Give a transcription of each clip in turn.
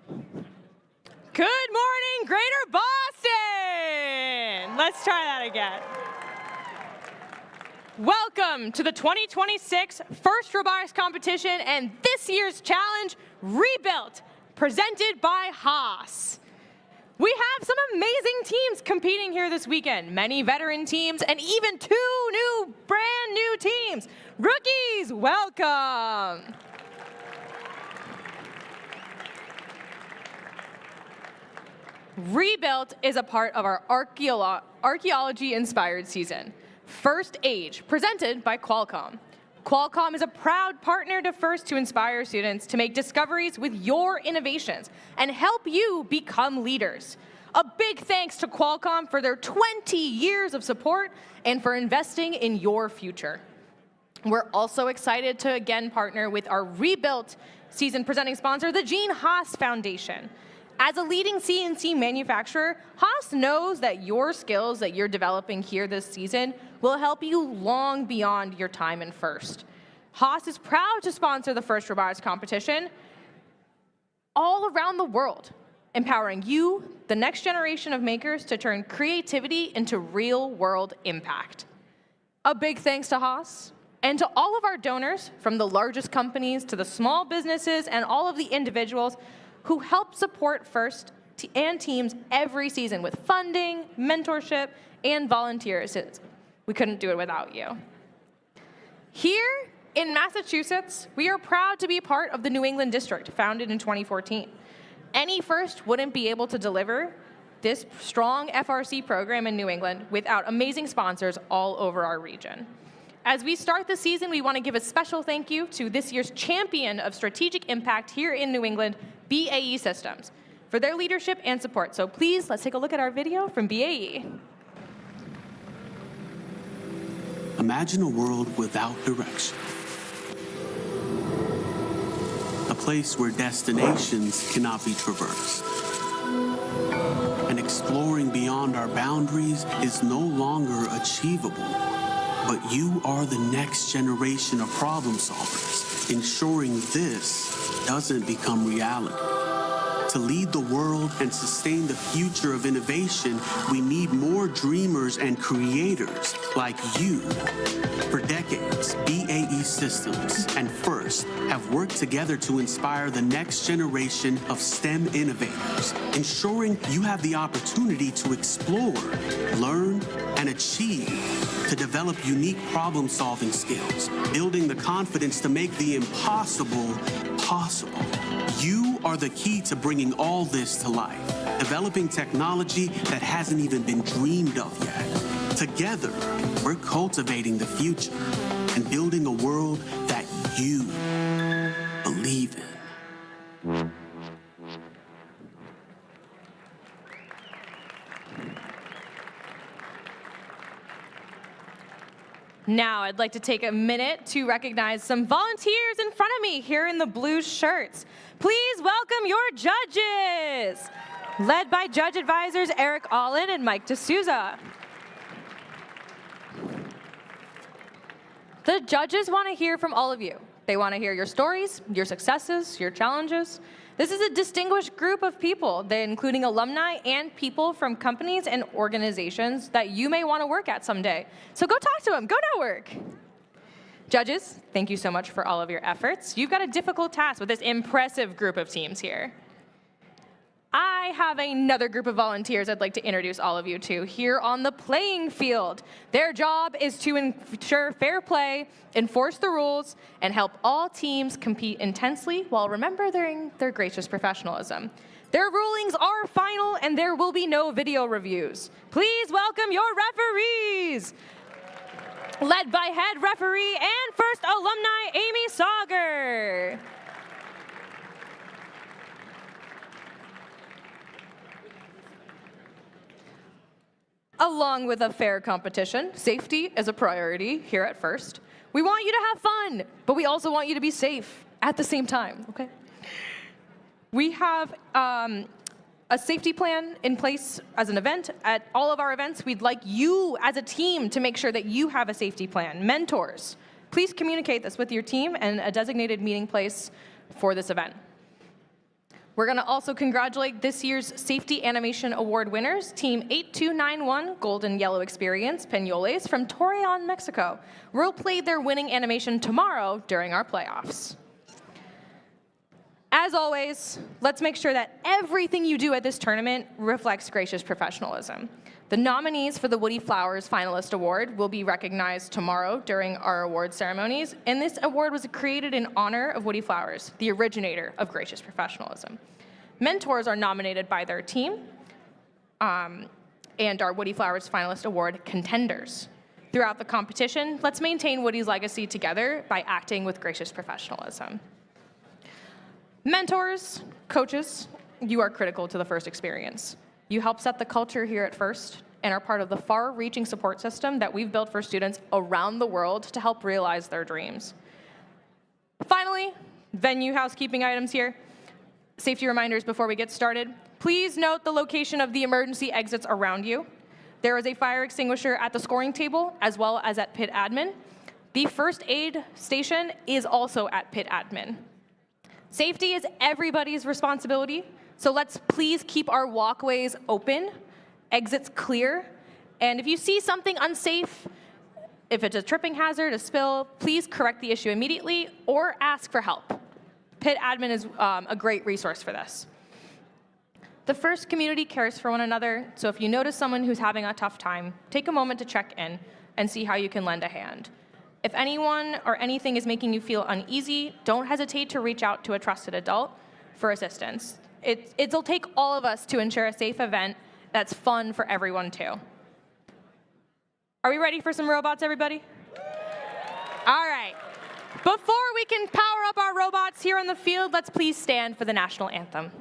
Good morning, Greater Boston! Let's try that again. Welcome to the 2026 First Robotics Competition and this year's challenge, Rebuilt, presented by Haas. We have some amazing teams competing here this weekend, many veteran teams, and even two brand new teams. Rookies, welcome. Rebuilt is a part of our archaeology-inspired season, First Age, presented by Qualcomm. Qualcomm is a proud partner to First to inspire students to make discoveries with your innovations and help you become leaders. A big thanks to Qualcomm for their 20 years of support and for investing in your future. We're also excited to again partner with our Rebuilt season presenting sponsor, the Gene Haas Foundation. As a leading CNC manufacturer, Haas knows that your skills that you're developing here this season will help you long beyond your time in First. Haas is proud to sponsor the First Robotics Competition all around the world, empowering you, the next generation of makers, to turn creativity into real-world impact. A big thanks to Haas and to all of our donors, from the largest companies to the small businesses and all of the individuals who help support First and teams every season with funding, mentorship, and volunteers. We couldn't do it without you. Here in Massachusetts, we are proud to be part of the New England District, founded in 2014. Any First wouldn't be able to deliver this strong FRC program in New England without amazing sponsors all over our region. As we start the season, we want to give a special thank you to this year's champion of strategic impact here in New England, BAE Systems, for their leadership and support. So please, let's take a look at our video from BAE. Imagine a world without direction. A place where destinations cannot be traversed. And exploring beyond our boundaries is no longer achievable. But you are the next generation of problem solvers, ensuring this doesn't become reality. To lead the world and sustain the future of innovation, we need more dreamers and creators like you. For decades, BAE Systems and First have worked together to inspire the next generation of STEM innovators, ensuring you have the opportunity to explore, learn, and achieve, to develop unique problem-solving skills, building the confidence to make the impossible possible. You are the key to bringing all this to life, developing technology that hasn't even been dreamed of yet. Together, we're cultivating the future and building a world that you believe in. Now, I'd like to take a minute to recognize some volunteers in front of me here in the blue shirts. Please welcome your judges, led by Judge Advisors Eric Allen and Mike D'Souza. The judges want to hear from all of you. They want to hear your stories, your successes, your challenges. This is a distinguished group of people, including alumni and people from companies and organizations that you may want to work at someday. So go talk to them, go network. Judges, thank you so much for all of your efforts. You've got a difficult task with this impressive group of teams here. I have another group of volunteers I'd like to introduce all of you to here on the playing field. Their job is to ensure fair play, enforce the rules, and help all teams compete intensely while remembering their gracious professionalism. Their rulings are final, and there will be no video reviews. Please welcome your referees, led by head referee and First alumni Amy Sauger. Along with a fair competition, safety is a priority here at First. We want you to have fun, but we also want you to be safe at the same time, okay? We have a safety plan in place as an event. At all of our events, we'd like you as a team to make sure that you have a safety plan. Mentors, please communicate this with your team and a designated meeting place for this event. We're going to also congratulate this year's Safety Animation Award winners, Team 8291 Golden Yellow Experience Peñoles from Torreon, Mexico. We'll play their winning animation tomorrow during our playoffs. As always, let's make sure that everything you do at this tournament reflects gracious professionalism. The nominees for the Woody Flowers Finalist Award will be recognized tomorrow during our award ceremonies, and this award was created in honor of Woody Flowers, the originator of gracious professionalism. Mentors are nominated by their team and are Woody Flowers Finalist Award contenders. Throughout the competition, let's maintain Woody's legacy together by acting with gracious professionalism. Mentors, coaches, you are critical to the FIRST experience. You help set the culture here at FIRST and are part of the far-reaching support system that we've built for students around the world to help realize their dreams. Finally, venue housekeeping items here. Safety reminders before we get started. Please note the location of the emergency exits around you. There is a fire extinguisher at the scoring table as well as at pit admin. The first aid station is also at pit admin. Safety is everybody's responsibility, so let's please keep our walkways open, exits clear, and if you see something unsafe, if it's a tripping hazard, a spill, please correct the issue immediately or ask for help. Pit admin is a great resource for this. The FIRST community cares for one another, so if you notice someone who's having a tough time, take a moment to check in and see how you can lend a hand. If anyone or anything is making you feel uneasy, don't hesitate to reach out to a trusted adult for assistance. It'll take all of us to ensure a safe event that's fun for everyone too. Are we ready for some robots, everybody? All right. Before we can power up our robots here on the field, let's please stand for the national anthem.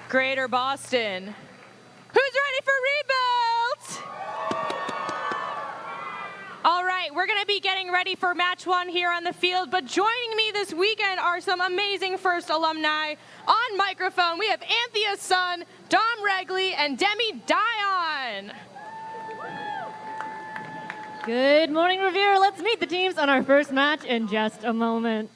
Greater Boston. Who's ready for rebuild? All right, we're going to be getting ready for match one here on the field, but joining me this weekend are some amazing FIRST alumni. On microphone, we have Anthea's son, Dom Regley, and Demi Dion. Good morning, Revere. Let's meet the teams on our first match in just a moment.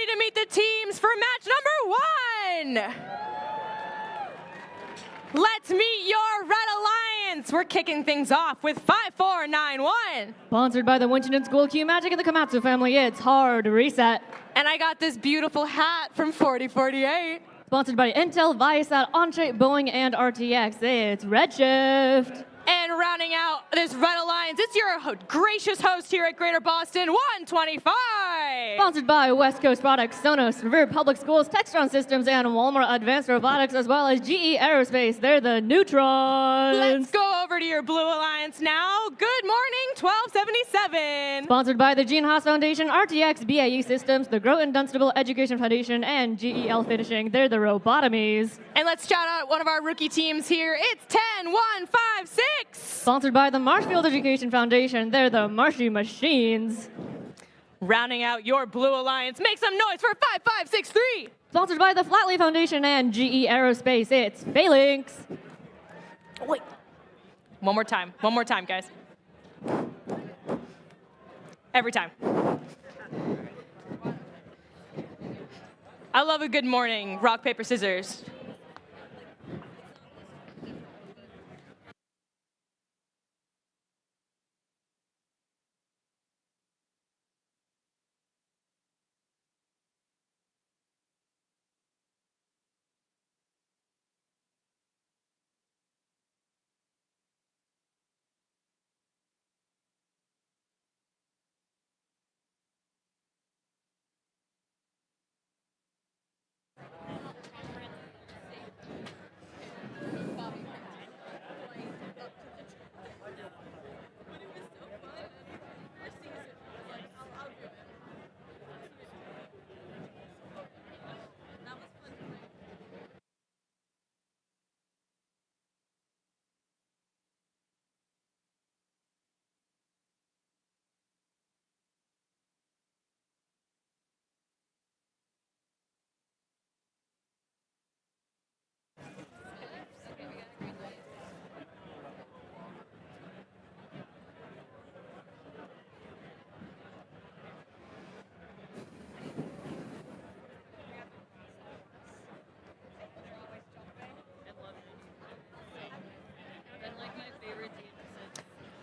to meet the teams for match number 1. Let's meet your Red Alliance. We're kicking things off with 5491. Sponsored by the Winchendon School Q Magic and the Komatsu family, it's Hard Reset. And I got this beautiful hat from 4048. Sponsored by Intel, Viasat, Onshape, Boeing, and RTX, it's Redshift. And rounding out this Red Alliance, it's your gracious host here at Greater Boston, 125. Sponsored by West Coast Products, Sonos, Revere Public Schools, Textron Systems, and Walmart Advanced Robotics, as well as GE Aerospace. They're the Neutrons. Let's go over to your Blue Alliance now. Good morning, 1277. Sponsored by the Gene Haas Foundation, RTX, BAE Systems, the Groton Dunstable Education Foundation, and GEL Finishing. They're the Robotomies. And let's shout out one of our rookie teams here. It's 10156. Sponsored by the Marshfield Education Foundation, they're the Marshy Machines. Rounding out your Blue Alliance, make some noise for 5563. Sponsored by the Flatley Foundation and GE Aerospace, it's Phalanx. Wait. One more time, guys. Every time. I love a good morning. Rock, paper, scissors.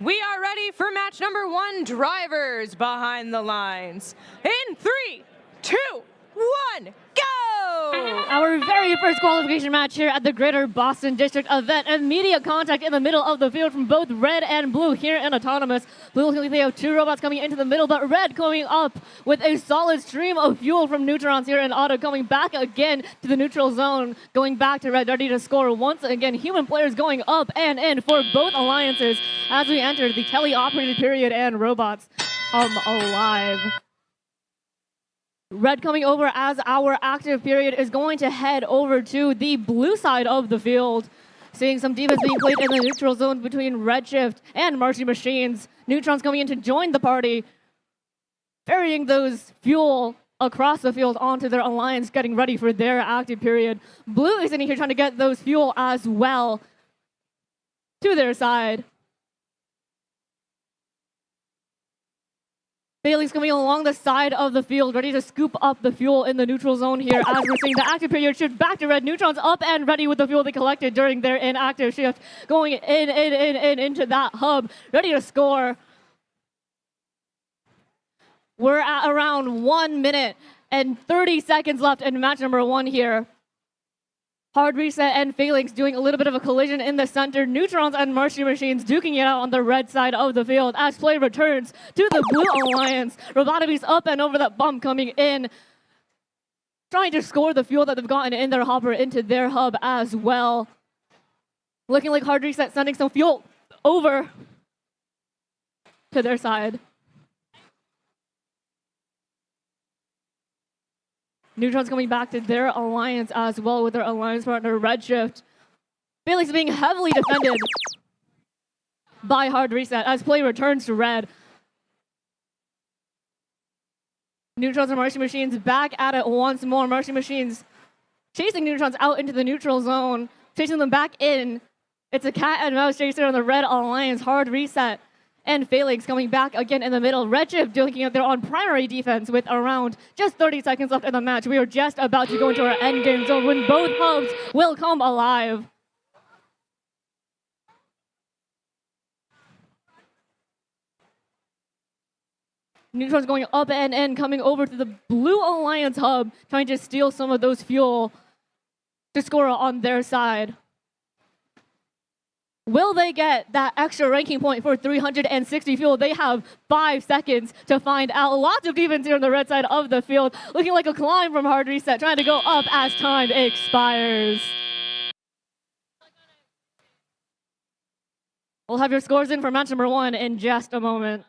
We are ready for match number 1, drivers behind the lines. In 3, 2, 1, go! Our very first qualification match here at the Greater Boston District event. Immediate contact in the middle of the field from both red and blue here in Autonomous. Blue looking like they have 2 robots coming into the middle, but red coming up with a solid stream of fuel from neutrons here in auto, coming back again to the neutral zone, going back to red, ready to score once again. Human players going up and in for both alliances as we enter the teleoperated period and robots alive. Red coming over as our active period is going to head over to the blue side of the field. Seeing some defense being played in the neutral zone between Redshift and Marshy Machines. Neutrons coming in to join the party, ferrying those fuel across the field onto their alliance, getting ready for their active period. Blue is in here trying to get those fuel as well to their side. Bailey's coming along the side of the field, ready to scoop up the fuel in the neutral zone here as we're seeing the active period shift back to red. Neutrons up and ready with the fuel they collected during their inactive shift, going in into that hub, ready to score. We're at around 1 minute and 30 seconds left in match number 1 here. Hard Reset and Phalanx doing a little bit of a collision in the center. Neutrons and Marshy Machines duking it out on the red side of the field as play returns to the Blue Alliance. Robotomies up and over that bump coming in, trying to score the fuel that they've gotten in their hopper into their hub as well. Looking like Hard Reset sending some fuel over to their side. Neutrons coming back to their alliance as well with their alliance partner, Redshift. Bailey's being heavily defended by Hard Reset as play returns to red. Neutrons and Marshy Machines back at it once more. Marshy Machines chasing Neutrons out into the neutral zone, chasing them back in. It's a cat and mouse chaser on the red alliance. Hard Reset and Phalanx coming back again in the middle. Redshift doing it there on primary defense with around just 30 seconds left in the match. We are just about to go into our end game zone when both hubs will come alive. Neutron's going up and in, coming over to the Blue Alliance hub, trying to steal some of those fuel to score on their side. Will they get that extra ranking point for 360 fuel? They have 5 seconds to find out. Lots of defense here on the red side of the field. Looking like a climb from Hard Reset, trying to go up as time expires. We'll have your scores in for match number 1 in just a moment.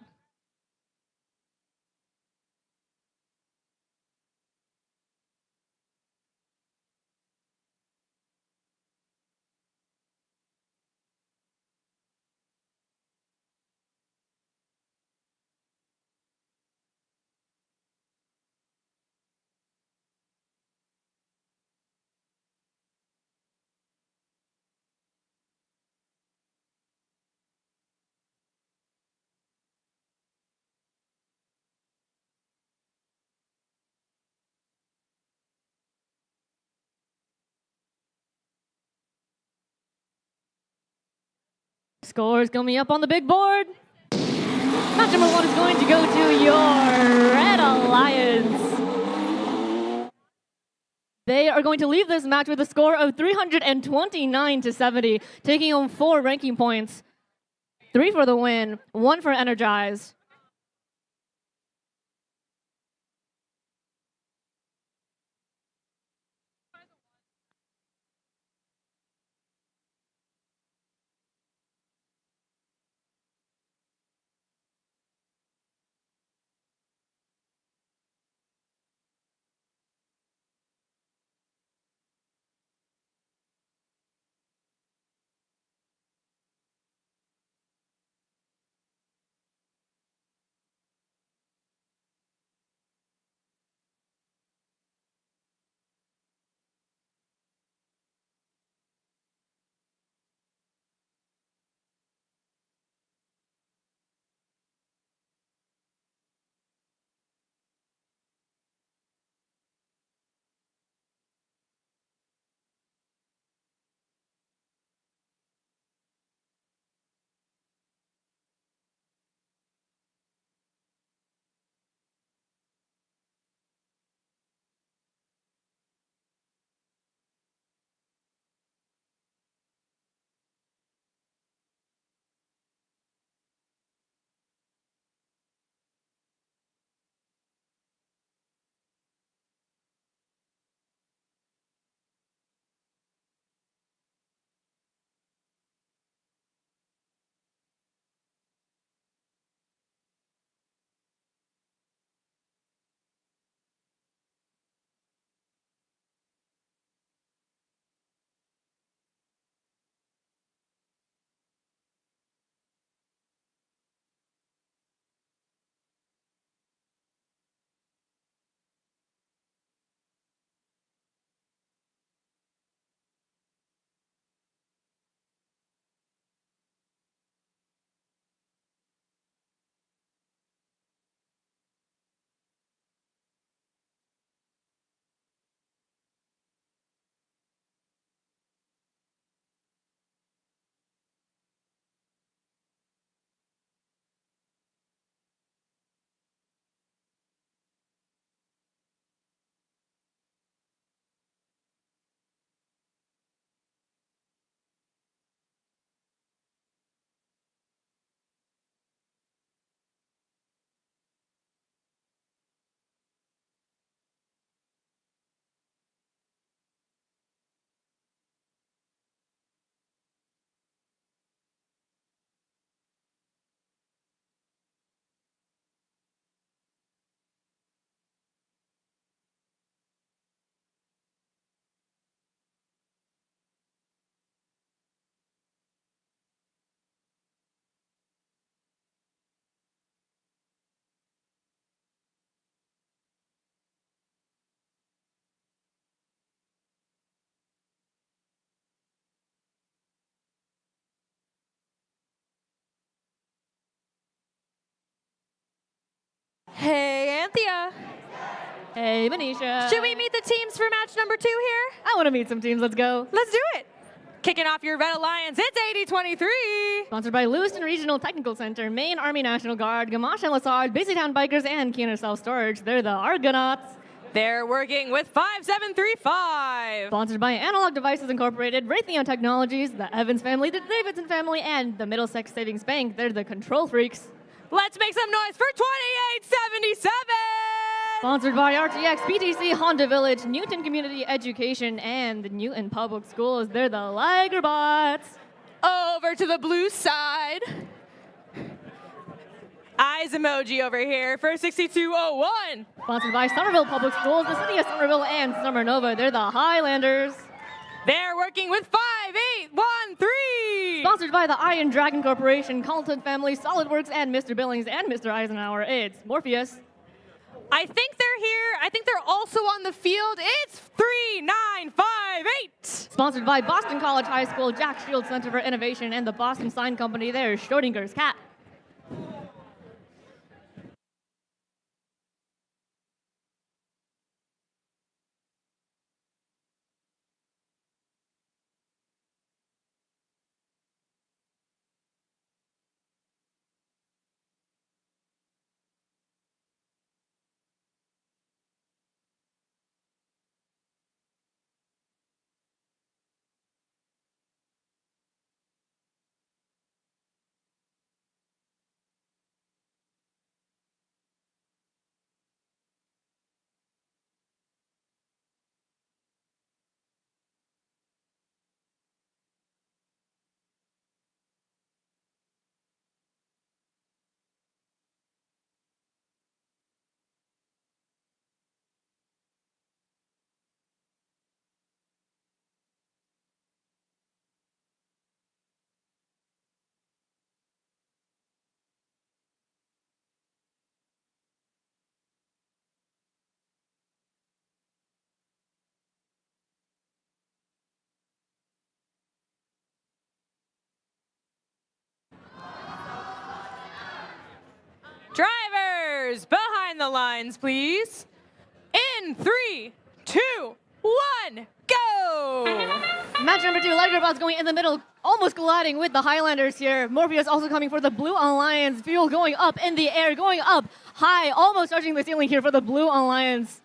Scores coming up on the big board. Match number 1 is going to go to your Red Alliance. They are going to leave this match with a score of 329-70, taking home 4 ranking points. 3 for the win, 1 for Energize. Anthea. Hey, Manisha. Should we meet the teams for match number 2 here? I want to meet some teams. Let's go. Let's do it. Kicking off your Red Alliance, it's 8023. Sponsored by Lewiston Regional Technical Center, Maine Army National Guard, Gamache and Lassard, Busy-Town Bikers, and Keener Self-Storage. They're the Argonauts. They're working with 5735. Sponsored by Analog Devices Incorporated, Raytheon Technologies, the Evans family, the Davidson family, and the Middlesex Savings Bank. They're the Control Freaks. Let's make some noise for 2877. Sponsored by RTX, PTC, Honda Village, Newton Community Education, and the Newton Public Schools. They're the Ligerbots. Over to the blue side. Eyes emoji over here for 6201. Sponsored by Somerville Public Schools, the City of Somerville, and Summer Nova. They're the Highlanders. They're working with 5813. Sponsored by the Iron Dragon Corporation, Carlton Family, SolidWorks, and Mr. Billings, and Mr. Eisenhower. It's Morpheus. I think they're here. I think they're also on the field. It's 3958. Sponsored by Boston College High School, Jack Shield Center for Innovation, and the Boston Sign Company. There's Schrodinger's cat. Drivers, behind the lines, please. In 3, 2, 1, go! Match number 2, Ligerbots going in the middle, almost colliding with the Highlanders here. Morpheus also coming for the Blue Alliance. Fuel going up in the air, going up high, almost touching the ceiling here for the Blue Alliance.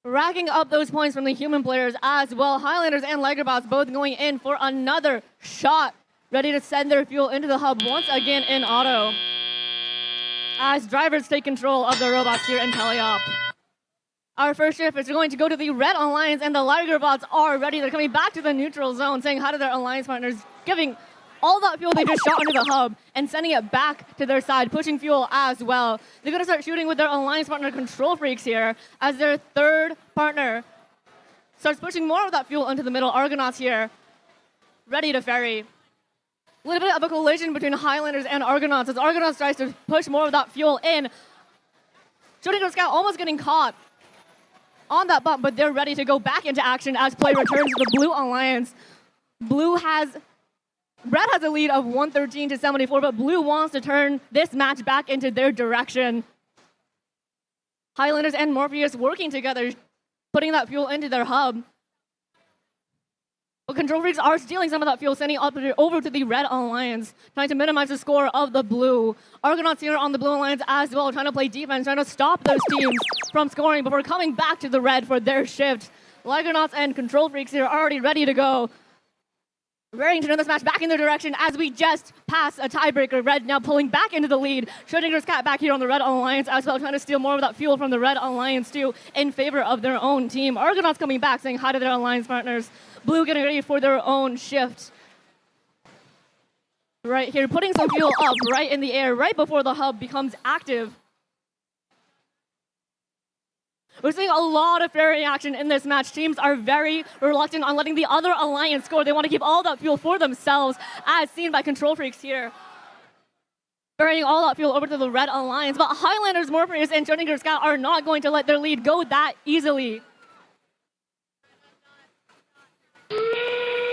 Racking up those points from the human players as well. Highlanders and Ligerbots both going in for another shot, ready to send their fuel into the hub once again in auto. As drivers take control of the robots here in Teleop. Our first shift is going to go to the Red Alliance, and the Ligerbots are ready. They're coming back to the neutral zone, saying hi to their alliance partners, giving all that fuel they just shot into the hub and sending it back to their side, pushing fuel as well. They're going to start shooting with their alliance partner Control Freaks here as their third partner starts pushing more of that fuel into the middle. Argonauts here, ready to ferry. A little bit of a collision between Highlanders and Argonauts as Argonauts tries to push more of that fuel in. Schrodinger's cat almost getting caught on that bump, but they're ready to go back into action as play returns to the Blue Alliance. Red has a lead of 113 to 74, but Blue wants to turn this match back into their direction. Highlanders and Morpheus working together, putting that fuel into their hub. But Control Freaks are stealing some of that fuel, sending it over to the Red Alliance, trying to minimize the score of the Blue. Argonauts here on the Blue Alliance as well, trying to play defense, trying to stop those teams from scoring before coming back to the Red for their shift. Argonauts and Control Freaks here are already ready to go. Ready to turn this match back in their direction as we just pass a tiebreaker. Red now pulling back into the lead. Schrodinger's cat back here on the Red Alliance as well, trying to steal more of that fuel from the Red Alliance too in favor of their own team. Argonauts coming back, saying hi to their alliance partners. Blue getting ready for their own shift. Right here, putting some fuel up right in the air, right before the hub becomes active. We're seeing a lot of ferrying action in this match. Teams are very reluctant on letting the other alliance score. They want to keep all that fuel for themselves, as seen by Control Freaks here. Ferrying all that fuel over to the Red Alliance, but Highlanders, Morpheus, and Schrodinger's cat are not going to let their lead go that easily.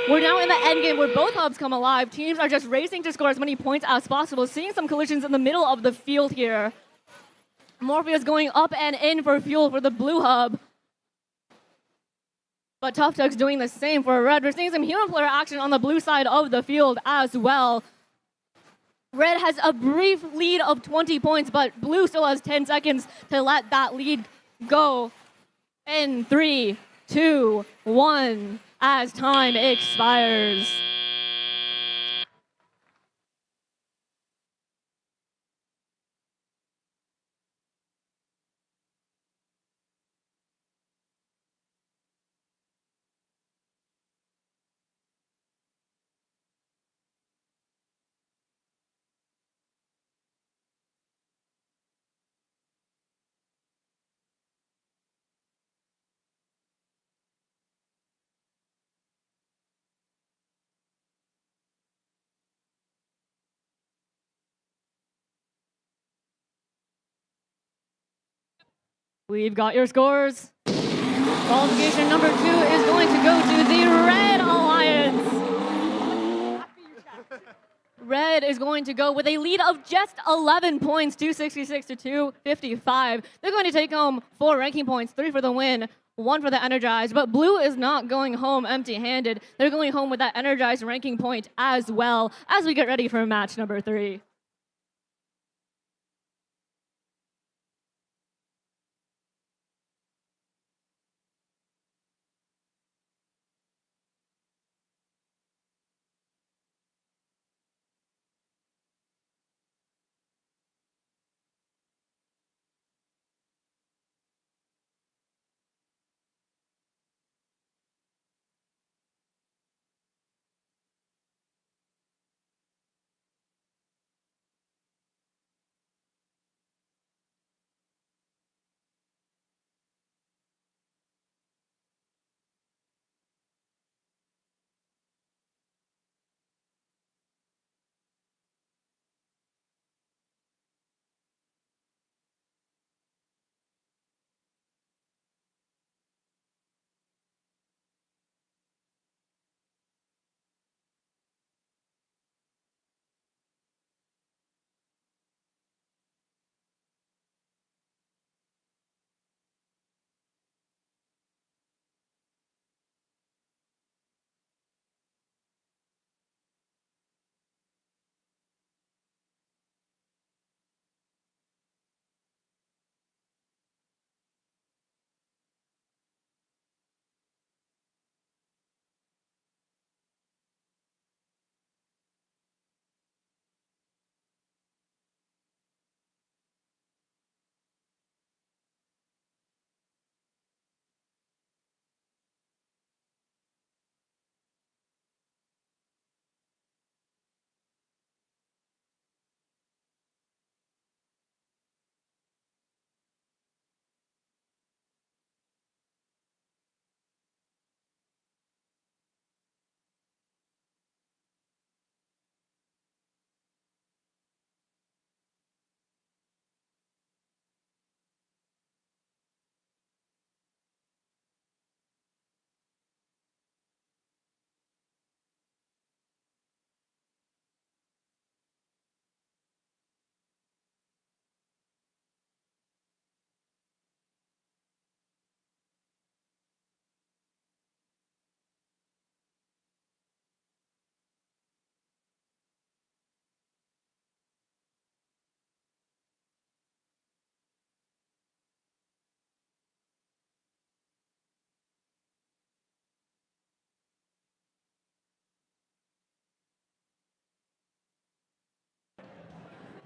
We're now in the end game where both hubs come alive. Teams are just racing to score as many points as possible, seeing some collisions in the middle of the field here. Morpheus going up and in for fuel for the blue hub. But Tough Tug's doing the same for red. We're seeing some human player action on the blue side of the field as well. Red has a brief lead of 20 points, but blue still has 10 seconds to let that lead go. In 3, 2, 1, as time expires. We've got your scores. Qualification number 2 is going to go to the Red Alliance. Red is going to go with a lead of just 11 points, 266 to 255. They're going to take home 4 ranking points, 3 for the win, 1 for the Energized. But Blue is not going home empty-handed. They're going home with that Energized ranking point as well as we get ready for match number 3.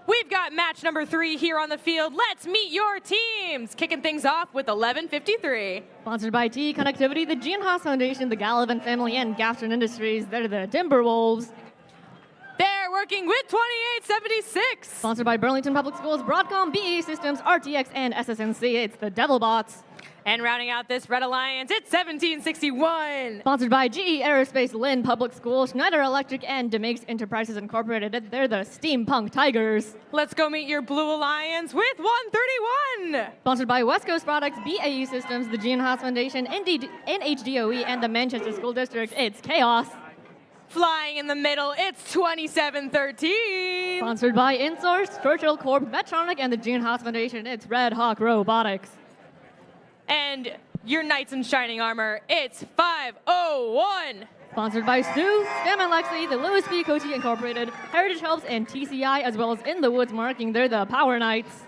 We've got match number 3 here on the field. Let's meet your teams. Kicking things off with 11:53. Sponsored by T Connectivity, the Gene Haas Foundation, the Gallivan family, and Gafton Industries. They're the Timberwolves. They're working with 2876. Sponsored by Burlington Public Schools, Broadcom, BAE Systems, RTX, and SSNC. It's the Devilbots. And rounding out this Red Alliance, it's 1761. Sponsored by GE Aerospace, Lynn Public Schools, Schneider Electric, and DeMakes Enterprises Incorporated. They're the Steampunk Tigers. Let's go meet your Blue Alliance with 131. Sponsored by West Coast Products, BAE Systems, the Gene Haas Foundation, NHDOE, and the Manchester School District. It's Chaos. Flying in the middle, it's 2713. Machine. Sponsored by InSource, Churchill Corp, Medtronic, and the Gene Haas Foundation. It's Red Hawk Robotics. And your knights in shining armor, it's 501. Sponsored by Stu, Stem and Lexi, the Louis B. Coty Incorporated, Heritage Helps, and TCI, as well as In the Woods Marking. They're the Power Knights.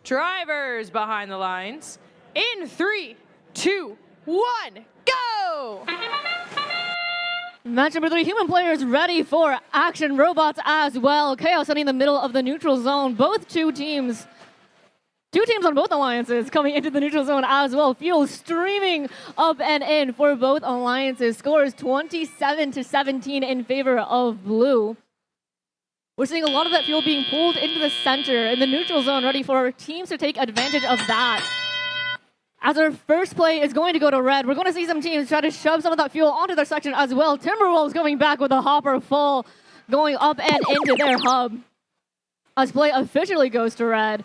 Drivers behind the lines. In 3, 2, 1, go! Match number 3, human players ready for action. Robots as well. Chaos running in the middle of the neutral zone. Two teams on both alliances coming into the neutral zone as well. Fuel streaming up and in for both alliances. Scores 27-17 in favor of blue. We're seeing a lot of that fuel being pulled into the center in the neutral zone, ready for teams to take advantage of that. As our first play is going to go to red, we're going to see some teams try to shove some of that fuel onto their section as well. Timberwolves coming back with a hopper full, going up and into their hub. As play officially goes to red.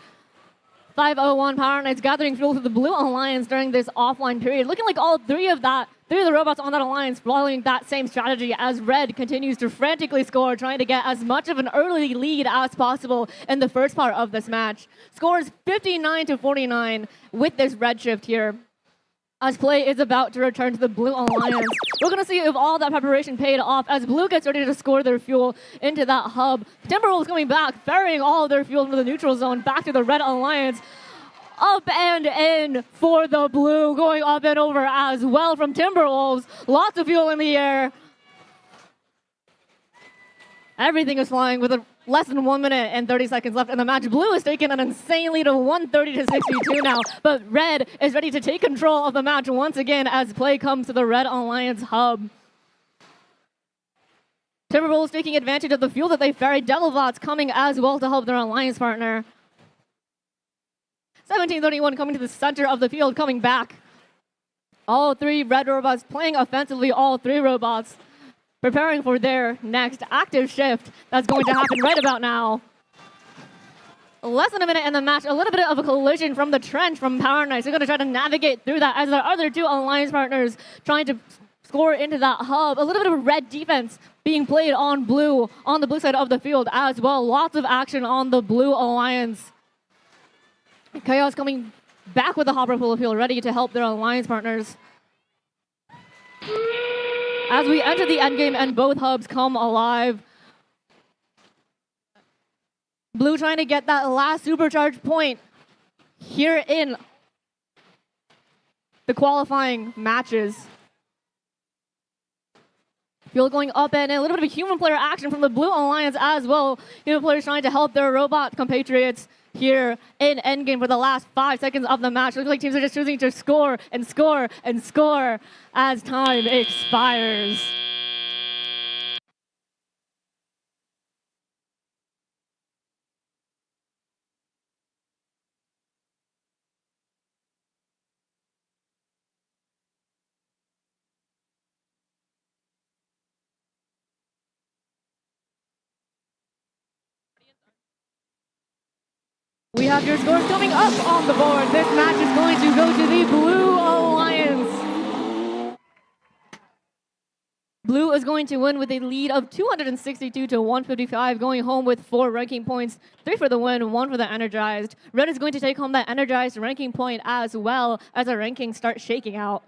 501 Power Knights gathering fuel to the Blue Alliance during this offline period. Looking like all three of the robots on that alliance following that same strategy as red continues to frantically score, trying to get as much of an early lead as possible in the first part of this match. Scores 59-49 with this red shift here. As play is about to return to the Blue Alliance. We're going to see if all that preparation paid off as Blue gets ready to score their fuel into that hub. Timberwolves coming back, ferrying all of their fuel into the neutral zone back to the Red Alliance. Up and in for the Blue, going up and over as well from Timberwolves. Lots of fuel in the air. Everything is flying with less than 1 minute and 30 seconds left in the match. Blue has taken an insane lead of 130-62 now, but Red is ready to take control of the match once again as play comes to the Red Alliance hub. Timberwolves taking advantage of the fuel that they ferried. Devilbots coming as well to help their alliance partner. 1731 coming to the center of the field, coming back. All three Red robots playing offensively, all three robots preparing for their next active shift that's going to happen right about now. Less than a minute in the match, a little bit of a collision from the trench from Power Knights. They're going to try to navigate through that as their other two alliance partners trying to score into that hub. A little bit of red defense being played on the blue side of the field as well. Lots of action on the Blue Alliance. Chaos coming back with the hopper full of fuel, ready to help their alliance partners. As we enter the endgame and both hubs come alive. Blue trying to get that last supercharge point here in the qualifying matches. Fuel going up and a little bit of human player action from the Blue Alliance as well. Human players trying to help their robot compatriots here in endgame for the last 5 seconds of the match. Looks like teams are just choosing to score and score and score as time expires. We have your scores coming up on the board. This match is going to go to the Blue Alliance. Blue is going to win with a lead of 262-155, going home with 4 ranking points, 3 for the win, 1 for the energized. Red is going to take home that energized ranking point as well as our rankings start shaking out.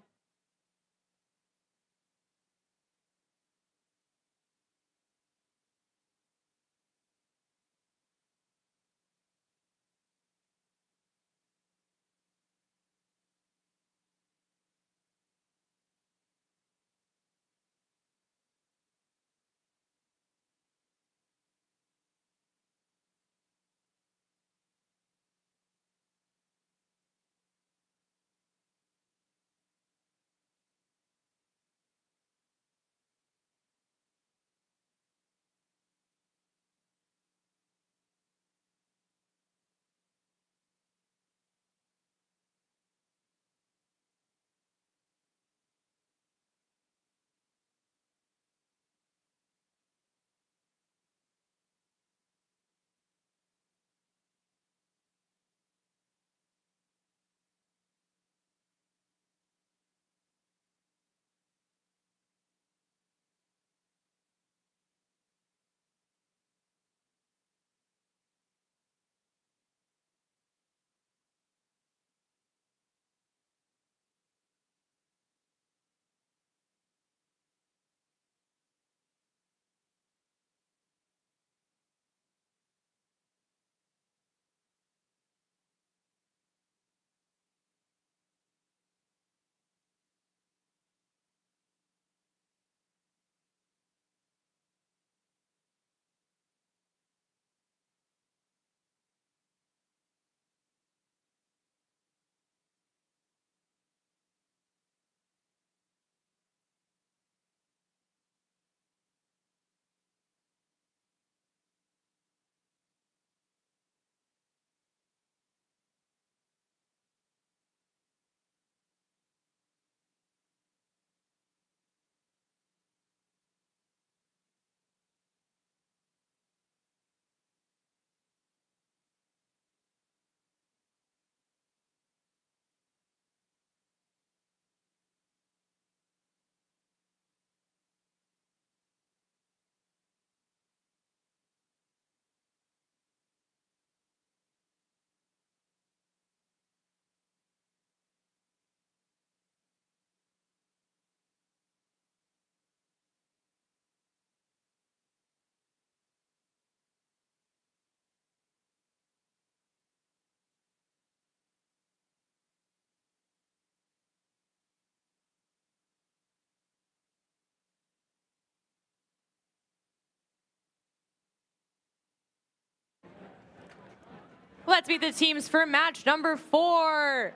Let's meet the teams for match number 4.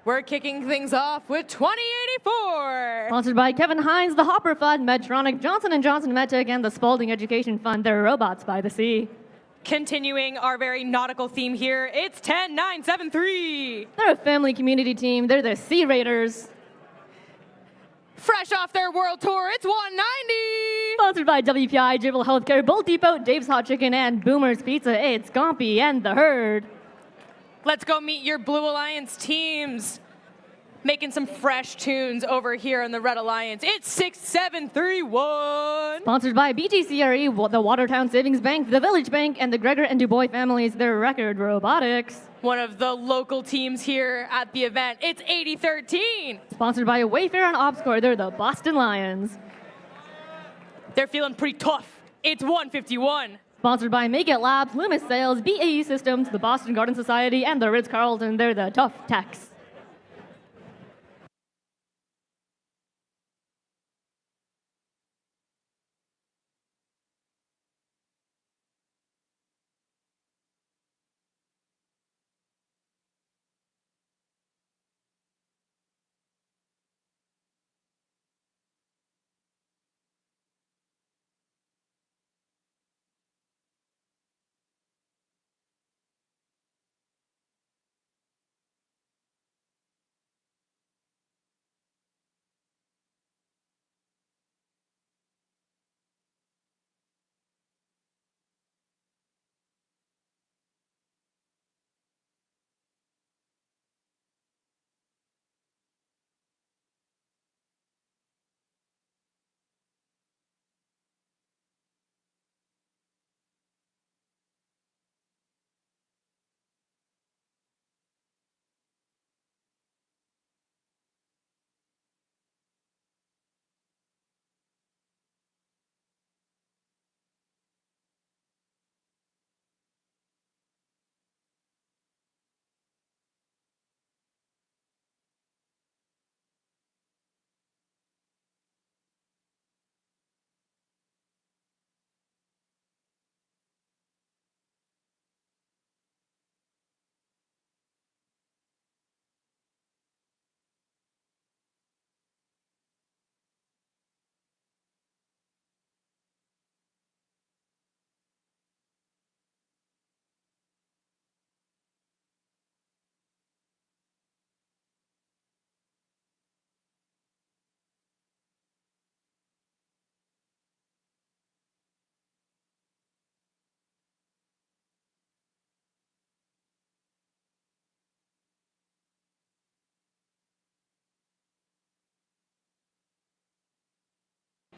We're kicking things off with 2084. Sponsored by Kevin Hines, the Hopper Fund, Medtronic, Johnson & Johnson MedTech, and the Spalding Education Fund. They're Robots by the Sea. Continuing our very nautical theme here, it's 10973. They're a family community team. They're the Sea Raiders. Fresh off their world tour, it's 190. Sponsored by WPI, Jabil Healthcare, Bolt Depot, Dave's Hot Chicken, and Boomer's Pizza. It's Gompy and the Herd. Let's go meet your Blue Alliance teams. Making some fresh tunes over here in the Red Alliance. It's 6731. Sponsored by BTCRE, the Watertown Savings Bank, the Village Bank, and the Gregor and Dubois families. Their record, Robotics. One of the local teams here at the event. It's 8013. Sponsored by Wayfair and Opscore. They're the Boston Lions. They're feeling pretty tough. It's 151. Sponsored by Make It Labs, Loomis Sales, BAE Systems, the Boston Garden Society, and the Ritz-Carlton. They're the Tough Techs.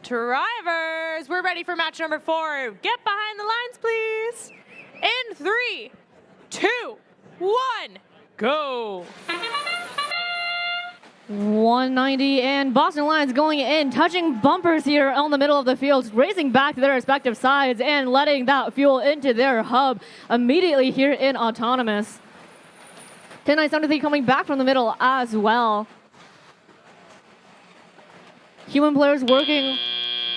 Drivers, we're ready for match number 4. Get behind the lines, please. In 3, 2, 1, go. 190 and Boston Lions going in, touching bumpers here on the middle of the field, racing back to their respective sides and letting that fuel into their hub immediately here in Autonomous. 10973 coming back from the middle as well. Human players working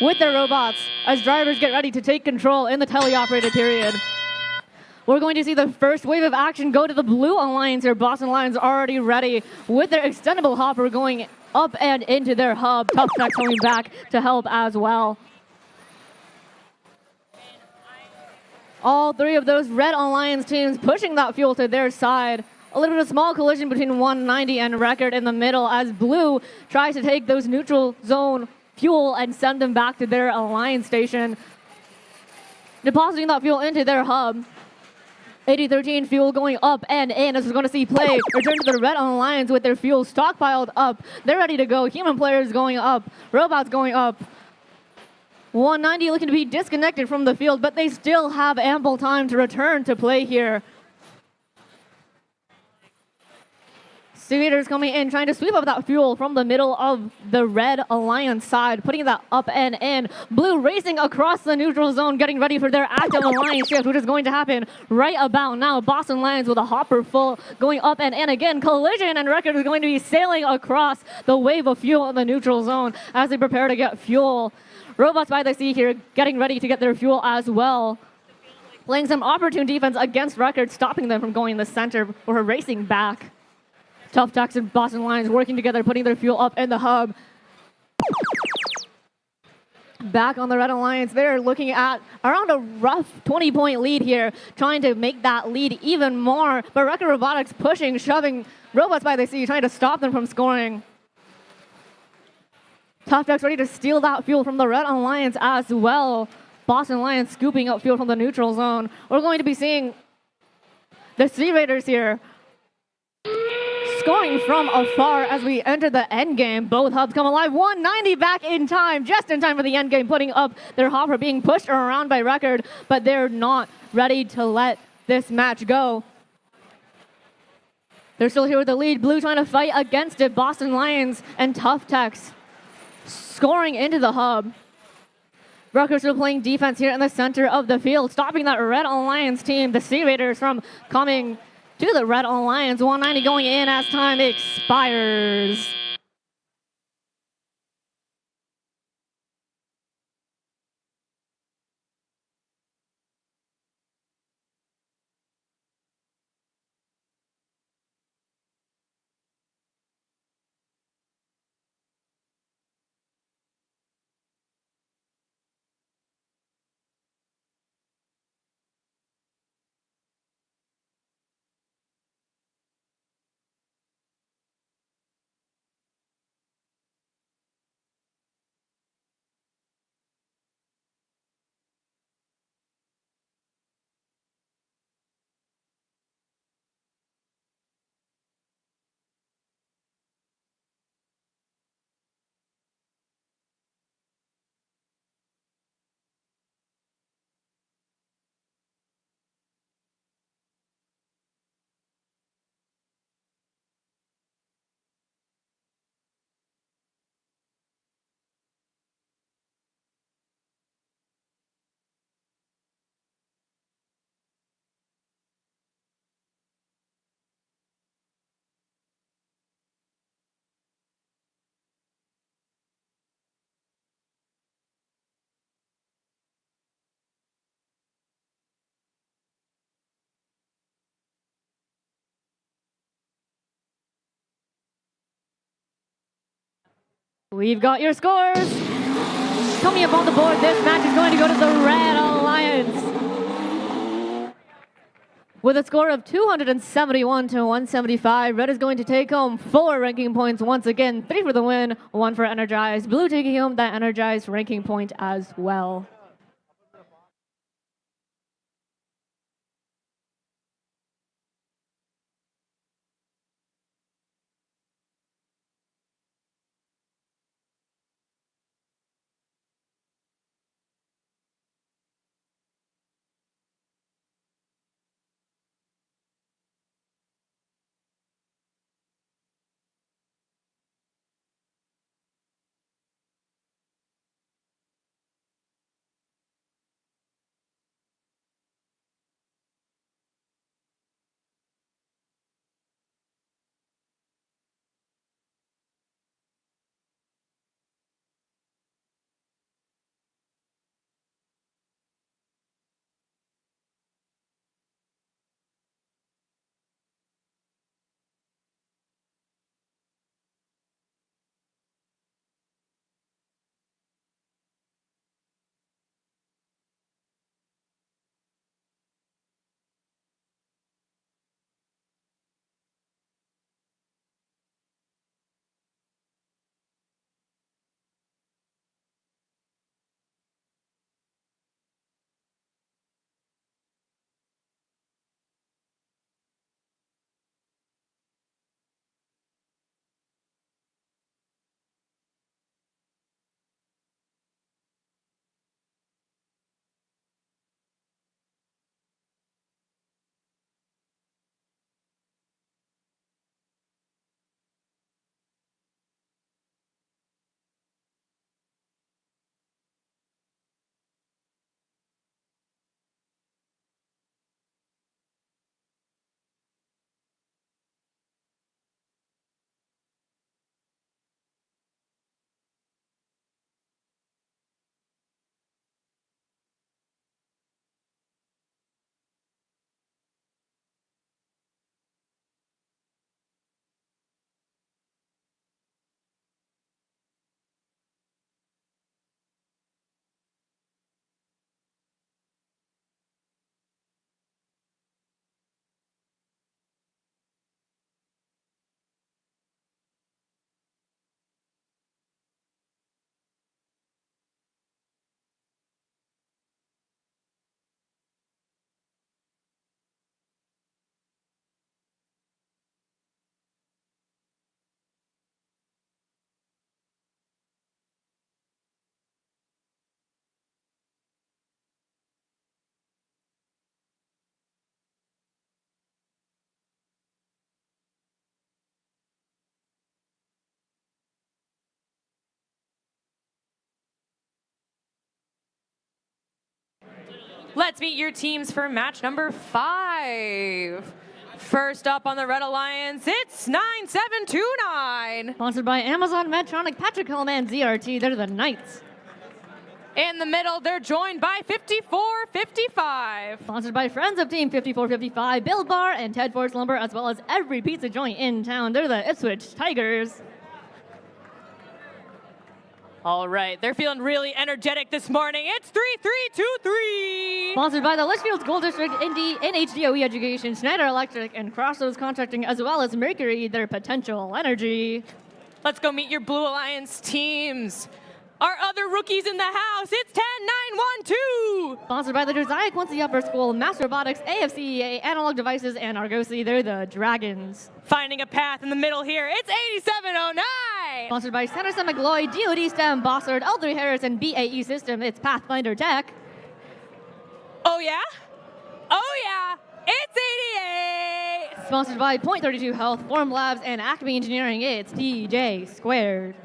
with their robots as drivers get ready to take control in the teleoperated period. We're going to see the first wave of action go to the Blue Alliance here. Boston Lions already ready with their extendable hopper going up and into their hub. Tough Tech coming back to help as well. All 3 of those Red Alliance teams pushing that fuel to their side. A little bit of small collision between 190 and Record in the middle as Blue tries to take those neutral zone fuel and send them back to their Alliance station. Depositing that fuel into their hub. 8013 fuel going up and in as we're going to see play return to the Red Alliance with their fuel stockpiled up. They're ready to go. Human players going up. Robots going up. 190 looking to be disconnected from the field, but they still have ample time to return to play here. Speeders coming in, trying to sweep up that fuel from the middle of the Red Alliance side, putting that up and in. Blue racing across the neutral zone, getting ready for their active Alliance shift, which is going to happen right about now. Boston Lions with a hopper full, going up and in again. Collision and Record is going to be sailing across the wave of fuel in the neutral zone as they prepare to get fuel. Robots by the Sea here, getting ready to get their fuel as well. playing some opportune defense against Record, stopping them from going in the center or racing back. Tough Techs and Boston Lions working together, putting their fuel up in the hub. Back on the Red Alliance, they're looking at around a rough 20-point lead here, trying to make that lead even more. But Record Robotics pushing, shoving robots by the sea, trying to stop them from scoring. Tough Techs ready to steal that fuel from the Red Alliance as well. Boston Lions scooping up fuel from the neutral zone. We're going to be seeing the Sea Raiders here scoring from afar as we enter the end game. Both hubs come alive. 190 back in time, just in time for the end game, putting up their hopper, being pushed around by Record, but they're not ready to let this match go. They're still here with the lead. Blue trying to fight against it. Boston Lions and Tough Techs scoring into the hub. Record still playing defense here in the center of the field, stopping that Red Alliance team, the Sea Raiders, from coming to the Red Alliance. 190 going in as time expires. We've got your scores. Coming up on the board, this match is going to go to the Red Alliance with a score of 271 to 175. Red is going to take home 4 ranking points once again, 3 for the win, 1 for Energized. Blue taking home that Energized ranking point as well. Let's meet your teams for match number 5. First up on the Red Alliance, it's 9729. Sponsored by Amazon, Medtronic, Patrick Hellman, ZRT. They're the Knights. In the middle, they're joined by 5455. Sponsored by friends of Team 5455, Build Bar, and Ted Ford's Lumber, as well as every pizza joint in town. They're the Ipswich Tigers. All right, they're feeling really energetic this morning. It's 3323. Sponsored by the Litchfield School District, Indy, NHDOE Education, Schneider Electric, and Crossroads Contracting, as well as Mercury, their potential energy. Let's go meet your Blue Alliance teams. Our other rookies in the house, it's 10912. Sponsored by the Josiah Quincy Upper School, Mass Robotics, AFCEA, Analog Devices, and Argosy. They're the Dragons. Finding a path in the middle here, it's 8709. Sponsored by Sanderson McGloy, DoD STEM, Bossard, L3 Harris, and BAE System. It's Pathfinder Tech. Oh yeah? Oh yeah, it's 88. Sponsored by Point32 Health, Form Labs, and Acme Engineering. It's DJ Squared.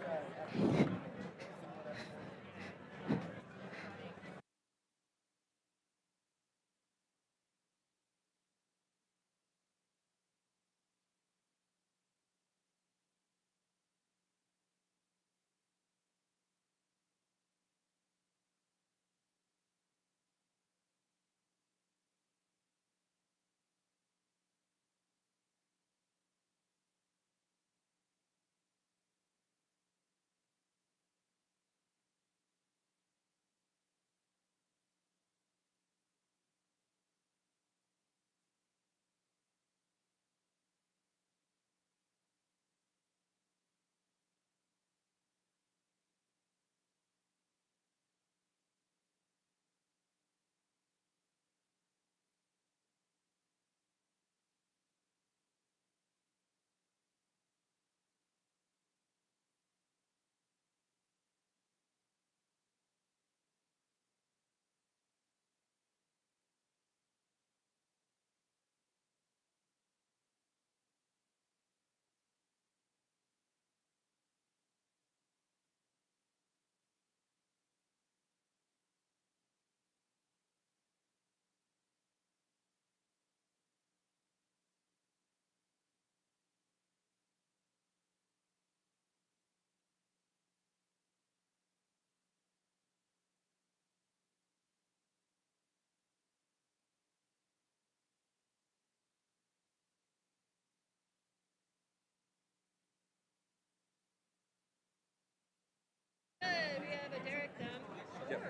We have a Derek thumb. Yep.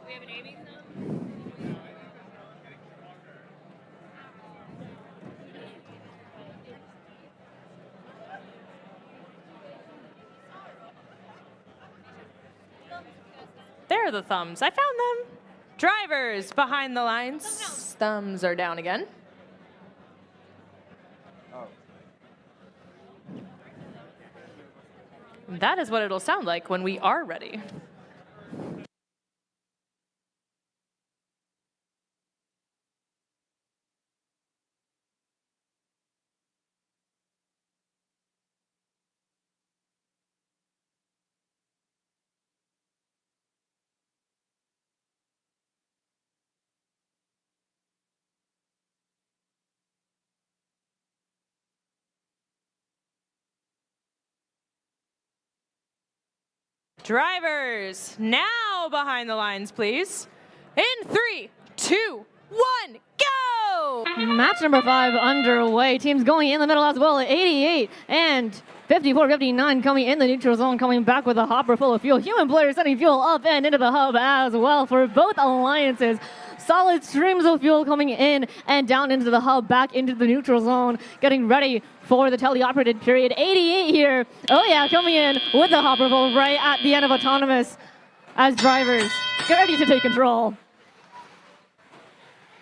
We have an Amy thumb. There are the thumbs. I found them. Drivers behind the lines. Thumbs are down again. That is what it'll sound like when we are ready. Drivers, now behind the lines, please. In 3, 2, 1, go! Match number 5 underway. Teams going in the middle as well at 88 and 54-59 coming in the neutral zone, coming back with a hopper full of fuel. Human players sending fuel up and into the hub as well for both alliances. Solid streams of fuel coming in and down into the hub, back into the neutral zone, getting ready for the teleoperated period. 88 here. Oh yeah, coming in with the hopper full right at the end of autonomous as drivers get ready to take control.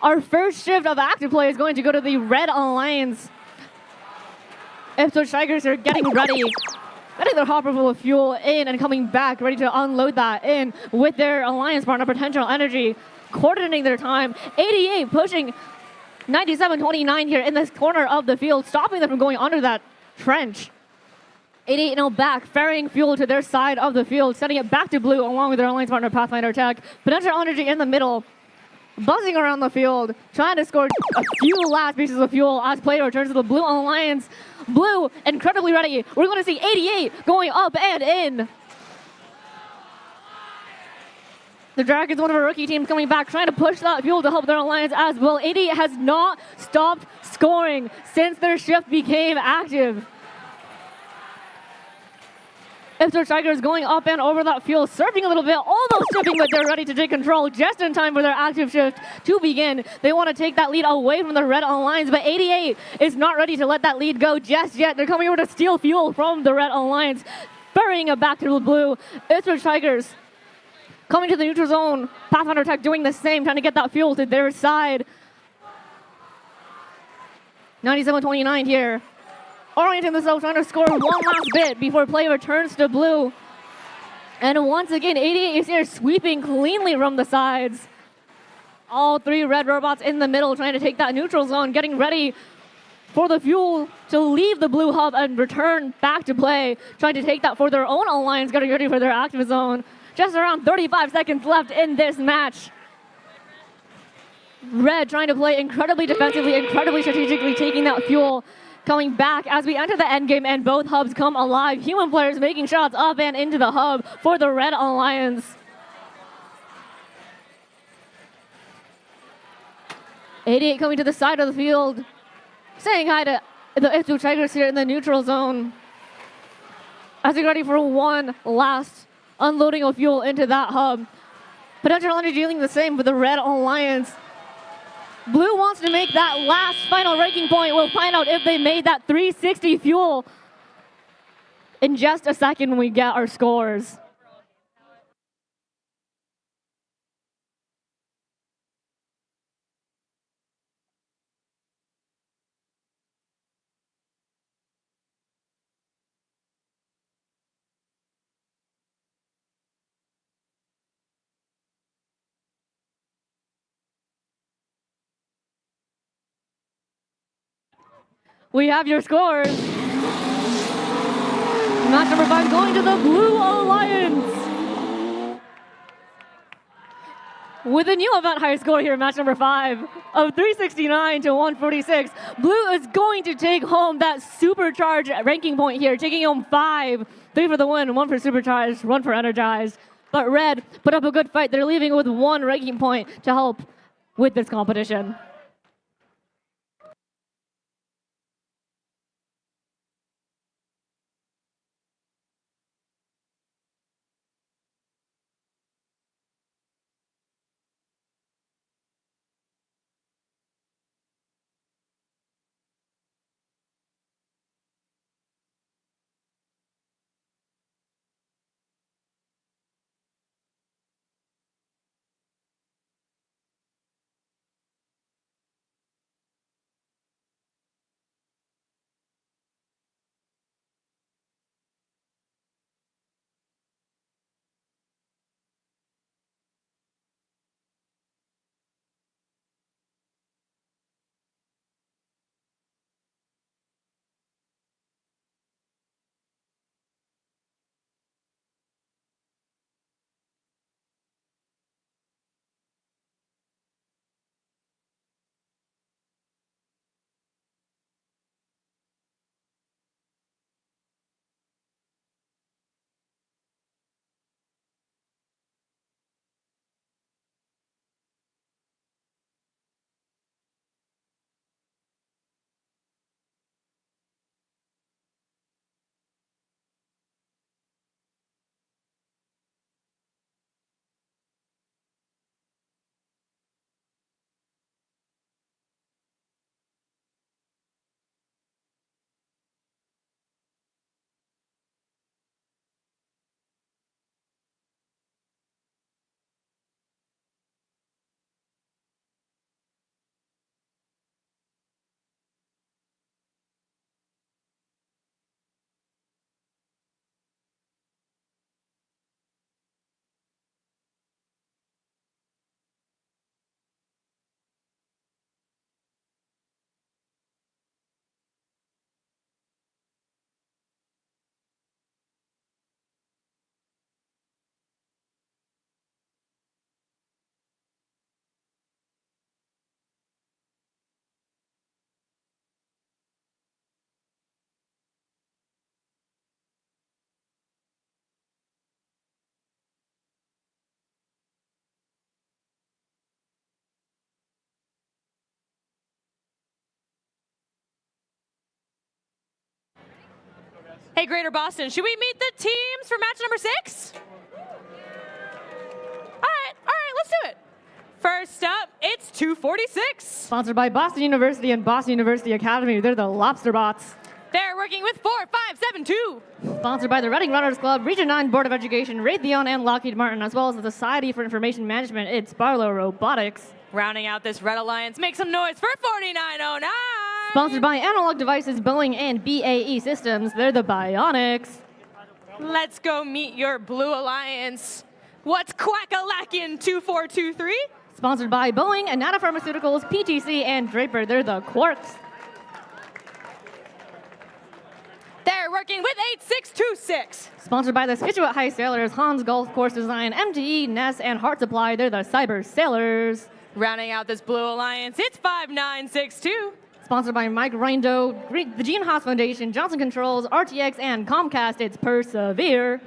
Our first shift of active play is going to go to the Red Alliance. Ipswich Tigers are getting ready. Getting their hopper full of fuel in and coming back, ready to unload that in with their alliance partner, Potential Energy, coordinating their time. 88 pushing 97-29 here in this corner of the field, stopping them from going under that trench. 88 now back, ferrying fuel to their side of the field, sending it back to blue along with their alliance partner, Pathfinder Tech. Potential Energy in the middle, buzzing around the field, trying to score a few last pieces of fuel as play returns to the Blue Alliance. Blue, incredibly ready. We're going to see 88 going up and in. The Dragons, one of our rookie teams, coming back, trying to push that fuel to help their alliance as well. 88 has not stopped scoring since their shift became active. Ipswich Tigers going up and over that fuel, surfing a little bit, almost tipping, but they're ready to take control just in time for their active shift to begin. They want to take that lead away from the Red Alliance, but 88 is not ready to let that lead go just yet. They're coming over to steal fuel from the Red Alliance, ferrying it back to the Blue. Ipswich Tigers coming to the neutral zone. Pathfinder Tech doing the same, trying to get that fuel to their side. 97-29 here. Orienting themselves, trying to score one last bit before play returns to Blue. And once again, 88 is here sweeping cleanly from the sides. All three red robots in the middle trying to take that neutral zone, getting ready for the fuel to leave the Blue hub and return back to play, trying to take that for their own alliance, getting ready for their active zone. Just around 35 seconds left in this match. Red trying to play incredibly defensively, incredibly strategically, taking that fuel, coming back as we enter the end game and both hubs come alive. Human players making shots up and into the hub for the Red Alliance. '88 coming to the side of the field, saying hi to the Ipswich Tigers here in the neutral zone. As we get ready for one last unloading of fuel into that hub. Potential Energy doing the same for the Red Alliance. Blue wants to make that last final ranking point. We'll find out if they made that 360 fuel in just a second when we get our scores. We have your scores. Match number 5 going to the Blue Alliance. With a new event high score here in match number 5 of 369 to 146, Blue is going to take home that supercharged ranking point here, taking home 5. 3 for the win, 1 for supercharged, 1 for energized. But Red put up a good fight. They're leaving with 1 ranking point to help with this competition. Hey, Greater Boston, should we meet the teams for match number 6? All right, let's do it. First up, it's 246. Sponsored by Boston University and Boston University Academy. They're the Lobster Bots. They're working with 4572. Sponsored by the Reading Runners Club, Region 9 Board of Education, Raytheon and Lockheed Martin, as well as the Society for Information Management. It's Barlow Robotics. Rounding out this Red Alliance, make some noise for 4909. Sponsored by Analog Devices, Boeing, and BAE Systems. They're the Bionics. Let's go meet your Blue Alliance. What's quack-a-lackin' 2423? Sponsored by Boeing, Anata Pharmaceuticals, PTC, and Draper. They're the Quarks. They're working with 8626. Sponsored by the Scituate High Sailors, Hans Golf Course Design, MTE, Ness, and Heart Supply. They're the Cyber Sailors. Rounding out this Blue Alliance, it's 5962. Sponsored by Mike Rindo, the Gene Haas Foundation, Johnson Controls, RTX, and Comcast. It's Persevere.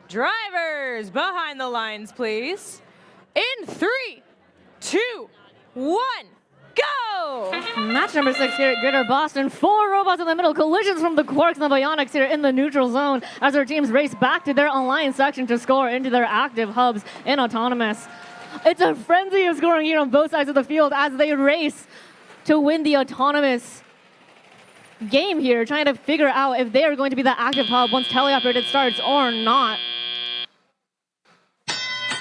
Drivers, behind the lines, please. In 3, 2, 1, go! Match number 6 here at Greater Boston. 4 robots in the middle. Collisions from the Quarks and the Bionics here in the neutral zone as our teams race back to their alliance section to score into their active hubs in Autonomous. It's a frenzy of scoring here on both sides of the field as they race to win the Autonomous game here, trying to figure out if they are going to be the active hub once teleoperated starts or not.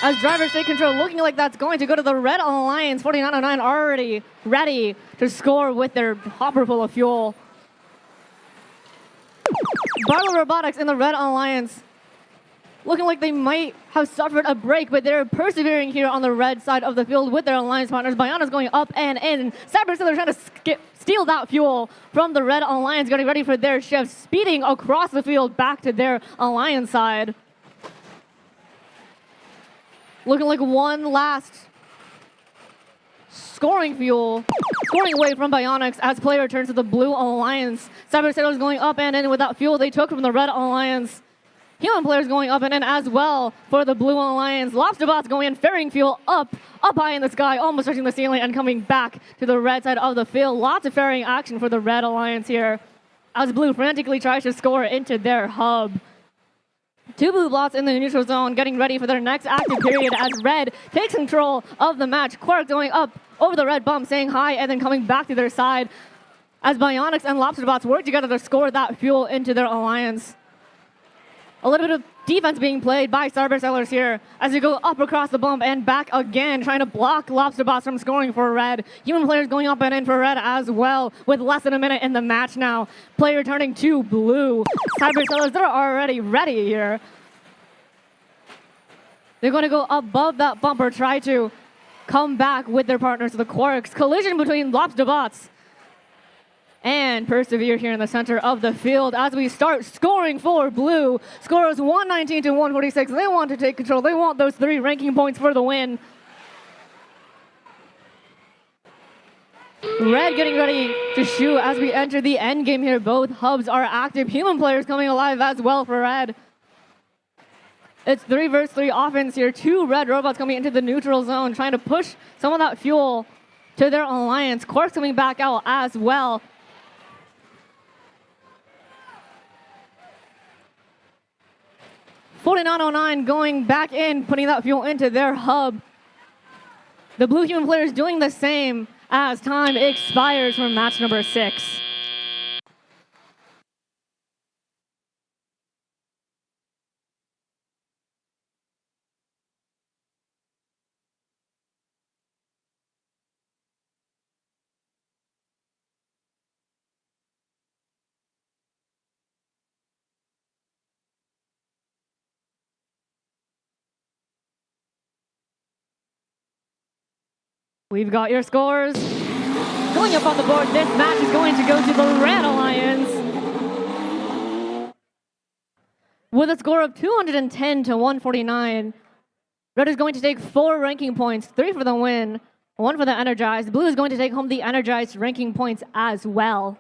As drivers take control, looking like that's going to go to the Red Alliance. 4909 already ready to score with their hopper full of fuel. Barlow Robotics in the Red Alliance looking like they might have suffered a break, but they're persevering here on the red side of the field with their alliance partners. Biana's going up and in. Cyber Sailor trying to steal that fuel from the Red Alliance, getting ready for their shift, speeding across the field back to their alliance side. Looking like one last scoring away from Bionics as player turns to the Blue Alliance. Cyber Sailors going up and in with that fuel they took from the Red Alliance. Human players going up and in as well for the Blue Alliance. Lobster Bots going in, ferrying fuel up high in the sky, almost touching the ceiling and coming back to the red side of the field. Lots of ferrying action for the Red Alliance here as Blue frantically tries to score into their hub. 2 blue bots in the neutral zone, getting ready for their next active period as Red takes control of the match. Quark going up over the red bump, saying hi, and then coming back to their side as Bionics and Lobster Bots work together to score that fuel into their alliance. A little bit of defense being played by Cyber Sailors here as they go up across the bump and back again, trying to block Lobster Bots from scoring for Red. Human players going up and in for Red as well, with less than a minute in the match now. Player turning to Blue. Cyber Sailors, they're already ready here. They're going to go above that bumper, try to come back with their partners, the Quarks. Collision between Lobster Bots and persevere here in the center of the field as we start scoring for blue. Score is 119 to 146. They want to take control. They want those 3 ranking points for the win. Red getting ready to shoot as we enter the end game here. Both hubs are active. Human players coming alive as well for Red. It's 3 versus 3 offense here. 2 red robots coming into the neutral zone, trying to push some of that fuel to their alliance. Quarks coming back out as well. $49.09 going back in, putting that fuel into their hub. The blue human players doing the same as time expires for match number 6. We've got your scores. Going up on the board, this match is going to go to the Red Alliance. With a score of 210 to 149, Red is going to take 4 ranking points, 3 for the win, 1 for the Energized. Blue is going to take home the Energized ranking points as well.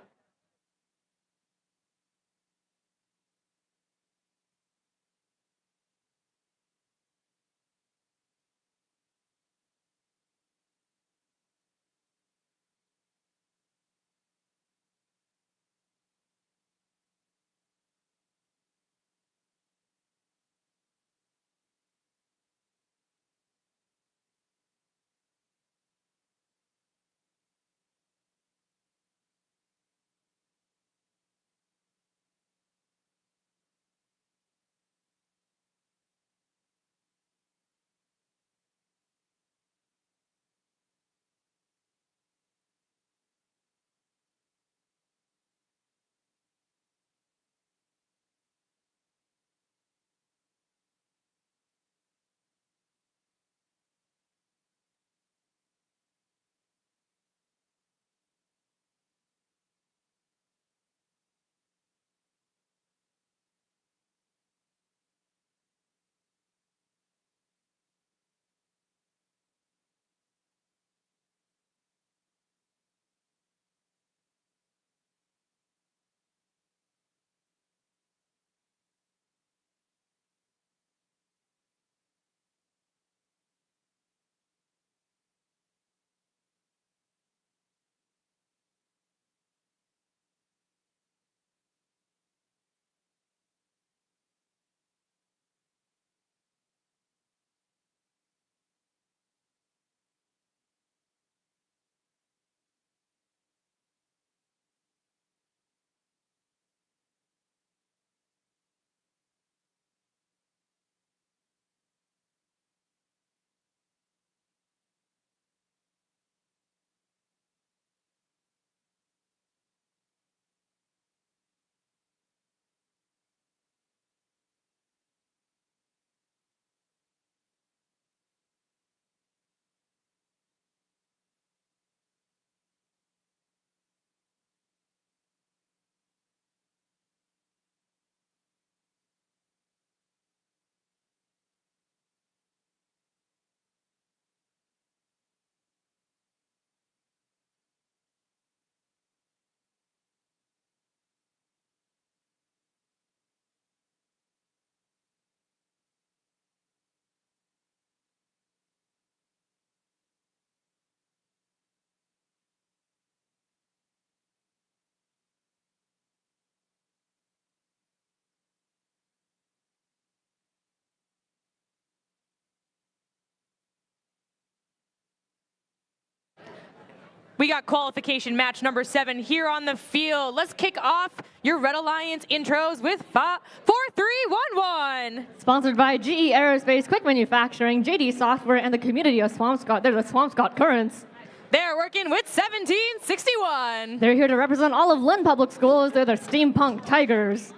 We got qualification match number 7 here on the field. Let's kick off your Red Alliance intros with 4-3-1-1. Sponsored by GE Aerospace, Quick Manufacturing, JD Software, and the community of Swampscott. They're the Swampscott Currents. They're working with 1761. They're here to represent all of Lynn Public Schools. They're the Steampunk Tigers.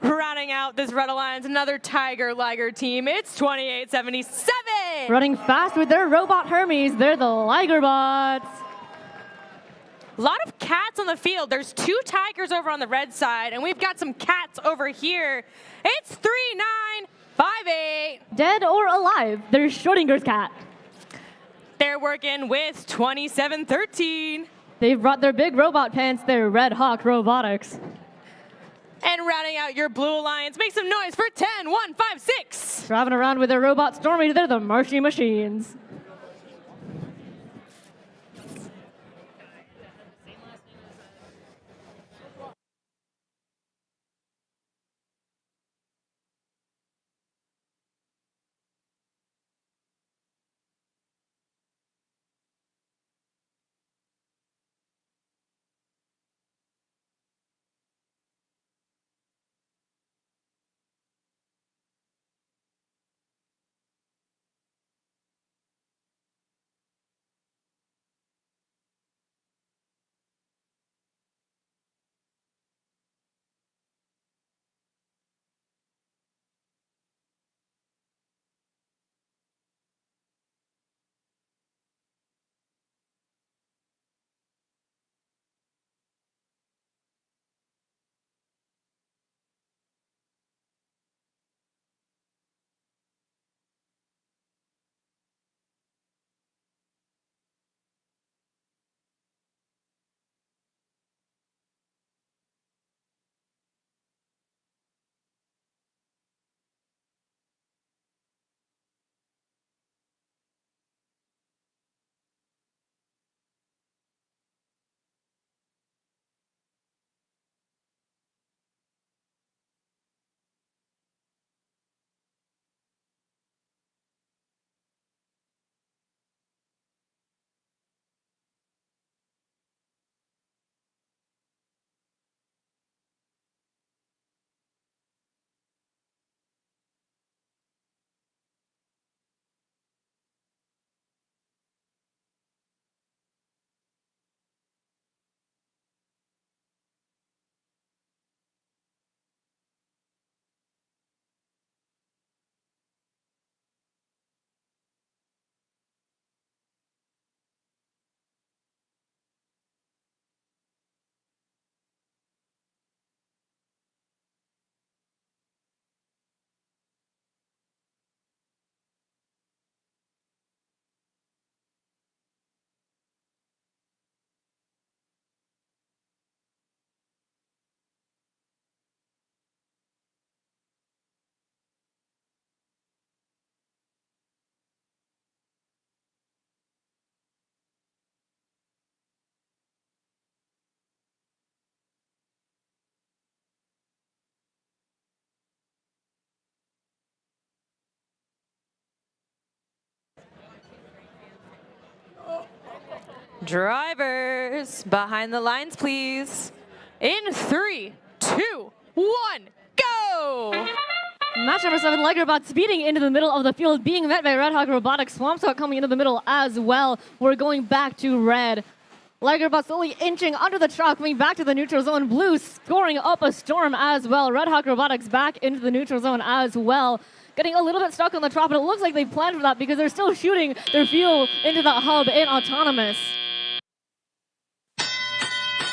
Rounding out this Red Alliance, another Tiger Liger team. It's 2877. Running fast with their robot Hermes. They're the Ligerbots. A lot of cats on the field. There's 2 tigers over on the red side, and we've got some cats over here. It's 3958. Dead or alive, there's Schrodinger's cat. They're working with 2713. They've brought their big robot pants, their Red Hawk Robotics. And rounding out your blue alliance, make some noise for 10156. Driving around with their robot Stormy, they're the Marshy Machines. Drivers, behind the lines, please. In 3, 2, 1, go! Match number 7, Ligerbot speeding into the middle of the field, being met by Red Hawk Robotics. Swampshot coming into the middle as well. We're going back to red. Ligerbot slowly inching under the truck, coming back to the neutral zone. Blue scoring up a storm as well. Red Hawk Robotics back into the neutral zone as well. Getting a little bit stuck on the top, but it looks like they planned for that because they're still shooting their fuel into the hub in autonomous.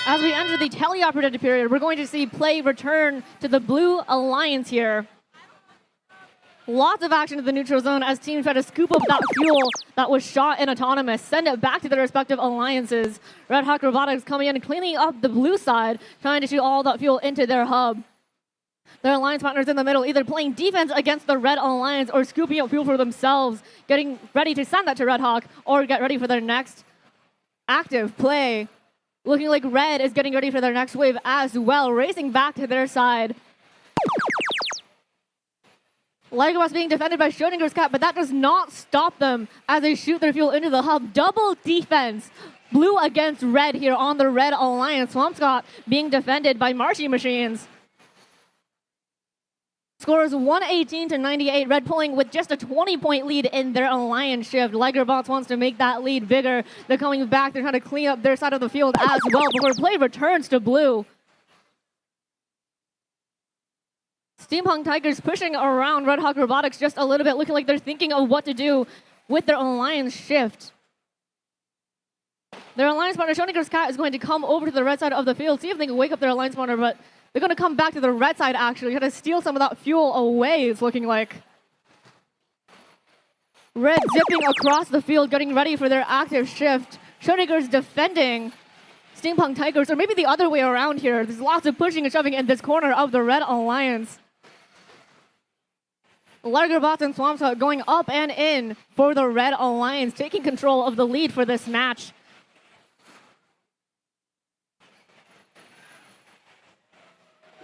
As we enter the teleoperated period, we're going to see play return to the Blue Alliance here. Lots of action in the neutral zone as teams try to scoop up that fuel that was shot in autonomous, send it back to their respective alliances. Red Hawk Robotics coming in and cleaning up the blue side, trying to shoot all that fuel into their hub. Their alliance partners in the middle, either playing defense against the Red Alliance or scooping up fuel for themselves, getting ready to send that to Red Hawk or get ready for their next active play. Looking like Red is getting ready for their next wave as well, racing back to their side. Ligerbot's being defended by Schrodinger's cat, but that does not stop them as they shoot their fuel into the hub. Double defense. Blue against red here on the Red Alliance. Swampshot being defended by Marshy Machines. Scores 118-98. Red pulling with just a 20-point lead in their alliance shift. Ligerbot wants to make that lead bigger. They're coming back. They're trying to clean up their side of the field as well before play returns to blue. Steampunk Tigers pushing around Red Hawk Robotics just a little bit, looking like they're thinking of what to do with their alliance shift. Their alliance partner, Schoninger's Cat, is going to come over to the red side of the field, see if they can wake up their alliance partner, but they're going to come back to the red side, actually. Going to steal some of that fuel away, it's looking like. Red zipping across the field, getting ready for their active shift. Schoninger's defending Steampunk Tigers, or maybe the other way around here. There's lots of pushing and shoving in this corner of the red alliance. Larger Bots and Swampshot going up and in for the red alliance, taking control of the lead for this match.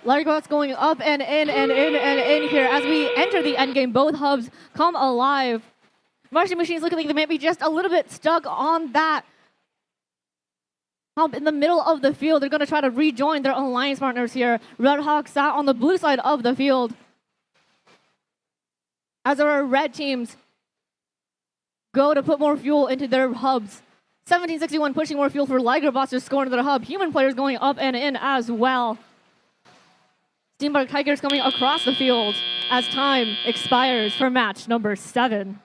Larger Bots going up and in and in and in here. As we enter the endgame, both hubs come alive. Martian Machines looking like they might be just a little bit stuck on that hub in the middle of the field. They're going to try to rejoin their alliance partners here. Red Hawk sat on the blue side of the field. As our red teams go to put more fuel into their hubs. 1761 pushing more fuel for Liger Bots to score into their hub. Human players going up and in as well. Steampunk Tigers coming across the field as time expires for match number 7.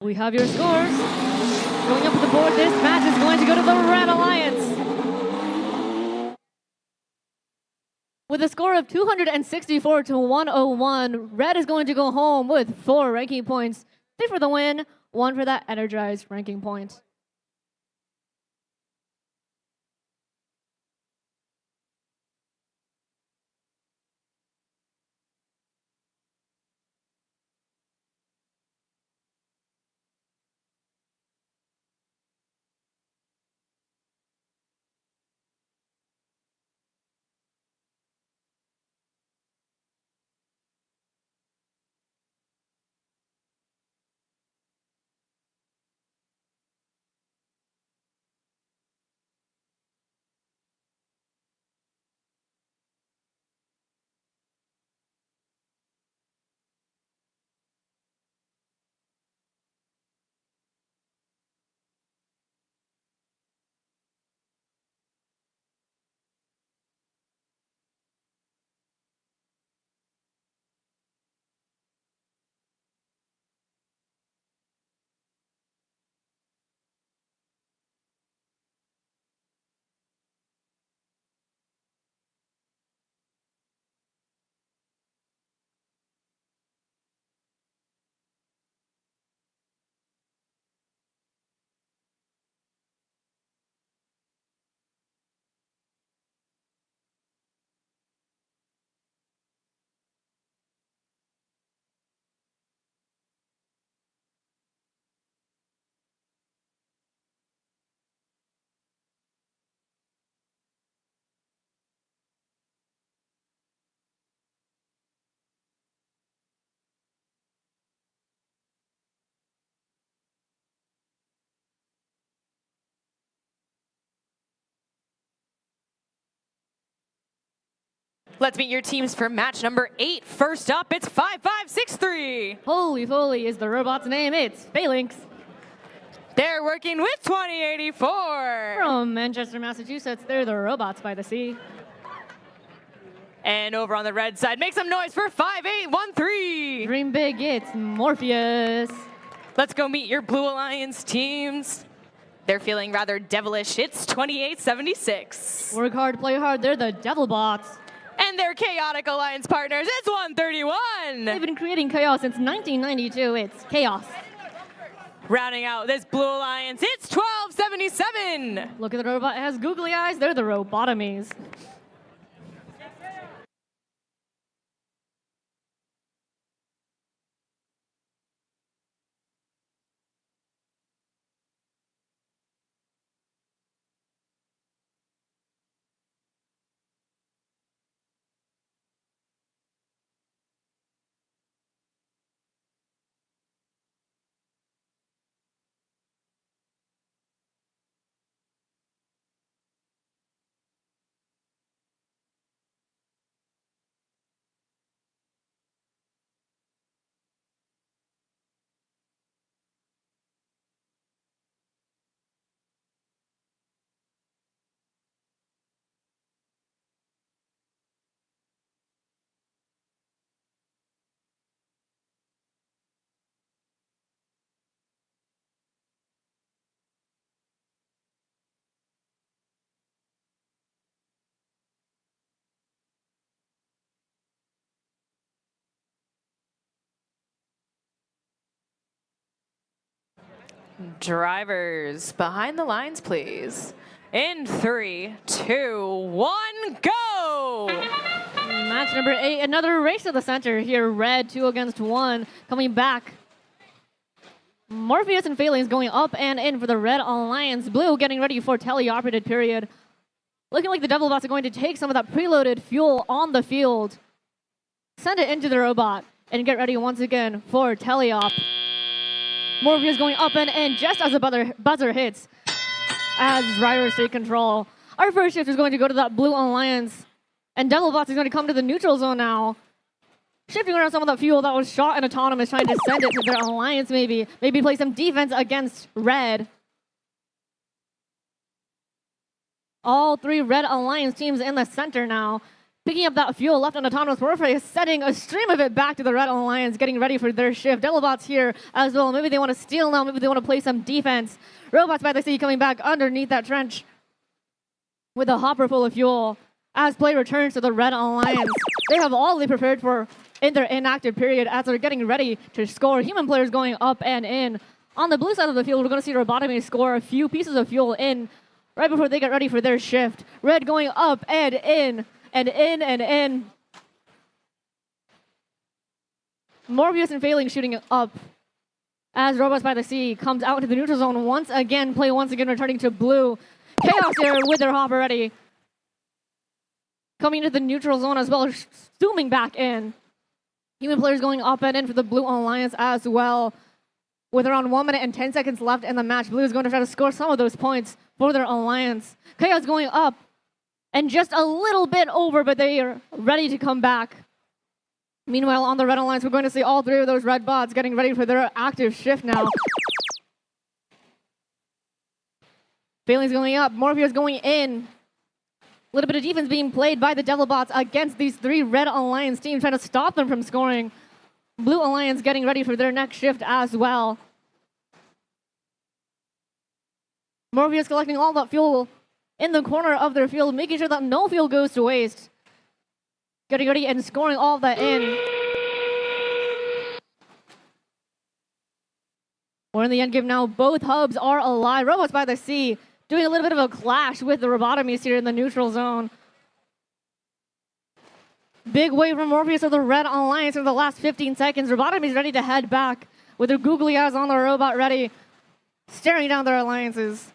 We have your scores. Going up to the board, this match is going to go to the Red Alliance. With a score of 264 to 101, Red is going to go home with 4 ranking points. 3 for the win, 1 for that energized ranking point. Let's meet your teams for match number 8. First up, it's 5563. Holy Foley is the robot's name. It's Phalanx. They're working with 2084. From Manchester, Massachusetts, they're the Robots by the Sea. And over on the red side, make some noise for 5813. Dream big, it's Morpheus. Let's go meet your Blue Alliance teams. They're feeling rather devilish. It's 2876. Work hard, play hard, they're the Devil Bots. And their Chaotic Alliance partners, it's 131. They've been creating chaos since 1992. It's chaos. Rounding out this Blue Alliance, it's 1277. Look at the robot, it has googly eyes, they're the Robotomies. Drivers, behind the lines, please. In 3, 2, 1, go! Match number 8, another race to the center here. Red, 2 against 1, coming back. Morpheus and Phalanx going up and in for the Red Alliance. Blue getting ready for teleoperated period. Looking like the Devil Bots are going to take some of that preloaded fuel on the field, send it into the robot, and get ready once again for teleop. Morpheus going up and in just as the buzzer hits as drivers take control. Our first shift is going to go to that Blue Alliance, and Devil Bots is going to come to the neutral zone now. Shifting around some of that fuel that was shot in Autonomous, trying to send it to their alliance maybe. Maybe play some defense against Red. All 3 Red Alliance teams in the center now. Picking up that fuel left on Autonomous Warfare, sending a stream of it back to the Red Alliance, getting ready for their shift. Devilbots here as well. Maybe they want to steal now. Maybe they want to play some defense. Robots by the Sea coming back underneath that trench with a hopper full of fuel. As play returns to the Red Alliance, they have all they prepared for in their inactive period as they're getting ready to score. Human players going up and in. On the blue side of the field, we're going to see Robotomy score a few pieces of fuel in right before they get ready for their shift. Red going up and in. And in and in. Morpheus and Phalanx shooting up as Robots by the Sea comes out into the neutral zone once again. Play once again returning to blue. Chaos here with their hopper ready. Coming into the neutral zone as well, zooming back in. Human players going up and in for the Blue Alliance as well. With around 1 minute and 10 seconds left in the match, Blue is going to try to score some of those points for their alliance. Chaos going up. And just a little bit over, but they are ready to come back. Meanwhile, on the Red Alliance, we're going to see all 3 of those red bots getting ready for their active shift now. Phalanx going up, Morpheus going in. A little bit of defense being played by the Devil Bots against these 3 Red Alliance teams, trying to stop them from scoring. Blue Alliance getting ready for their next shift as well. Morpheus collecting all that fuel in the corner of their field, making sure that no fuel goes to waste. Getting ready and scoring all of that in. We're in the end game now. Both hubs are alive. Robots by the Sea doing a little bit of a clash with the Robotomies here in the neutral zone. Big wave from Morpheus of the Red Alliance in the last 15 seconds. Robotomies ready to head back with their googly eyes on the robot ready, staring down their alliances.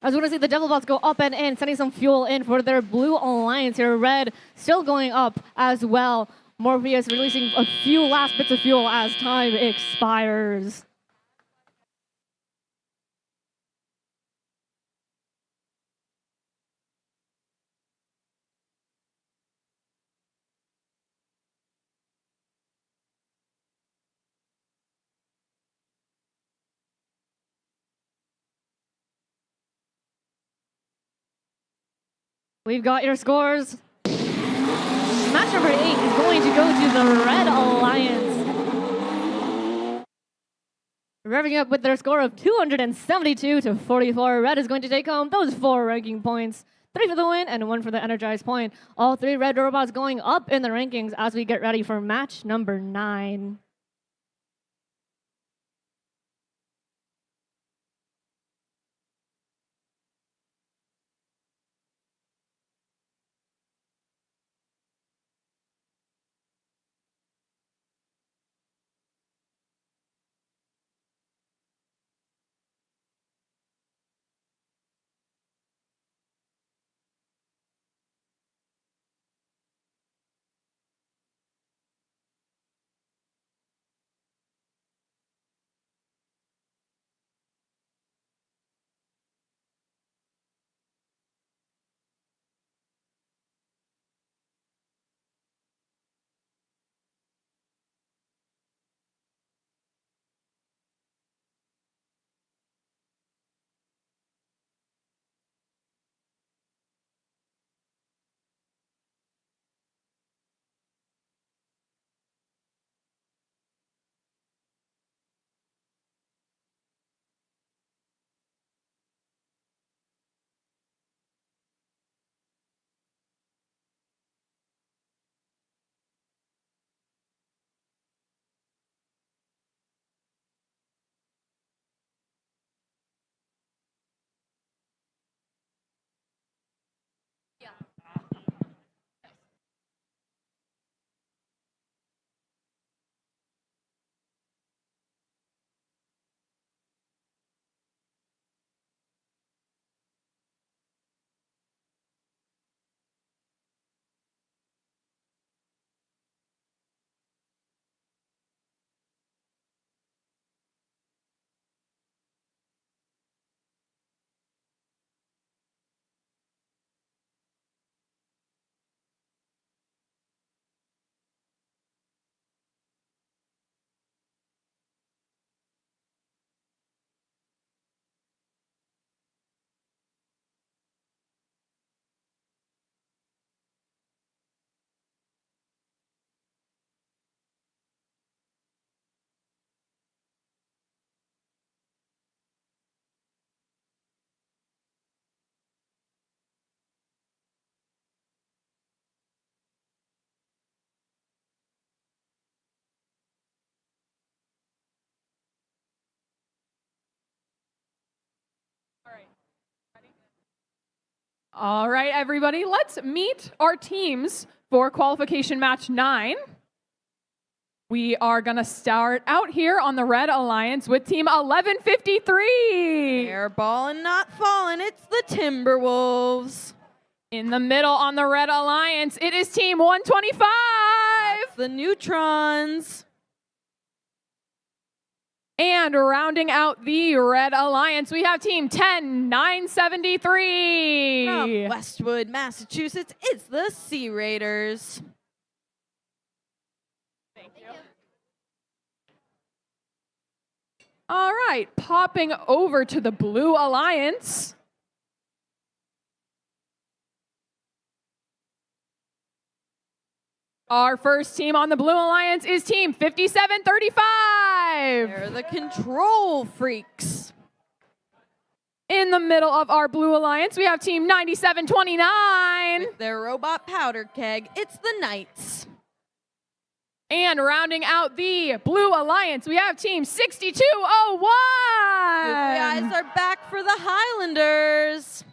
As we're going to see the Devil Bots go up and in, sending some fuel in for their Blue Alliance here. Red still going up as well. Morpheus releasing a few last bits of fuel as time expires. We've got your scores. Match number 8 is going to go to the Red Alliance. Revving up with their score of 272 to 44. Red is going to take home those 4 ranking points. 3 for the win and 1 for the energized point. All 3 red robots going up in the rankings as we get ready for match number 9. All right, everybody, let's meet our teams for qualification match 9. We are going to start out here on the Red Alliance with team 1153. Air ball and not falling, it's the Timberwolves. In the middle on the Red Alliance, it is team 125. That's the Neutrons. And rounding out the Red Alliance, we have team 10973. From Westwood, Massachusetts, it's the Sea Raiders. Thank you. All right, popping over to the Blue Alliance. Our first team on the Blue Alliance is team 5735. They're the Control Freaks. In the middle of our Blue Alliance, we have team 9729. With their robot powder keg, it's the Knights. And rounding out the Blue Alliance, we have team 6201. The guys are back for the Highlanders.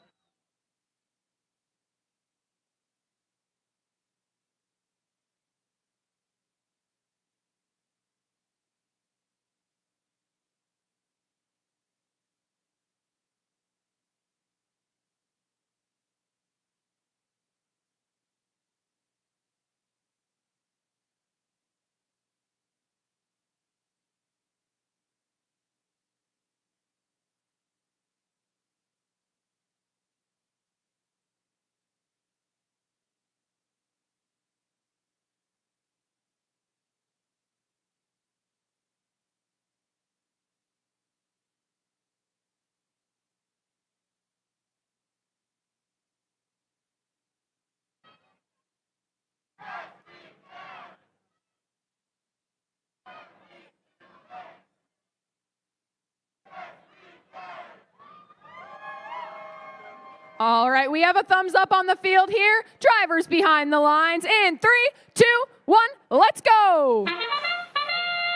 All right, we have a thumbs up on the field here. Drivers behind the lines in 3, 2, 1, let's go.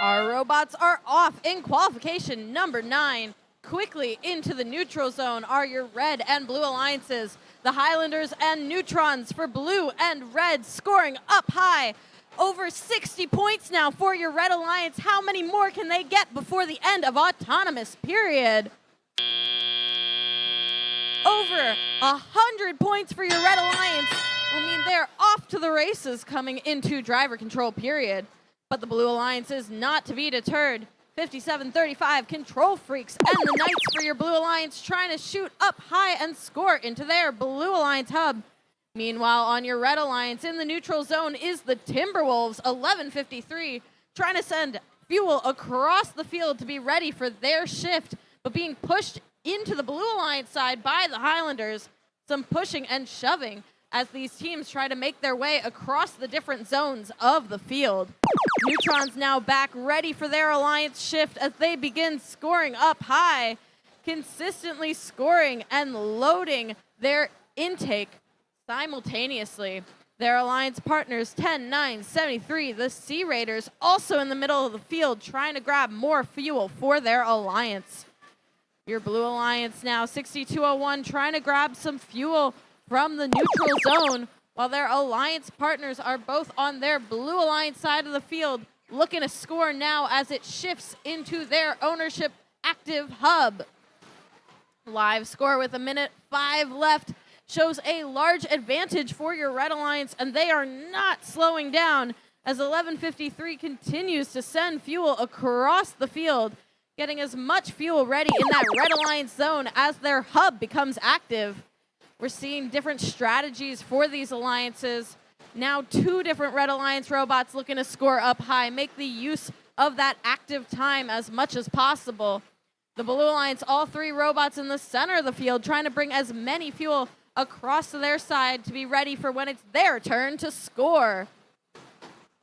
Our robots are off in qualification number 9. Quickly into the neutral zone are your red and blue alliances. The Highlanders and Neutrons for blue and red, scoring up high. Over 60 points now for your red alliance. How many more can they get before the end of autonomous period? Over 100 points for your red alliance will mean they're off to the races coming into driver control period. But the blue alliance is not to be deterred. 57-35 control freaks and the Knights for your blue alliance trying to shoot up high and score into their blue alliance hub. Meanwhile, on your red alliance in the neutral zone is the Timberwolves, 11:53, trying to send fuel across the field to be ready for their shift, but being pushed into the blue alliance side by the Highlanders. Some pushing and shoving as these teams try to make their way across the different zones of the field. Neutrons now back ready for their alliance shift as they begin scoring up high, consistently scoring and loading their intake simultaneously. Their alliance partners 10-9-73, the Sea Raiders, also in the middle of the field trying to grab more fuel for their alliance. Your blue alliance now 6201 trying to grab some fuel from the neutral zone, while their alliance partners are both on their blue alliance side of the field, looking to score now as it shifts into their ownership active hub. Live score with 1:05 left shows a large advantage for your red alliance, and they are not slowing down as 11:53 continues to send fuel across the field, getting as much fuel ready in that red alliance zone as their hub becomes active. We're seeing different strategies for these alliances. Now 2 different red alliance robots looking to score up high, make the use of that active time as much as possible. The blue alliance, all 3 robots in the center of the field, trying to bring as many fuel across to their side to be ready for when it's their turn to score.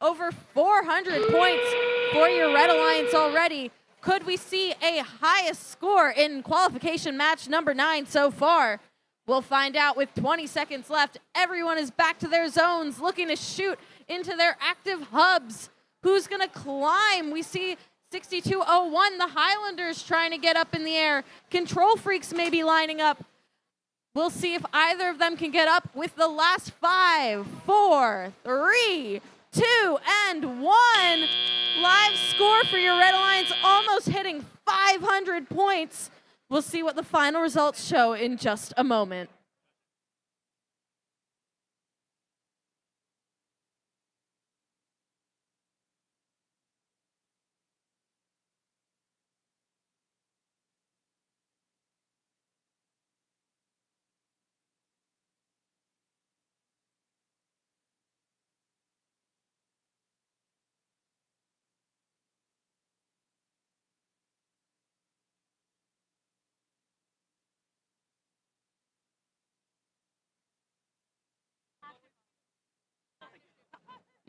Over 400 points for your red alliance already. Could we see a highest score in qualification match number 9 so far? We'll find out with 20 seconds left. Everyone is back to their zones, looking to shoot into their active hubs. Who's gonna climb? We see 6201, the Highlanders trying to get up in the air. Control freaks may be lining up. We'll see if either of them can get up with the last 5, 4, 3, 2, and 1. Live score for your red alliance almost hitting 500 points. We'll see what the final results show in just a moment.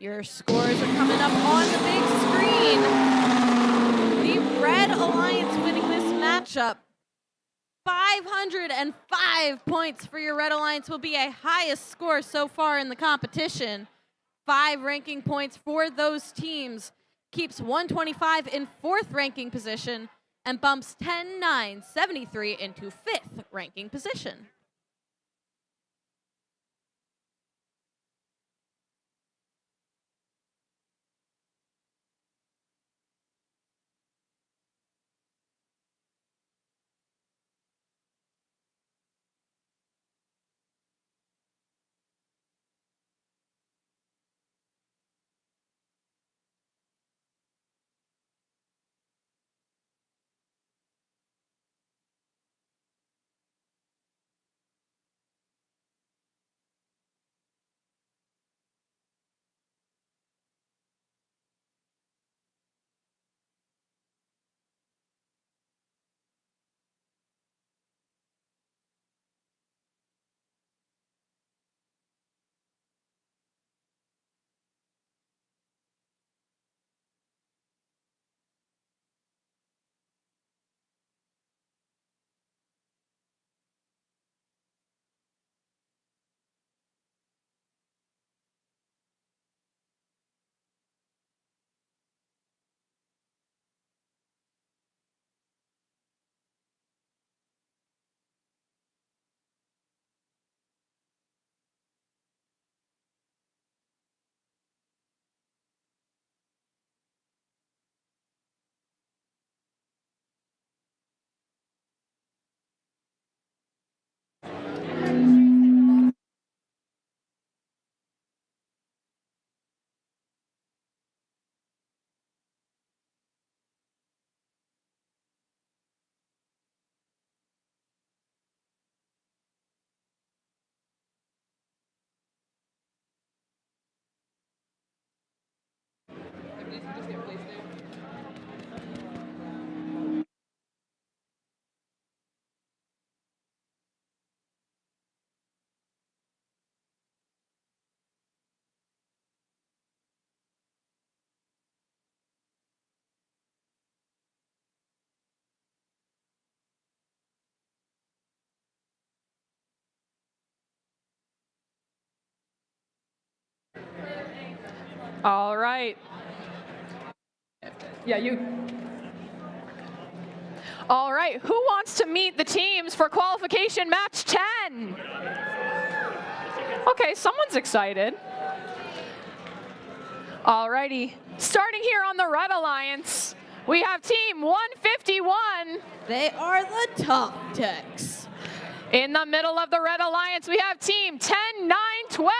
Your scores are coming up on the big screen. The Red Alliance winning this matchup. 505 points for your Red Alliance will be a highest score so far in the competition. 5 ranking points for those teams. Keeps 125 in 4th ranking position and bumps 10-9-73 into 5th ranking position. All right. Yeah, you. All right, who wants to meet the teams for qualification match 10? Okay, someone's excited. All righty, starting here on the Red Alliance, we have team 151. They are the Top Techs. In the middle of the Red Alliance, we have team 10-9-12.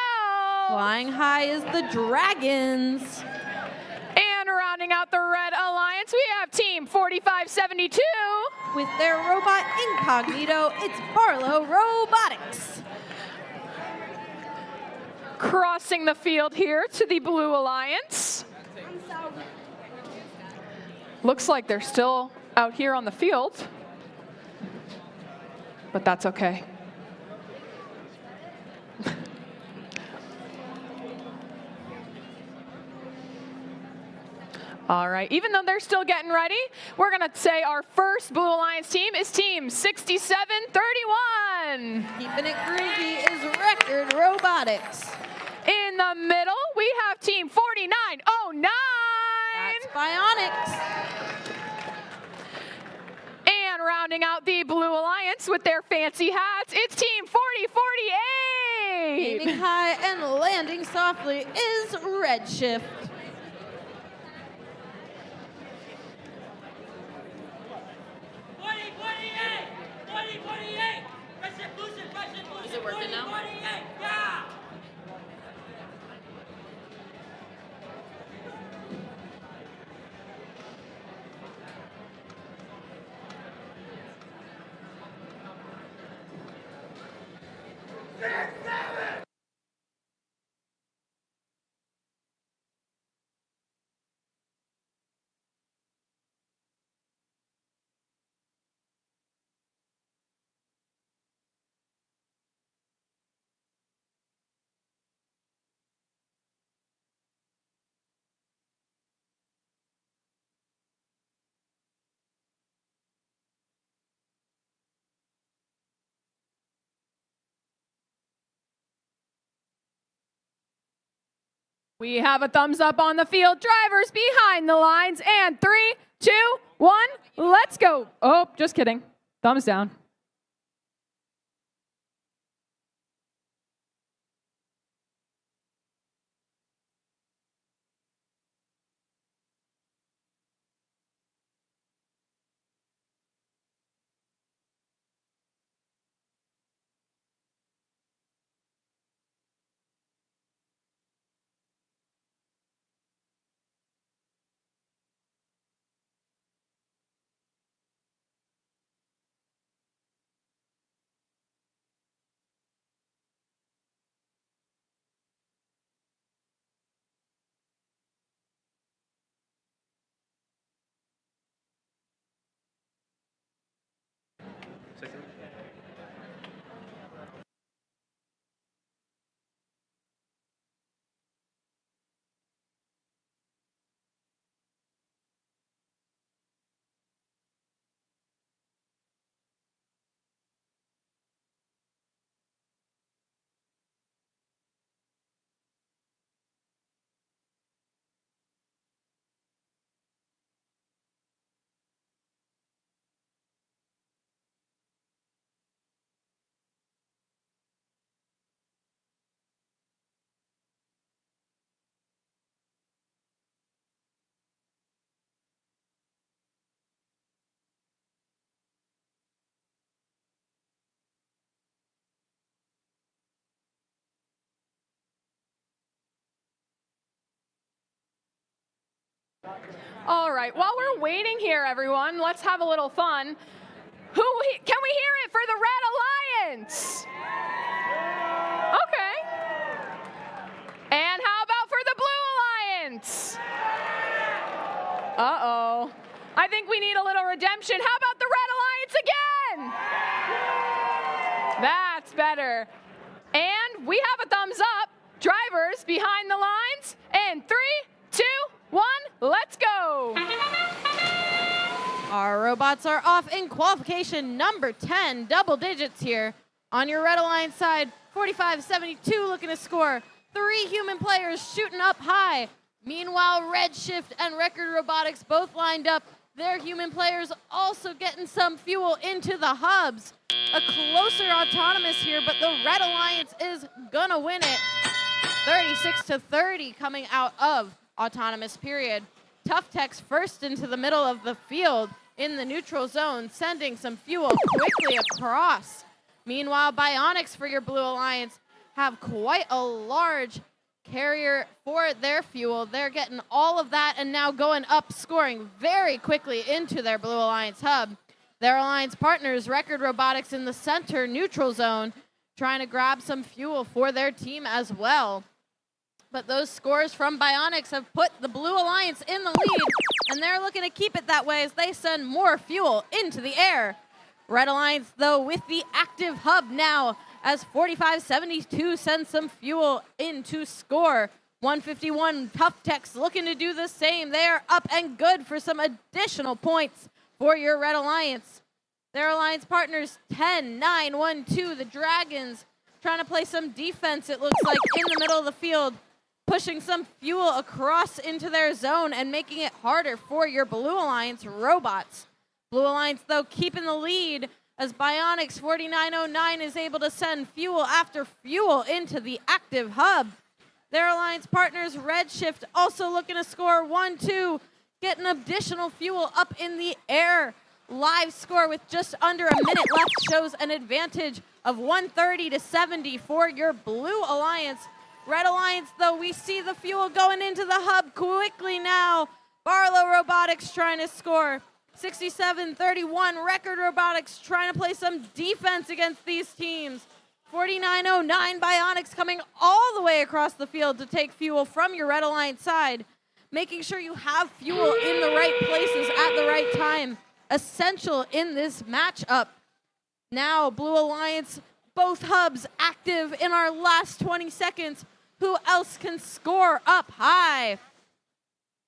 Flying high is the Dragons. And rounding out the Red Alliance, we have team 4572. With their robot incognito, it's Barlow Robotics. Crossing the field here to the Blue Alliance. Looks like they're still out here on the field, but that's okay. All right, even though they're still getting ready, we're gonna say our first Blue Alliance team is team 6731. Keeping it groovy is Record Robotics. In the middle, we have team 4909. That's Bionics. And rounding out the Blue Alliance with their fancy hats, it's team 4048. Aiming high and landing softly is Redshift. Is it working now? We have a thumbs up on the field. Drivers behind the lines. And 3, 2, 1, let's go. Oh, just kidding. Thumbs down. All right, while we're waiting here, everyone, let's have a little fun. Can we hear it for the Red Alliance? Okay. And how about for the Blue Alliance? Uh-oh. I think we need a little redemption. How about the Red Alliance again? That's better. And we have a thumbs up. Drivers behind the lines. And 3, 2, 1, let's go. Our robots are off in qualification number 10, double digits here. On your Red Alliance side, 45-72 looking to score. 3 human players shooting up high. Meanwhile, Redshift and Record Robotics both lined up. Their human players also getting some fuel into the hubs. A closer Autonomous here, but the Red Alliance is gonna win it. 36-30 coming out of Autonomous period. Tough Tech's first into the middle of the field in the neutral zone, sending some fuel quickly across. Meanwhile, Bionics for your Blue Alliance have quite a large carrier for their fuel. They're getting all of that and now going up, scoring very quickly into their Blue Alliance hub. Their alliance partners, Record Robotics in the center neutral zone, trying to grab some fuel for their team as well. But those scores from Bionics have put the Blue Alliance in the lead, and they're looking to keep it that way as they send more fuel into the air. Red Alliance, though, with the active hub now, as 4572 sends some fuel in to score. 151 Tough Tech's looking to do the same. They are up and good for some additional points for your Red Alliance. Their alliance partners 10, 9, 1, 2, the Dragons, trying to play some defense, it looks like, in the middle of the field, pushing some fuel across into their zone and making it harder for your Blue Alliance robots. Blue Alliance, though, keeping the lead as Bionics 4909 is able to send fuel after fuel into the active hub. Their alliance partners, Redshift, also looking to score 1-2, getting additional fuel up in the air. Live score with just under a minute left shows an advantage of 130-70 for your Blue Alliance. Red Alliance, though, we see the fuel going into the hub quickly now. Barlow Robotics trying to score. 67-31, Record Robotics trying to play some defense against these teams. 4909 Bionics coming all the way across the field to take fuel from your Red Alliance side, making sure you have fuel in the right places at the right time. Essential in this matchup. Now, Blue Alliance, both hubs active in our last 20 seconds. Who else can score up high?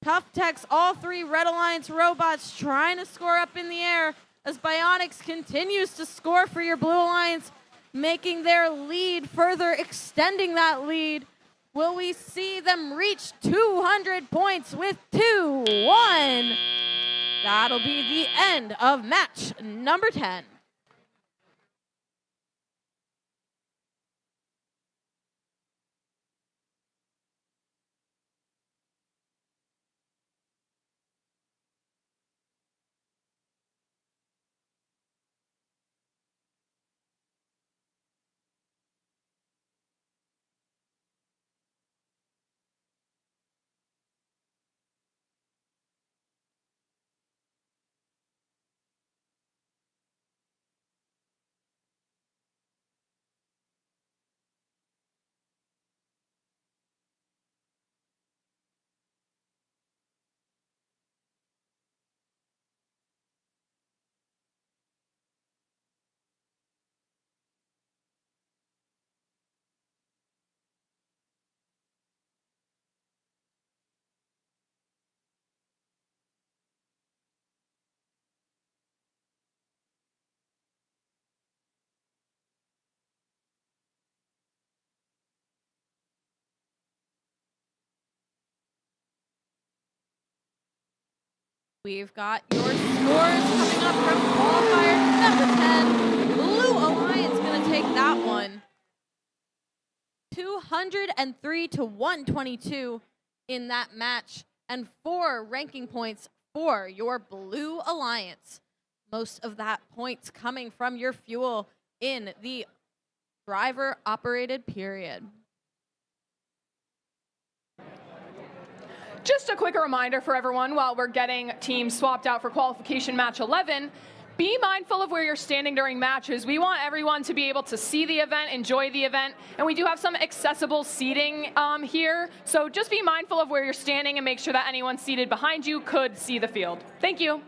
Tough Tech's all three Red Alliance robots trying to score up in the air as Bionics continues to score for your Blue Alliance, making their lead further, extending that lead. Will we see them reach 200 points with 2-1? That'll be the end of match number 10. We've got your scores coming up from qualifier number 10. Blue Alliance gonna take that one. 203 to 122 in that match, and 4 ranking points for your Blue Alliance. Most of that points coming from your fuel in the driver-operated period. Just a quick reminder for everyone while we're getting teams swapped out for qualification match 11, be mindful of where you're standing during matches. We want everyone to be able to see the event, enjoy the event, and we do have some accessible seating here. So just be mindful of where you're standing and make sure that anyone seated behind you could see the field. Thank you.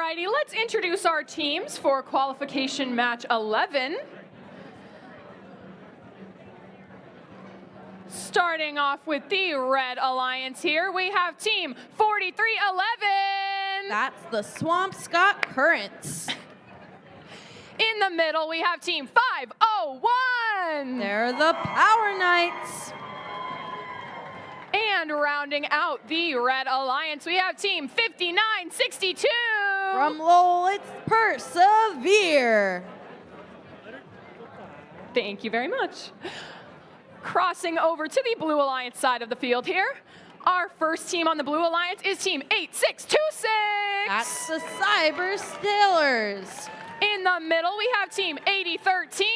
righty, let's introduce our teams for qualification match 11. Starting off with the Red Alliance here, we have team 4311. That's the Swampscott Currents. In the middle, we have team 501. They're the Power Knights. And rounding out the Red Alliance, we have team 5962. From Lowell, it's Persevere. Thank you very much. Crossing over to the Blue Alliance side of the field here. Our first team on the Blue Alliance is team 8626. That's the Cyber Sailors. In the middle, we have team 8013.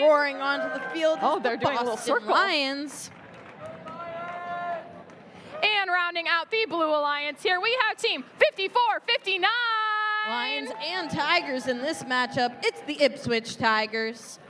Roaring onto the field. Oh, is they're the doing a little Boston circle. Lions. And rounding out the Blue Alliance here, we have team 5459. Lions and Tigers in this matchup. It's the Ipswich Tigers.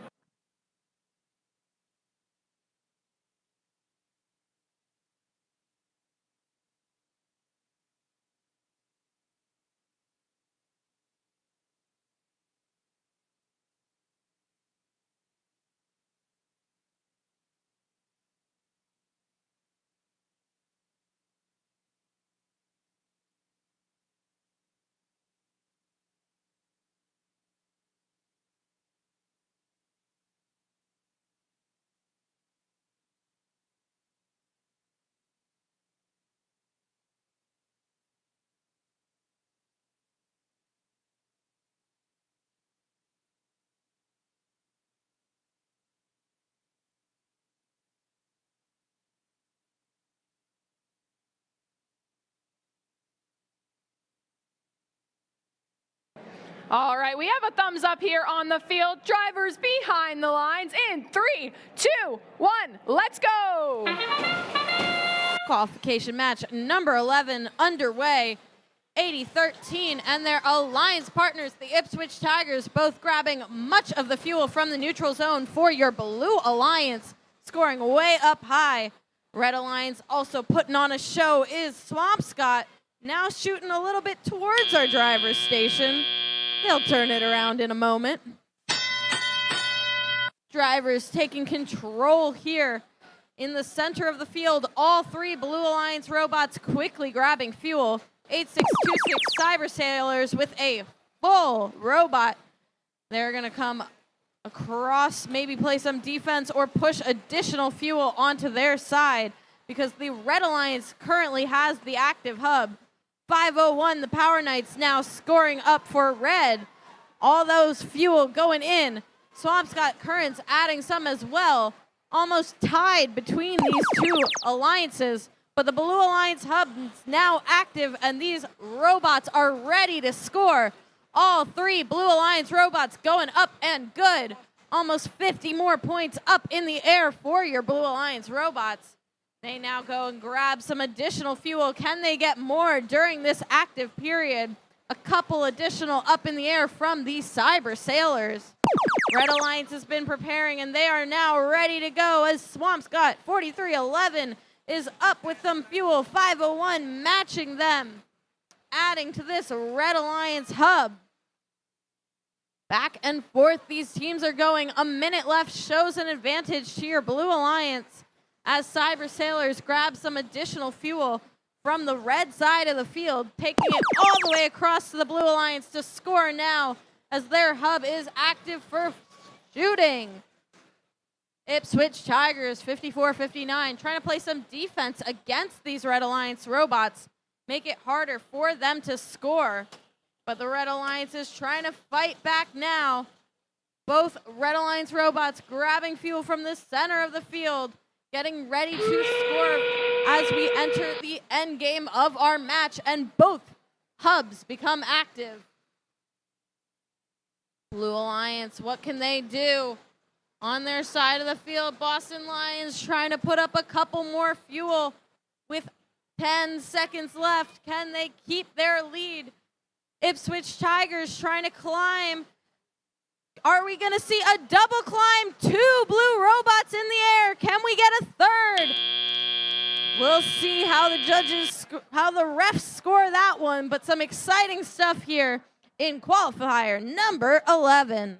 All right, we have a thumbs up here on the field. Drivers behind the lines in 3, 2, 1, let's go. Qualification match number 11 underway. 8013 and their alliance partners, the Ipswich Tigers, both grabbing much of the fuel from the neutral zone for your Blue Alliance, scoring way up high. Red Alliance also putting on a show is Swampscott, now shooting a little bit towards our driver's station. They'll turn it around in a moment. Drivers taking control here in the center of the field. All three Blue Alliance robots quickly grabbing fuel. 8626 Cyber Sailors with a full robot. They're going to come across, maybe play some defense or push additional fuel onto their side because the Red Alliance currently has the active hub. 501, the Power Knights now scoring up for Red. All those fuel going in. Swampscott Currents adding some as well. Almost tied between these two alliances. But the Blue Alliance hub is now active, and these robots are ready to score. All three Blue Alliance robots going up and good. Almost 50 more points up in the air for your Blue Alliance robots. They now go and grab some additional fuel. Can they get more during this active period? A couple additional up in the air from these Cyber Sailors. Red Alliance has been preparing, and they are now ready to go as Swampscott 4311 is up with some fuel. 501 matching them, adding to this Red Alliance hub. Back and forth these teams are going. A minute left shows an advantage to your Blue Alliance as Cyber Sailors grab some additional fuel from the red side of the field, taking it all the way across to the Blue Alliance to score now as their hub is active for shooting. Ipswich Tigers 54-59 trying to play some defense against these Red Alliance robots, make it harder for them to score. But the Red Alliance is trying to fight back now. Both Red Alliance robots grabbing fuel from the center of the field, getting ready to score as we enter the end game of our match, and both hubs become active. Blue Alliance, what can they do? On their side of the field, Boston Lions trying to put up a couple more fuel with 10 seconds left. Can they keep their lead? Ipswich Tigers trying to climb. Are we going to see a double climb? 2 blue robots in the air. Can we get a third? We'll see how the refs score that one, but some exciting stuff here in qualifier number 11.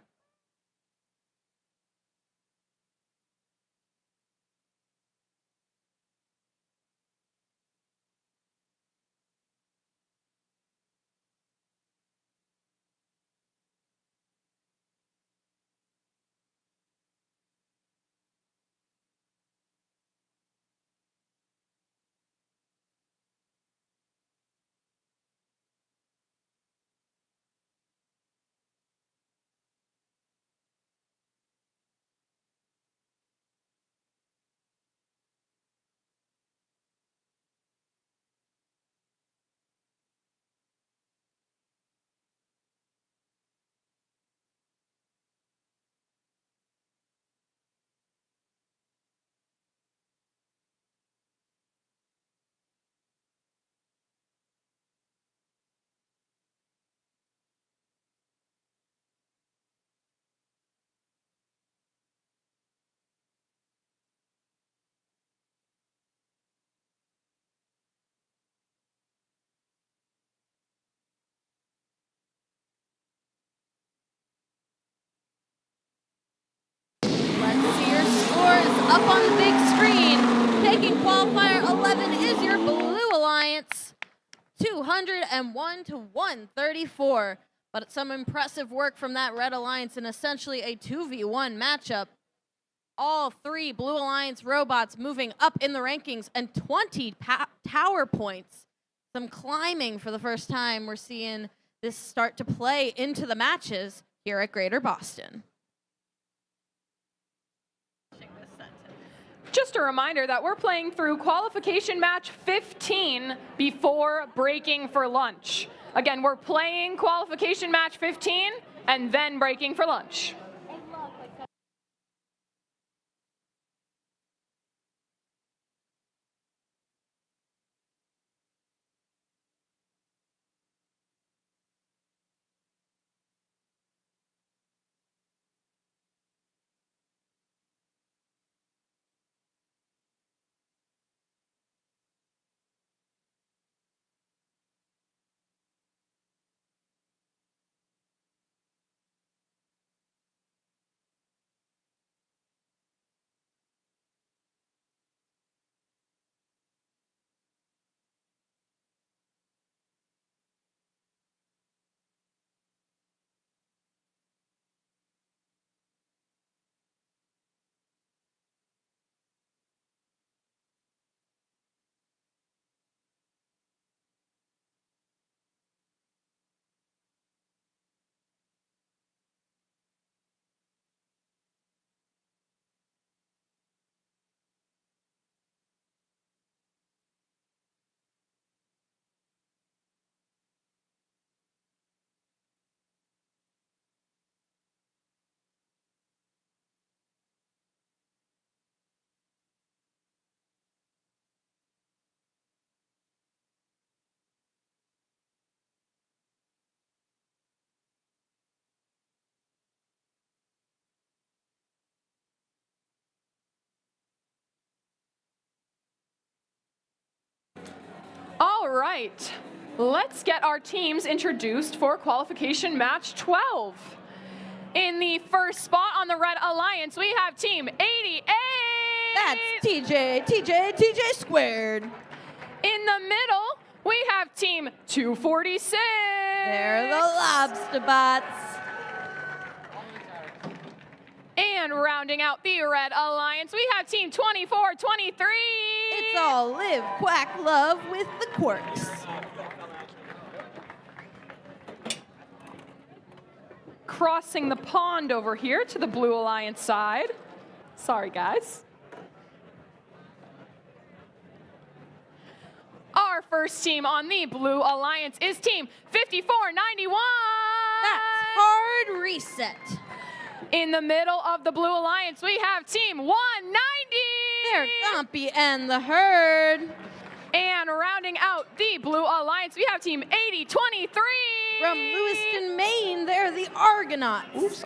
Let's see your scores up on the big screen. Taking qualifier 11 is your Blue Alliance, 201 to 134. But some impressive work from that Red Alliance in essentially a 2v1 matchup. All three Blue Alliance robots moving up in the rankings and 20 tower points. Some climbing for the first time. We're seeing this start to play into the matches here at Greater Boston. Just a reminder that we're playing through qualification match 15 before breaking for lunch. Again, we're playing qualification match 15 and then breaking for lunch. All right, let's get our teams introduced for qualification match 12. In the first spot on the Red Alliance, we have team 88. That's TJ squared. In the middle, we have team 246. They're the lobster bots. And rounding out the Red Alliance, we have team 2423. It's all live, quack, love with the quirks. Crossing the pond over here to the Blue Alliance side. Sorry, guys. Our first team on the Blue Alliance is team 5491. That's hard reset. In the middle of the Blue Alliance, we have team 190. They're Gompy and the herd. And rounding out the Blue Alliance, we have team 8023. From Lewiston, Maine, they're the Argonauts. Oops.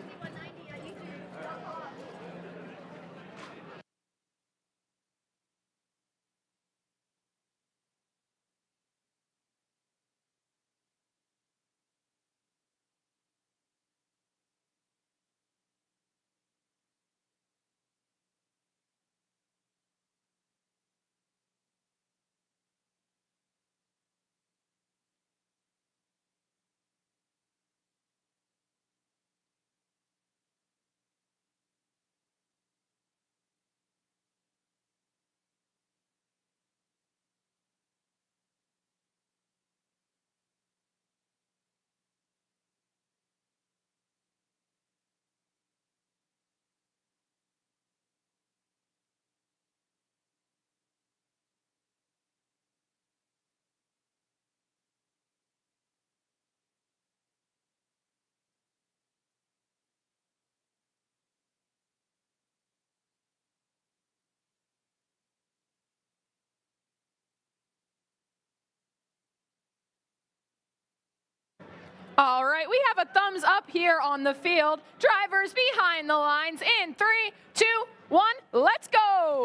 All right, we have a thumbs up here on the field. Drivers behind the lines in 3, 2, 1, let's go.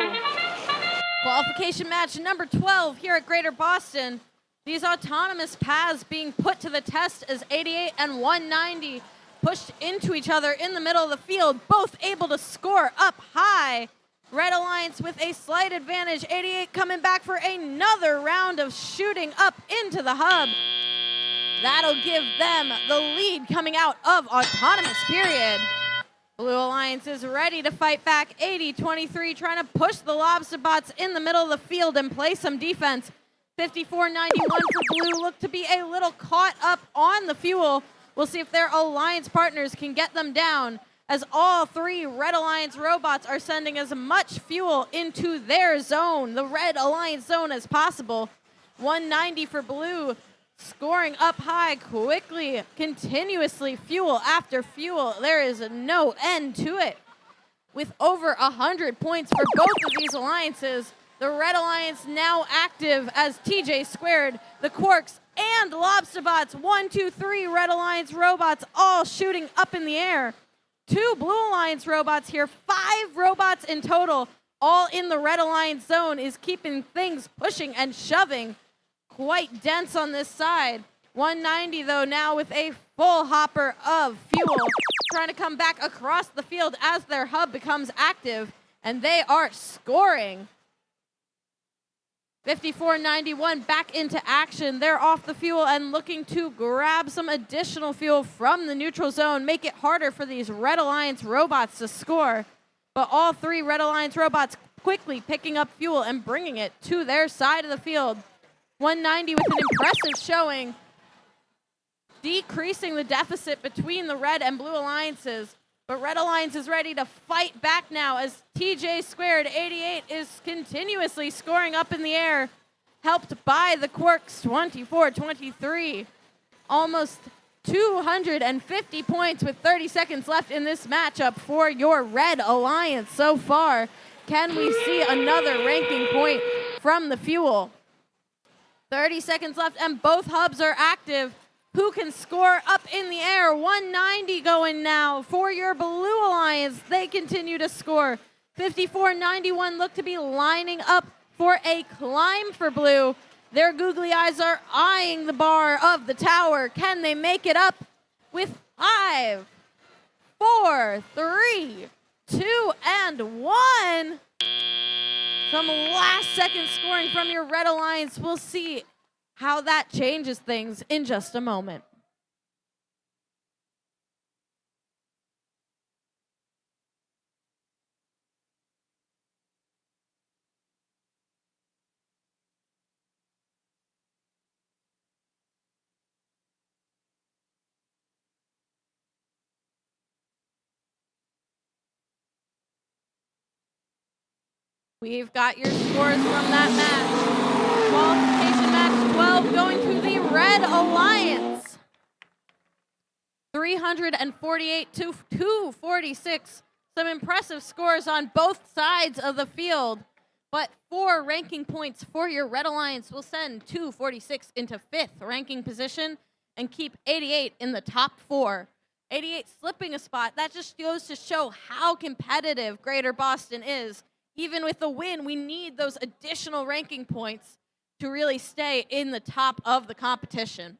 Qualification match number 12 here at Greater Boston. These autonomous paths being put to the test as 88 and 190 pushed into each other in the middle of the field, both able to score up high. Red Alliance with a slight advantage, 88 coming back for another round of shooting up into the hub. That'll give them the lead coming out of autonomous period. Blue Alliance is ready to fight back. 80-23 trying to push the lobster bots in the middle of the field and play some defense. 54-91 for Blue look to be a little caught up on the fuel. We'll see if their Alliance partners can get them down, as all three Red Alliance robots are sending as much fuel into their zone, the Red Alliance zone, as possible. 190 for Blue, scoring up high quickly, continuously, fuel after fuel. There is no end to it. With over 100 points for both of these alliances, the Red Alliance now active as TJ Squared, the Quarks, and Lobsterbots. 1, 2, 3 Red Alliance robots all shooting up in the air. 2 Blue Alliance robots here, 5 robots in total, all in the Red Alliance zone, is keeping things pushing and shoving. Quite dense on this side. 190 though now with a full hopper of fuel, trying to come back across the field as their hub becomes active, and they are scoring. 54-91 back into action. They're off the fuel and looking to grab some additional fuel from the neutral zone, make it harder for these Red Alliance robots to score. But all 3 Red Alliance robots quickly picking up fuel and bringing it to their side of the field. 190 with an impressive showing, decreasing the deficit between the Red and Blue Alliances. But Red Alliance is ready to fight back now as TJ Squared 88 is continuously scoring up in the air, helped by the Quarks 24-23. Almost 250 points with 30 seconds left in this matchup for your Red Alliance so far. Can we see another ranking point from the fuel? 30 seconds left and both hubs are active. Who can score up in the air? 190 going now for your Blue Alliance. They continue to score. 54-91 look to be lining up for a climb for Blue. Their googly eyes are eyeing the bar of the tower. Can they make it up with 5, 4, 3, 2, and 1? Some last second scoring from your Red Alliance. We'll see how that changes things in just a moment. We've got your scores from that match. Qualification match 12 going to the Red Alliance. 348 to 246. Some impressive scores on both sides of the field. But 4 ranking points for your Red Alliance will send 246 into 5th ranking position and keep 88 in the top 4. 88 slipping a spot. That just goes to show how competitive Greater Boston is. Even with the win, we need those additional ranking points to really stay in the top of the competition.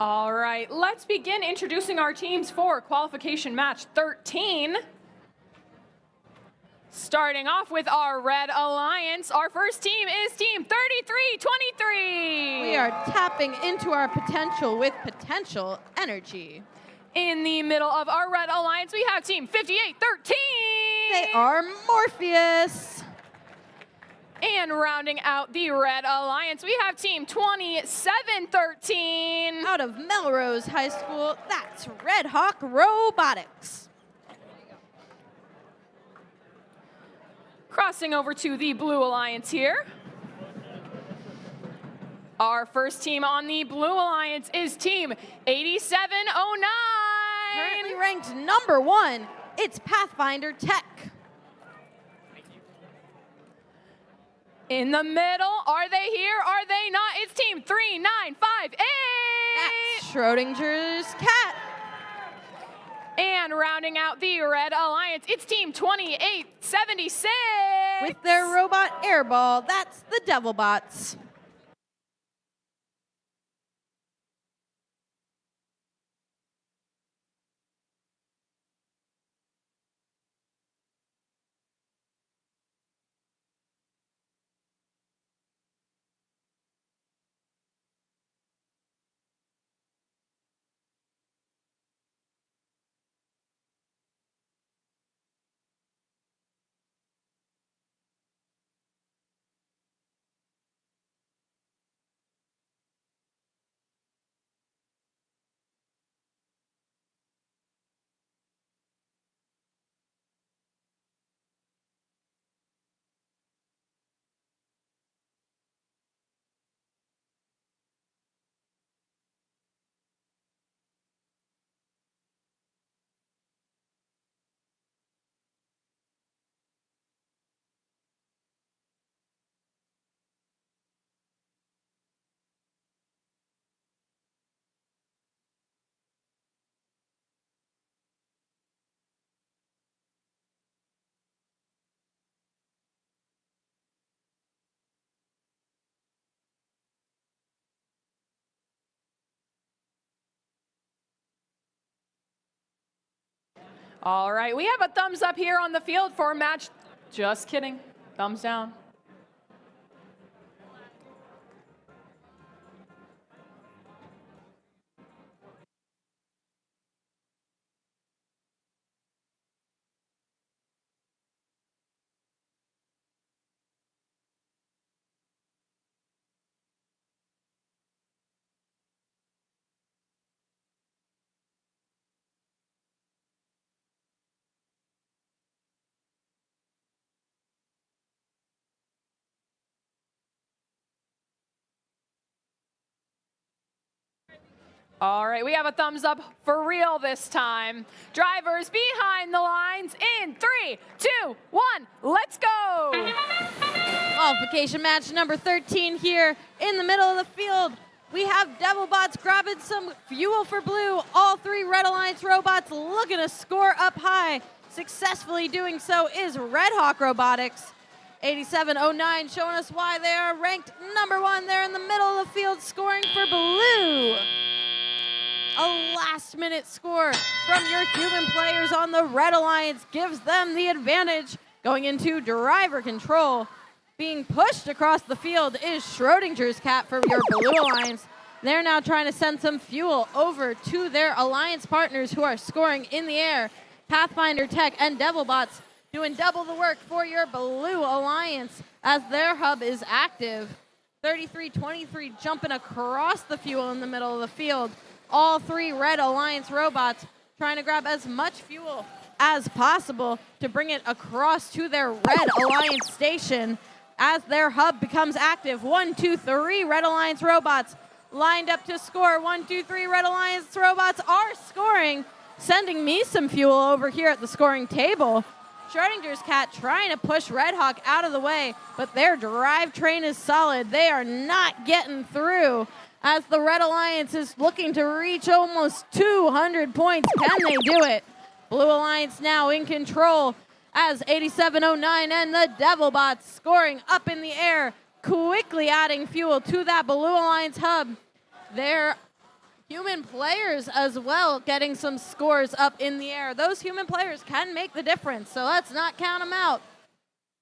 All right, let's begin introducing our teams for qualification match 13. Starting off with our Red Alliance, our first team is Team 3323. We are tapping into our potential with potential energy. In the middle of our Red Alliance, we have Team 5813. They are Morpheus. And rounding out the Red Alliance, we have Team 2713. Out of Melrose High School, that's Red Hawk Robotics. Crossing over to the Blue Alliance here. Our first team on the Blue Alliance is Team 8709. Currently ranked #1, it's Pathfinder Tech. In the middle, are they here? Are they not? It's Team 3958. That's Schrodinger's Cat. And rounding out the Red Alliance, it's Team 2876. With their robot airball, that's the Devilbots. All right, we have a thumbs up here on the field for match. Just kidding. Thumbs down. All right, we have a thumbs up for real this time. Drivers behind the lines in 3, 2, 1, let's go. Qualification match number 13 here in the middle of the field. We have Devilbots grabbing some fuel for blue. All 3 Red Alliance robots looking to score up high. Successfully doing so is Red Hawk Robotics. 8709 showing us why they are ranked #1 there in the middle of the field, scoring for blue. A last-minute score from your human players on the Red Alliance gives them the advantage going into driver control. Being pushed across the field is Schrodinger's Cat for your Blue Alliance. They're now trying to send some fuel over to their Alliance partners who are scoring in the air. Pathfinder Tech and Devilbots doing double the work for your Blue Alliance as their hub is active. 3323 jumping across the fuel in the middle of the field. All 3 Red Alliance robots trying to grab as much fuel as possible to bring it across to their Red Alliance station as their hub becomes active. 1, 2, 3 Red Alliance robots lined up to score. 1, 2, 3 Red Alliance robots are scoring, sending me some fuel over here at the scoring table. Schrodinger's Cat trying to push Red Hawk out of the way, but their drivetrain is solid. They are not getting through as the Red Alliance is looking to reach almost 200 points. Can they do it? Blue Alliance now in control as 8709 and the Devilbots scoring up in the air, quickly adding fuel to that Blue Alliance hub. Their human players as well getting some scores up in the air. Those human players can make the difference, so let's not count them out.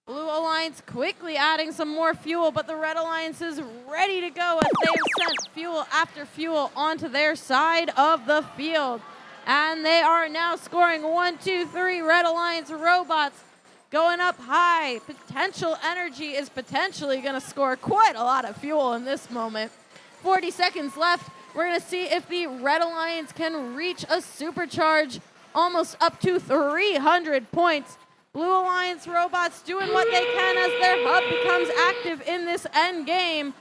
Blue Alliance quickly adding some more fuel, but the Red Alliance is ready to go as they have sent fuel after fuel onto their side of the field. And they are now scoring 1, 2, 3 Red Alliance robots going up high. Potential Energy is potentially going to score quite a lot of fuel in this moment. 40 seconds left. We're going to see if the Red Alliance can reach a supercharge almost up to 300 points. Blue Alliance robots doing what they can as their hub becomes active in this end game.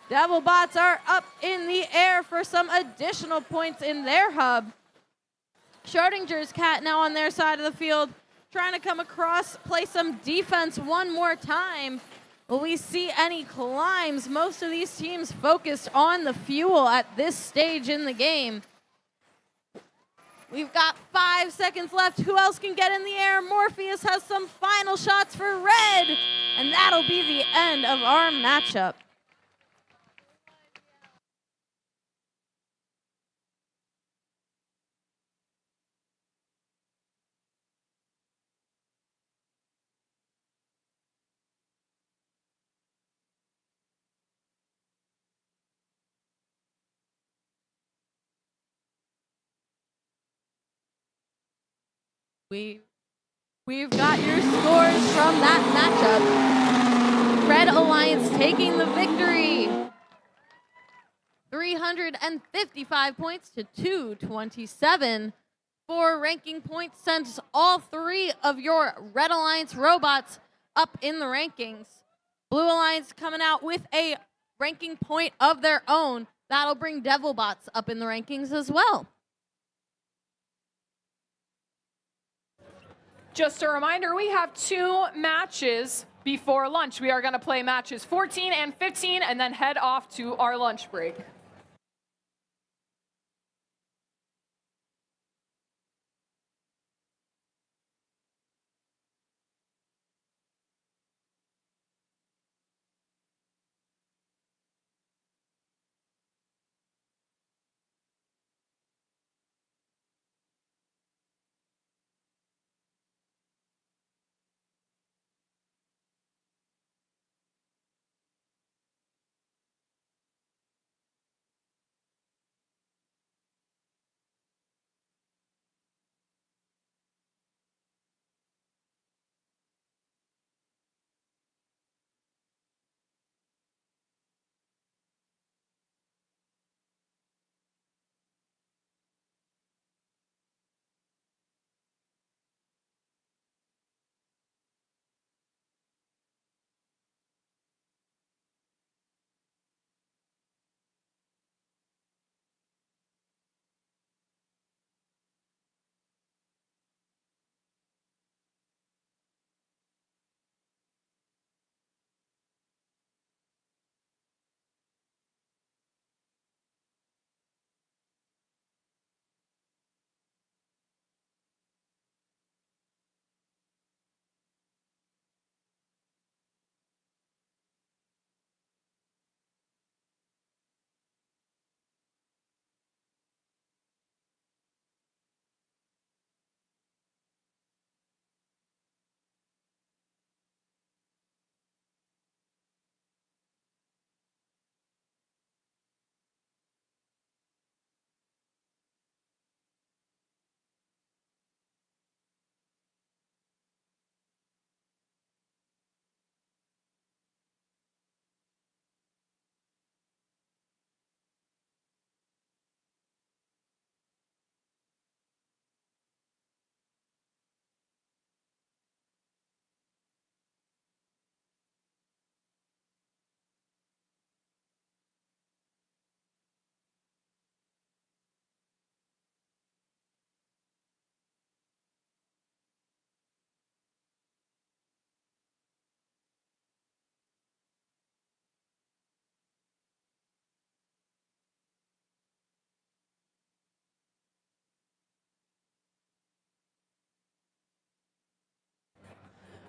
Devil bots are up in the air for some additional points in their hub. Schrodinger's cat now on their side of the field, trying to come across, play some defense one more time. Will we see any climbs? Most of these teams focused on the fuel at this stage in the game. We've got 5 seconds left. Who else can get in the air? Morpheus has some final shots for red, and that'll be the end of our matchup. We've got your scores from that matchup. Red Alliance taking the victory. 355 points to 227. 4 ranking points sends all 3 of your Red Alliance robots up in the rankings. Blue Alliance coming out with a ranking point of their own. That'll bring Devil bots up in the rankings as well. Just a reminder, we have 2 matches before lunch. We are going to play matches 14 and 15 and then head off to our lunch break.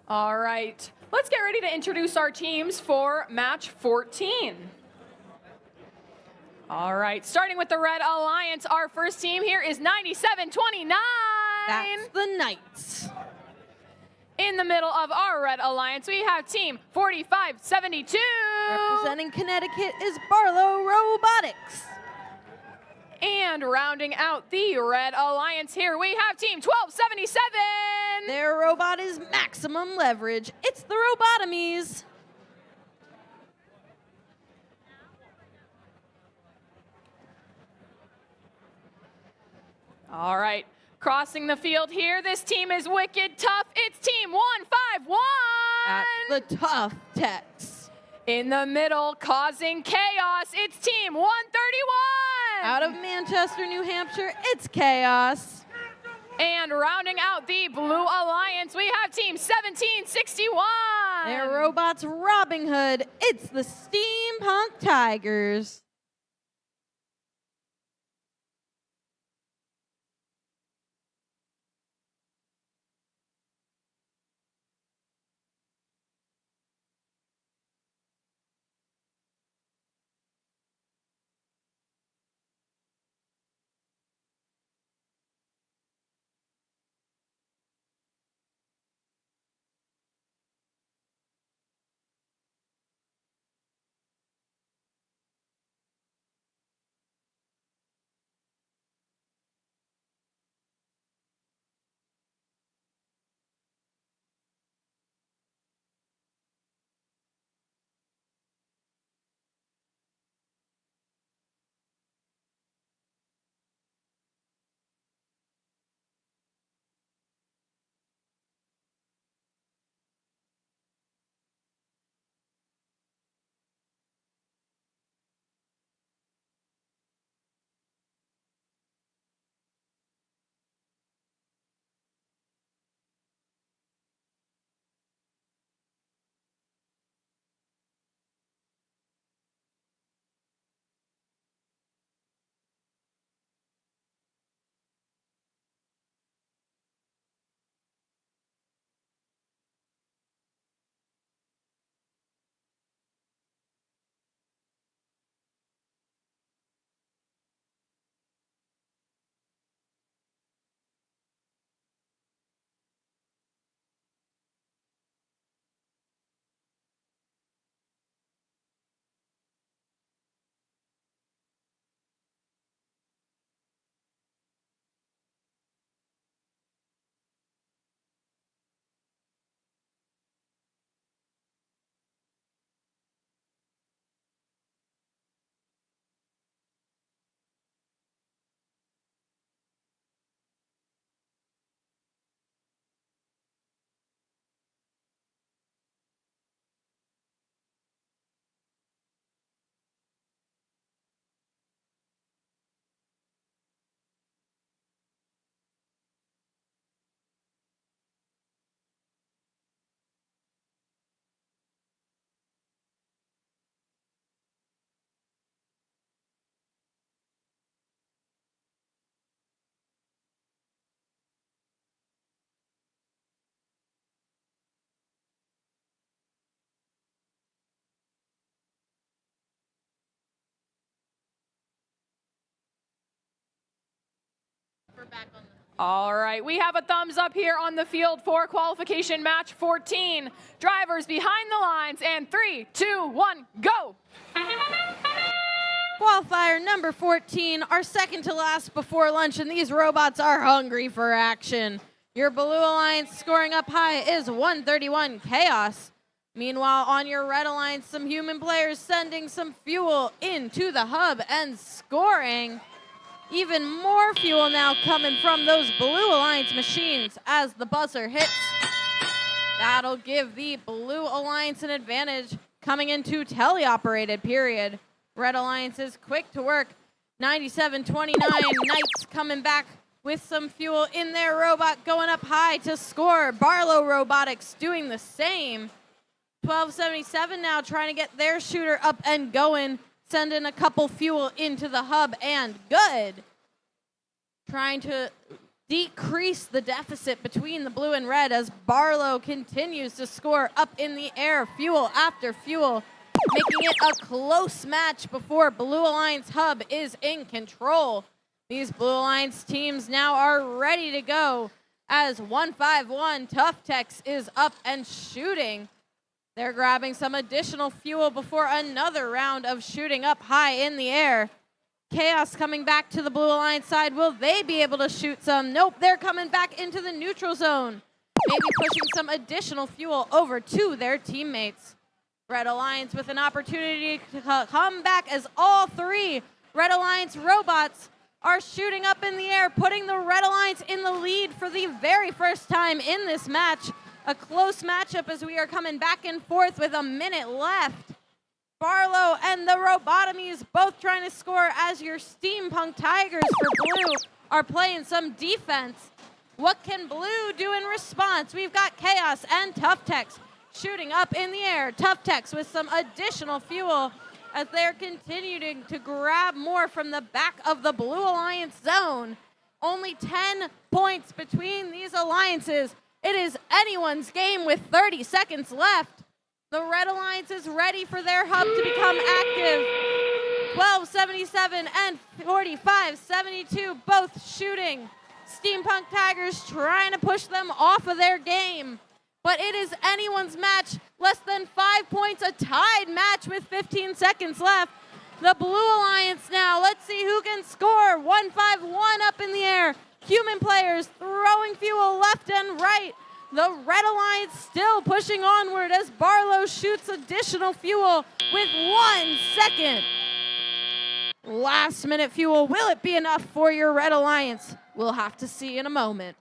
All right, let's get ready to introduce our teams for match 14. All right, starting with the Red Alliance, our first team here is 9729. That's the Knights. In the middle of our Red Alliance, we have team 4572. Representing Connecticut is Barlow Robotics. And rounding out the Red Alliance here, we have team 1277. Their robot is Maximum Leverage. It's the Robotomies. All right, crossing the field here, this team is wicked tough. It's team 151. That's the Tough Techs. In the middle, causing chaos, it's team 131. Out of Manchester, New Hampshire, it's Chaos. And rounding out the Blue Alliance, we have team 1761. Their robot's Robin Hood. It's the Steampunk Tigers. All right, we have a thumbs up here on the field for qualification match 14. Drivers behind the lines, and 3, 2, 1, go! Qualifier number 14 are second to last before lunch, and these robots are hungry for action. Your Blue Alliance scoring up high is 131 Chaos. Meanwhile, on your Red Alliance, some human players sending some fuel into the hub and scoring. Even more fuel now coming from those Blue Alliance machines as the buzzer hits. That'll give the Blue Alliance an advantage coming into teleoperated period. Red Alliance is quick to work. 97-29, Knights coming back with some fuel in their robot, going up high to score. Barlow Robotics doing the same. 1277 now trying to get their shooter up and going, sending a couple fuel into the hub, and good. Trying to decrease the deficit between the blue and red as Barlow continues to score up in the air, fuel after fuel. making it a close match before Blue Alliance Hub is in control. These Blue Alliance teams now are ready to go as 151 Tough Techs is up and shooting. They're grabbing some additional fuel before another round of shooting up high in the air. Chaos coming back to the Blue Alliance side. Will they be able to shoot some? Nope, they're coming back into the neutral zone. Maybe pushing some additional fuel over to their teammates. Red Alliance with an opportunity to come back as all three Red Alliance robots are shooting up in the air, putting the Red Alliance in the lead for the very first time in this match. A close matchup as we are coming back and forth with a minute left. Barlow and the Robotomies both trying to score as your Steampunk Tigers for Blue are playing some defense. What can Blue do in response? We've got Chaos and Tough Techs shooting up in the air. Tough Techs with some additional fuel as they're continuing to grab more from the back of the Blue Alliance zone. Only 10 points between these alliances. It is anyone's game with 30 seconds left. The Red Alliance is ready for their hub to become active. 1277 and 4572 both shooting. Steampunk Tigers trying to push them off of their game. But it is anyone's match. Less than 5 points, a tied match with 15 seconds left. The Blue Alliance now, let's see who can score. 151 up in the air. Human players throwing fuel left and right. The Red Alliance still pushing onward as Barlow shoots additional fuel with 1 second. Last minute fuel, will it be enough for your Red Alliance? We'll have to see in a moment.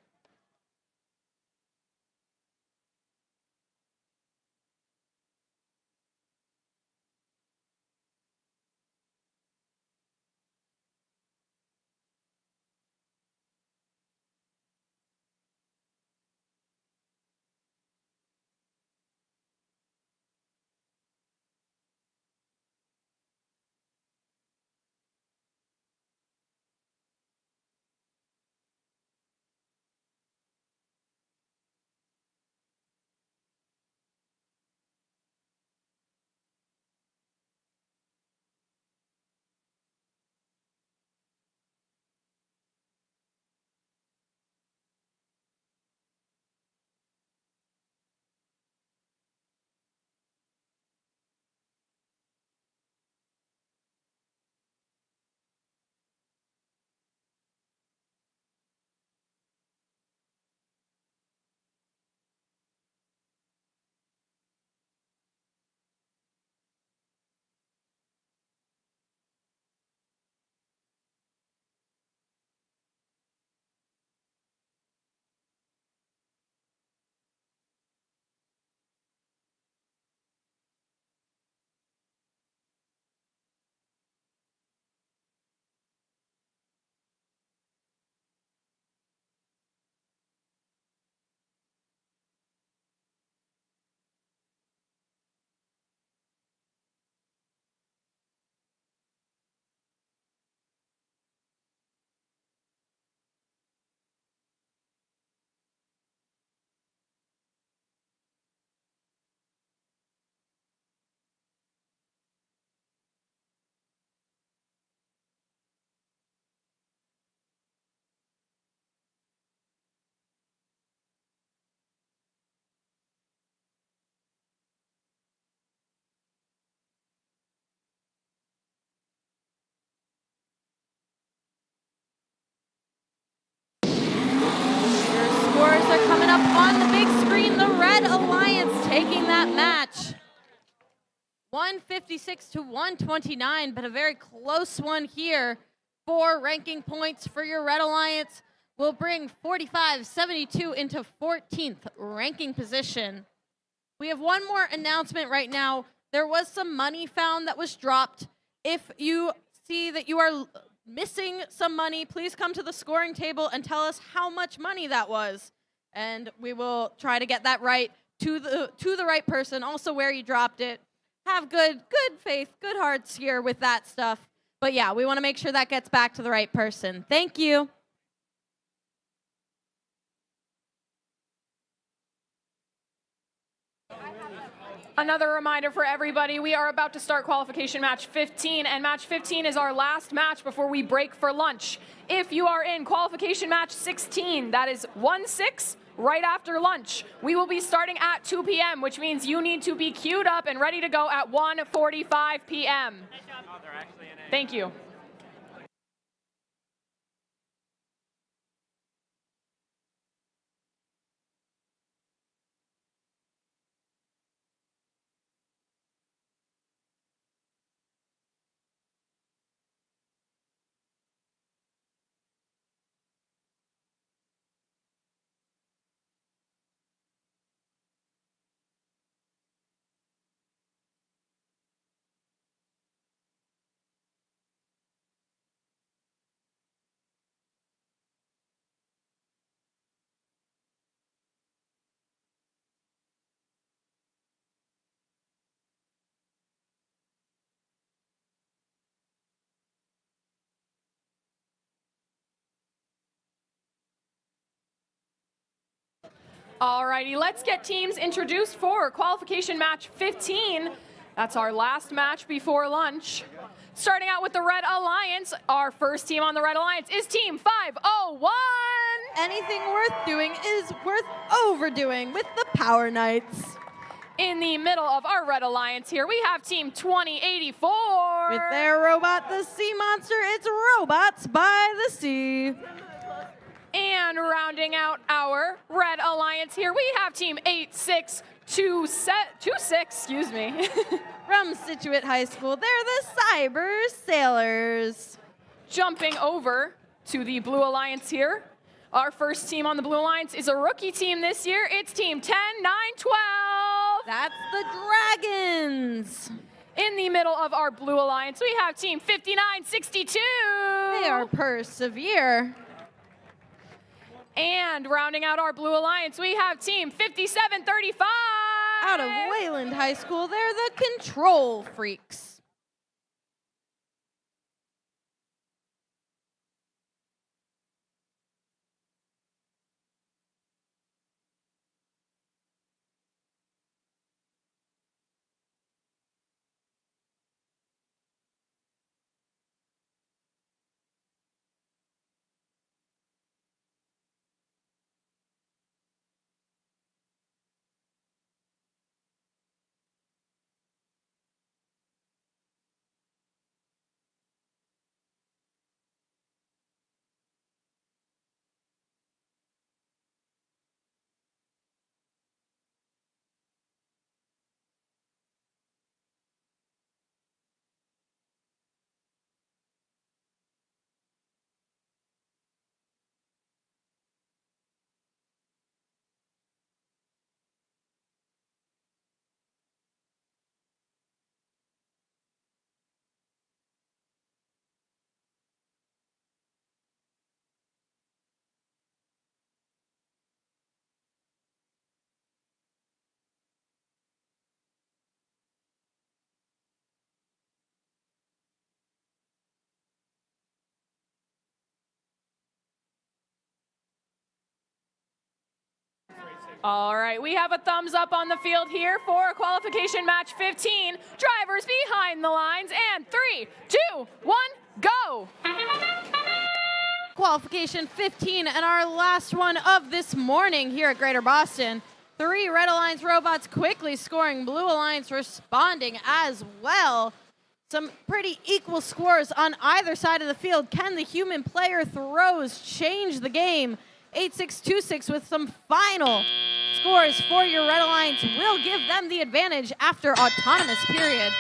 Scores are coming up on the big screen. The Red Alliance taking that match. 156 to 129, but a very close one here. 4 ranking points for your Red Alliance will bring 45-72 into 14th ranking position. We have one more announcement right now. There was some money found that was dropped. If you see that you are missing some money, please come to the scoring table and tell us how much money that was. And we will try to get that right to the right person, also where you dropped it. Have good faith, good hearts here with that stuff. But yeah, we want to make sure that gets back to the right person. Thank you. Another reminder for everybody, we are about to start qualification match 15, and match 15 is our last match before we break for lunch. If you are in qualification match 16, that is 1-6, right after lunch. We will be starting at 2 p.m., which means you need to be queued up and ready to go at 1:45 p.m. Thank you. Alrighty, let's get teams introduced for qualification match 15. That's our last match before lunch. Starting out with the Red Alliance, our first team on the Red Alliance is Team 501. Anything worth doing is worth overdoing with the Power Knights. In the middle of our Red Alliance here, we have Team 2084. With their robot, the Sea Monster, it's Robots by the Sea. And rounding out our Red Alliance here, we have Team 8626, excuse me. From Situate High School, they're the Cyber Sailors. Jumping over to the Blue Alliance here, our first team on the Blue Alliance is a rookie team this year. It's Team 10912. That's the Dragons. In the middle of our Blue Alliance, we have Team 5962. They are Persevere. And rounding out our Blue Alliance, we have Team 5735. Out of Wayland High School, they're the Control Freaks. All right, we have a thumbs up on the field here for qualification match 15. Drivers behind the lines, and 3, 2, 1, go! Qualification 15 and our last one of this morning here at Greater Boston. 3 Red Alliance robots quickly scoring, Blue Alliance responding as well. Some pretty equal scores on either side of the field. Can the human player throws change the game? 8626 with some final scores for your Red Alliance will give them the advantage after autonomous period.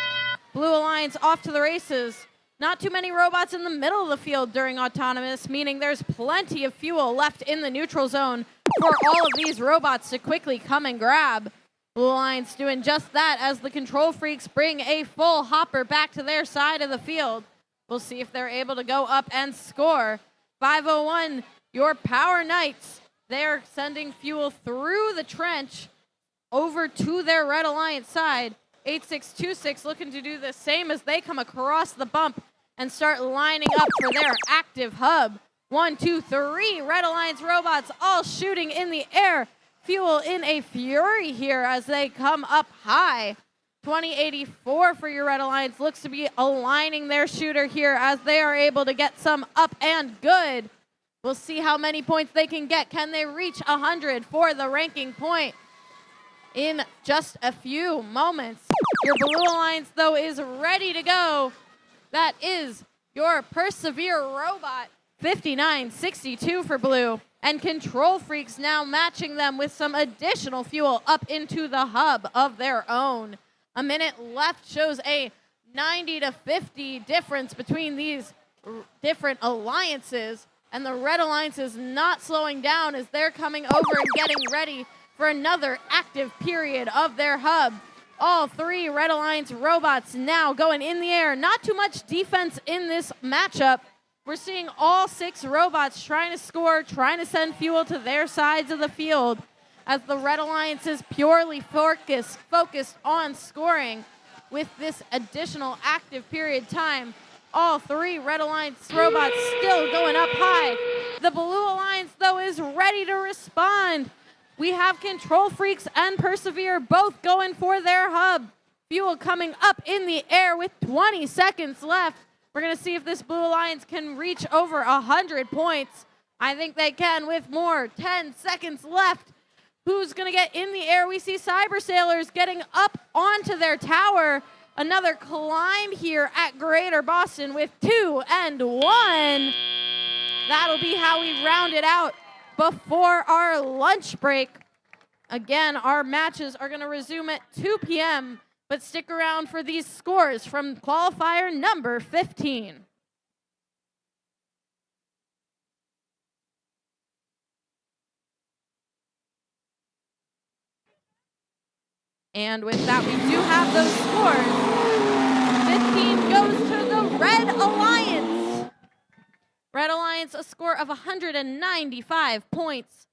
Blue Alliance off to the races. Not too many robots in the middle of the field during autonomous, meaning there's plenty of fuel left in the neutral zone for all of these robots to quickly come and grab. Blue Alliance doing just that as the Control Freaks bring a full hopper back to their side of the field. We'll see if they're able to go up and score. 501, your Power Knights, they're sending fuel through the trench over to their Red Alliance side. 8626 looking to do the same as they come across the bump and start lining up for their active hub. 1, 2, 3 Red Alliance robots all shooting in the air. Fuel in a fury here as they come up high. 2084 for your Red Alliance looks to be aligning their shooter here as they are able to get some up and good. We'll see how many points they can get. Can they reach 100 for the ranking point in just a few moments? Your Blue Alliance, though, is ready to go. That is your Persevere Robot, 5962 for Blue. And Control Freaks now matching them with some additional fuel up into the hub of their own. A minute left shows a 90 to 50 difference between these different alliances. And the Red Alliance is not slowing down as they're coming over and getting ready for another active period of their hub. All three Red Alliance robots now going in the air. Not too much defense in this matchup. We're seeing all 6 robots trying to score, trying to send fuel to their sides of the field, as the Red Alliance is purely focused on scoring with this additional active period time. All 3 Red Alliance robots still going up high. The Blue Alliance, though, is ready to respond. We have Control Freaks and Persevere both going for their hub. Fuel coming up in the air with 20 seconds left. We're going to see if this Blue Alliance can reach over 100 points. I think they can with more. 10 seconds left. Who's going to get in the air? We see Cyber Sailors getting up onto their tower. Another climb here at Greater Boston with 2 and 1. That'll be how we round it out before our lunch break. Again, our matches are going to resume at 2 p.m., but stick around for these scores from qualifier number 15. And with that, we do have those scores. 15 goes to the Red Alliance. Red Alliance, a score of 195 points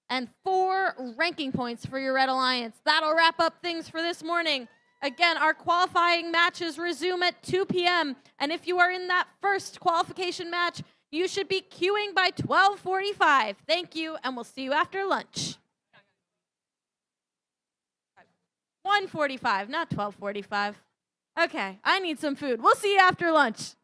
and 4 ranking points for your Red Alliance. That'll wrap up things for this morning. Again, our qualifying matches resume at 2 p.m. And if you are in that first qualification match, you should be queuing by 12:45. Thank you, and we'll see you after lunch. 1:45, not 12:45. Okay, I need some food. We'll see you after lunch.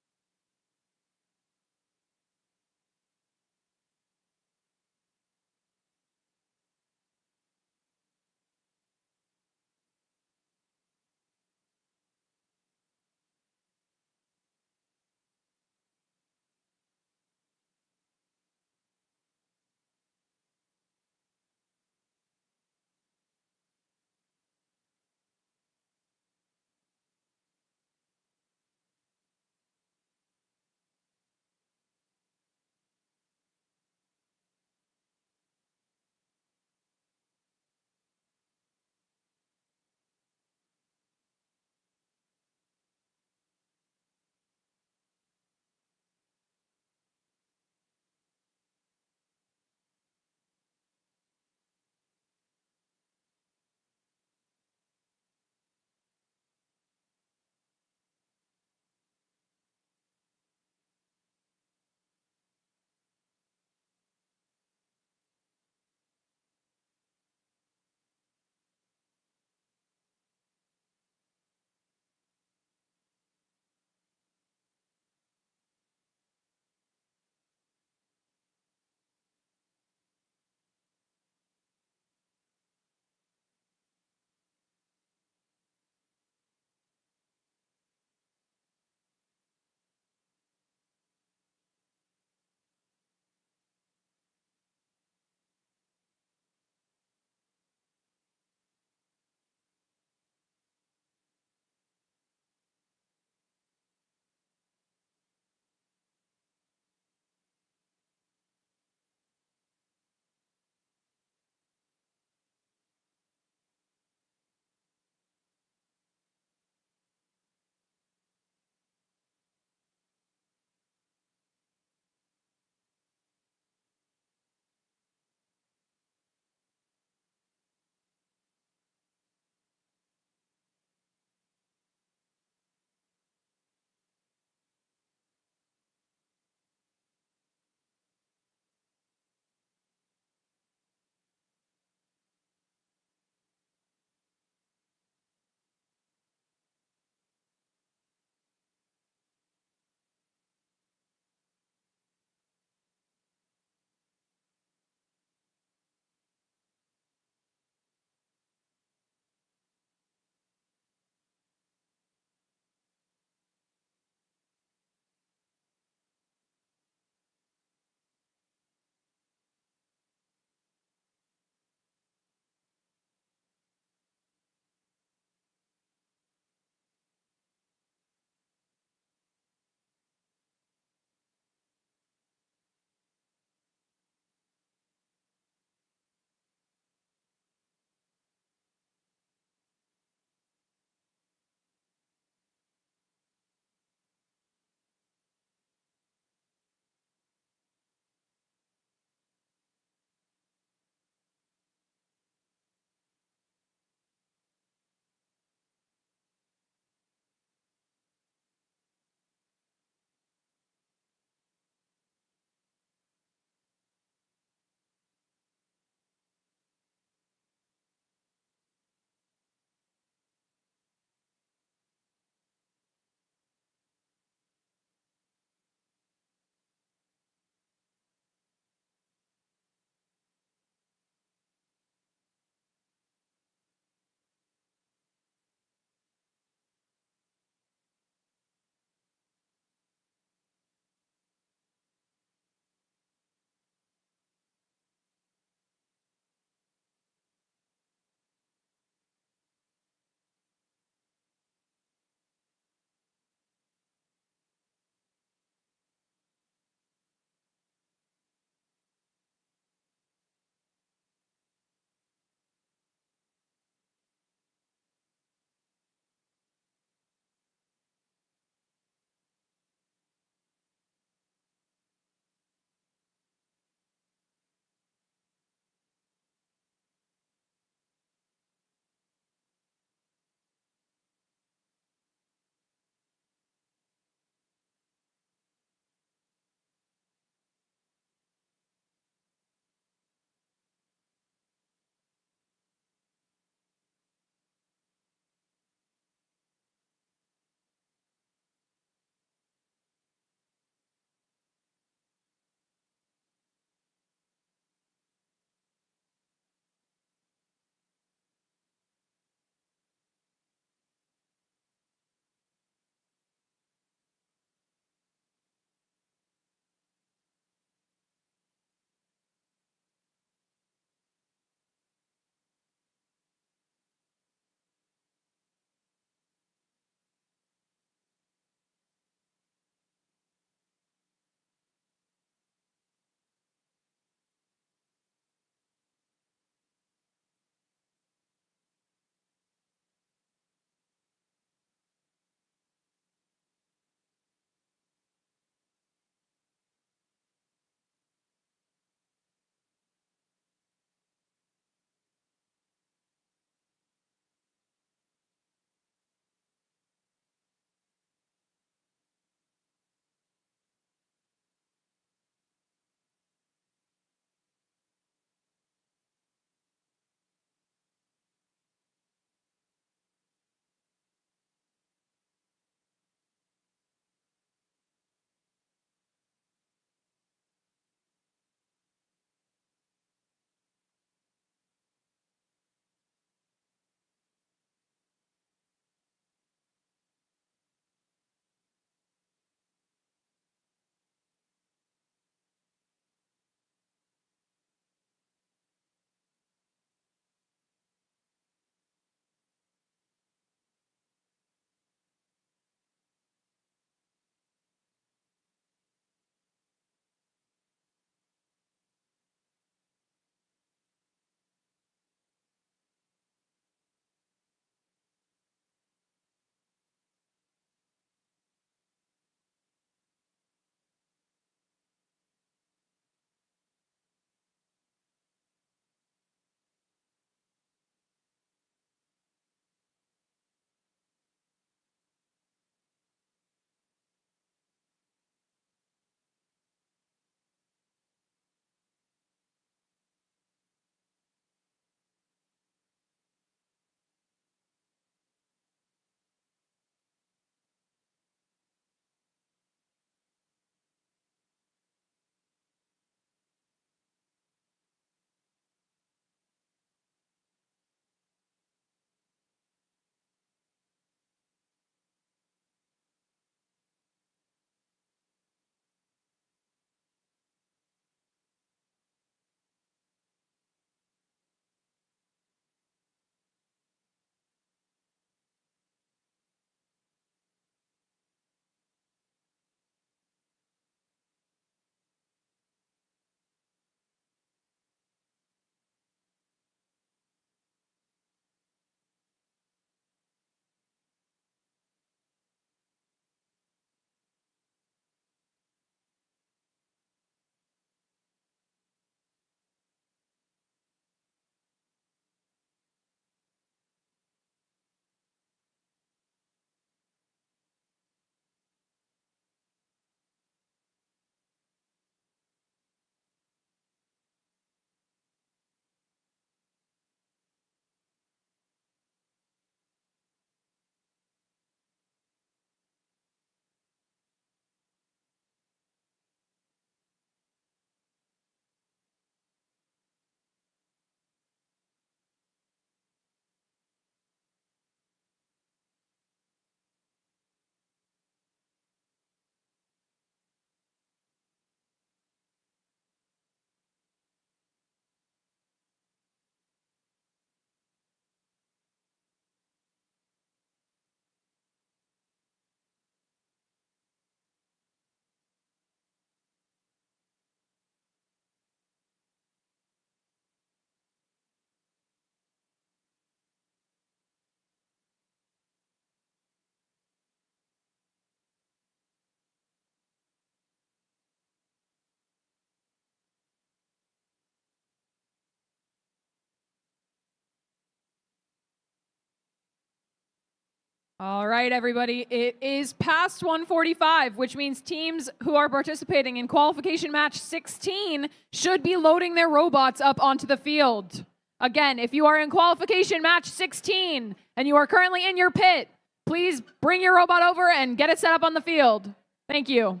All right, everybody. It is past 1:45, which means teams who are participating in qualification match 16 should be loading their robots up onto the field. Again, if you are in qualification match 16 and you are currently in your pit, please bring your robot over and get it set up on the field. Thank you.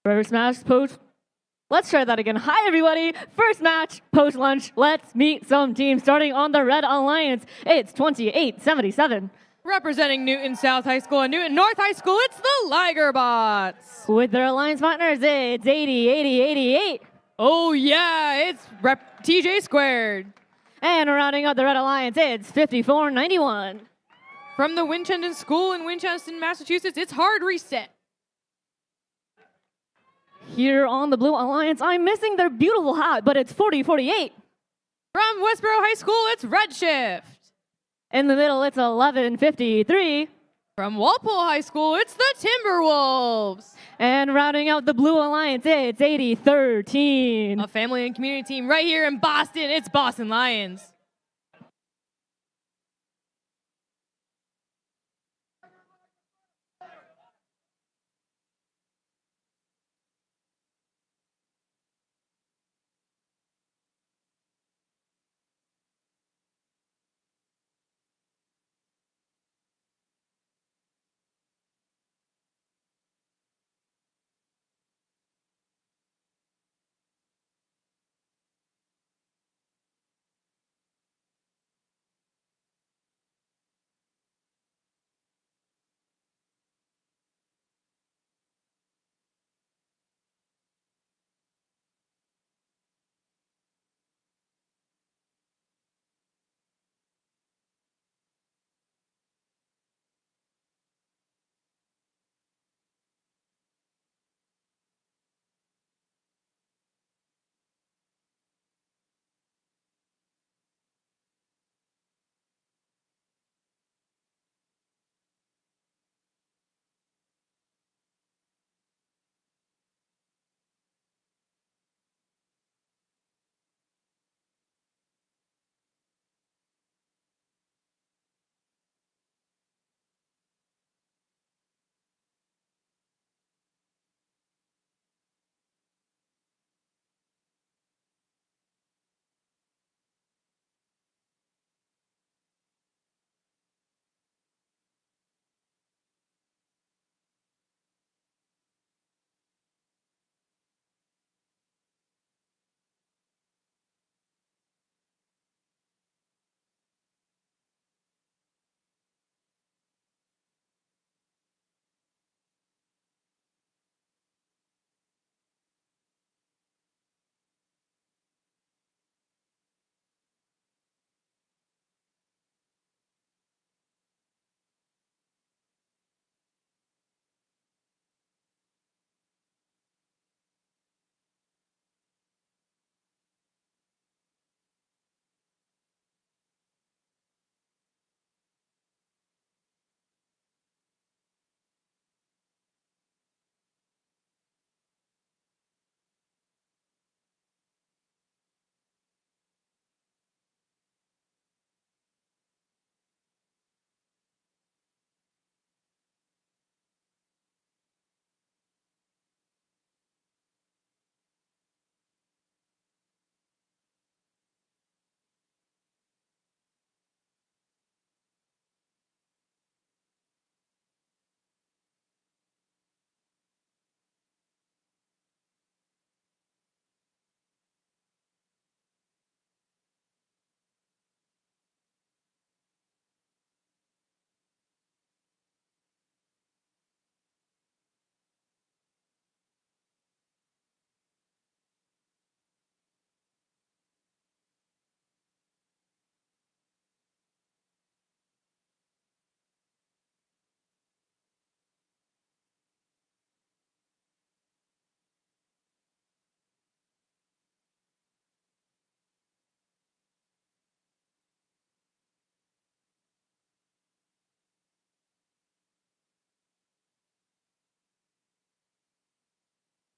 First match post. Let's try that again. Hi, everybody. First match post lunch. Let's meet some teams. Starting on the Red Alliance, it's 2877. Representing Newton South High School and Newton North High School, it's the Ligerbots. With their alliance partners, it's 80-88. Oh yeah, it's Rep TJ squared. And rounding out the Red Alliance, it's 5491. From the Winchester School in Winchester, Massachusetts, it's Hard Reset. Here on the Blue Alliance, I'm missing their beautiful hat, but it's 40-48. From Westboro High School, it's Redshift. In the middle, it's 11-53. From Walpole High School, it's the Timberwolves. And rounding out the Blue Alliance, it's 80-13. A family and community team right here in Boston, it's Boston Lions.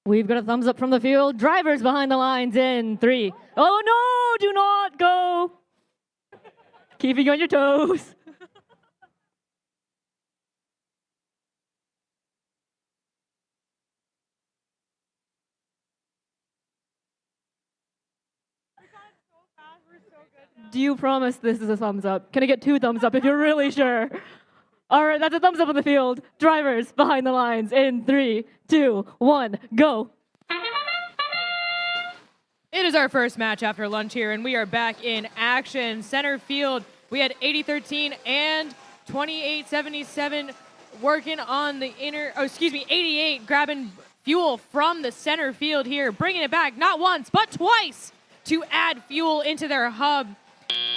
We've got a thumbs up from the field. Drivers behind the lines in 3. Oh no, do not go. Keeping you on your toes. Do you promise this is a thumbs up? Can I get 2 thumbs up if you're really sure? All right, that's a thumbs up on the field. Drivers behind the lines in 3, 2, 1, go. It is our first match after lunch here, and we are back in action. Center field, we had 80-13 and 28-77 working on the 88 grabbing fuel from the center field here, bringing it back not once, but twice to add fuel into their hub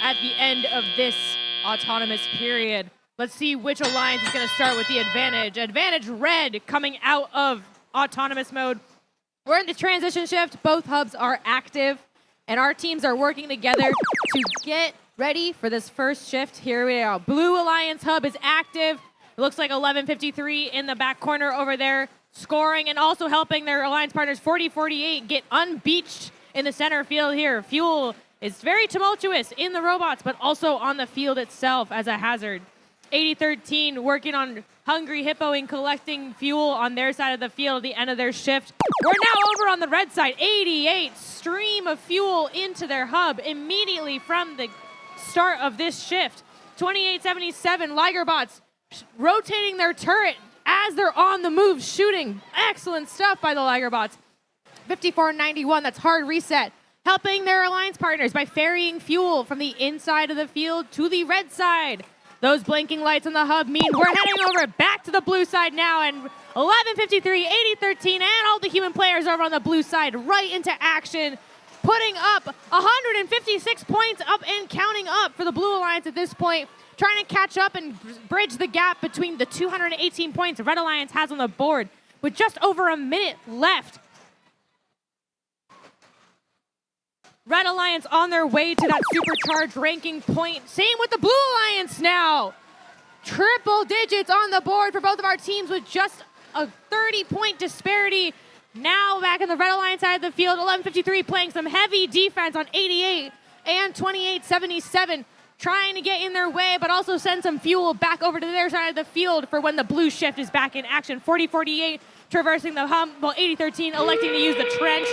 at the end of this autonomous period. Let's see which alliance is going to start with the advantage. Advantage red coming out of autonomous mode. We're in the transition shift. Both hubs are active, and our teams are working together to get ready for this first shift. Here we are. Blue Alliance hub is active. It looks like 11:53 in the back corner over there, scoring and also helping their alliance partners 40-48 get unbeached in the center field here. Fuel is very tumultuous in the robots, but also on the field itself as a hazard. 80-13 working on Hungry Hippo and collecting fuel on their side of the field at the end of their shift. We're now over on the red side. 88 stream of fuel into their hub immediately from the start of this shift. 28-77 Ligerbots rotating their turret as they're on the move, shooting. Excellent stuff by the Ligerbots. 54-91, that's hard reset, helping their alliance partners by ferrying fuel from the inside of the field to the red side. Those blinking lights on the hub mean we're heading over back to the blue side now, and 11:53, 80-13, and all the human players over on the blue side right into action, putting up 156 points up and counting up for the Blue Alliance at this point, trying to catch up and bridge the gap between the 218 points Red Alliance has on the board with just over a minute left. Red Alliance on their way to that supercharged ranking point. Same with the Blue Alliance now. Triple digits on the board for both of our teams with just a 30-point disparity. Now back in the Red Alliance side of the field, 11:53 playing some heavy defense on 88 and 28-77, trying to get in their way, but also send some fuel back over to their side of the field for when the blue shift is back in action. 40-48 traversing the hub, while 80-13 electing to use the trench.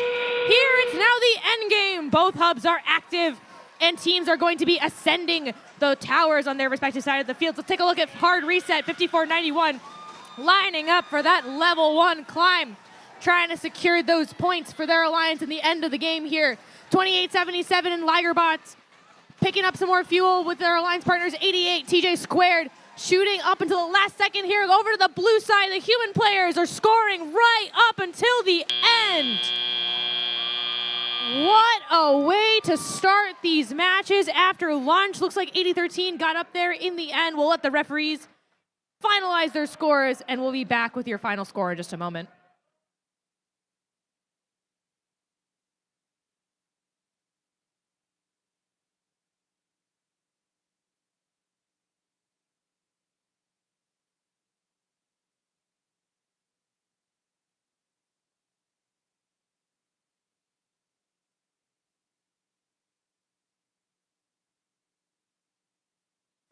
Here it's now the end game. Both hubs are active, and teams are going to be ascending the towers on their respective side of the field. Let's take a look at hard reset, 54-91, lining up for that level 1 climb, trying to secure those points for their alliance in the end of the game here. 28-77 and Ligerbots picking up some more fuel with their alliance partners. 88 TJ squared, shooting up until the last second here. Over to the blue side, the human players are scoring right up until the end. What a way to start these matches after lunch. Looks like 80-13 got up there in the end. We'll let the referees finalize their scores, and we'll be back with your final score in just a moment.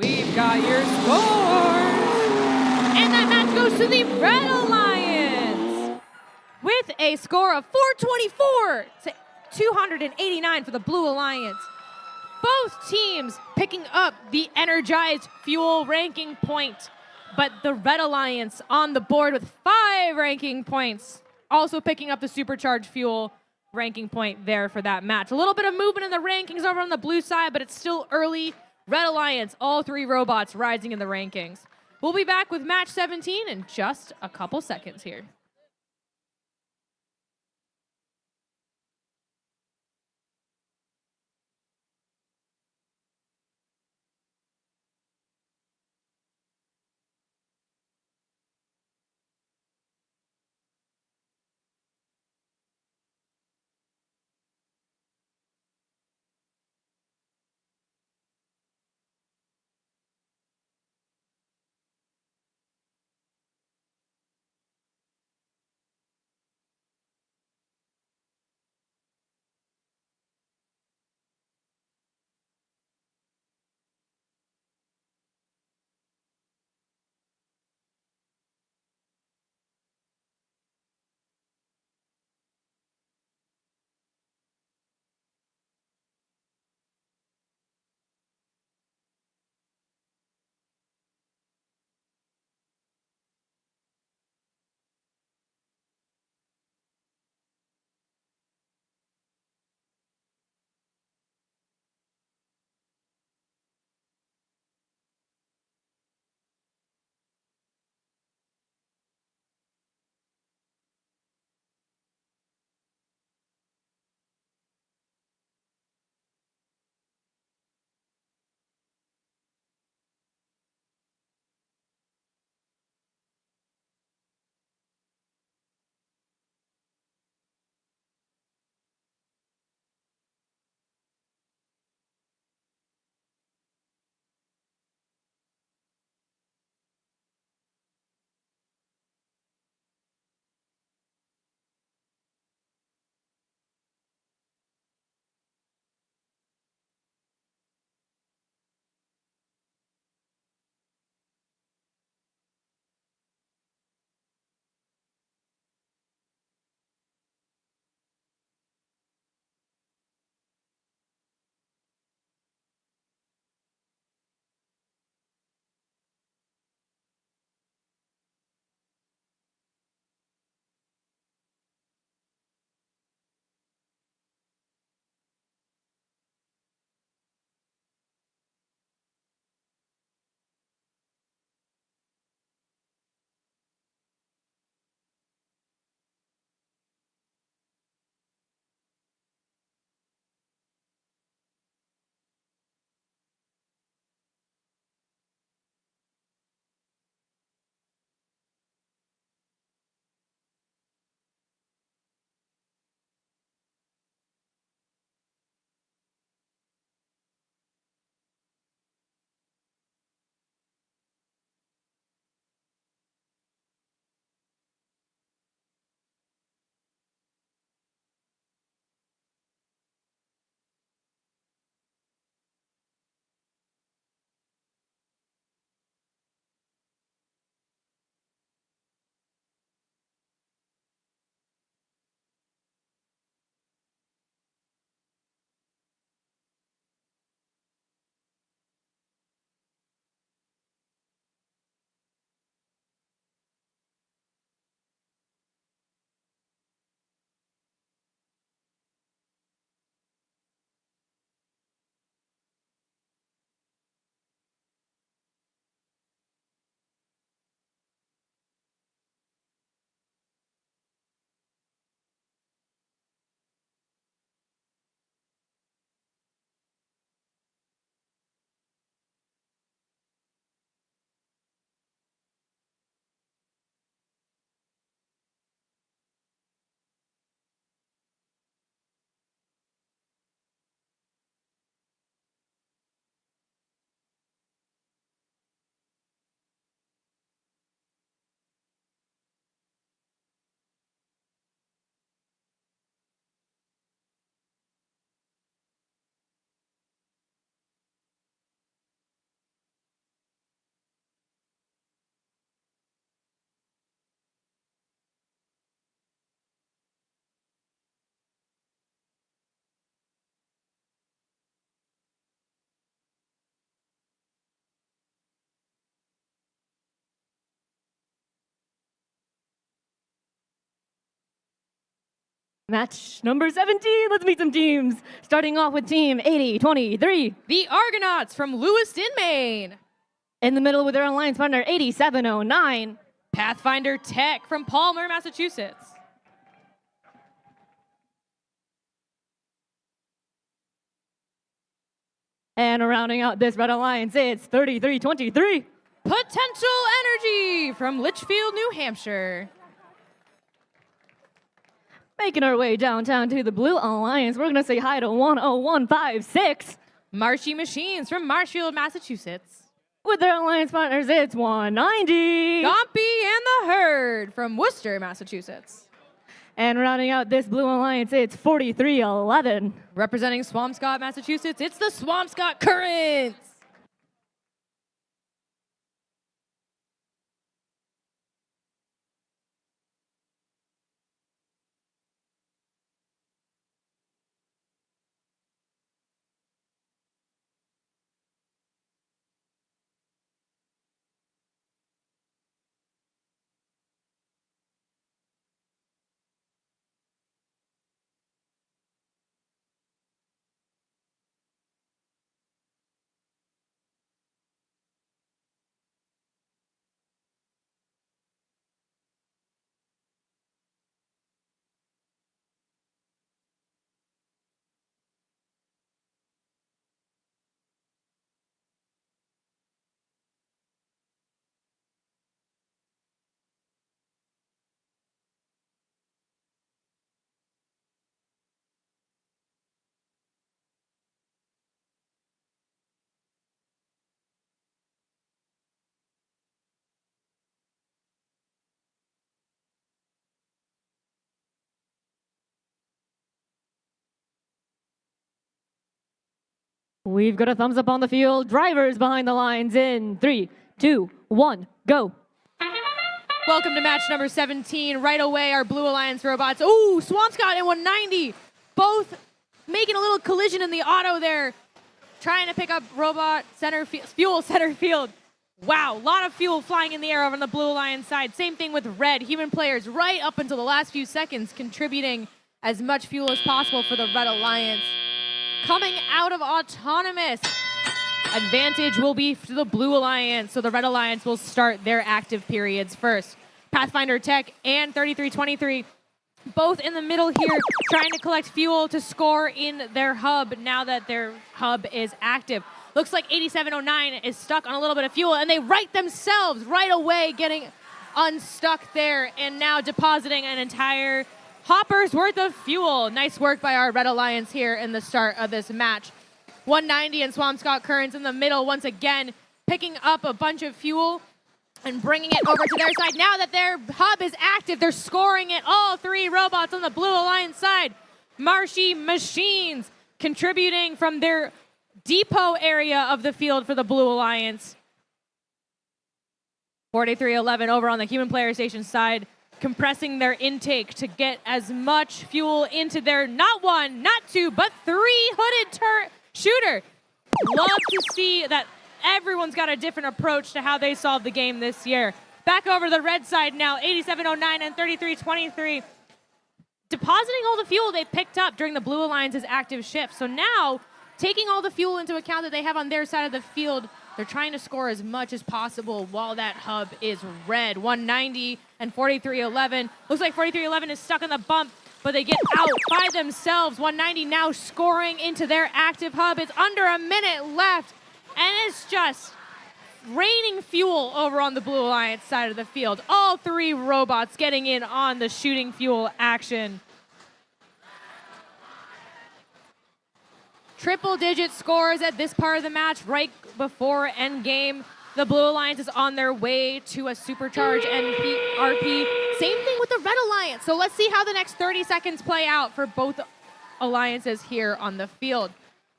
We've got your scores. And that match goes to the Red Alliance with a score of 424 to 289 for the Blue Alliance. Both teams picking up the energized fuel ranking point, but the Red Alliance on the board with 5 ranking points, also picking up the supercharged fuel ranking point there for that match. A little bit of movement in the rankings over on the blue side, but it's still early. Red Alliance, all 3 robots rising in the rankings. We'll be back with match 17 in just a couple seconds here. Match number 17. Let's meet some teams. Starting off with team 8023. The Argonauts from Lewiston, Maine. In the middle with their alliance partner 8709. Pathfinder Tech from Palmer, Massachusetts. And rounding out this red alliance, it's 3323. Potential Energy from Litchfield, New Hampshire. Making our way downtown to the blue alliance, we're going to say hi to 10156. Marshy Machines from Marshfield, Massachusetts. With their alliance partners, it's 190. Gompy and the Herd from Worcester, Massachusetts. And rounding out this blue alliance, it's 4311. Representing Swampscott, Massachusetts, it's the Swampscott Currents. We've got a thumbs up on the field. Drivers behind the lines in 3, 2, 1, go. Welcome to match number 17. Right away, our Blue Alliance robots. Ooh, Swampscott and 190. Both making a little collision in the auto there. Trying to pick up fuel center field. Wow, a lot of fuel flying in the air over on the Blue Alliance side. Same thing with red. Human players right up until the last few seconds contributing as much fuel as possible for the Red Alliance. Coming out of Autonomous, advantage will be to the Blue Alliance, so the Red Alliance will start their active periods first. Pathfinder Tech and 3323, both in the middle here, trying to collect fuel to score in their hub now that their hub is active. Looks like 8709 is stuck on a little bit of fuel, and they right themselves right away, getting unstuck there, and now depositing an entire hopper's worth of fuel. Nice work by our Red Alliance here in the start of this match. 190 and Swampscott Currents in the middle once again, picking up a bunch of fuel and bringing it over to their side. Now that their hub is active, they're scoring it. All three robots on the Blue Alliance side. Marshy Machines contributing from their depot area of the field for the Blue Alliance. 4311 over on the Human Player Station side, compressing their intake to get as much fuel into their not one, not two, but three hooded shooter. Love to see that everyone's got a different approach to how they solve the game this year. Back over to the red side now, 8709 and 3323. Depositing all the fuel they picked up during the Blue Alliance's active shift. So now, taking all the fuel into account that they have on their side of the field, they're trying to score as much as possible while that hub is red. 190 and 4311. Looks like 4311 is stuck on the bump, but they get out by themselves. 190 now scoring into their active hub. It's under a minute left, and it's just raining fuel over on the Blue Alliance side of the field. All three robots getting in on the shooting fuel action. Triple-digit scores at this part of the match right before endgame. The Blue Alliance is on their way to a supercharged RP. Same thing with the Red Alliance. So let's see how the next 30 seconds play out for both alliances here on the field.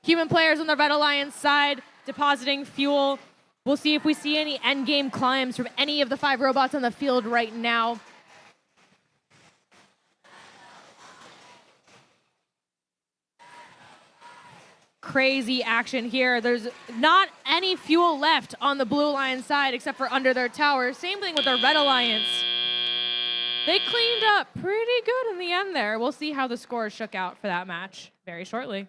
Human players on the Red Alliance side depositing fuel. We'll see if we see any endgame climbs from any of the 5 robots on the field right now. Crazy action here. There's not any fuel left on the Blue Alliance side except for under their tower. Same thing with the Red Alliance. They cleaned up pretty good in the end there. We'll see how the scores shook out for that match very shortly.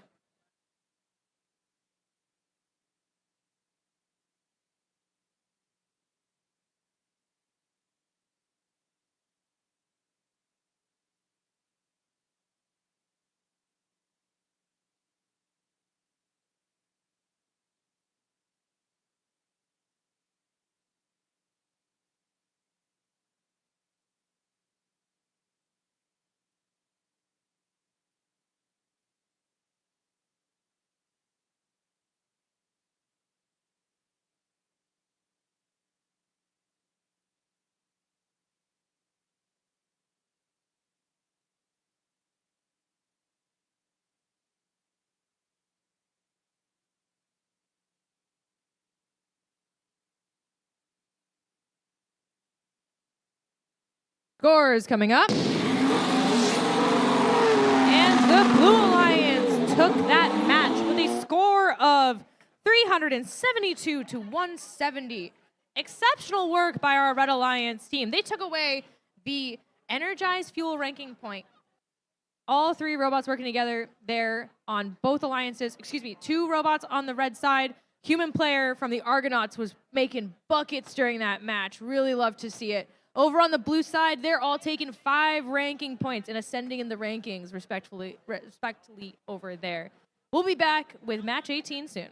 Scores coming up. And the Blue Alliance took that match with a score of 372 to 170. Exceptional work by our Red Alliance team. They took away the energized fuel ranking point. All three robots working together there on both alliances. Excuse me, 2 robots on the red side. Human player from the Argonauts was making buckets during that match. Really love to see it. Over on the blue side, they're all taking 5 ranking points and ascending in the rankings respectfully over there. We'll be back with match 18 soon.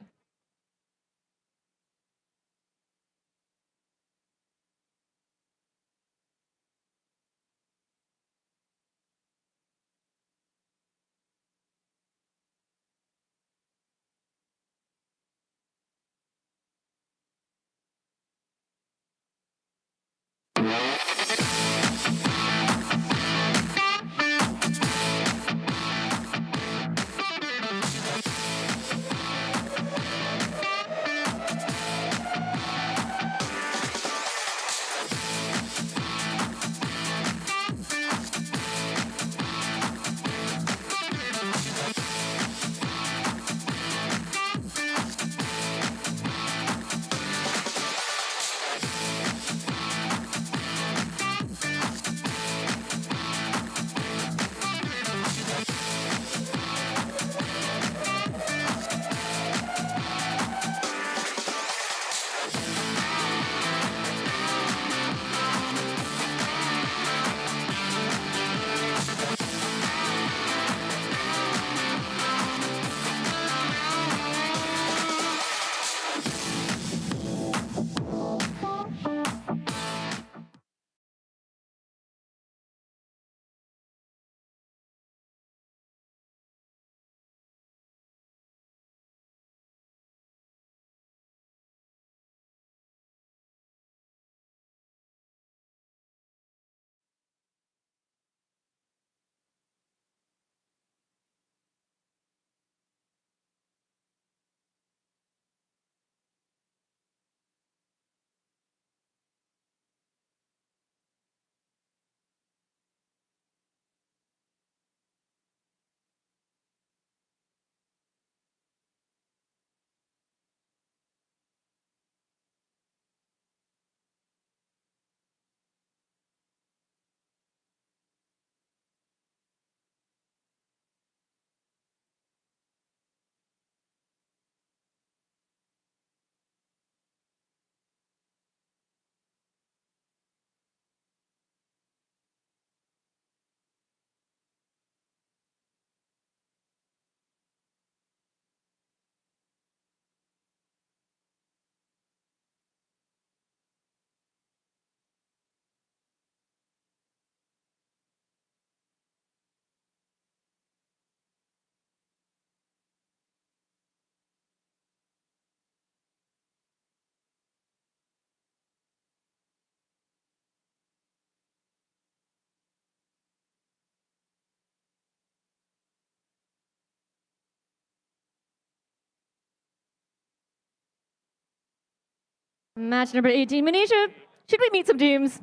Match number 18, Manisha. Should we meet some teams?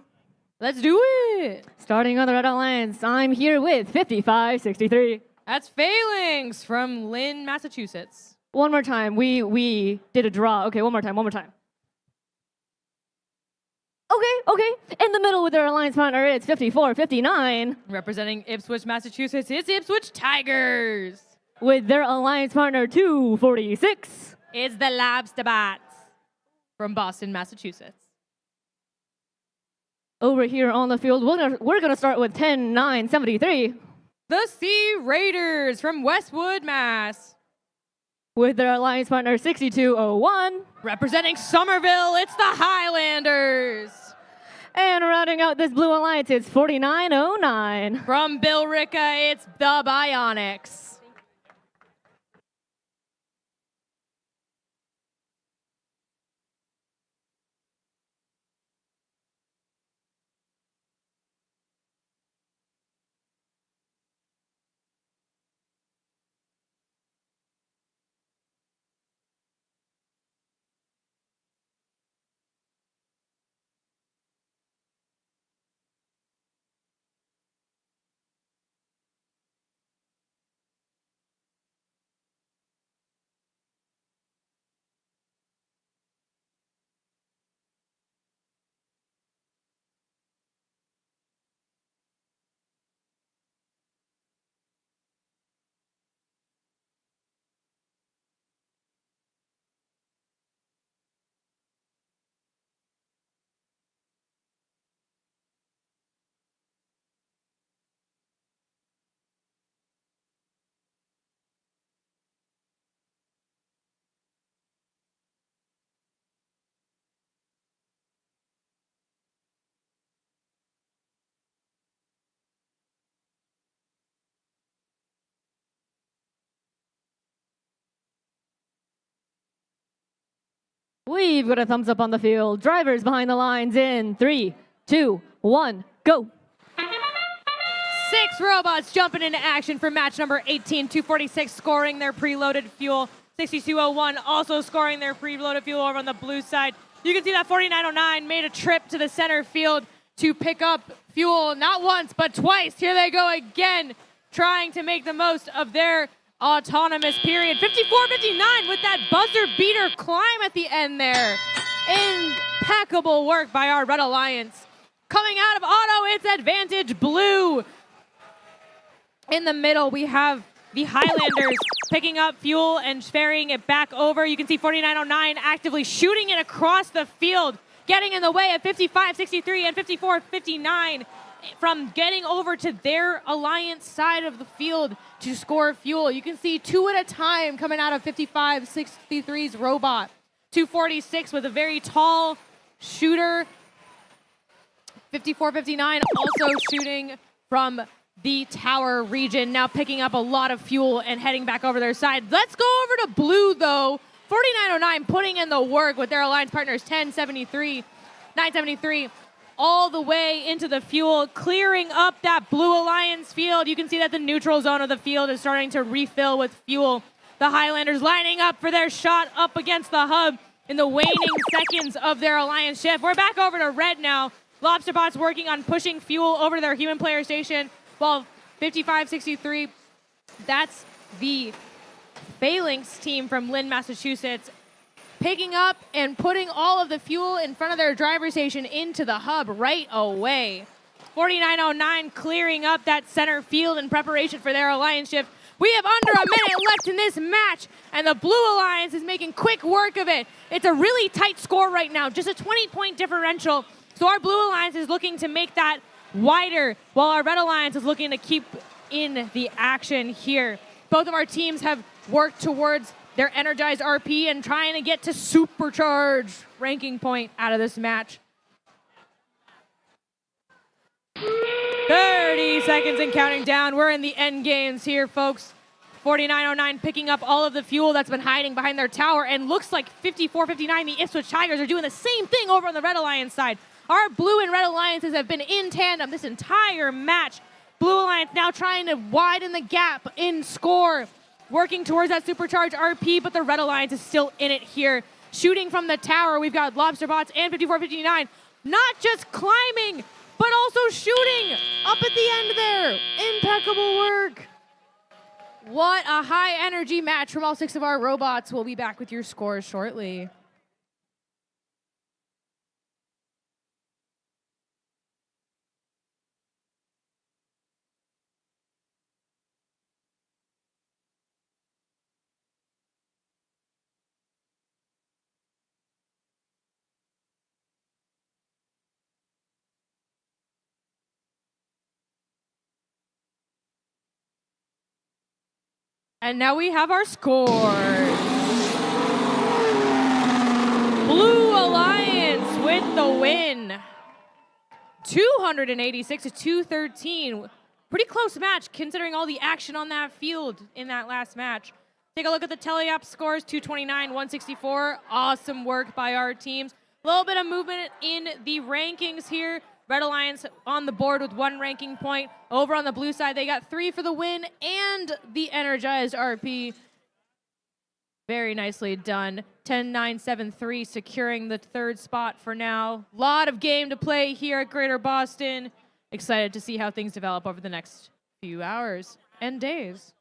Let's do it. Starting on the Red Alliance, I'm here with 5563. That's Phalanx from Lynn, Massachusetts. One more time. We did a draw. Okay, one more time. Okay. In the middle with their alliance partner, it's 54-59. Representing Ipswich, Massachusetts, it's Ipswich Tigers. With their alliance partner, 246. It's the Lobster Bots from Boston, Massachusetts. Over here on the field, we're gonna start with 10-9-73. The Sea Raiders from Westwood, Mass. With their alliance partner, 6201. Representing Somerville, it's the Highlanders. And rounding out this blue alliance, it's 4909. From Billerica, it's the Bionics. We've got a thumbs up on the field. Drivers behind the lines in 3, 2, 1, go. 6 robots jumping into action for match number 18. 246 scoring their preloaded fuel. 6201 also scoring their preloaded fuel over on the blue side. You can see that 4909 made a trip to the center field to pick up fuel not once, but twice. Here they go again, trying to make the most of their autonomous period. 54-59 with that buzzer beater climb at the end there. Impeccable work by our Red Alliance. Coming out of auto, it's Advantage Blue. In the middle, we have the Highlanders picking up fuel and ferrying it back over. You can see 4909 actively shooting it across the field, getting in the way of 55-63 and 54-59 from getting over to their Alliance side of the field to score fuel. You can see 2 at a time coming out of 55-63's robot. 246 with a very tall shooter. 54-59 also shooting from the tower region, now picking up a lot of fuel and heading back over their side. Let's go over to blue, though. 4909 putting in the work with their alliance partners 1073, 973, all the way into the fuel, clearing up that blue alliance field. You can see that the neutral zone of the field is starting to refill with fuel. The Highlanders lining up for their shot up against the hub in the waning seconds of their alliance shift. We're back over to red now. Lobsterbots working on pushing fuel over to their human player station, while 55-63, that's the Phalanx team from Lynn, Massachusetts, picking up and putting all of the fuel in front of their driver station into the hub right away. 4909 clearing up that center field in preparation for their alliance shift. We have under a minute left in this match, and the Blue Alliance is making quick work of it. It's a really tight score right now, just a 20-point differential. So our Blue Alliance is looking to make that wider, while our Red Alliance is looking to keep in the action here. Both of our teams have worked towards their energized RP and trying to get to supercharge ranking point out of this match. 30 seconds and counting down. We're in the end games here, folks. 4909 picking up all of the fuel that's been hiding behind their tower, and looks like 54-59, the Ipswich Tigers are doing the same thing over on the Red Alliance side. Our Blue and Red Alliances have been in tandem this entire match. Blue Alliance now trying to widen the gap in score, working towards that supercharged RP, but the Red Alliance is still in it here. Shooting from the tower, we've got Lobsterbots and 54-59, not just climbing, but also shooting up at the end there. Impeccable work. What a high energy match from all 6 of our robots. We'll be back with your scores shortly. And now we have our scores. Blue Alliance with the win. 286 to 213. Pretty close match considering all the action on that field in that last match. Take a look at the teleop scores, 229, 164. Awesome work by our teams. A little bit of movement in the rankings here. Red Alliance on the board with 1 ranking point. Over on the blue side, they got 3 for the win and the energized RP. Very nicely done. 10-9-7-3, securing the 3rd spot for now. Lot of game to play here at Greater Boston. Excited to see how things develop over the next few hours and days.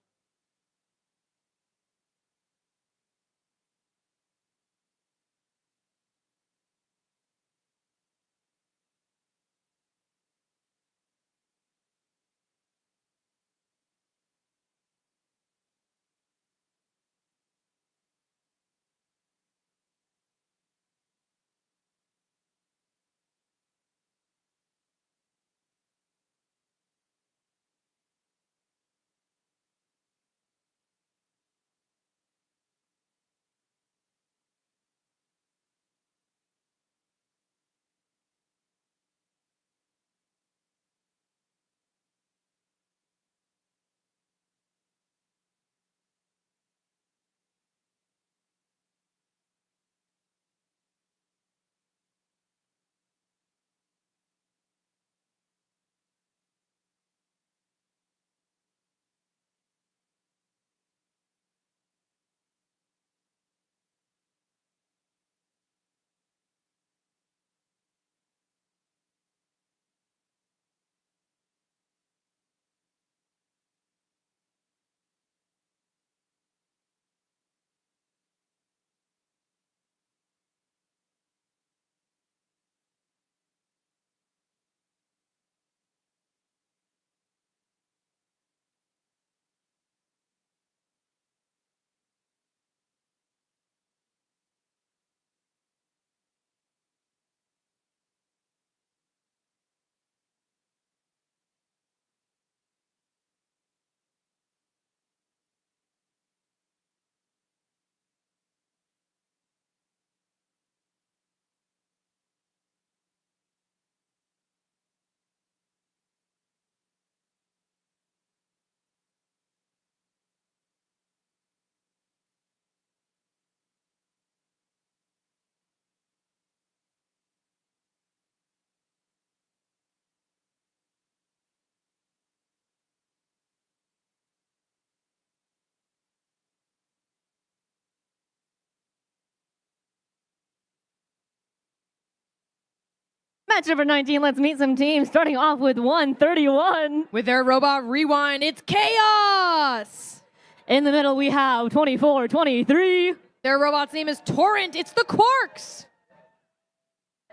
Match number 19, let's meet some teams, starting off with 131. With their robot rewind, it's chaos! In the middle, we have 24-23. Their robot's name is Torrent, it's the Quarks!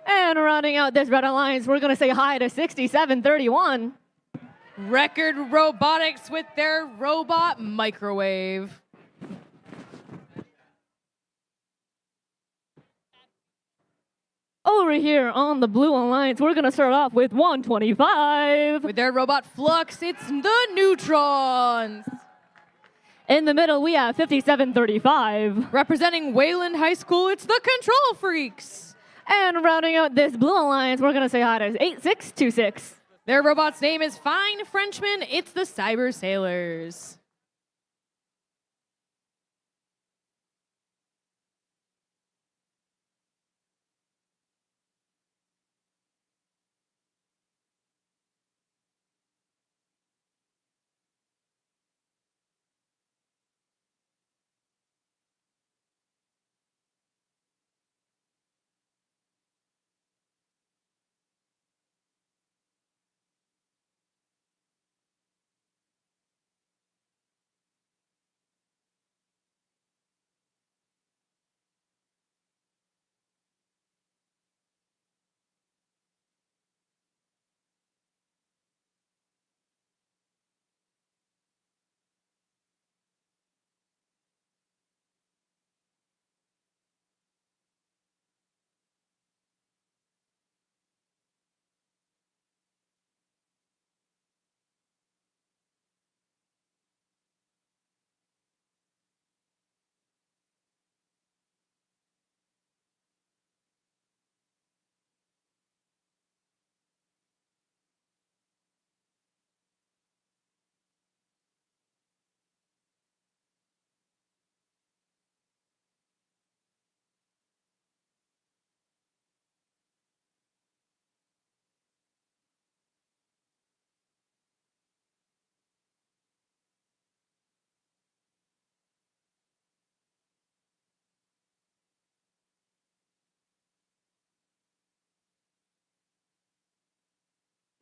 And rounding out this Red Alliance, we're going to say hi to 67-31. Record Robotics with their robot microwave. Over here on the Blue Alliance, we're going to start off with 125. With their robot Flux, it's the Neutrons. In the middle, we have 57-35. Representing Wayland High School, it's the Control Freaks. And rounding out this Blue Alliance, we're going to say hi to 8626. Their robot's name is Fine Frenchman, it's the Cyber Sailors.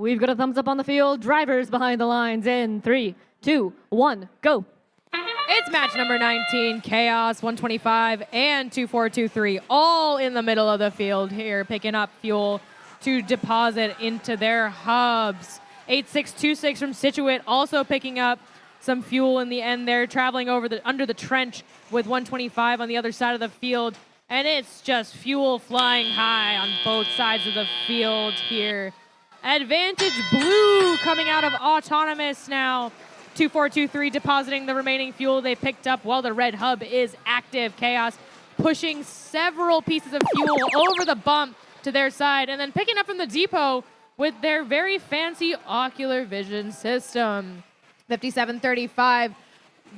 We've got a thumbs up on the field. Drivers behind the lines in 3, 2, 1, go. It's match number 19, Chaos 125 and 2423, all in the middle of the field here, picking up fuel to deposit into their hubs. 8626 from Situate also picking up some fuel in the end there, traveling under the trench with 125 on the other side of the field. And it's just fuel flying high on both sides of the field here. Advantage Blue coming out of Autonomous now. 2423 depositing the remaining fuel they picked up while the red hub is active. Chaos pushing several pieces of fuel over the bump to their side and then picking up from the depot with their very fancy ocular vision system. 5735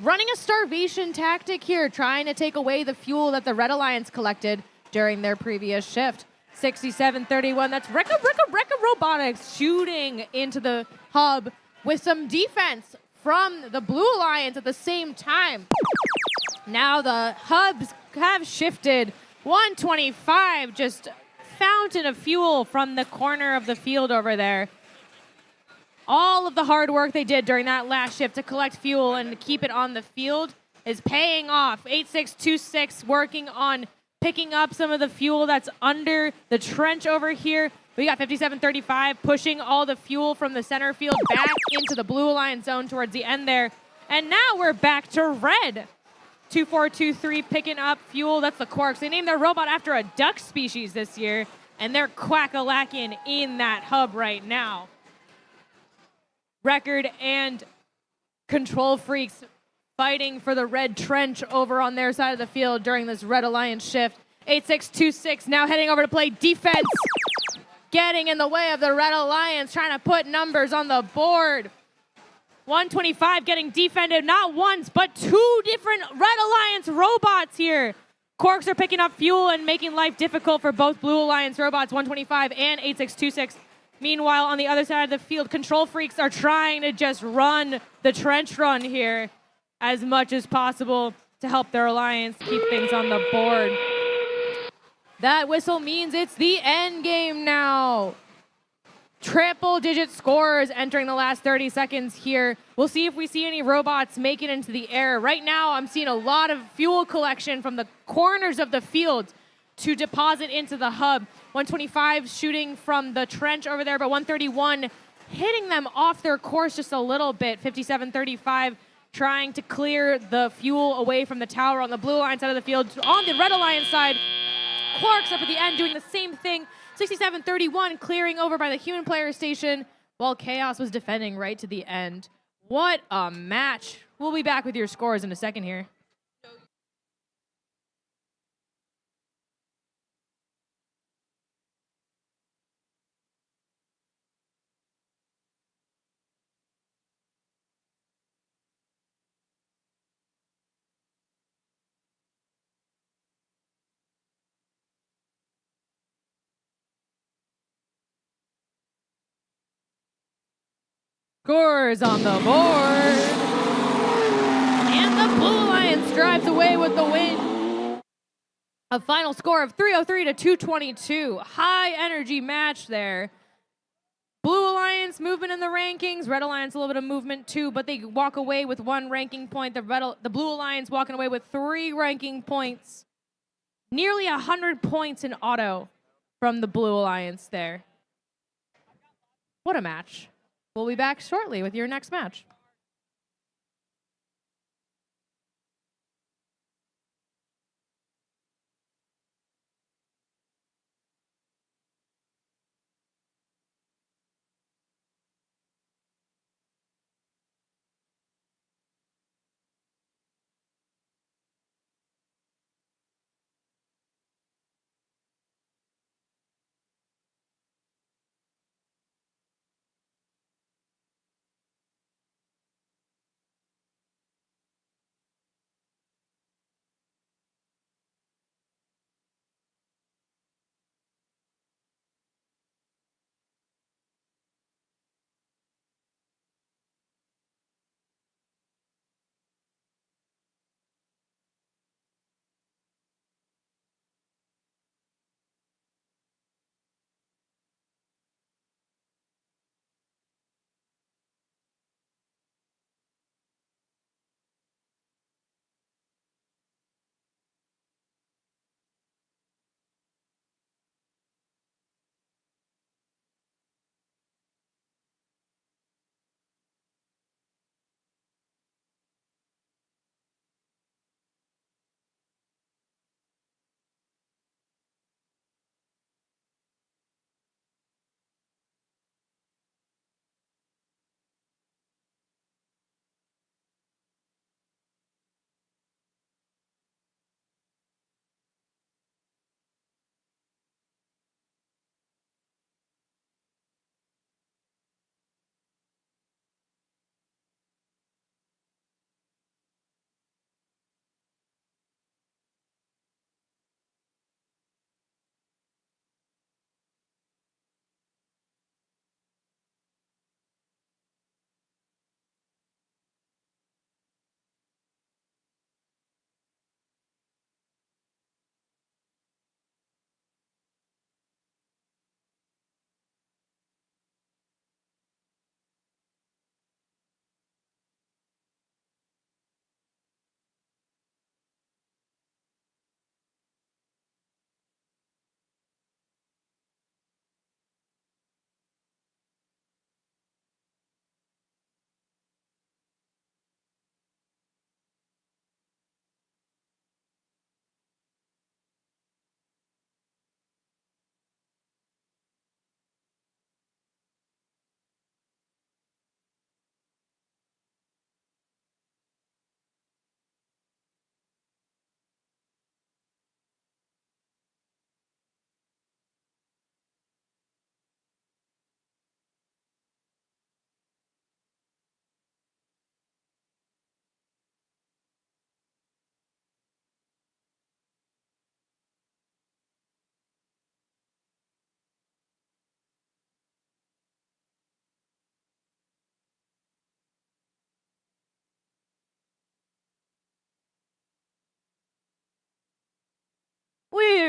running a starvation tactic here, trying to take away the fuel that the Red Alliance collected during their previous shift. 6731, that's Rekka Robotics shooting into the hub with some defense from the Blue Alliance at the same time. Now the hubs have shifted. 125, just fountain of fuel from the corner of the field over there. All of the hard work they did during that last shift to collect fuel and to keep it on the field is paying off. 8626 working on picking up some of the fuel that's under the trench over here. We got 5735 pushing all the fuel from the center field back into the Blue Alliance zone towards the end there. And now we're back to red. 2423 picking up fuel. That's the Quarks. They named their robot after a duck species this year, and they're quack-a-lacking in that hub right now. Record and Control Freaks fighting for the red trench over on their side of the field during this Red Alliance shift. 8626 now heading over to play defense, getting in the way of the Red Alliance, trying to put numbers on the board. 125 getting defended not once, but two different Red Alliance robots here. Quarks are picking up fuel and making life difficult for both Blue Alliance robots, 125 and 8626. Meanwhile, on the other side of the field, Control Freaks are trying to just run the trench run here as much as possible to help their alliance keep things on the board. That whistle means it's the end game now. Triple-digit scores entering the last 30 seconds here. We'll see if we see any robots make it into the air. Right now, I'm seeing a lot of fuel collection from the corners of the field to deposit into the hub. 125 shooting from the trench over there, but 131 hitting them off their course just a little bit. 5735 trying to clear the fuel away from the tower on the Blue Alliance side of the field. On the Red Alliance side, Quarks up at the end doing the same thing. 6731 clearing over by the human player station while Chaos was defending right to the end. What a match. We'll be back with your scores in a second here. Scores on the board. And the Blue Alliance drives away with the win. A final score of 303 to 222. High energy match there. Blue Alliance movement in the rankings. Red Alliance a little bit of movement too, but they walk away with 1 ranking point. The Blue Alliance walking away with 3 ranking points. Nearly 100 points in auto from the Blue Alliance there. What a match. We'll be back shortly with your next match.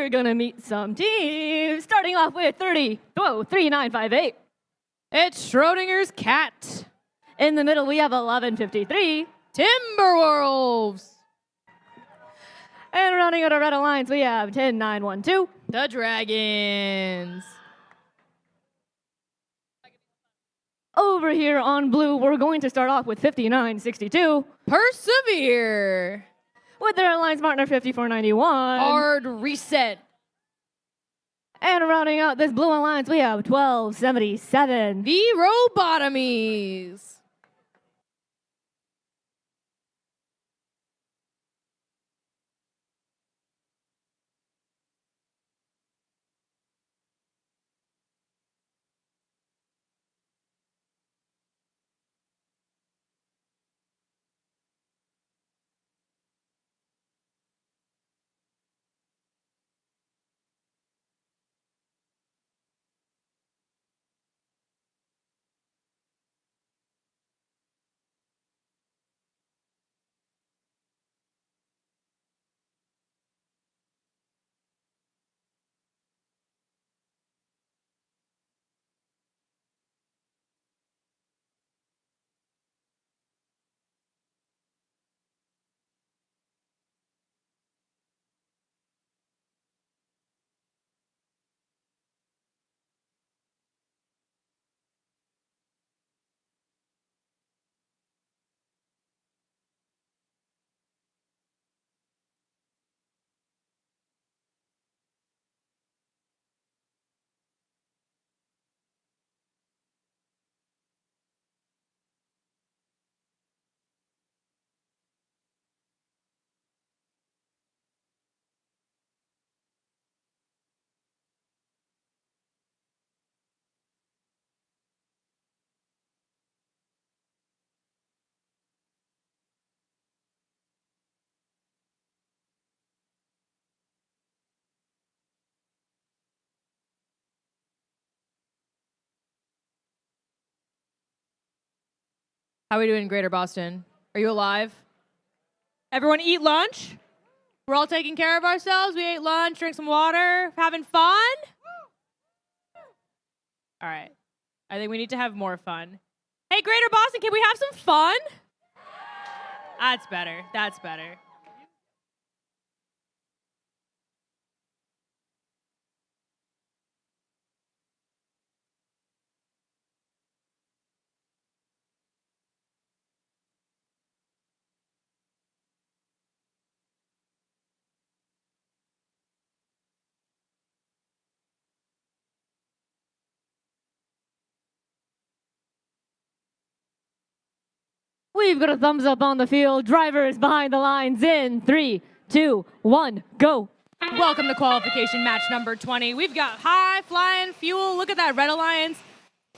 we're going to meet some teams. Starting off with 3958. It's Schrodinger's cat. In the middle, we have 1153. Timberwolves. And running out of Red Alliance, we have 10912. The Dragons. Over here on blue, we're going to start off with 5962. Persevere. With their alliance partner, 5491. Hard Reset. And rounding out this blue alliance, we have 1277. The Robotomies. How are we doing in Greater Boston? Are you alive? Everyone eat lunch? We're all taking care of ourselves. We ate lunch, drank some water, having fun? All right. I think we need to have more fun. Hey, Greater Boston, can we have some fun? That's better. That's better. We've got a thumbs up on the field. Drivers behind the lines in 3, 2, 1, go. Welcome to qualification match number 20. We've got high-flying fuel. Look at that Red Alliance.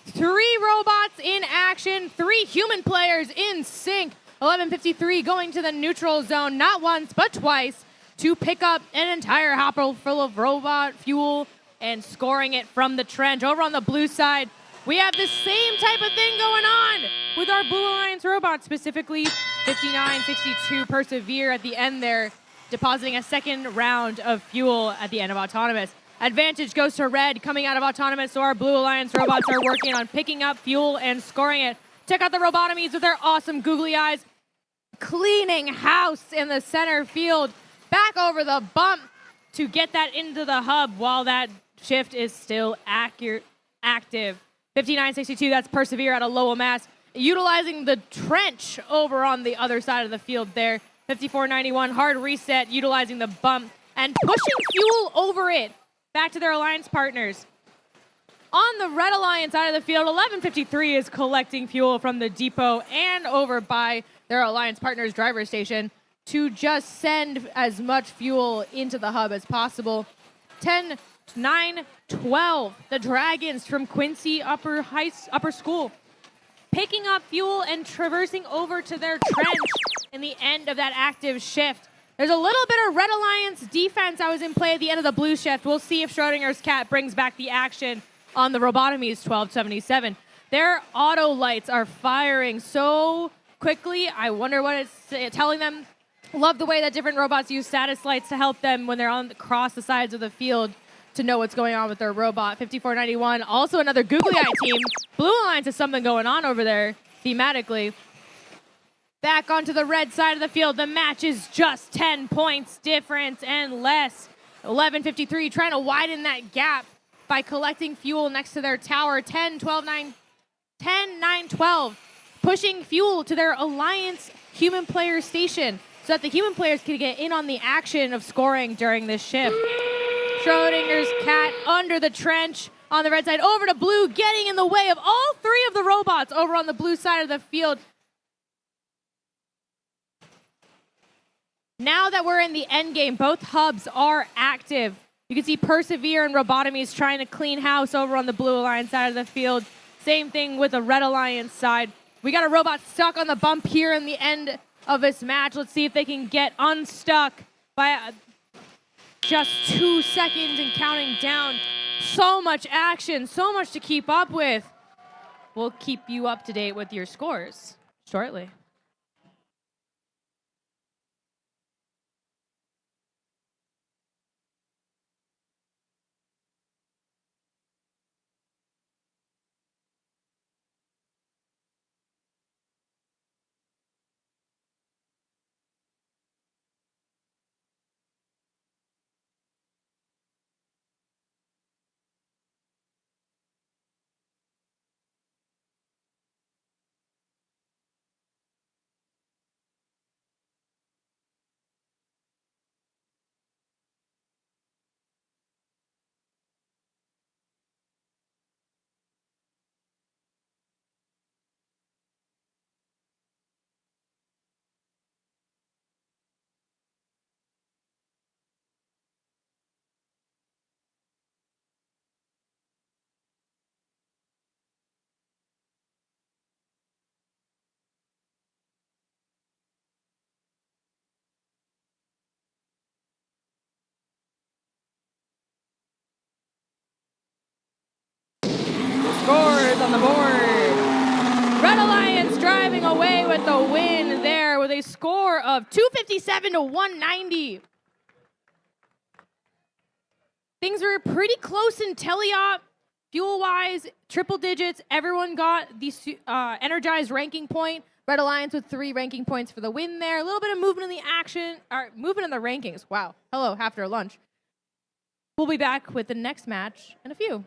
3 robots in action, 3 human players in sync. 1153 going to the neutral zone, not once, but twice, to pick up an entire hopper full of robot fuel and scoring it from the trench. Over on the blue side, we have the same type of thing going on with our Blue Alliance robots, specifically 5962 Persevere at the end there, depositing a second round of fuel at the end of Autonomous. Advantage goes to Red coming out of Autonomous, so our Blue Alliance robots are working on picking up fuel and scoring it. Check out the Robotomies with their awesome googly eyes, cleaning house in the center field, back over the bump to get that into the hub while that shift is still active. 5962, that's Persevere at a low mass, utilizing the trench over on the other side of the field there. 5491, Hard Reset, utilizing the bump and pushing fuel over it back to their alliance partners. On the Red Alliance side of the field, 1153 is collecting fuel from the depot and over by their alliance partners' driver station to just send as much fuel into the hub as possible. 10, 9, 12, the Dragons from Quincy Upper School, picking up fuel and traversing over to their trench in the end of that active shift. There's a little bit of Red Alliance defense that was in play at the end of the blue shift. We'll see if Schrodinger's cat brings back the action on the Robotomies 1277. Their auto lights are firing so quickly. I wonder what it's telling them. Love the way that different robots use status lights to help them when they're across the sides of the field to know what's going on with their robot. 5491, also another googly eye team. Blue Alliance has something going on over there thematically. Back onto the red side of the field. The match is just 10 points difference and less. 11:53 trying to widen that gap by collecting fuel next to their tower. 10, 12, 9, 10, 9, 12. Pushing fuel to their Alliance human player station so that the human players can get in on the action of scoring during this shift. Schrodinger's cat under the trench on the red side, over to blue, getting in the way of all three of the robots over on the blue side of the field. Now that we're in the end game, both hubs are active. You can see Persevere and Robotomies trying to clean house over on the Blue Alliance side of the field. Same thing with the Red Alliance side. We got a robot stuck on the bump here in the end of this match. Let's see if they can get unstuck by just 2 seconds and counting down. So much action, so much to keep up with. We'll keep you up to date with your scores shortly. Scores on the board. Red Alliance driving away with the win there with a score of 257 to 190. Things were pretty close in teleop. Fuel-wise, triple digits. Everyone got the energized ranking point. Red Alliance with 3 ranking points for the win there. A little bit of movement in the action, or movement in the rankings. Wow. Hello, after lunch. We'll be back with the next match in a few.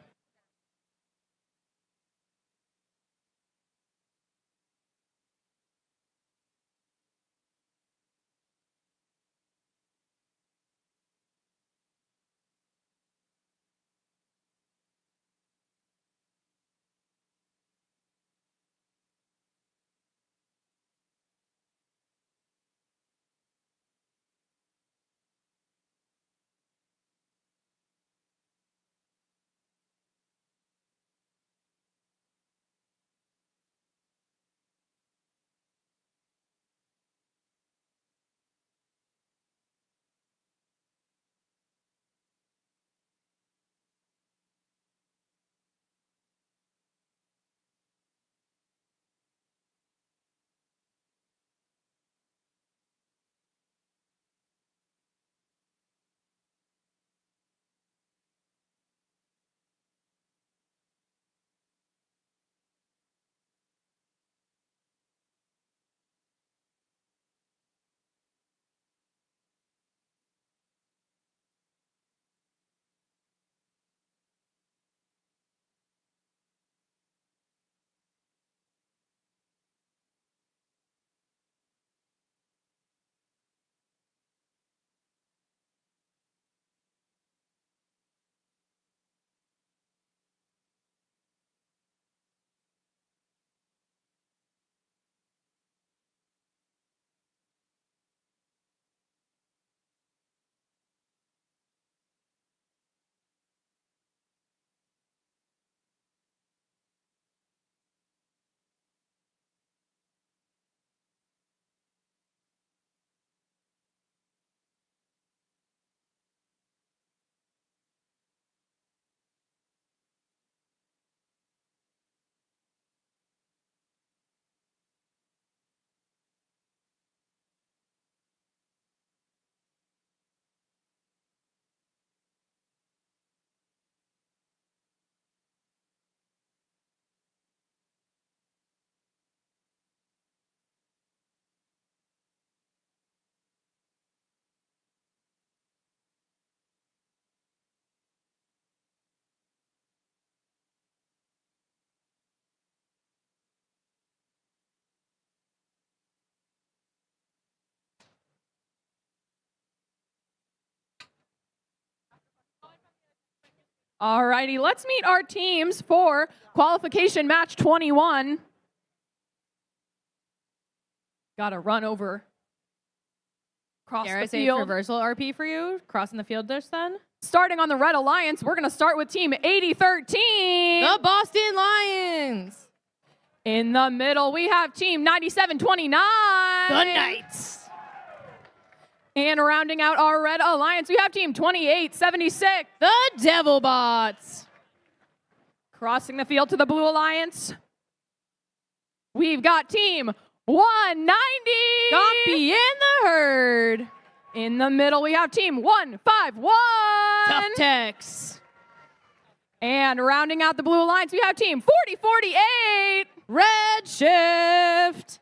Alrighty, let's meet our teams for qualification match 21. Got to run over across Dare I the say field. traversal RP for you? Crossing the field just then? Starting on the Red Alliance, we're going to start with team 8013. The Boston Lions! In the middle, we have team 9729. The Knights! And rounding out our Red Alliance, we have team 2876. The Devil Bots! Crossing the field to the Blue Alliance, we've got team 190. Gompy in the herd! In the middle, we have team 151. Tough Tex! And rounding out the Blue Alliance, we have team 4048. Red Shift!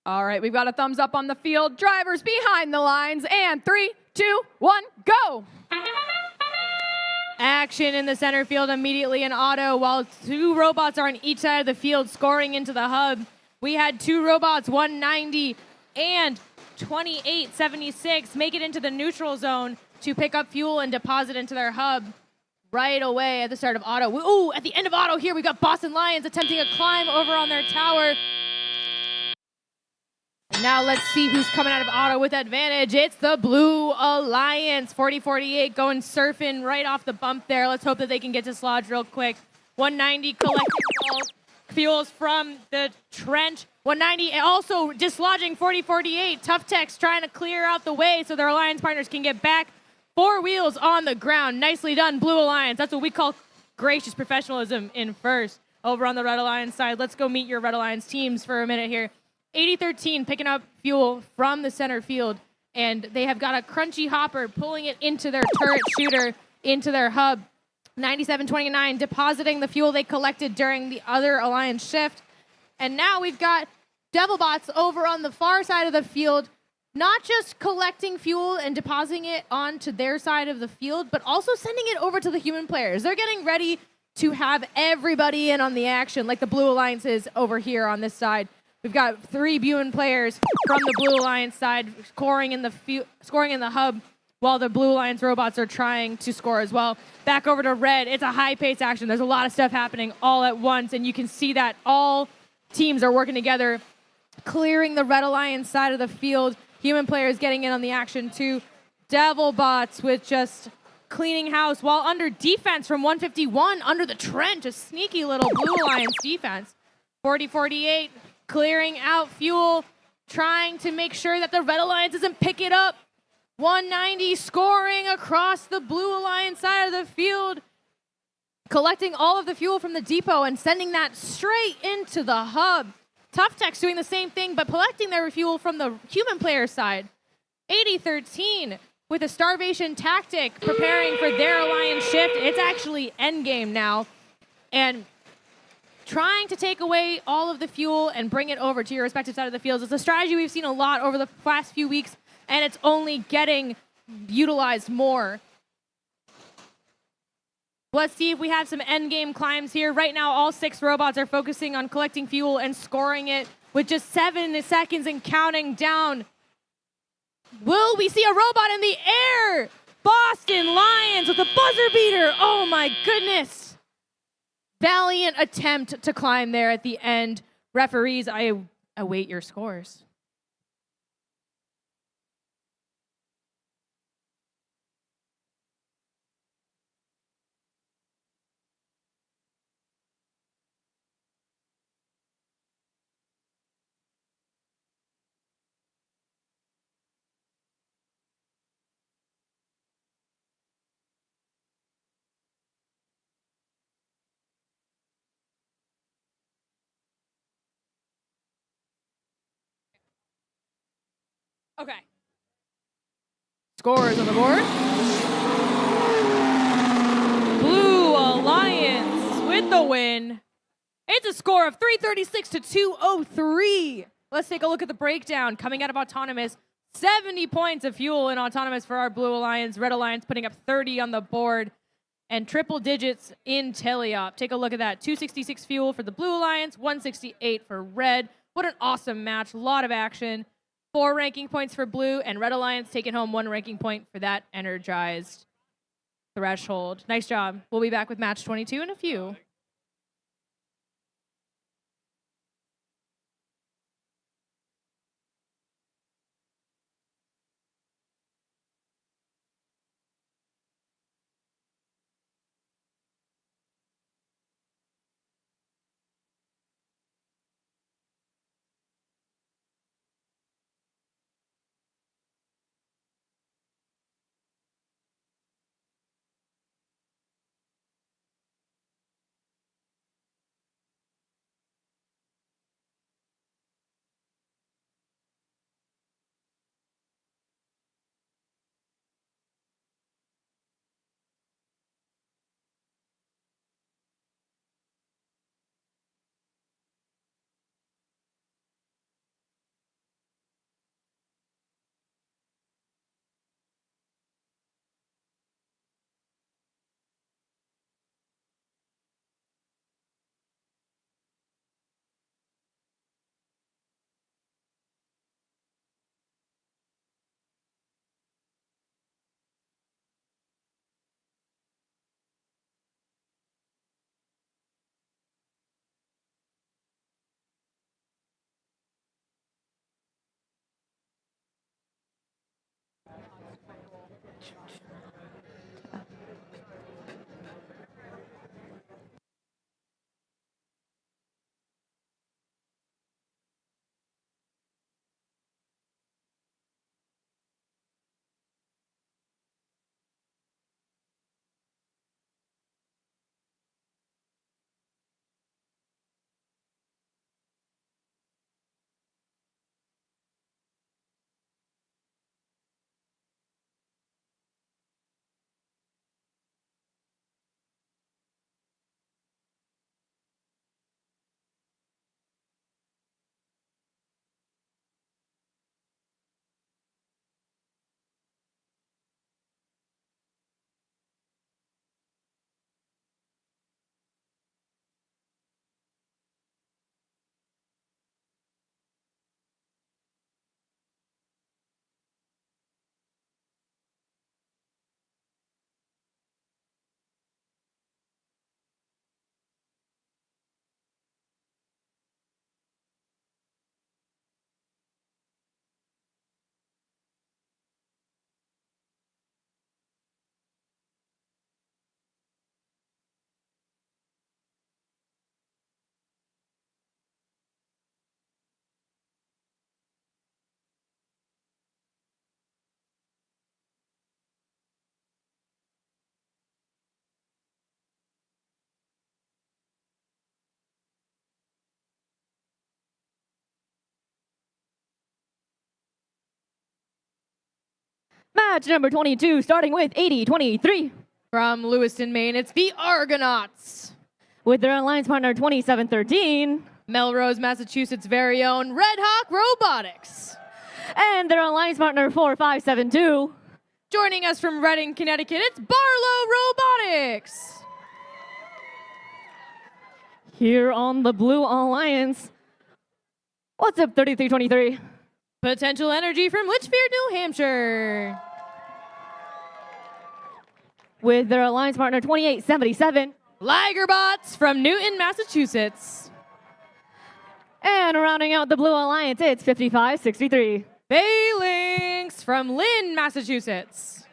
All right, we've got a thumbs up on the field. Drivers behind the lines. And 3, 2, 1, go. Action in the center field immediately in auto, while 2 robots are on each side of the field scoring into the hub. We had 2 robots, 190 and 2876, make it into the neutral zone to pick up fuel and deposit into their hub right away at the start of auto. Ooh, at the end of auto here, we got Boston Lions attempting a climb over on their tower. Now let's see who's coming out of auto with advantage. It's the Blue Alliance. 4048 going surfing right off the bump there. Let's hope that they can get to Slodge real quick. 190 collecting fuels from the trench. 190 also dislodging 4048. Tough Tech's trying to clear out the way so their Alliance partners can get back. 4 wheels on the ground. Nicely done, Blue Alliance. That's what we call gracious professionalism in first. Over on the Red Alliance side, let's go meet your Red Alliance teams for a minute here. 8013 picking up fuel from the center field, and they have got a crunchy hopper pulling it into their turret shooter, into their hub. 9729 depositing the fuel they collected during the other Alliance shift. And now we've got Devilbots over on the far side of the field, not just collecting fuel and depositing it onto their side of the field, but also sending it over to the human players. They're getting ready to have everybody in on the action, like the Blue Alliance is over here on this side. We've got 3 Buin players from the Blue Alliance side scoring in the hub, while the Blue Alliance robots are trying to score as well. Back over to Red. It's a high-paced action. There's a lot of stuff happening all at once, and you can see that all teams are working together, clearing the Red Alliance side of the field. Human players getting in on the action too. Devil Bots with just cleaning house, while under defense from 151 under the trench. A sneaky little Blue Alliance defense. 4048. Clearing out fuel, trying to make sure that the Red Alliance doesn't pick it up. 190 scoring across the Blue Alliance side of the field, collecting all of the fuel from the depot and sending that straight into the hub. Tough Tech's doing the same thing, but collecting their fuel from the human player side. 8013 with a starvation tactic, preparing for their Alliance shift. It's actually endgame now. And trying to take away all of the fuel and bring it over to your respective side of the fields. It's a strategy we've seen a lot over the past few weeks, and it's only getting utilized more. Let's see if we have some endgame climbs here. Right now, all 6 robots are focusing on collecting fuel and scoring it with just 7 seconds and counting down. Will we see a robot in the air? Boston Lions with a buzzer beater. Oh my goodness. Valiant attempt to climb there at the end. Referees, I await your scores. Okay. Scores on the board. Blue Alliance with the win. It's a score of 336 to 203. Let's take a look at the breakdown. Coming out of Autonomous, 70 points of fuel in Autonomous for our Blue Alliance. Red Alliance putting up 30 on the board. and triple digits in teleop. Take a look at that. 266 fuel for the Blue Alliance, 168 for Red. What an awesome match. A lot of action. 4 ranking points for Blue, and Red Alliance taking home 1 ranking point for that energized threshold. Nice job. We'll be back with match 22 in a few. Match number 22, starting with 80-23. From Lewiston, Maine, it's the Argonauts. With their alliance partner 27-13. Melrose, Massachusetts' very own Red Hawk Robotics. And their alliance partner 4572. Joining us from Reading, Connecticut, it's Barlow Robotics. Here on the Blue Alliance, what's up 33-23? Potential Energy from Litchfield, New Hampshire. With their alliance partner 2877. Ligerbots from Newton, Massachusetts. And rounding out the Blue Alliance, it's 5563. Phalanx from Lynn, Massachusetts.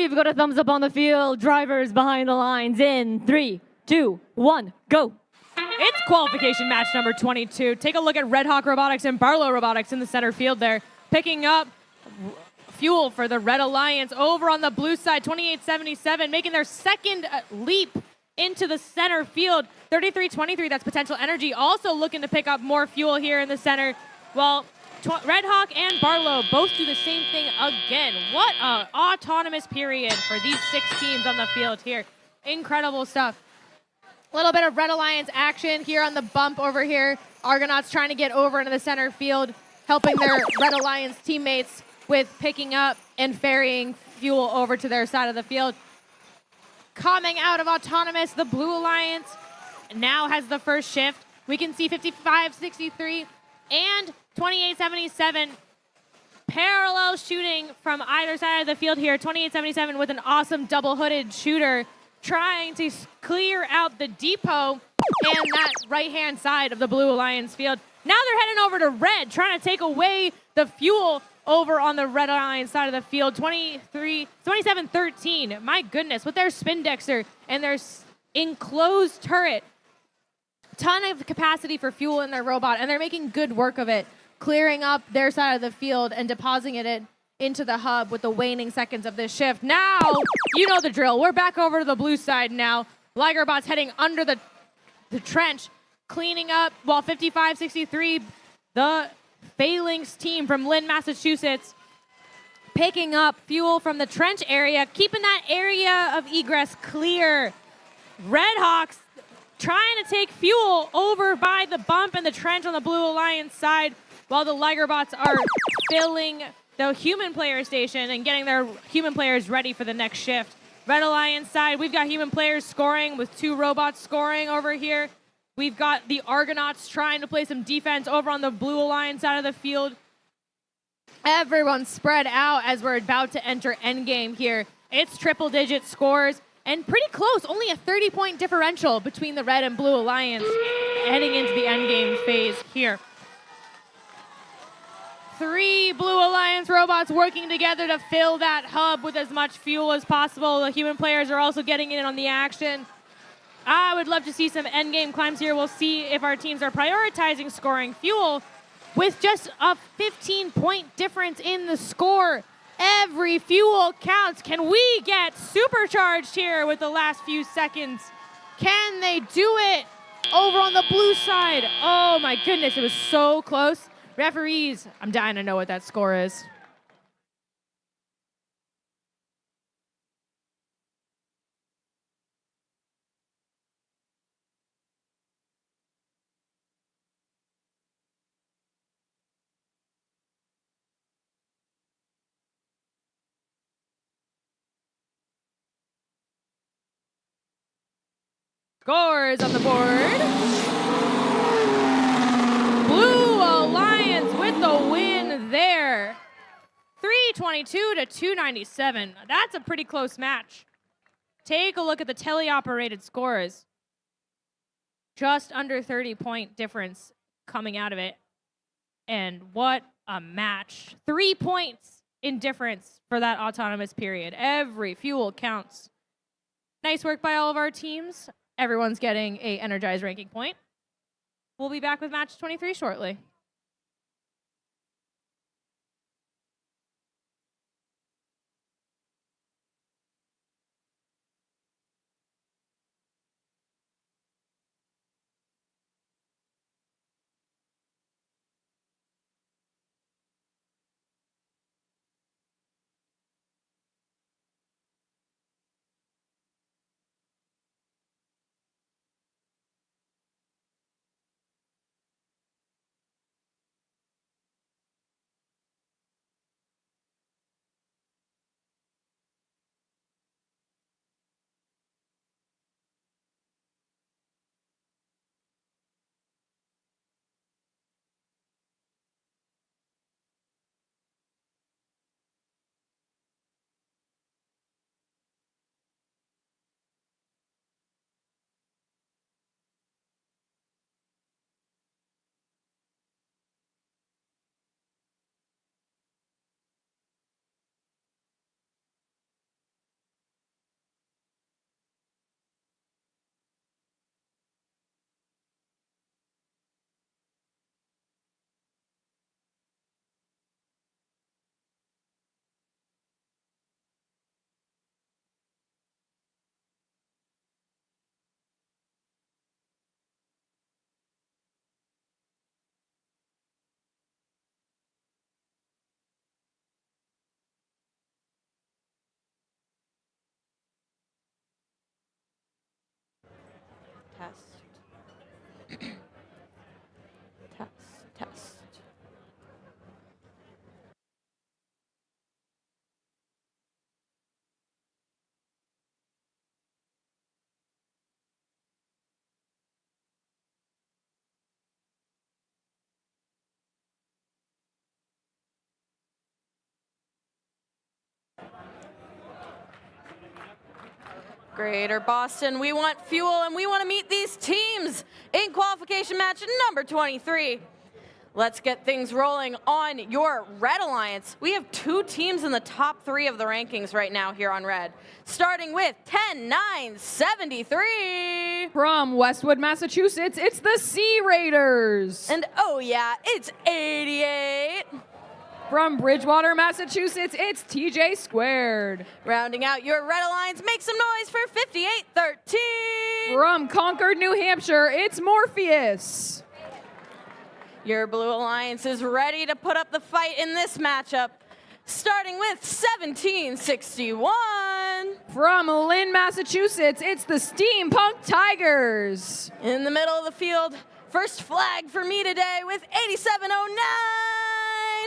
We've got a thumbs up on the field. Drivers behind the lines in 3, 2, 1, go. It's qualification match number 22. Take a look at Red Hawk Robotics and Barlow Robotics in the center field there, picking up fuel for the Red Alliance. Over on the blue side, 2877, making their second leap into the center field. 3323, that's Potential Energy, also looking to pick up more fuel here in the center. Well, Red Hawk and Barlow both do the same thing again. What an autonomous period for these 6 teams on the field here. Incredible stuff. A little bit of Red Alliance action here on the bump over here. Argonauts trying to get over into the center field, helping their Red Alliance teammates with picking up and ferrying fuel over to their side of the field. Coming out of autonomous, the Blue Alliance now has the first shift. We can see 5563 and 2877 parallel shooting from either side of the field here. 2877 with an awesome double-hooded shooter trying to clear out the depot and that right-hand side of the Blue Alliance field. Now they're heading over to red, trying to take away the fuel over on the Red Alliance side of the field. 2713, my goodness, with their spin dexter and their enclosed turret. Ton of capacity for fuel in their robot, and they're making good work of it, clearing up their side of the field and depositing it into the hub with the waning seconds of this shift. Now, you know the drill. We're back over to the blue side now. Ligerbot's heading under the trench, cleaning up, while 5563, the Phalanx team from Lynn, Massachusetts, picking up fuel from the trench area, keeping that area of egress clear. Red Hawks trying to take fuel over by the bump and the trench on the Blue Alliance side, while the Ligerbots are filling the human player station and getting their human players ready for the next shift. Red Alliance side, we've got human players scoring with 2 robots scoring over here. We've got the Argonauts trying to play some defense over on the Blue Alliance side of the field. Everyone's spread out as we're about to enter endgame here. It's triple-digit scores and pretty close, only a 30-point differential between the Red and Blue Alliance heading into the endgame phase here. 3 Blue Alliance robots working together to fill that hub with as much fuel as possible. The human players are also getting in on the action. I would love to see some endgame climbs here. We'll see if our teams are prioritizing scoring fuel with just a 15-point difference in the score. Every fuel counts. Can we get supercharged here with the last few seconds? Can they do it over on the blue side? Oh my goodness, it was so close. Referees, I'm dying to know what that score is. Scores on the board. Blue Alliance with the win there. 322 to 297. That's a pretty close match. Take a look at the teleoperated scores. Just under 30-point difference coming out of it. And what a match. 3 points in difference for that autonomous period. Every fuel counts. Nice work by all of our teams. Everyone's getting a energized ranking point. We'll be back with match 23 shortly. Greater Boston, we want fuel, and we want to meet these teams in qualification match number 23. Let's get things rolling on your Red Alliance. We have 2 teams in the top 3 of the rankings right now here on Red, starting with 10-9-73. From Westwood, Massachusetts, it's the Sea Raiders. And oh yeah, it's 88. From Bridgewater, Massachusetts, it's TJ Squared. Rounding out your Red Alliance, make some noise for 58-13. From Concord, New Hampshire, it's Morpheus. Your Blue Alliance is ready to put up the fight in this matchup, starting with 1761. From Lynn, Massachusetts, it's the Steampunk Tigers. In the middle of the field, first flag for me today with 8709.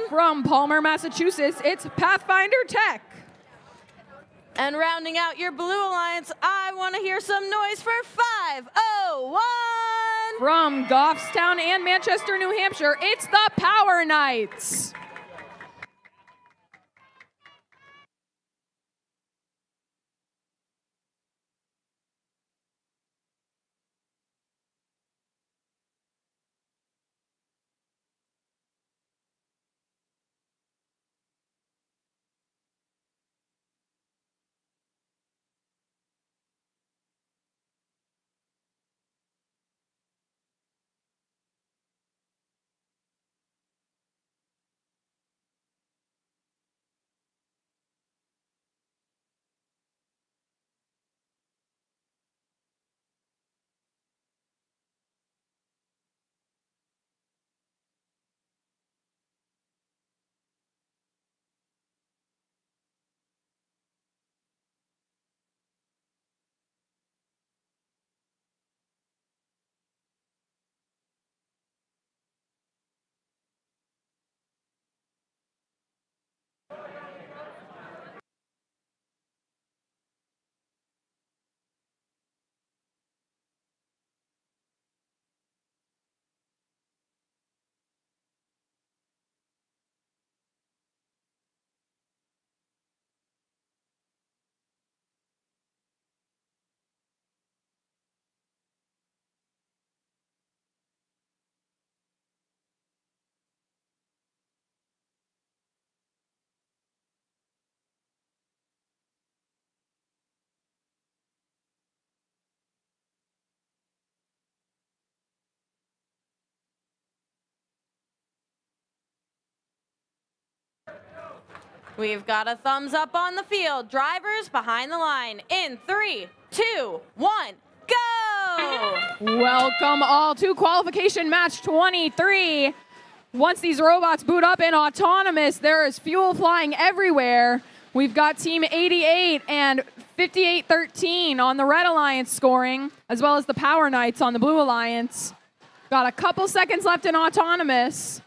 From Palmer, Massachusetts, it's Pathfinder Tech. And rounding out your Blue Alliance, I want to hear some noise for 501. From Goffstown and Manchester, New Hampshire, it's the Power Knights. We've got a thumbs up on the field. Drivers behind the line in 3, 2, 1, go! Welcome all to qualification match 23. Once these robots boot up in autonomous, there is fuel flying everywhere. We've got team 88 and 58-13 on the Red Alliance scoring, as well as the Power Knights on the Blue Alliance. Got a couple seconds left in autonomous.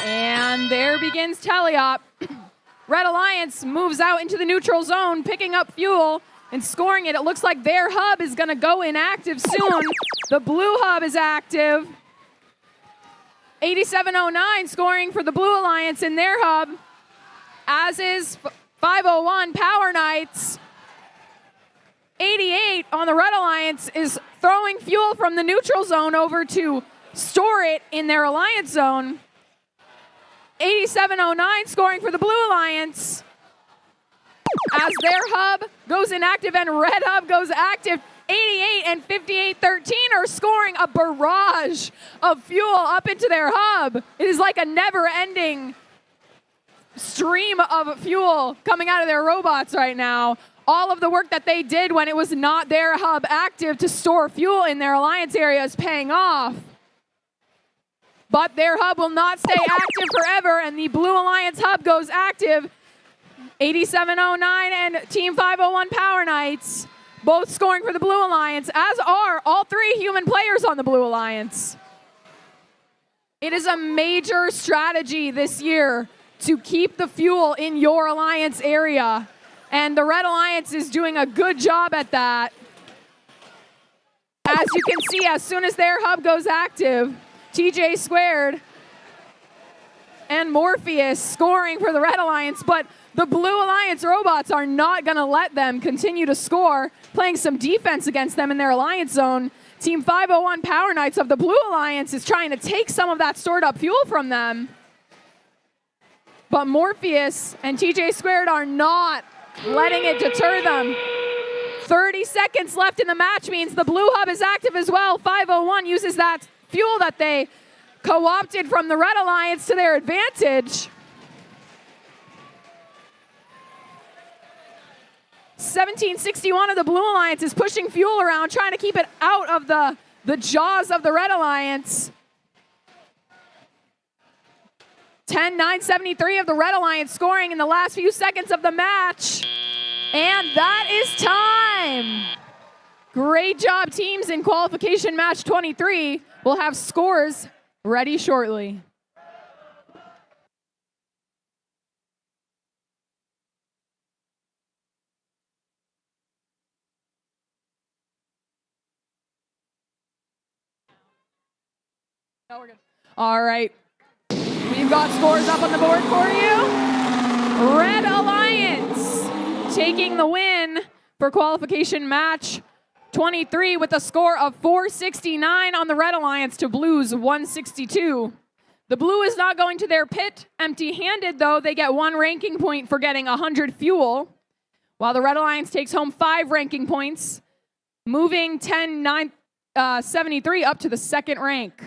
And there begins teleop. Red Alliance moves out into the neutral zone, picking up fuel and scoring it. It looks like their hub is going to go inactive soon. The blue hub is active. 8709 scoring for the Blue Alliance in their hub, as is 501 Power Knights. 88 on the Red Alliance is throwing fuel from the neutral zone over to store it in their Alliance zone. 8709 scoring for the Blue Alliance as their hub goes inactive and Red hub goes active. 88 and 58-13 are scoring a barrage of fuel up into their hub. It is like a never-ending stream of fuel coming out of their robots right now. All of the work that they did when it was not their hub active to store fuel in their Alliance area is paying off. But their hub will not stay active forever, and the Blue Alliance hub goes active. 8709 and Team 501 Power Knights, both scoring for the Blue Alliance, as are all 3 human players on the Blue Alliance. It is a major strategy this year to keep the fuel in your Alliance area, and the Red Alliance is doing a good job at that. As you can see, as soon as their hub goes active, TJ Squared and Morpheus scoring for the Red Alliance, but the Blue Alliance robots are not going to let them continue to score, playing some defense against them in their alliance zone. Team 501 Power Knights of the Blue Alliance is trying to take some of that stored up fuel from them. But Morpheus and TJ Squared are not letting it deter them. 30 seconds left in the match means the Blue Hub is active as well. 501 uses that fuel that they co-opted from the Red Alliance to their advantage. 1761 of the Blue Alliance is pushing fuel around, trying to keep it out of the jaws of the Red Alliance. 10-973 of the Red Alliance scoring in the last few seconds of the match. And that is time. Great job, teams, in qualification match 23. We'll have scores ready shortly. No, we're good. All right. We've got scores up on the board for you. Red Alliance taking the win for qualification match 23 with a score of 469 on the Red Alliance to Blue's 162. The Blue is not going to their pit empty-handed, though. They get 1 ranking point for getting 100 fuel, while the Red Alliance takes home 5 ranking points, moving 10-973 up to the 2nd rank.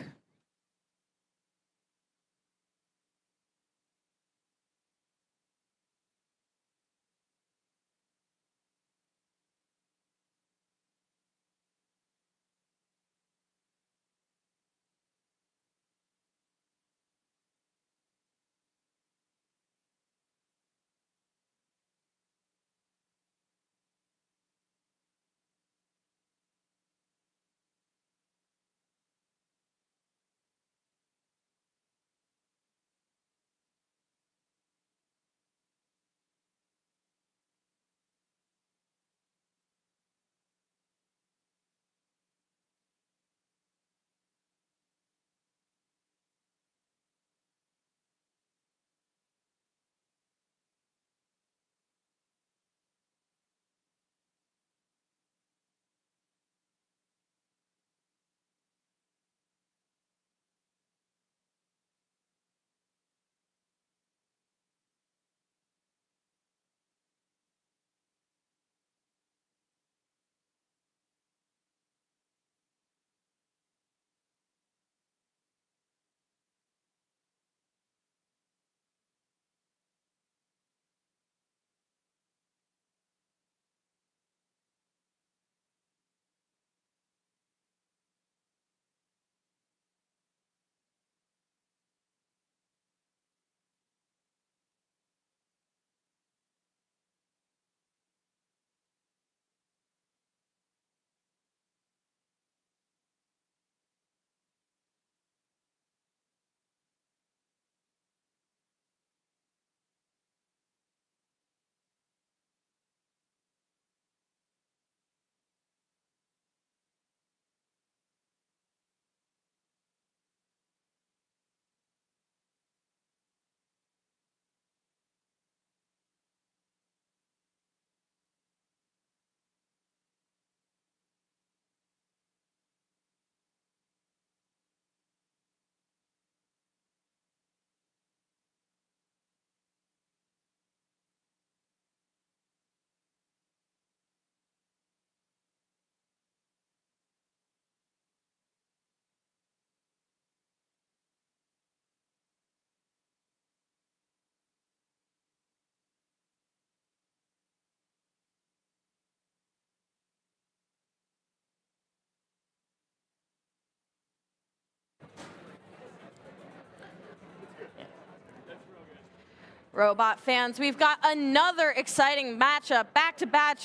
Robot fans, we've got another exciting matchup, back-to-back.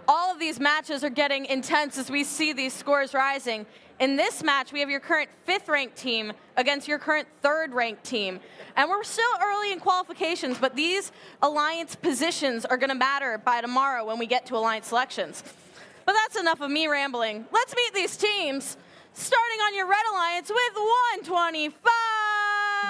All of these matches are getting intense as we see these scores rising. In this match, we have your current 5th-ranked team against your current 3rd-ranked team. And we're still early in qualifications, but these alliance positions are going to matter by tomorrow when we get to alliance selections. But that's enough of me rambling. Let's meet these teams, starting on your Red Alliance with 125.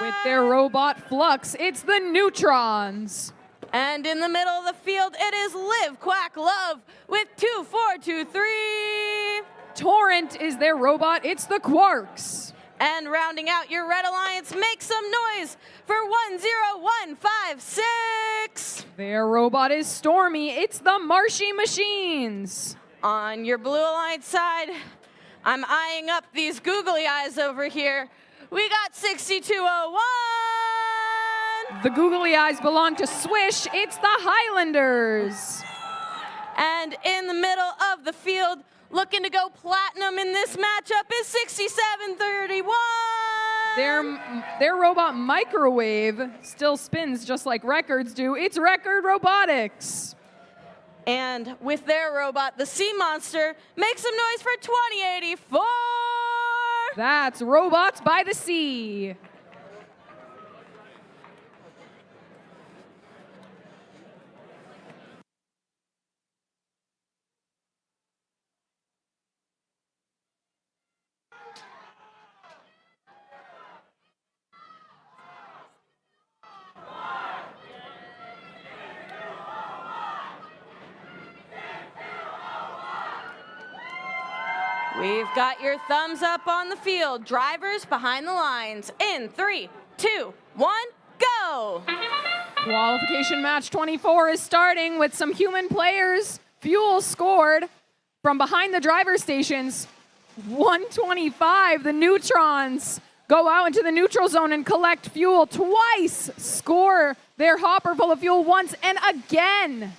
With their robot Flux, it's the Neutrons. And in the middle of the field, it is Live, Quack, Love with 2423. Torrent is their robot, it's the Quarks. And rounding out your Red Alliance, make some noise for 10156. Their robot is Stormy, it's the Marshy Machines. On your Blue Alliance side, I'm eyeing up these googly eyes over here. We got 6201. The googly eyes belong to Swish, it's the Highlanders. And in the middle of the field, looking to go platinum in this matchup is 6731. Their robot Microwave still spins just like Records do. It's Record Robotics. And with their robot, the Sea Monster, make some noise for 2084. That's Robots by the Sea. We've got your thumbs up on the field. Drivers behind the lines. In 3, 2, 1, go! Qualification match 24 is starting with some human players. Fuel scored from behind the driver stations. 125, the Neutrons go out into the neutral zone and collect fuel twice. Score their hopper full of fuel once and again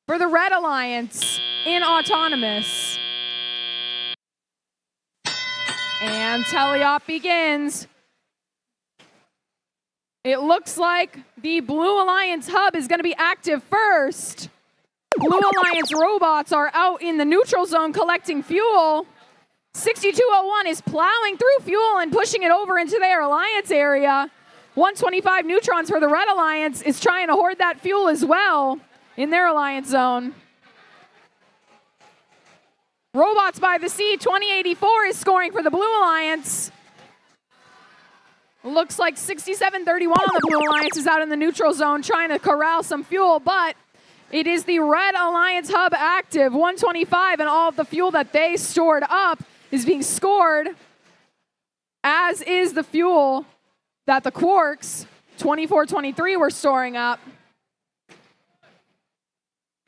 for the Red Alliance in Autonomous. And teleop begins. It looks like the Blue Alliance hub is going to be active first. Blue Alliance robots are out in the neutral zone collecting fuel. 6201 is plowing through fuel and pushing it over into their Alliance area. 125 Neutrons for the Red Alliance is trying to hoard that fuel as well in their Alliance zone. Robots by the Sea, 2084 is scoring for the Blue Alliance. Looks like 6731 on the Blue Alliance is out in the neutral zone trying to corral some fuel, but it is the Red Alliance hub active, 125, and all of the fuel that they stored up is being scored, as is the fuel that the Quarks, 2423, were storing up.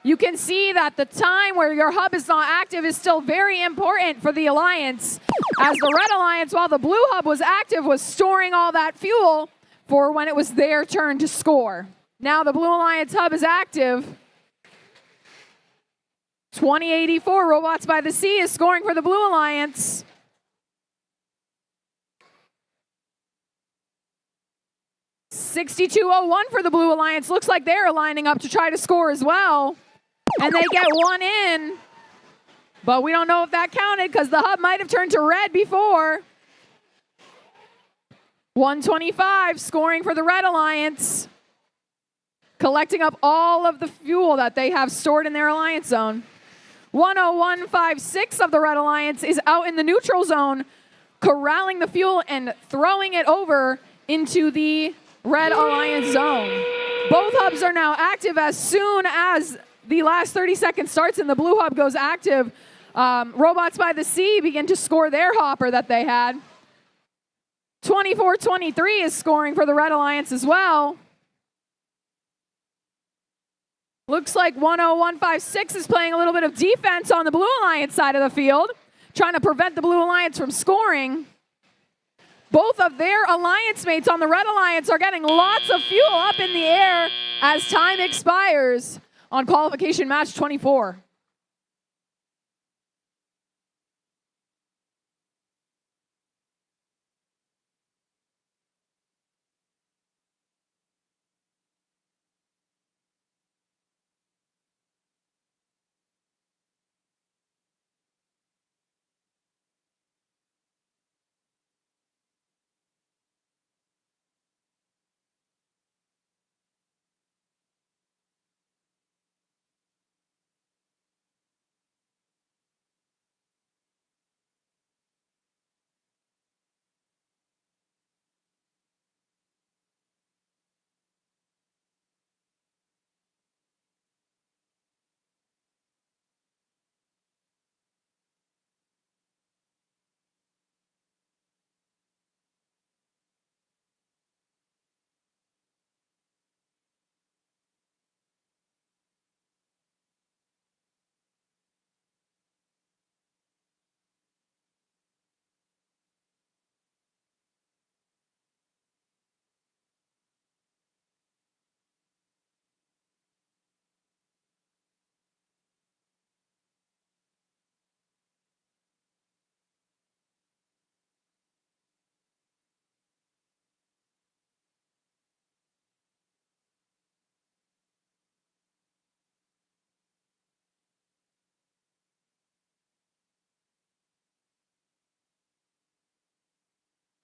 You can see that the time where your hub is not active is still very important for the Alliance, as the Red Alliance, while the Blue hub was active, was storing all that fuel for when it was their turn to score. Now the Blue Alliance hub is active. 2084 Robots by the Sea is scoring for the Blue Alliance. $62.01 for the Blue Alliance. Looks like they're lining up to try to score as well. And they get one in. But we don't know if that counted because the hub might have turned to red before. 125 scoring for the Red Alliance. Collecting up all of the fuel that they have stored in their Alliance zone. 10156 of the Red Alliance is out in the neutral zone, corralling the fuel and throwing it over into the Red Alliance zone. Both hubs are now active as soon as the last 30 seconds starts and the Blue hub goes active. Robots by the Sea begin to score their hopper that they had. 2423 is scoring for the Red Alliance as well. Looks like 10156 is playing a little bit of defense on the Blue Alliance side of the field, trying to prevent the Blue Alliance from scoring. Both of their Alliance mates on the Red Alliance are getting lots of fuel up in the air as time expires on qualification match 24.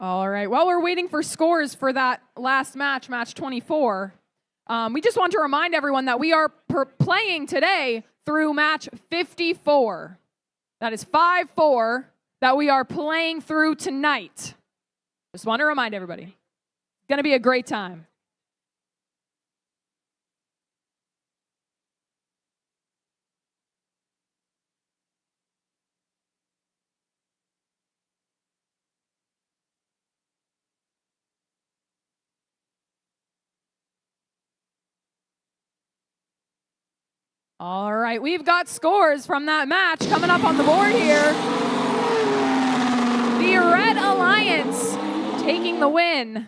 All right. While we're waiting for scores for that last match, match 24, we just want to remind everyone that we are playing today through match 54. That is 5-4 that we are playing through tonight. Just want to remind everybody. It's going to be a great time. All right, we've got scores from that match coming up on the board here. The Red Alliance taking the win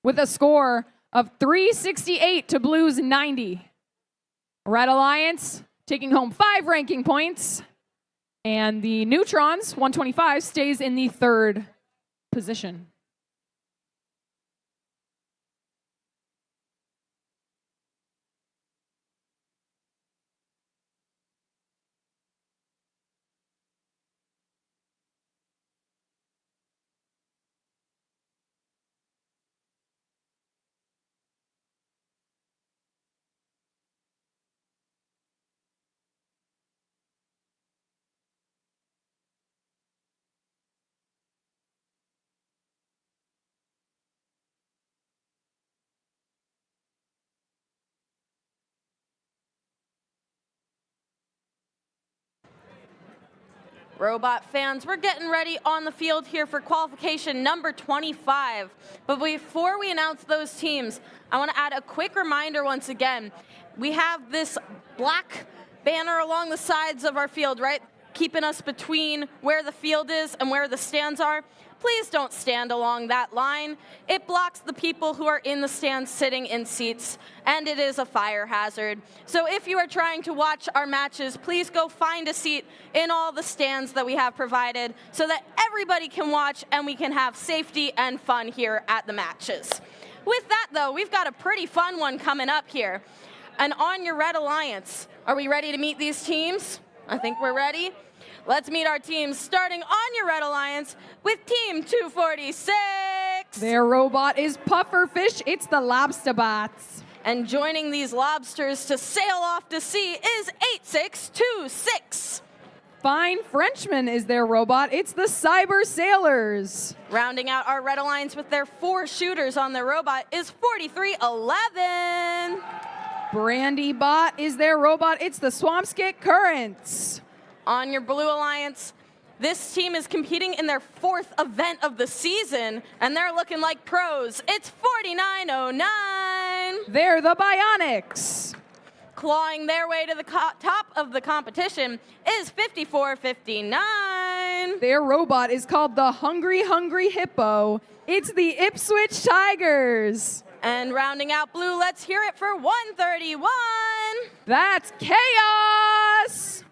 with a score of 368 to Blue's 90. Red Alliance taking home 5 ranking points, and the Neutrons, 125, stays in the 3rd position. Robot fans, we're getting ready on the field here for qualification number 25. But before we announce those teams, I want to add a quick reminder once again. We have this black banner along the sides of our field, right? Keeping us between where the field is and where the stands are. Please don't stand along that line. It blocks the people who are in the stands sitting in seats, and it is a fire hazard. So if you are trying to watch our matches, please go find a seat in all the stands that we have provided so that everybody can watch and we can have safety and fun here at the matches. With that, though, we've got a pretty fun one coming up here. And on your Red Alliance, are we ready to meet these teams? I think we're ready. Let's meet our teams, starting on your Red Alliance with Team 246. Their robot is Pufferfish. It's the Lobsterbots. And joining these lobsters to sail off to sea is 8626. Fine Frenchman is their robot. It's the Cyber Sailors. Rounding out our Red Alliance with their 4 shooters on their robot is 4311. Brandy Bot is their robot. It's the Swampskit Currents. On your Blue Alliance, this team is competing in their 4th event of the season, and they're looking like pros. It's 4909. They're the Bionics. Clawing their way to the top of the competition is 5459. Their robot is called the Hungry Hungry Hippo. It's the Ipswich Tigers. And rounding out Blue, let's hear it for 131. That's Chaos.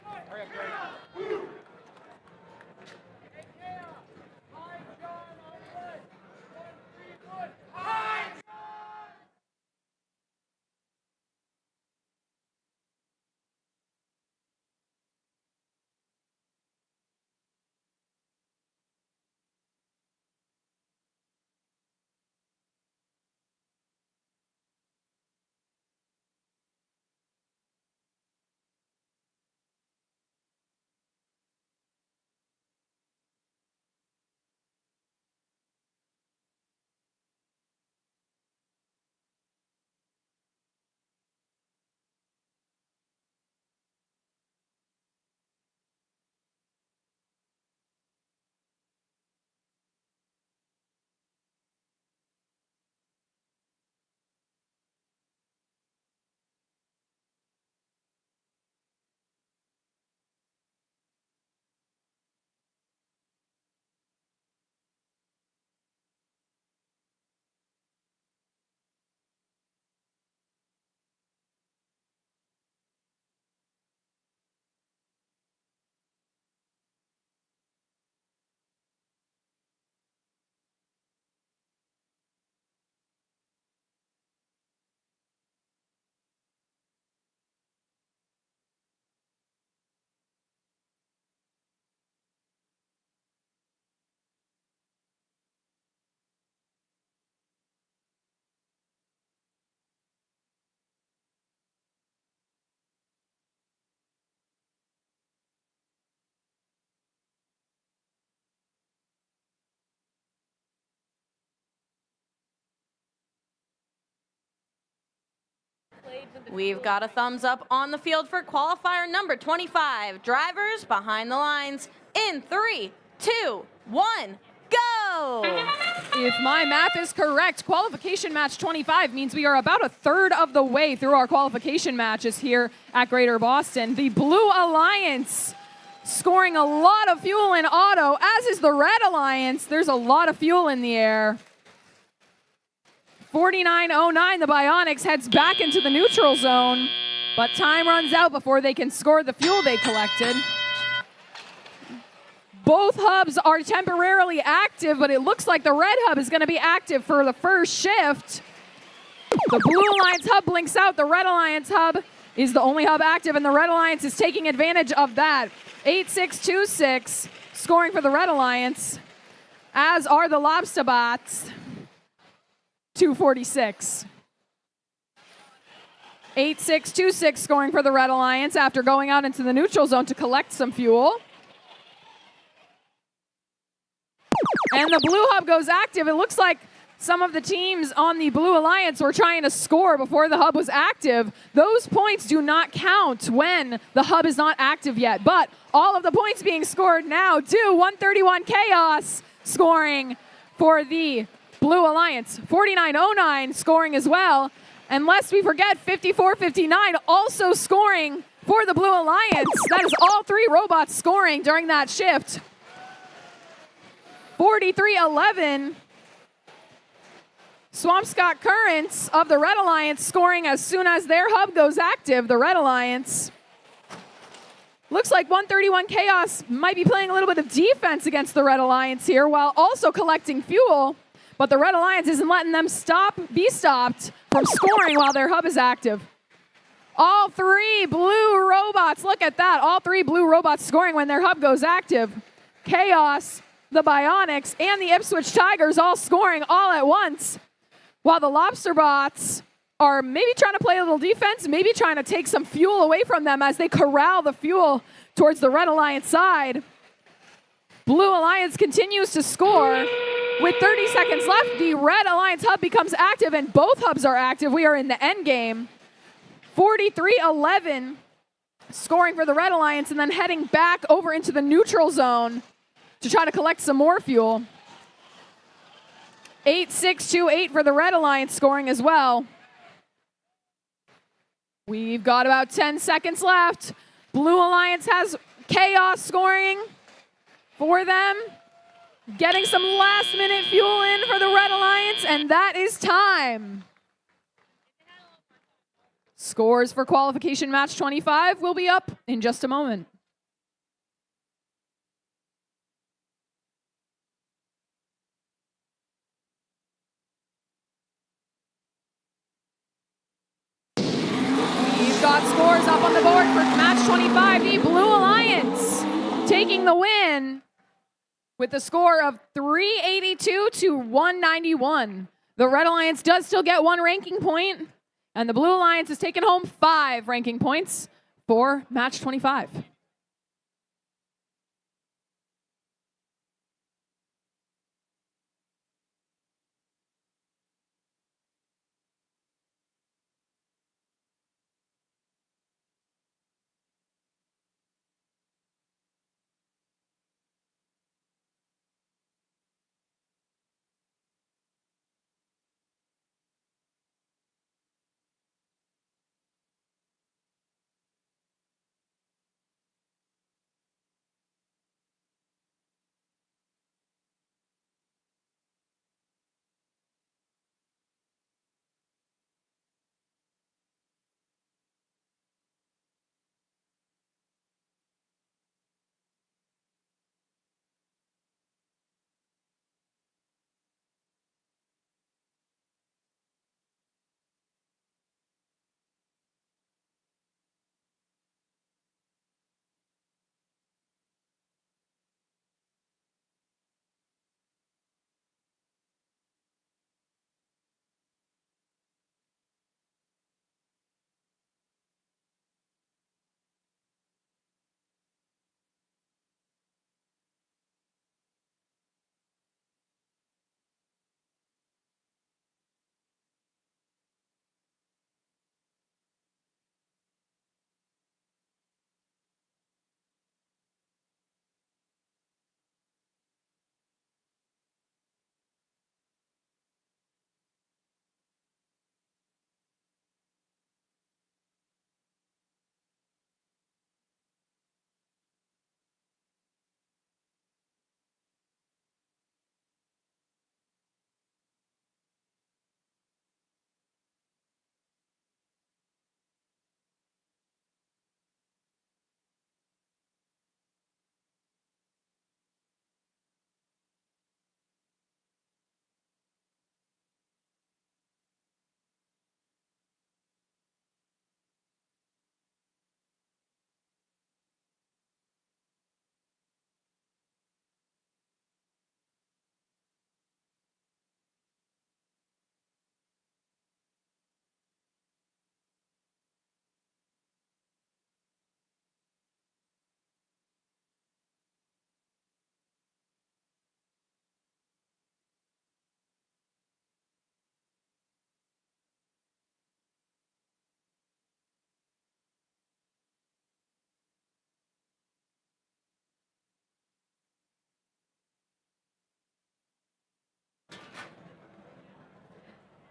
We've got a thumbs up on the field for qualifier number 25. Drivers behind the lines in 3, 2, 1, go! If my math is correct, qualification match 25 means we are about a third of the way through our qualification matches here at Greater Boston. The Blue Alliance scoring a lot of fuel in auto, as is the Red Alliance. There's a lot of fuel in the air. 49.09, the Bionics heads back into the neutral zone, but time runs out before they can score the fuel they collected. Both hubs are temporarily active, but it looks like the red hub is going to be active for the first shift. The Blue Alliance hub blinks out. The Red Alliance hub is the only hub active, and the Red Alliance is taking advantage of that. 8-6-2-6 scoring for the Red Alliance, as are the Lobster Bots. 246. 8-6-2-6 scoring for the Red Alliance after going out into the neutral zone to collect some fuel. And the blue hub goes active. It looks like some of the teams on the Blue Alliance were trying to score before the hub was active. Those points do not count when the hub is not active yet. But all of the points being scored now do. 131 Chaos scoring for the Blue Alliance. 49.09 scoring as well. And lest we forget, 54.59 also scoring for the Blue Alliance. That is all three robots scoring during that shift. 43.11. Swampscott Currents of the Red Alliance scoring as soon as their hub goes active, the Red Alliance. Looks like 131 Chaos might be playing a little bit of defense against the Red Alliance here while also collecting fuel, but the Red Alliance isn't letting them be stopped from scoring while their hub is active. All three blue robots, look at that, all three blue robots scoring when their hub goes active. Chaos, the Bionics, and the Ipswich Tigers all scoring all at once, while the Lobster Bots are maybe trying to play a little defense, maybe trying to take some fuel away from them as they corral the fuel towards the Red Alliance side. Blue Alliance continues to score. With 30 seconds left, the Red Alliance hub becomes active, and both hubs are active. We are in the end game. 43-11 scoring for the Red Alliance, and then heading back over into the neutral zone to try to collect some more fuel. 8-6-2-8 for the Red Alliance scoring as well. We've got about 10 seconds left. Blue Alliance has Chaos scoring for them. Getting some last-minute fuel in for the Red Alliance, and that is time. Scores for qualification match 25 will be up in just a moment. We've got scores up on the board for match 25. The Blue Alliance taking the win with a score of 382 to 191. The Red Alliance does still get 1 ranking point, and the Blue Alliance has taken home 5 ranking points for match 25.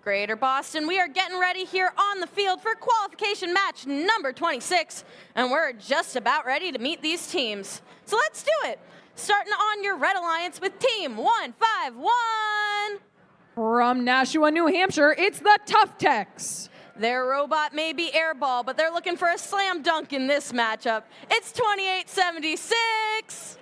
Greater Boston, we are getting ready here on the field for qualification match number 26, and we're just about ready to meet these teams. So let's do it. Starting on your Red Alliance with Team 151. From Nashua, New Hampshire, it's the Tough Techs. Their robot may be airball, but they're looking for a slam dunk in this matchup. It's 2876.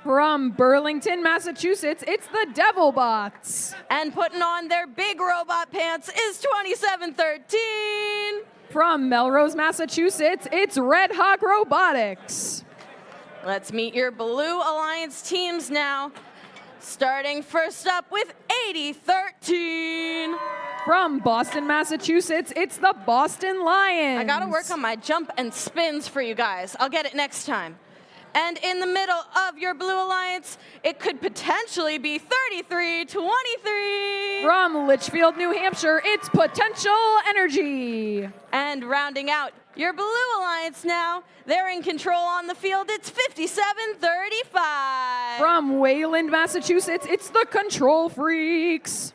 From Burlington, Massachusetts, it's the Devilbots. And putting on their big robot pants is 2713. From Melrose, Massachusetts, it's Red Hawk Robotics. Let's meet your Blue Alliance teams now. Starting first up with 8013. From Boston, Massachusetts, it's the Boston Lions. I gotta work on my jump and spins for you guys. I'll get it next time. And in the middle of your Blue Alliance, it could potentially be 3323. From Litchfield, New Hampshire, it's Potential Energy. And rounding out your Blue Alliance now, they're in control on the field. It's 5735. From Wayland, Massachusetts, it's the Control Freaks.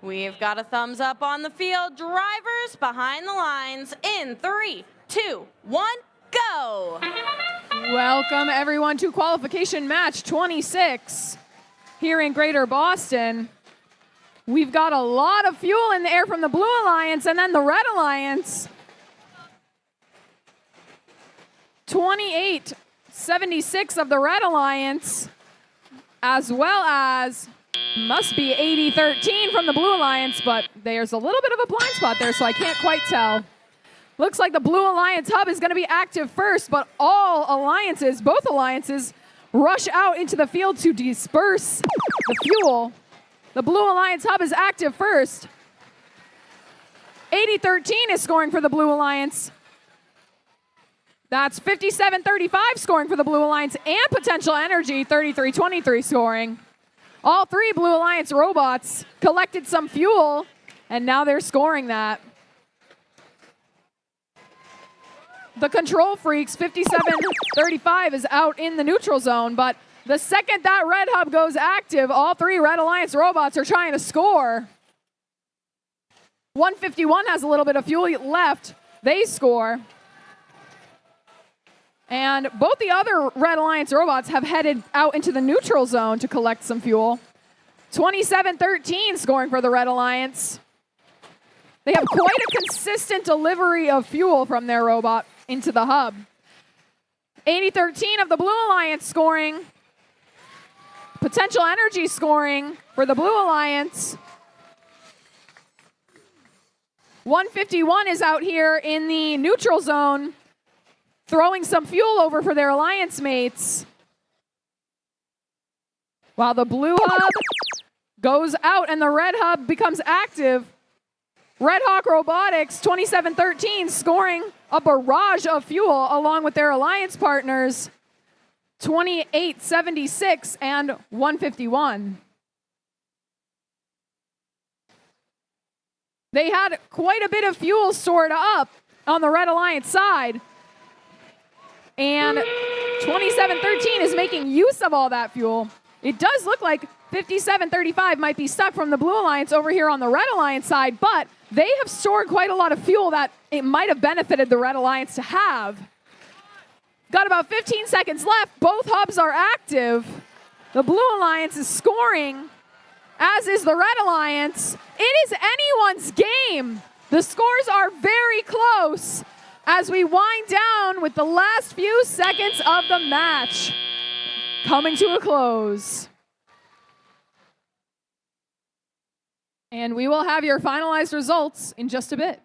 We've got a thumbs up on the field. Drivers behind the lines in 3, 2, 1, go. Welcome, everyone, to qualification match 26 here in Greater Boston. We've got a lot of fuel in the air from the Blue Alliance and then the Red Alliance. 2876 of the Red Alliance, as well as must be 8013 from the Blue Alliance, but there's a little bit of a blind spot there, so I can't quite tell. Looks like the Blue Alliance hub is going to be active first, but all alliances, both alliances, rush out into the field to disperse the fuel. The Blue Alliance hub is active first. 8013 is scoring for the Blue Alliance. That's 5735 scoring for the Blue Alliance and Potential Energy 3323 scoring. All three Blue Alliance robots collected some fuel, and now they're scoring that. The Control Freaks, 5735, is out in the neutral zone, but the second that red hub goes active, all three Red Alliance robots are trying to score. 151 has a little bit of fuel left. They score. And both the other Red Alliance robots have headed out into the neutral zone to collect some fuel. 2713 scoring for the Red Alliance. They have quite a consistent delivery of fuel from their robot into the hub. 80-13 of the Blue Alliance scoring. Potential energy scoring for the Blue Alliance. 151 is out here in the neutral zone, throwing some fuel over for their alliance mates. While the blue hub goes out and the red hub becomes active. Red Hawk Robotics, 27-13, scoring a barrage of fuel along with their alliance partners, 28-76 and 151. They had quite a bit of fuel stored up on the Red Alliance side. And 27-13 is making use of all that fuel. It does look like 57-35 might be stuck from the Blue Alliance over here on the Red Alliance side, but they have stored quite a lot of fuel that it might have benefited the Red Alliance to have. Got about 15 seconds left. Both hubs are active. The Blue Alliance is scoring, as is the Red Alliance. It is anyone's game. The scores are very close as we wind down with the last few seconds of the match coming to a close. And we will have your finalized results in just a bit.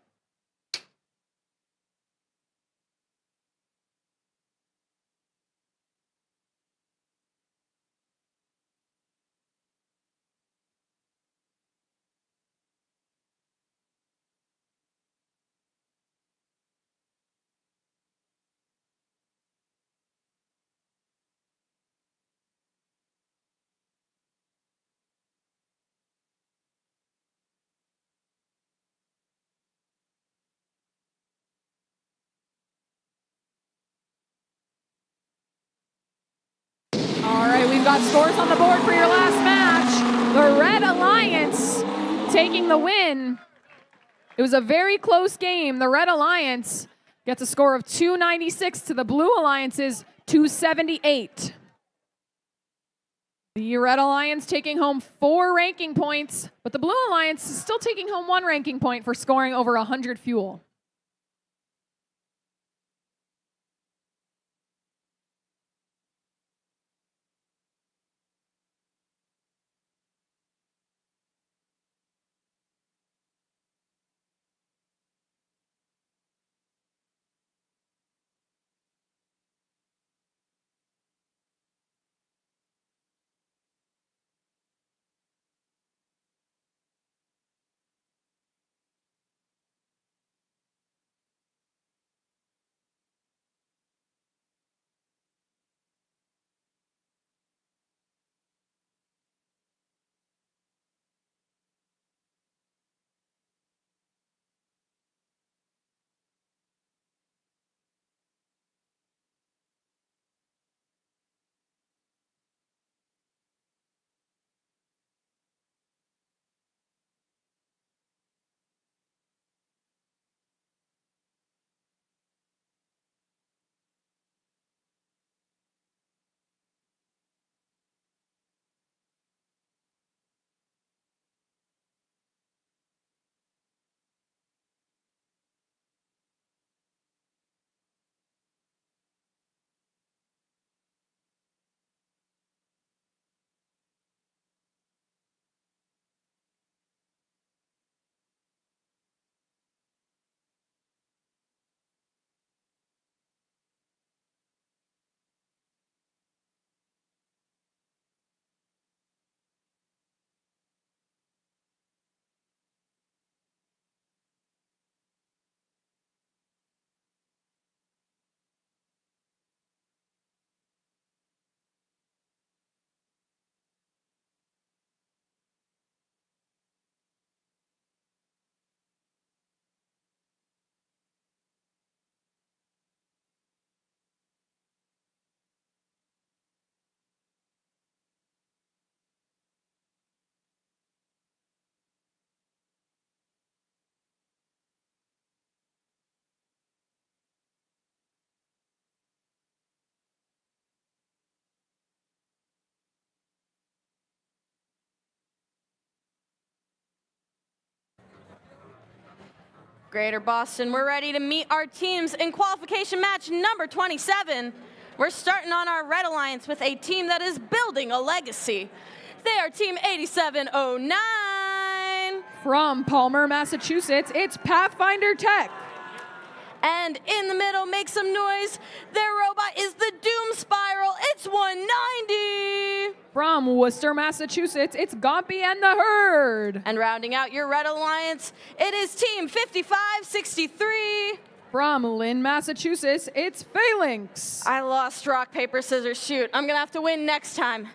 All right, we've got scores on the board for your last match. The Red Alliance taking the win. It was a very close game. The Red Alliance gets a score of 296 to the Blue Alliance's 278. The Red Alliance taking home 4 ranking points, but the Blue Alliance is still taking home 1 ranking point for scoring over 100 fuel. Greater Boston, we're ready to meet our teams in qualification match number 27. We're starting on our Red Alliance with a team that is building a legacy. They are Team 8709. From Palmer, Massachusetts, it's Pathfinder Tech. And in the middle, make some noise. Their robot is the Doom Spiral. It's 190. From Worcester, Massachusetts, it's Gompy and the Herd. And rounding out your Red Alliance, it is Team 5563. From Lynn, Massachusetts, it's Phalanx. I lost rock, paper, scissors, shoot. I'm gonna have to win next time.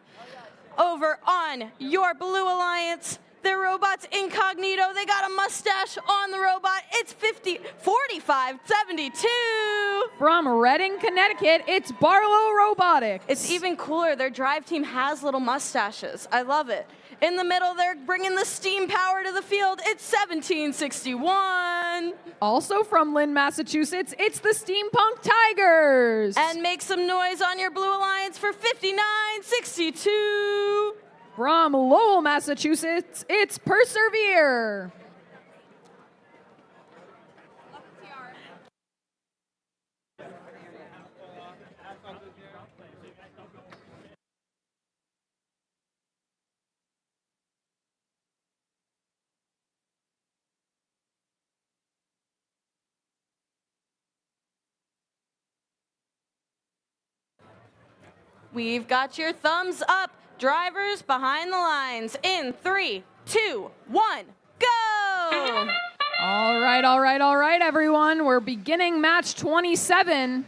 Over on your Blue Alliance, their robot's incognito. They got a mustache on the robot. It's 4572. From Reading, Connecticut, it's Barlow Robotics. It's even cooler. Their drive team has little mustaches. I love it. In the middle, they're bringing the steam power to the field. It's 1761. Also from Lynn, Massachusetts, it's the Steampunk Tigers. And make some noise on your Blue Alliance for 5962. From Lowell, Massachusetts, it's Persevere. We've got your thumbs up. Drivers behind the lines in 3, 2, 1, go! All right, everyone. We're beginning match 27.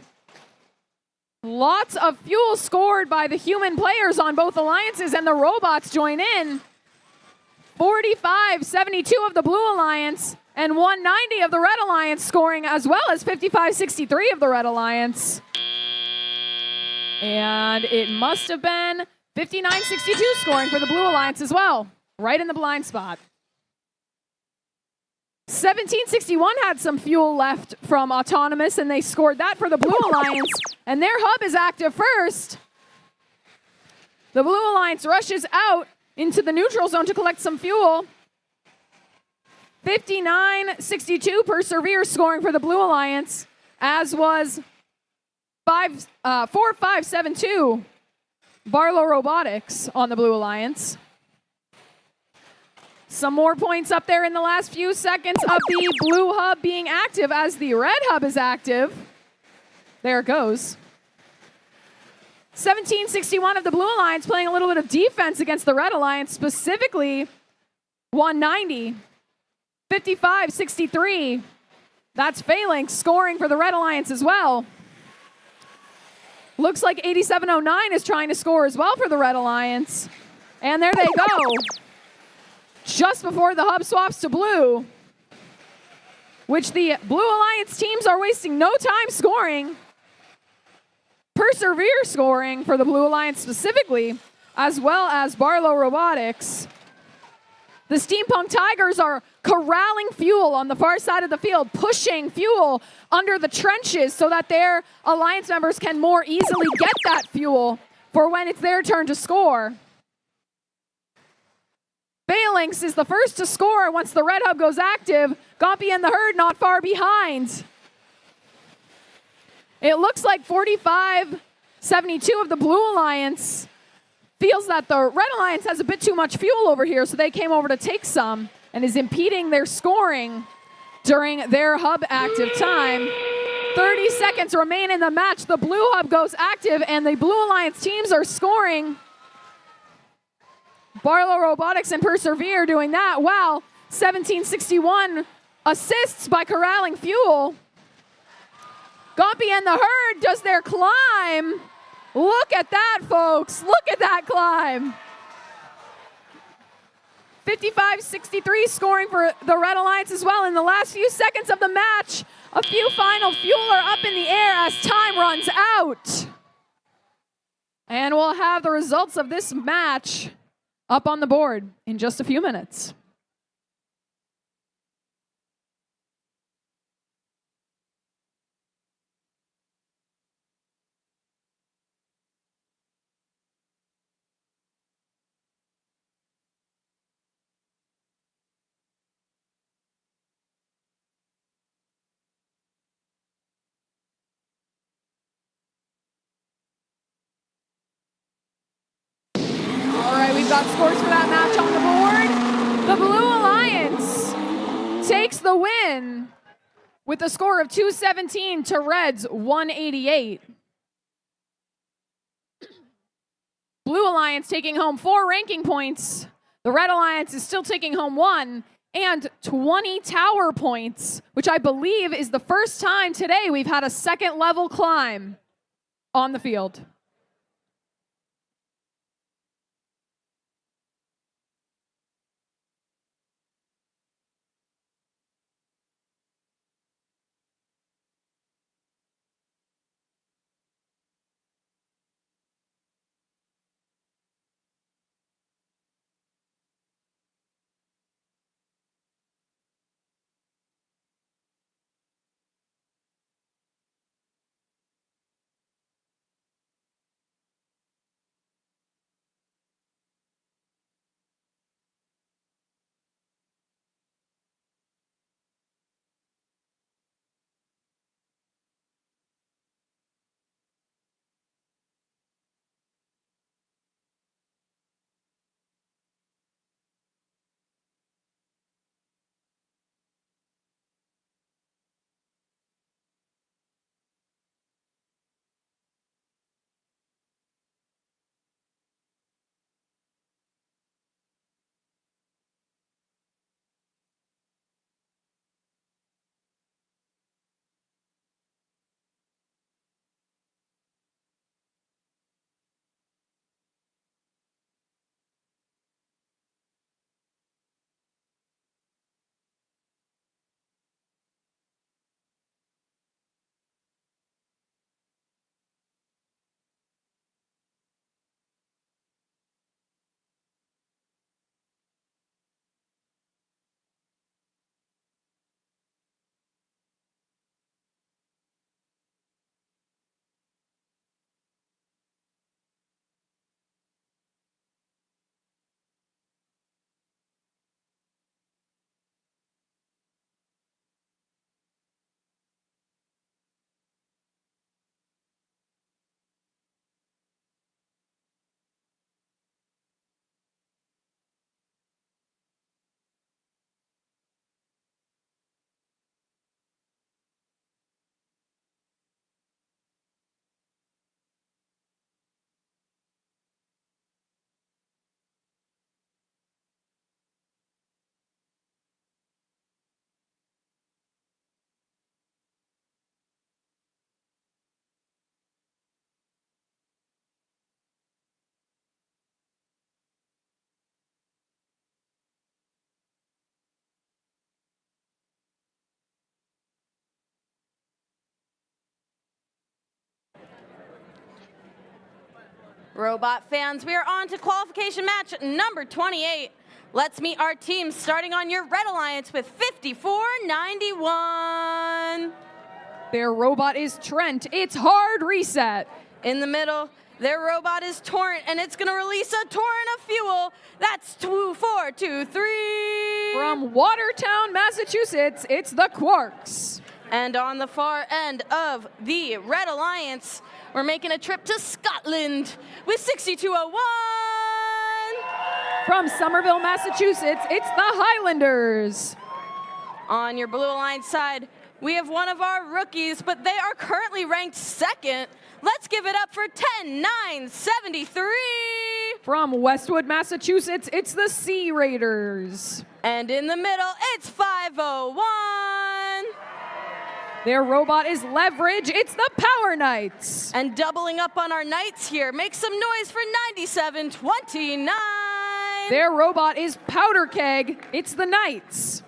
Lots of fuel scored by the human players on both alliances, and the robots join in. 45-72 of the Blue Alliance and 190 of the Red Alliance scoring, as well as 55-63 of the Red Alliance. And it must have been 59-62 scoring for the Blue Alliance as well, right in the blind spot. 1761 had some fuel left from Autonomous, and they scored that for the Blue Alliance, and their hub is active first. The Blue Alliance rushes out into the neutral zone to collect some fuel. 59-62 Persevere scoring for the Blue Alliance, as was 4572 Barlow Robotics on the Blue Alliance. Some more points up there in the last few seconds of the blue hub being active as the red hub is active. There it goes. 1761 of the Blue Alliance playing a little bit of defense against the Red Alliance, specifically 190. 55-63. That's Phalanx scoring for the Red Alliance as well. Looks like 8709 is trying to score as well for the Red Alliance. And there they go. Just before the hub swaps to blue, which the Blue Alliance teams are wasting no time scoring. Persevere scoring for the Blue Alliance specifically, as well as Barlow Robotics. The Steampunk Tigers are corralling fuel on the far side of the field, pushing fuel under the trenches so that their alliance members can more easily get that fuel for when it's their turn to score. Phalanx is the first to score once the red hub goes active. Gompy and the Herd not far behind. It looks like 45-72 of the Blue Alliance feels that the Red Alliance has a bit too much fuel over here, so they came over to take some and is impeding their scoring during their hub active time. 30 seconds remain in the match. The blue hub goes active, and the Blue Alliance teams are scoring. Barlow Robotics and Persevere doing that. Wow, 1761 assists by corralling fuel. Gompy and the Herd does their climb. Look at that, folks. Look at that climb. 55-63 scoring for the Red Alliance as well. In the last few seconds of the match, a few final fuel are up in the air as time runs out. And we'll have the results of this match up on the board in just a few minutes. the win with a score of 217 to Red's 188. Blue Alliance taking home 4 ranking points. The Red Alliance is still taking home 1 and 20 tower points, which I believe is the first time today we've had a second level climb on the field. Robot fans, we are on to qualification match number 28. Let's meet our teams starting on your Red Alliance with 5491. Their robot is Trent. It's hard reset. In the middle, their robot is Torrent, and it's going to release a torrent of fuel. That's 2423. From Watertown, Massachusetts, it's the Quarks. And on the far end of the Red Alliance, we're making a trip to Scotland with 6201. From Somerville, Massachusetts, it's the Highlanders. On your Blue Alliance side, we have one of our rookies, but they are currently ranked second. Let's give it up for 10973. From Westwood, Massachusetts, it's the Sea Raiders. And in the middle, it's 501. Their robot is Leverage. It's the Power Knights. And doubling up on our Knights here, make some noise for 9729. Their robot is Powder Keg. It's the Knights.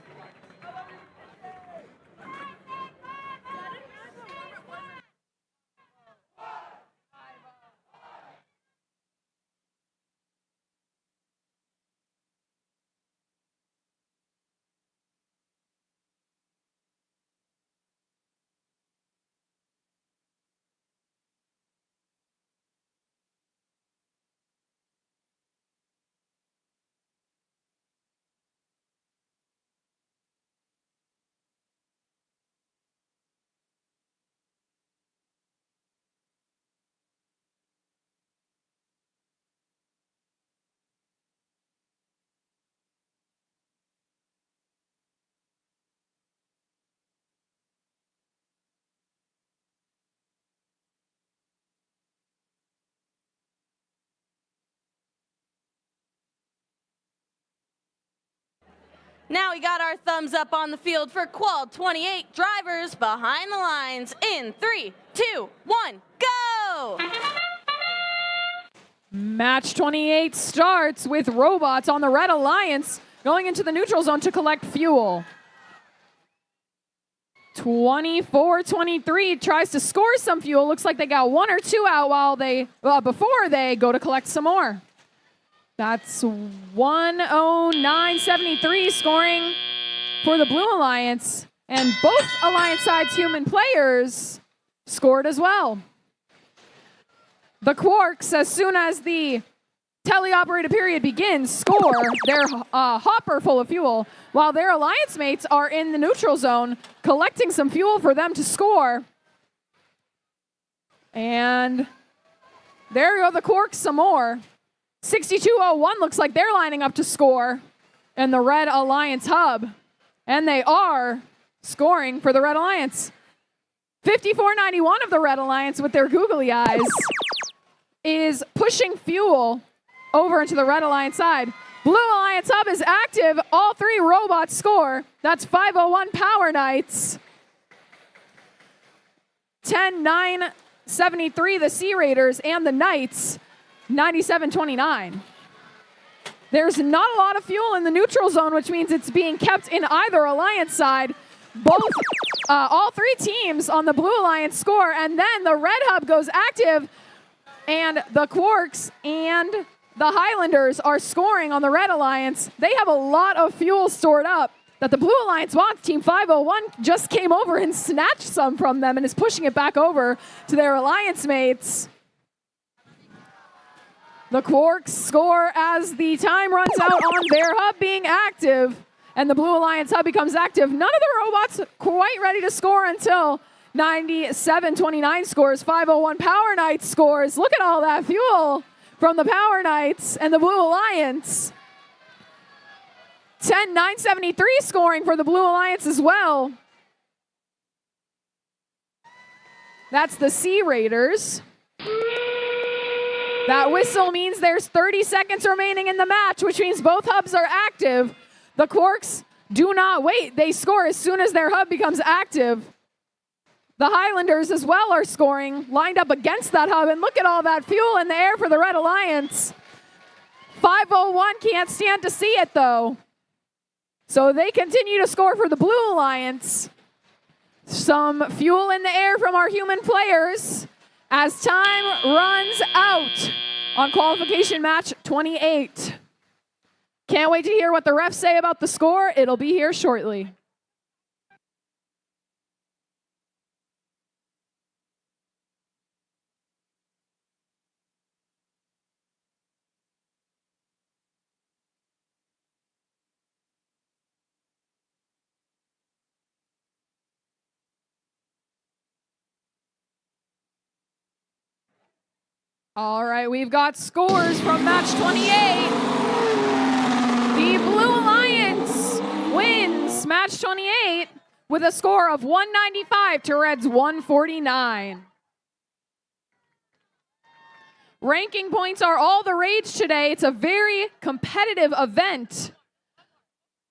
Now we got our thumbs up on the field for Qual 28 drivers behind the lines in 3, 2, 1, go! Match 28 starts with robots on the Red Alliance going into the neutral zone to collect fuel. 24-23 tries to score some fuel. Looks like they got 1 or 2 out before they go to collect some more. That's 109.73 scoring for the Blue Alliance. And both Alliance sides human players scored as well. The Quarks, as soon as the teleoperated period begins, score their hopper full of fuel, while their Alliance mates are in the neutral zone collecting some fuel for them to score. And there go the Quarks some more. 6201 looks like they're lining up to score in the Red Alliance hub. And they are scoring for the Red Alliance. 5491 of the Red Alliance with their googly eyes is pushing fuel over into the Red Alliance side. Blue Alliance hub is active. All 3 robots score. That's 501 Power Knights. 10-9-73 the Sea Raiders and the Knights. 97-29. There's not a lot of fuel in the neutral zone, which means it's being kept in either Alliance side. All 3 teams on the Blue Alliance score, and then the Red Hub goes active, and the Quarks and the Highlanders are scoring on the Red Alliance. They have a lot of fuel stored up that the Blue Alliance wants. Team 501 just came over and snatched some from them and is pushing it back over to their Alliance mates. The Quarks score as the time runs out on their hub being active, and the Blue Alliance hub becomes active. None of the robots quite ready to score until 97-29 scores. 501 Power Knights scores. Look at all that fuel from the Power Knights and the Blue Alliance. 10-9-73 scoring for the Blue Alliance as well. That's the Sea Raiders. That whistle means there's 30 seconds remaining in the match, which means both hubs are active. The Quarks do not wait. They score as soon as their hub becomes active. The Highlanders as well are scoring, lined up against that hub, and look at all that fuel in the air for the Red Alliance. 501 can't stand to see it, though. So they continue to score for the Blue Alliance. Some fuel in the air from our human players as time runs out on qualification match 28. Can't wait to hear what the refs say about the score. It'll be here shortly. All right, we've got scores from match 28. The Blue Alliance wins match 28 with a score of 195 to Red's 149. Ranking points are all the rage today. It's a very competitive event.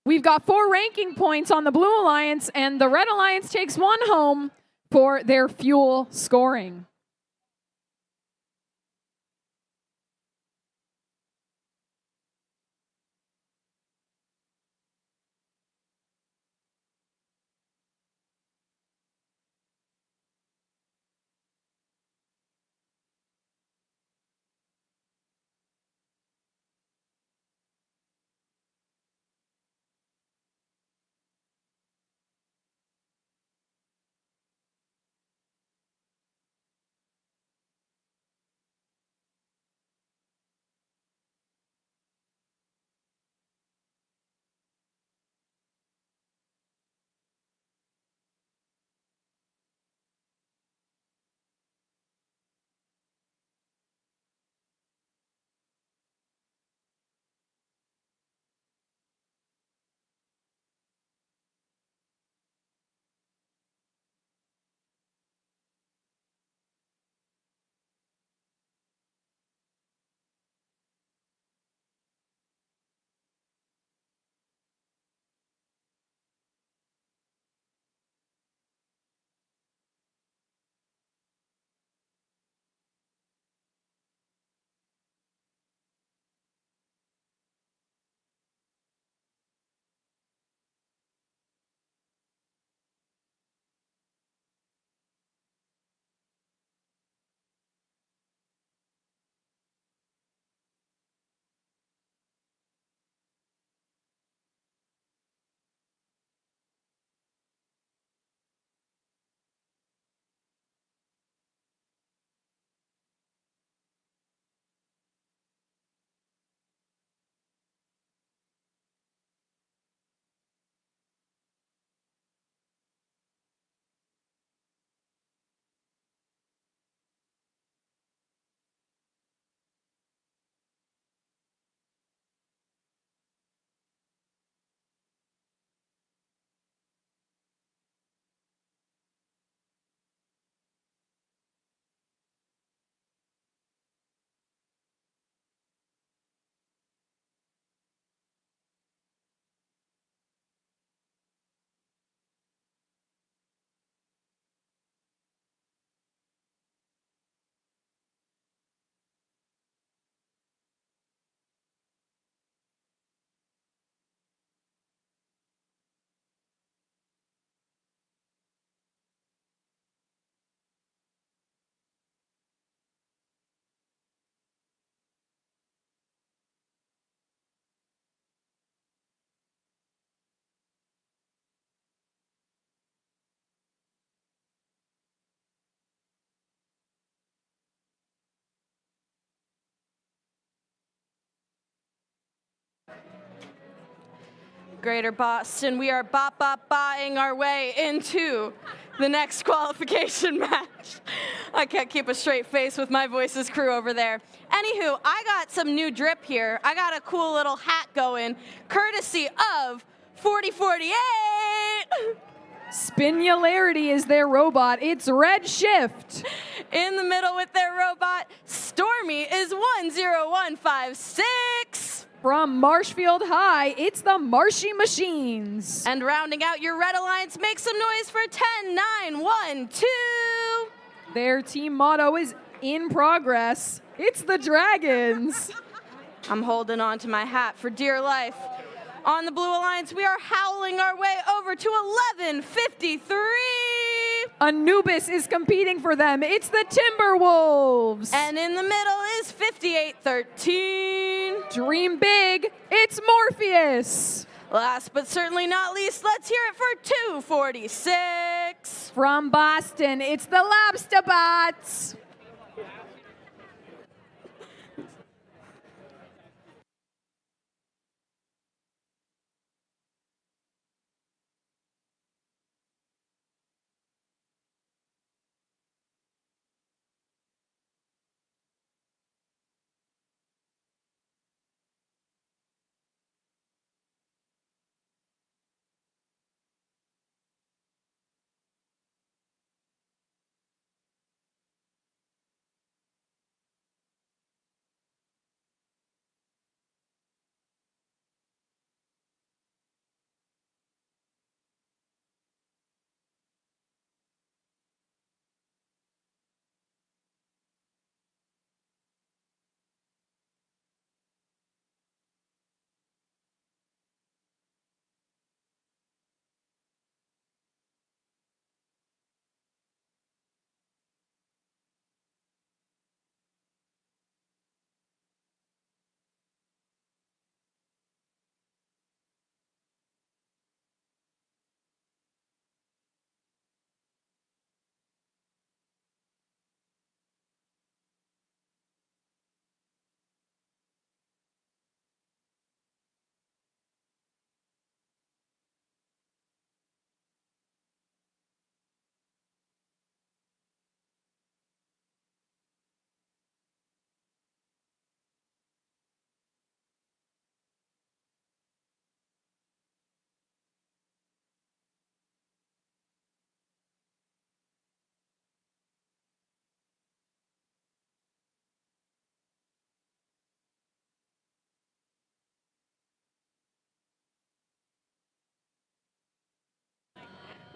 We've got 4 ranking points on the Blue Alliance, and the Red Alliance takes 1 home for their fuel scoring. Greater Boston. We are bop-bop-buying our way into the next qualification match. I can't keep a straight face with my voice's crew over there. Anywho, I got some new drip here. I got a cool little hat going, courtesy of 4048. Spinularity is their robot. It's Red Shift. In the middle with their robot, Stormy is 10156. From Marshfield High, it's the Marshy Machines. And rounding out your Red Alliance, make some noise for 10912. Their team motto is in progress. It's the Dragons. I'm holding on to my hat for dear life. On the Blue Alliance, we are howling our way over to 1153. Anubis is competing for them. It's the Timberwolves. And in the middle is 5813. Dream big. It's Morpheus. Last but certainly not least, let's hear it for 246. From Boston, it's the Lobster Bots.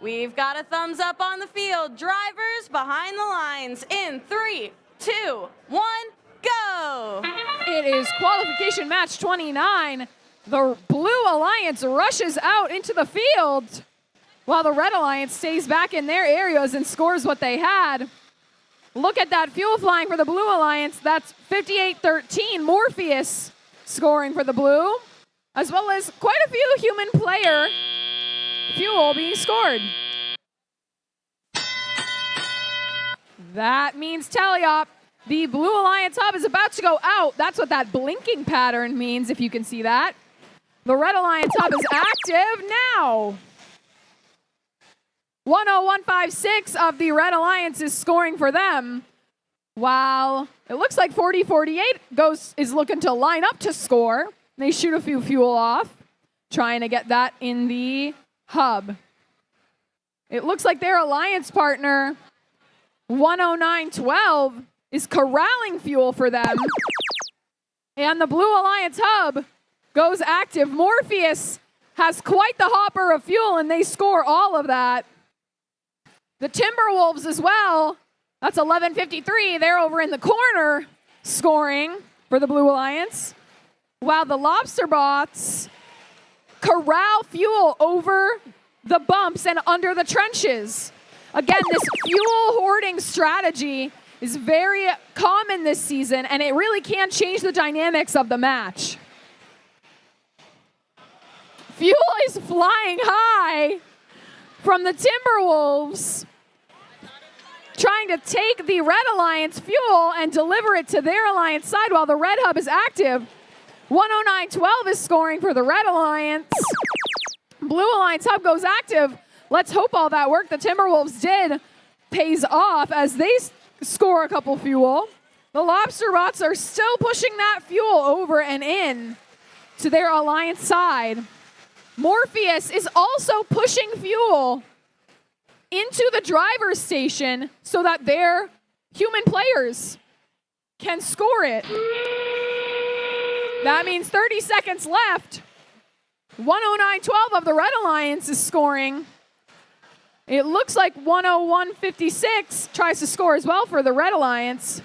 We've got a thumbs up on the field. Drivers behind the lines in 3, 2, 1, go! It is qualification match 29. The Blue Alliance rushes out into the field while the Red Alliance stays back in their areas and scores what they had. Look at that fuel flying for the Blue Alliance. That's 58-13. Morpheus scoring for the Blue, as well as quite a few human player fuel being scored. That means Taliop. The Blue Alliance hub is about to go out. That's what that blinking pattern means, if you can see that. The Red Alliance hub is active now. 10156 of the Red Alliance is scoring for them, while it looks like 4048 is looking to line up to score. They shoot a few fuel off, trying to get that in the hub. It looks like their alliance partner, 10912, is corralling fuel for them. And the Blue Alliance hub goes active. Morpheus has quite the hopper of fuel, and they score all of that. The Timberwolves as well. That's 1153. They're over in the corner scoring for the Blue Alliance, while the Lobster Bots corral fuel over the bumps and under the trenches. Again, this fuel hoarding strategy is very common this season, and it really can change the dynamics of the match. Fuel is flying high from the Timberwolves, trying to take the Red Alliance fuel and deliver it to their Alliance side while the Red Hub is active. 10912 is scoring for the Red Alliance. Blue Alliance hub goes active. Let's hope all that work the Timberwolves did pays off as they score a couple fuel. The Lobster Bots are still pushing that fuel over and in to their Alliance side. Morpheus is also pushing fuel into the driver's station so that their human players can score it. That means 30 seconds left. 109.12 of the Red Alliance is scoring. It looks like 101.56 tries to score as well for the Red Alliance.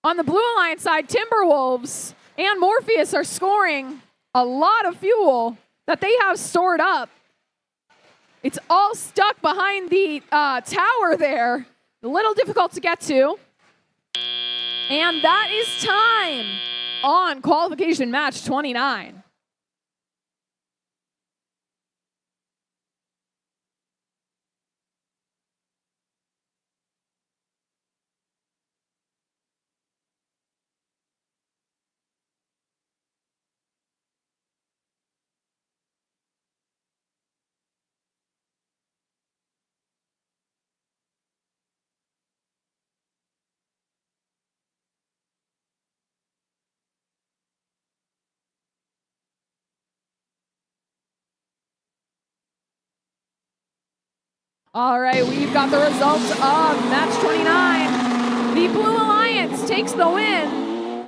On the Blue Alliance side, Timberwolves and Morpheus are scoring a lot of fuel that they have stored up. It's all stuck behind the tower there. A little difficult to get to. And that is time on qualification match 29. All right, we've got the results of match 29. The Blue Alliance takes the win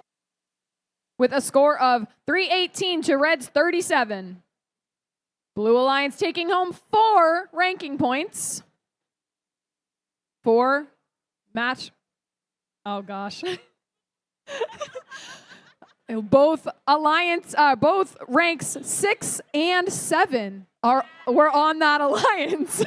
with a score of 318 to Red's 37. Blue Alliance taking home 4 ranking points for match. Oh gosh. Both ranks 6 and 7 were on that alliance.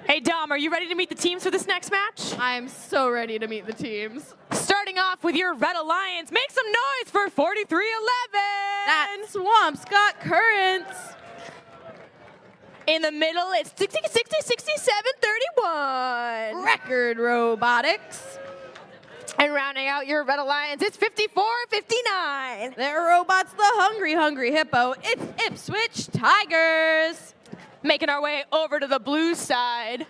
Hey Dom, are you ready to meet the teams for this next match? I am so ready to meet the teams. Starting off with your Red Alliance, make some noise for 4311! That Swamp's got currents. In the middle, it's 60, 60, 67, 31. Record Robotics. And rounding out your Red Alliance, it's 54, 59. Their robots, the Hungry Hippo. It's Ipswich Tigers. Making our way over to the blue side.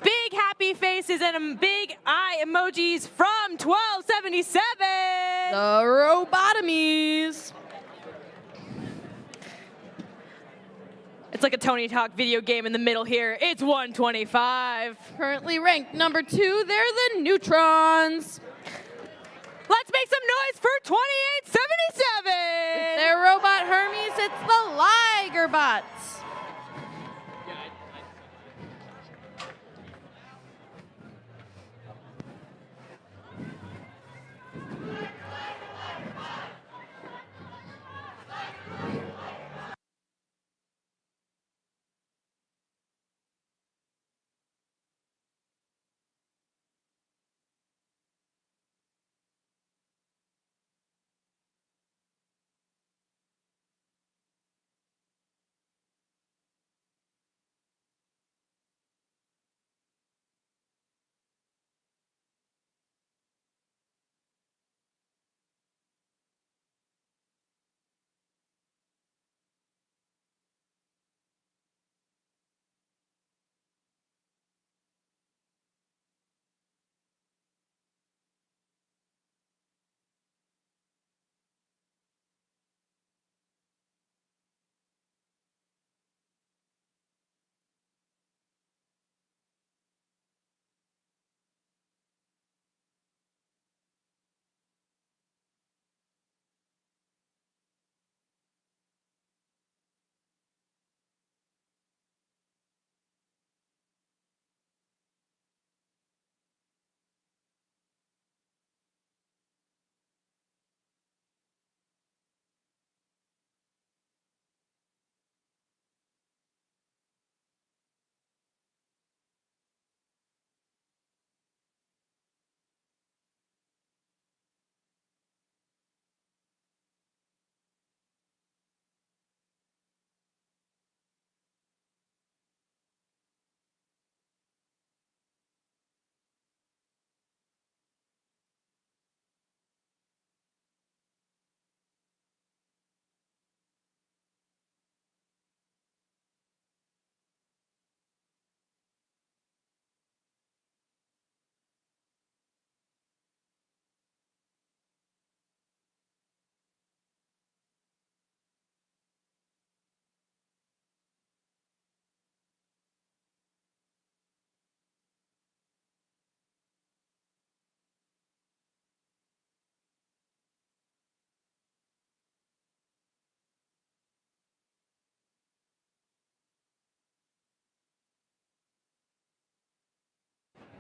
Big happy faces and big eye emojis from 1277. The Robotomies. It's like a Tony Hawk video game in the middle here. It's 125. Currently ranked number 2, they're the Neutrons. Let's make some noise for 2877. Their robot Hermes, it's the Liger Bots.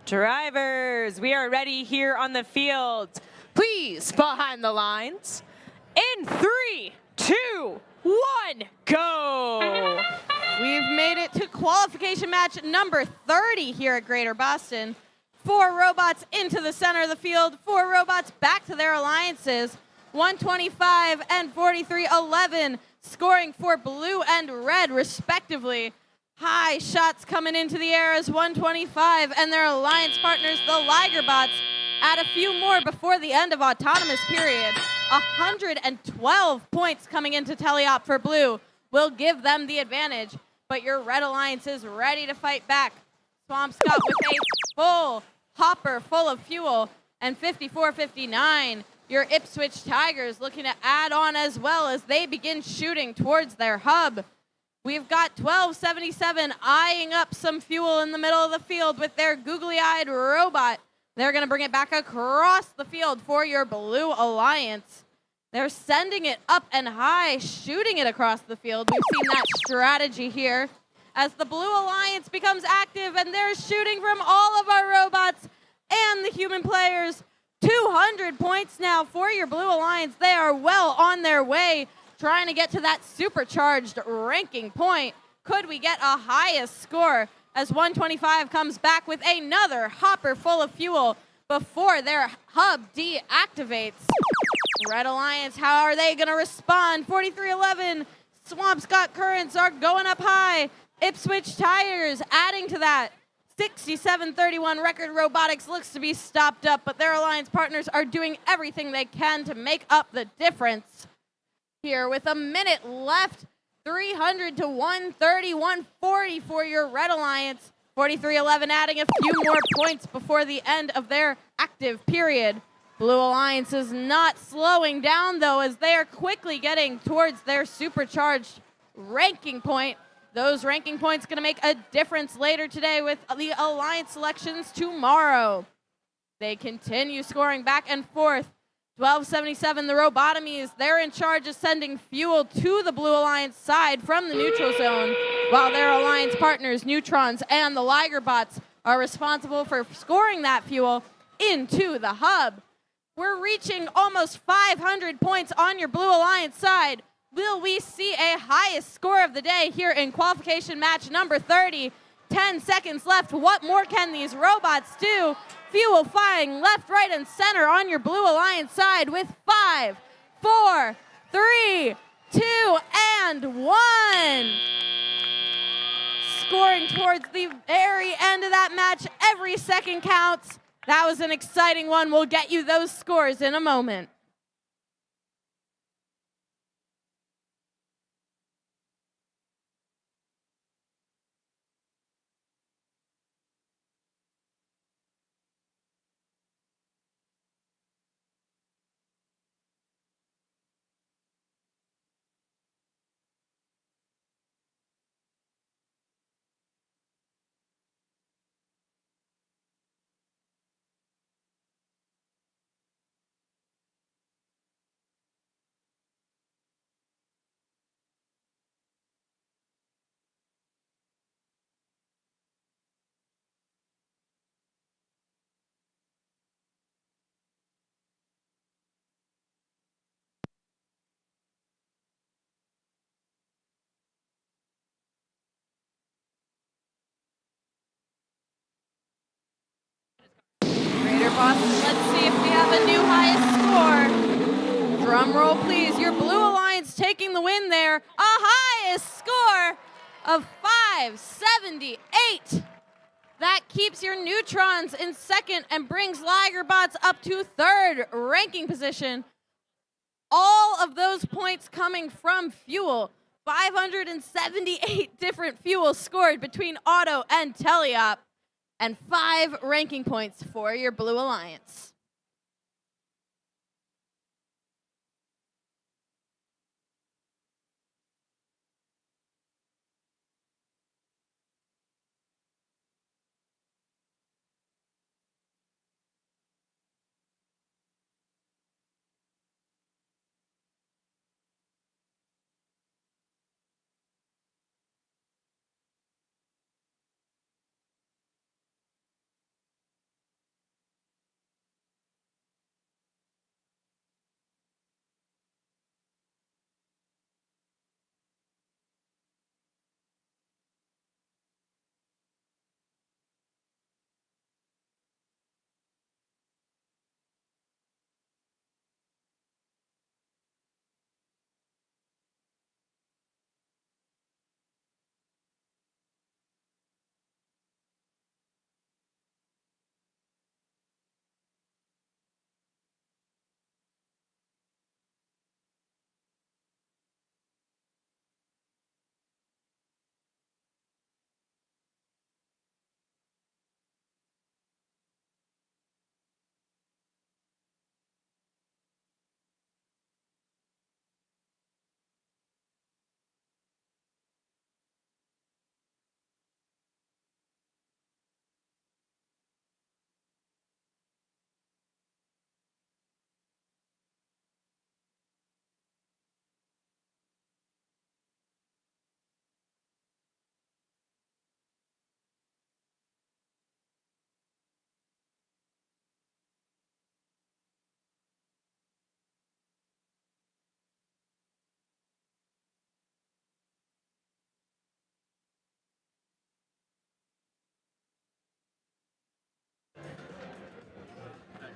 Drivers, we are ready here on the field. Please behind the lines. In 3, 2, 1, go! We've made it to qualification match number 30 here at Greater Boston. 4 robots into the center of the field, 4 robots back to their alliances. 125 and 43-11 scoring for blue and red respectively. High shots coming into the air as 125 and their alliance partners, the Ligerbots, add a few more before the end of autonomous period. 112 points coming into teleop for blue will give them the advantage, but your red alliance is ready to fight back. Swamp Scott with a full hopper full of fuel, and 54-59. Your Ipswich Tigers looking to add on as well as they begin shooting towards their hub. We've got 1277 eyeing up some fuel in the middle of the field with their googly-eyed robot. They're going to bring it back across the field for your blue alliance. They're sending it up and high, shooting it across the field. We've seen that strategy here as the blue alliance becomes active, and they're shooting from all of our robots and the human players. 200 points now for your blue alliance. They are well on their way, trying to get to that supercharged ranking point. Could we get a highest score as 125 comes back with another hopper full of fuel before their hub deactivates? Red Alliance, how are they going to respond? 43-11, Swamp Scott Currents are going up high. Ipswich Tigers adding to that. 67-31 record Robotics looks to be stopped up, but their alliance partners are doing everything they can to make up the difference. Here with a minute left, 300 to 130, 140 for your Red Alliance. 43-11 adding a few more points before the end of their active period. Blue Alliance is not slowing down though, as they are quickly getting towards their supercharged ranking point. Those ranking points going to make a difference later today with the alliance selections tomorrow. They continue scoring back and forth. 1277, the Robotomies, they're in charge of sending fuel to the Blue Alliance side from the neutral zone, while their alliance partners, Neutrons and the Ligerbots, are responsible for scoring that fuel into the hub. We're reaching almost 500 points on your Blue Alliance side. Will we see a highest score of the day here in qualification match number 30? 10 seconds left. What more can these robots do? Fuel flying left, right, and center on your Blue Alliance side with 5, 4, 3, 2, and 1. Scoring towards the very end of that match. Every second counts. That was an exciting one. We'll get you those scores in a moment. Greater Boston, let's see if we have a new highest score. Drum roll, please. Your Blue Alliance taking the win there. A highest score of 578. That keeps your Neutrons in second and brings Ligerbots up to third ranking position. All of those points coming from fuel. 578 different fuels scored between auto and teleop, and 5 ranking points for your Blue Alliance.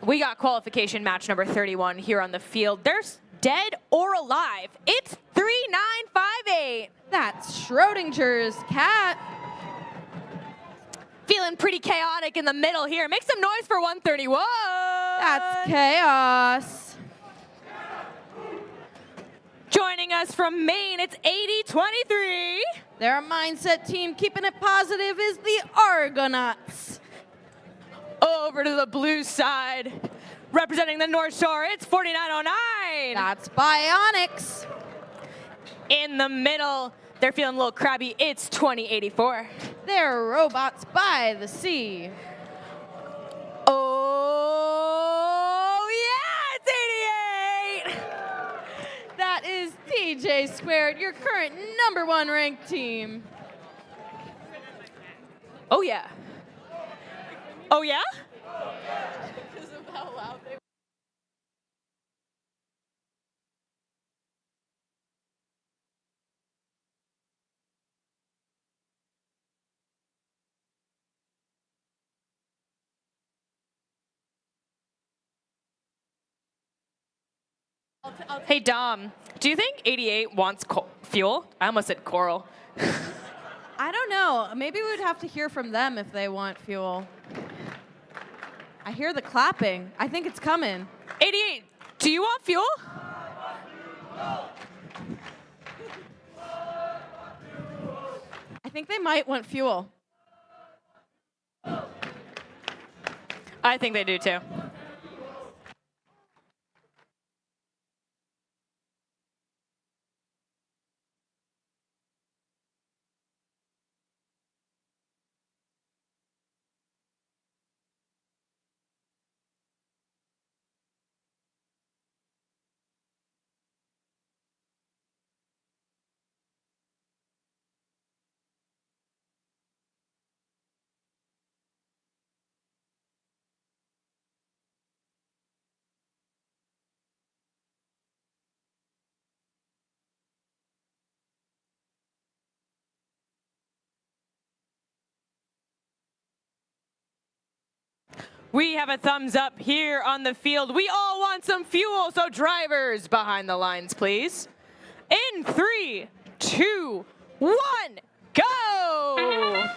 We got qualification match number 31 here on the field. There's dead or alive. It's 3958. That's Schrodinger's cat. Feeling pretty chaotic in the middle here. Make some noise for 131. That's chaos. Joining us from Maine, it's 8023. Their mindset team keeping it positive is the Argonauts. Over to the blue side, representing the North Shore, it's 4909. That's Bionics. In the middle, they're feeling a little crabby, it's 2084. They're Robots by the Sea. Oh, yeah, it's 88. That is TJ Squared, your current #1 ranked team. Oh, yeah. Oh, yeah? Because of how loud they were. Hey, Dom, do you think 88 wants fuel? I almost said coral. I don't know. Maybe we would have to hear from them if they want fuel. I hear the clapping. I think it's coming. 88, do you want fuel? I think they might want fuel. I think they do too. We have a thumbs up here on the field. We all want some fuel, so drivers behind the lines, please. In 3, 2, 1, go!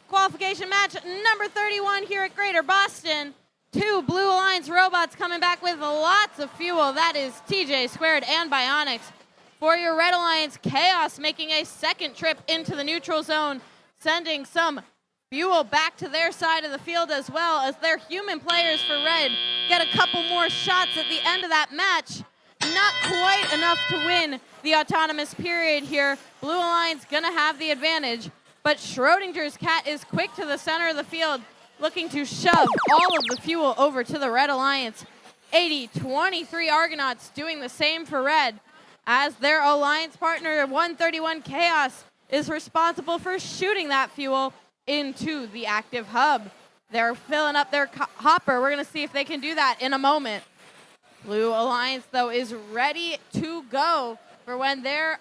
Qualification match number 31 here at Greater Boston. 2 Blue Alliance robots coming back with lots of fuel. That is TJ Squared and Bionics. For your Red Alliance, Chaos making a second trip into the neutral zone, sending some fuel back to their side of the field as well as their human players for Red get a couple more shots at the end of that match. Not quite enough to win the autonomous period here. Blue Alliance gonna have the advantage, but Schrodinger's cat is quick to the center of the field, looking to shove all of the fuel over to the Red Alliance. 80-23 Argonauts doing the same for Red, as their alliance partner 131 Chaos is responsible for shooting that fuel into the active hub. They're filling up their hopper. We're gonna see if they can do that in a moment. Blue Alliance, though, is ready to go for when their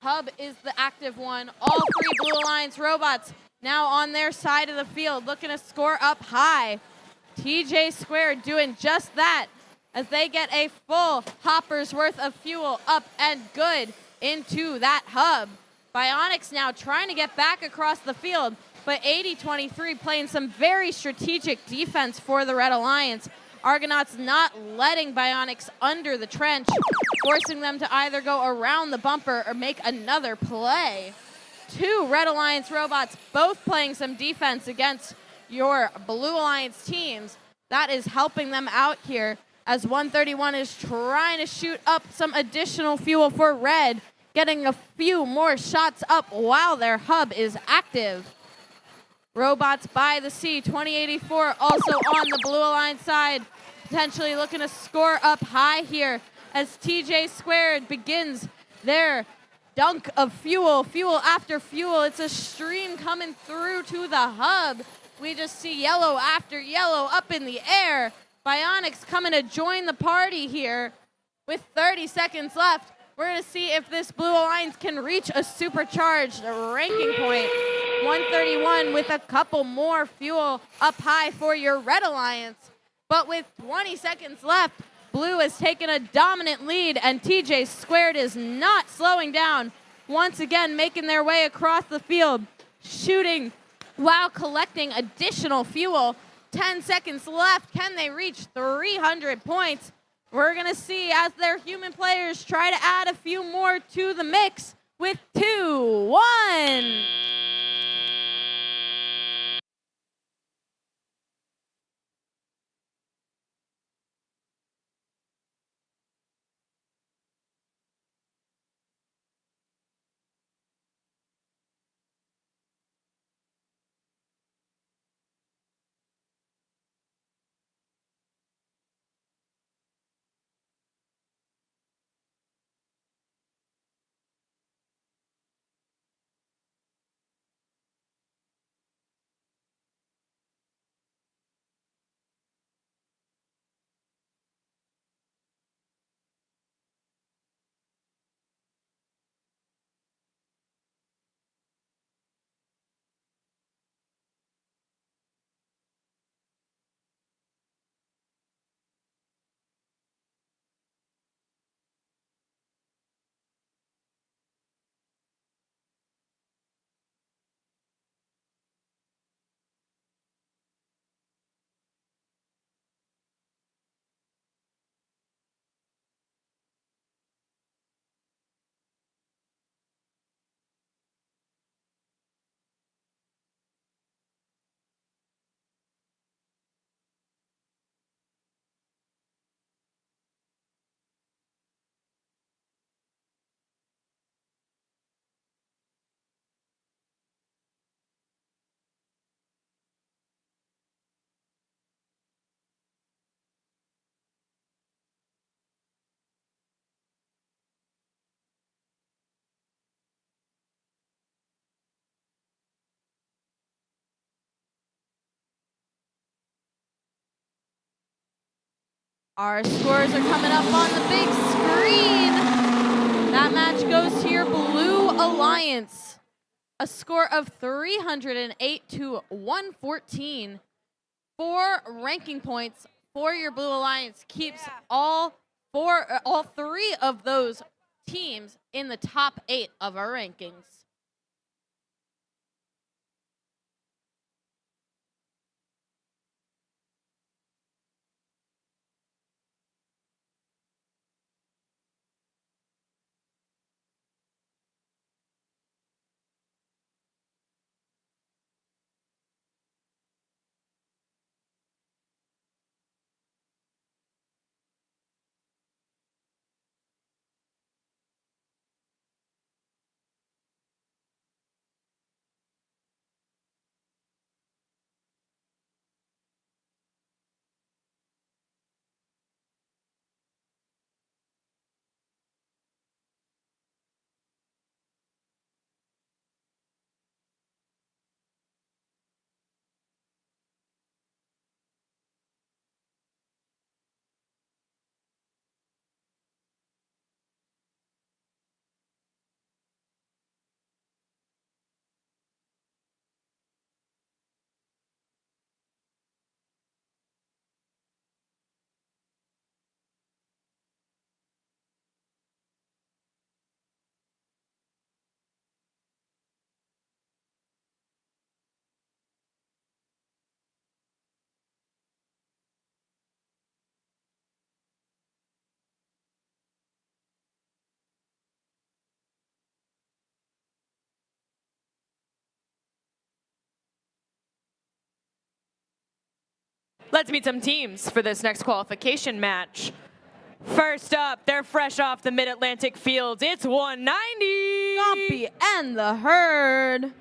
hub is the active one. All 3 Blue Alliance robots now on their side of the field, looking to score up high. TJ Squared doing just that as they get a full hopper's worth of fuel up and good into that hub. Bionics now trying to get back across the field, but 80-23 playing some very strategic defense for the Red Alliance. Argonauts not letting Bionics under the trench, forcing them to either go around the bumper or make another play. 2 Red Alliance robots both playing some defense against your Blue Alliance teams. That is helping them out here as 131 is trying to shoot up some additional fuel for Red, getting a few more shots up while their hub is active. Robots by the Sea, 2084 also on the Blue Alliance side, potentially looking to score up high here as TJ Squared begins their dunk of fuel, fuel after fuel. It's a stream coming through to the hub. We just see yellow after yellow up in the air. Bionics coming to join the party here with 30 seconds left. We're going to see if this Blue Alliance can reach a supercharged ranking point. 131 with a couple more fuel up high for your Red Alliance. But with 20 seconds left, Blue has taken a dominant lead, and TJ Squared is not slowing down. Once again, making their way across the field, shooting while collecting additional fuel. 10 seconds left. Can they reach 300 points? We're going to see as their human players try to add a few more to the mix with 2-1. Our scores are coming up on the big screen. That match goes to your Blue Alliance. A score of 308 to 114. 4 ranking points for your Blue Alliance keeps all 3 of those teams in the top 8 of our rankings. Let's meet some teams for this next qualification match. First up, they're fresh off the Mid-Atlantic fields. It's 190. Stompy and the Herd.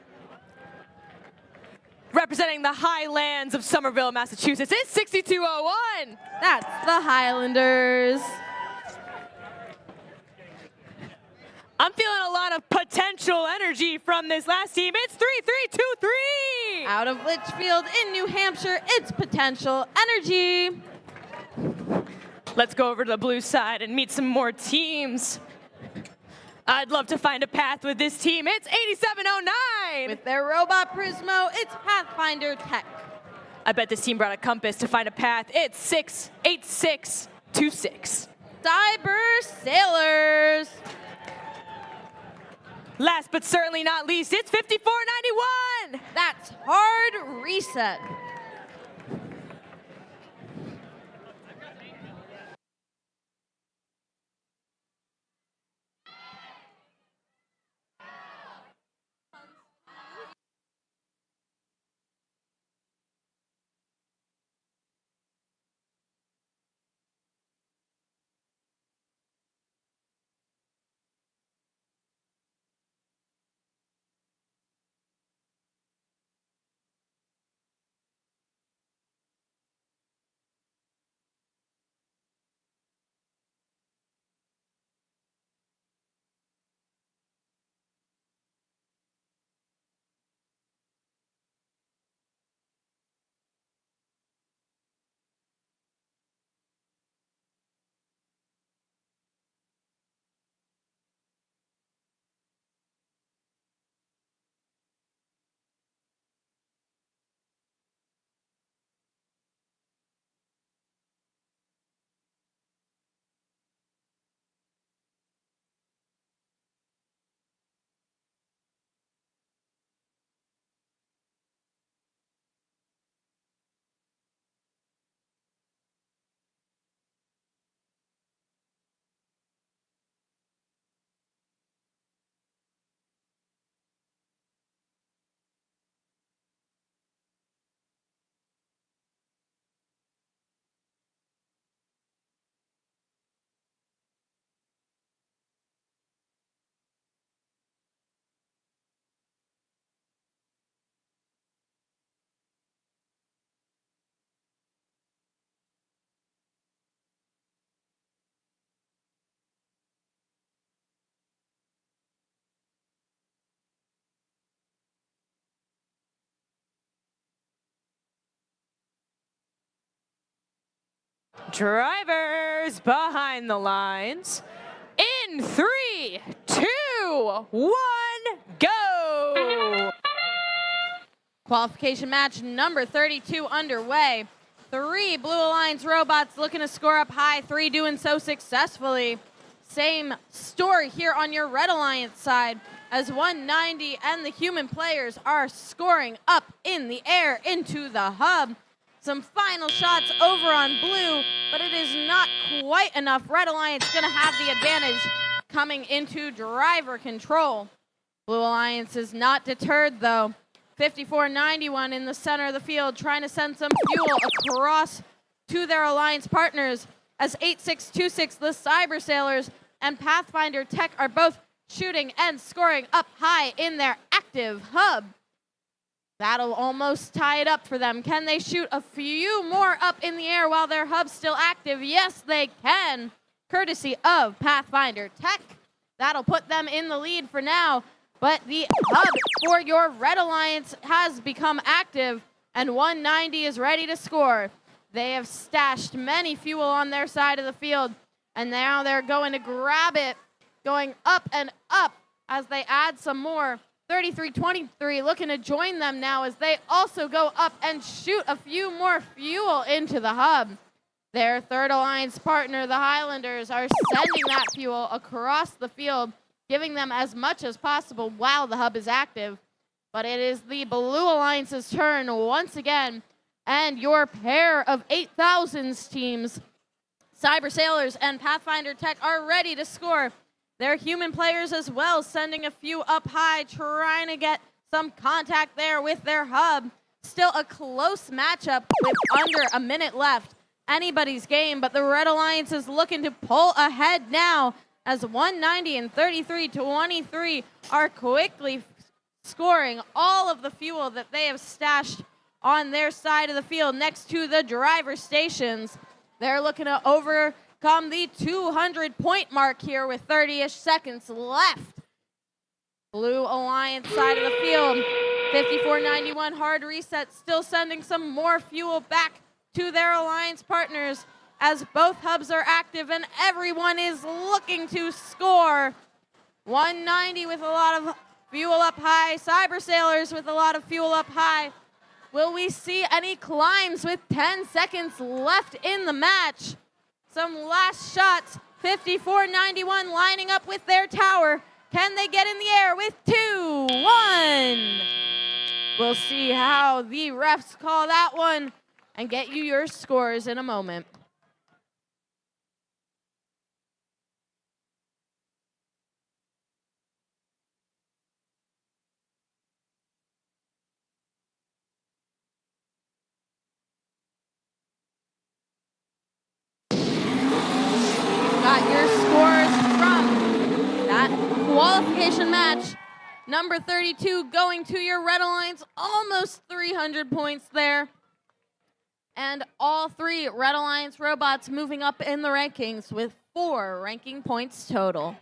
Representing the highlands of Somerville, Massachusetts, it's 6201. That's the Highlanders. I'm feeling a lot of potential energy from this last team. It's 3323. Out of Litchfield in New Hampshire, it's Potential Energy. Let's go over to the blue side and meet some more teams. I'd love to find a path with this team. It's 8709. With their Robot Prismo, it's Pathfinder Tech. I bet this team brought a compass to find a path. It's 68626. Cyber Sailors. Last but certainly not least, it's 5491. That's Hard Reset. Drivers behind the lines. In 3, 2, 1, go! Qualification match number 32 underway. 3 Blue Alliance robots looking to score up high, 3 doing so successfully. Same story here on your Red Alliance side, as 190 and the human players are scoring up in the air into the hub. Some final shots over on blue, but it is not quite enough. Red Alliance gonna have the advantage coming into driver control. Blue Alliance is not deterred though. 5491 in the center of the field, trying to send some fuel across to their alliance partners, as 8626, the Cyber Sailors, and Pathfinder Tech are both shooting and scoring up high in their active hub. That'll almost tie it up for them. Can they shoot a few more up in the air while their hub's still active? Yes, they can, courtesy of Pathfinder Tech. That'll put them in the lead for now. But the hub for your Red Alliance has become active, and 190 is ready to score. They have stashed many fuel on their side of the field, and now they're going to grab it, going up and up as they add some more. 3323 looking to join them now as they also go up and shoot a few more fuel into the hub. Their third alliance partner, the Highlanders, are sending that fuel across the field, giving them as much as possible while the hub is active. But it is the Blue Alliance's turn once again, and your pair of 8000s teams, Cyber Sailors and Pathfinder Tech, are ready to score. Their human players as well, sending a few up high, trying to get some contact there with their hub. Still a close matchup with under a minute left. Anybody's game, but the Red Alliance is looking to pull ahead now, as 190 and 3323 are quickly scoring all of the fuel that they have stashed on their side of the field next to the driver stations. They're looking to overcome the 200-point mark here with 30-ish seconds left. Blue Alliance side of the field, 5491 hard reset, still sending some more fuel back to their alliance partners as both hubs are active and everyone is looking to score. 190 with a lot of fuel up high, Cyber Sailors with a lot of fuel up high. Will we see any climbs with 10 seconds left in the match? Some last shots. 5491 lining up with their tower. Can they get in the air with 2, 1? We'll see how the refs call that one and get you your scores in a moment. Got your scores from that qualification match. Number 32 going to your Red Alliance, almost 300 points there. And all 3 Red Alliance robots moving up in the rankings with 4 ranking points total.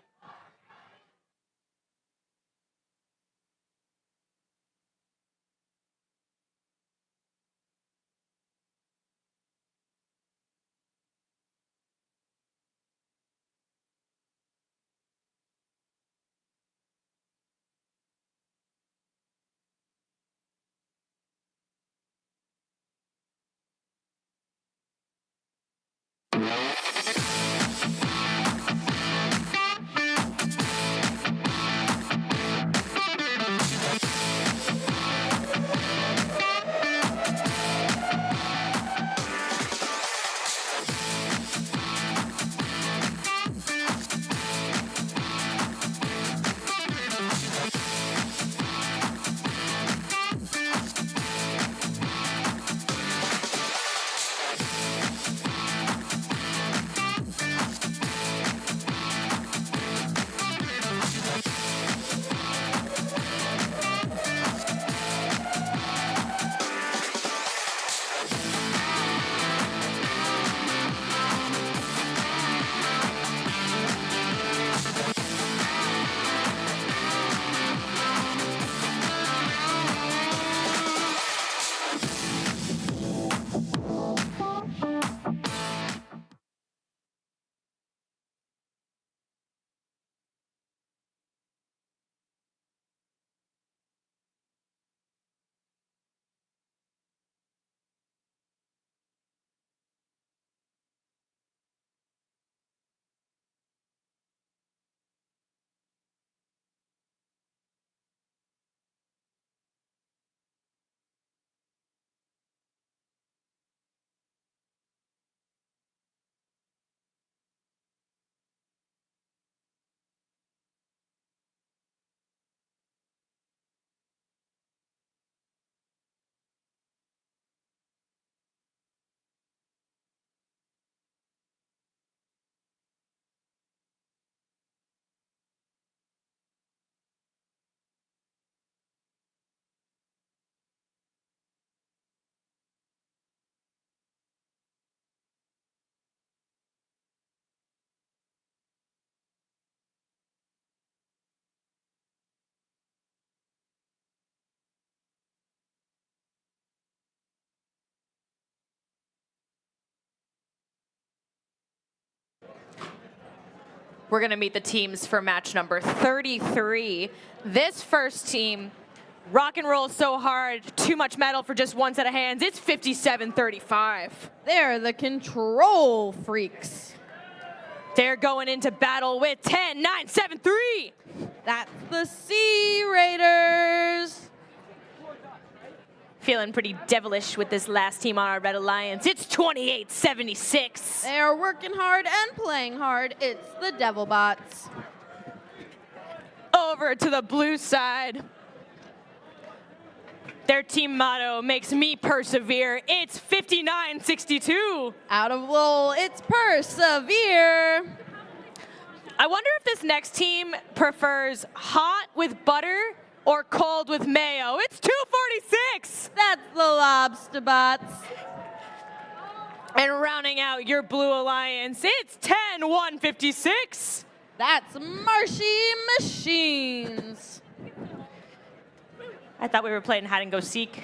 We're going to meet the teams for match number 33. This first team, rock and roll so hard, too much metal for just one set of hands. It's 57-35. They're the control freaks. They're going into battle with 10, 9, 7, 3. That's the Sea Raiders. Feeling pretty devilish with this last team on our Red Alliance. It's 28-76. They're working hard and playing hard. It's the Devil Bots. Over to the blue side. Their team motto makes me persevere. It's 59-62. Out of Lowell, it's Persevere. I wonder if this next team prefers hot with butter or cold with mayo. It's 246. That's the Lobster Bots. And rounding out your blue alliance, it's 10-156. That's Marshy Machines. I thought we were playing hide and go seek.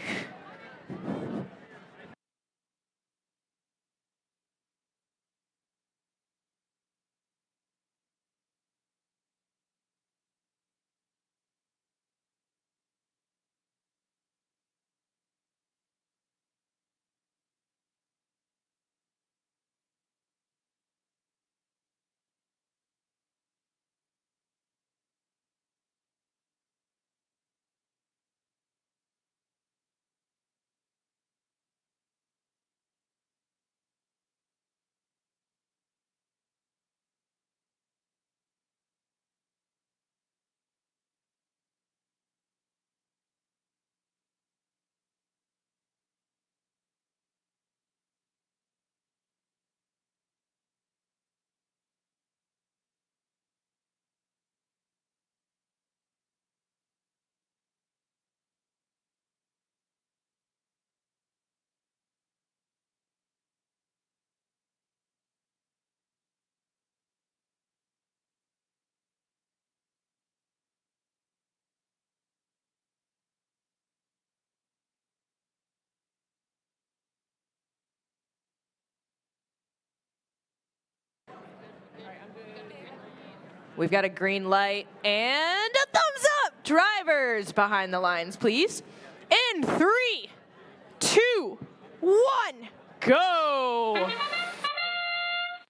We've got a green light and a thumbs up. Drivers behind the lines, please. In 3, 2, 1, go.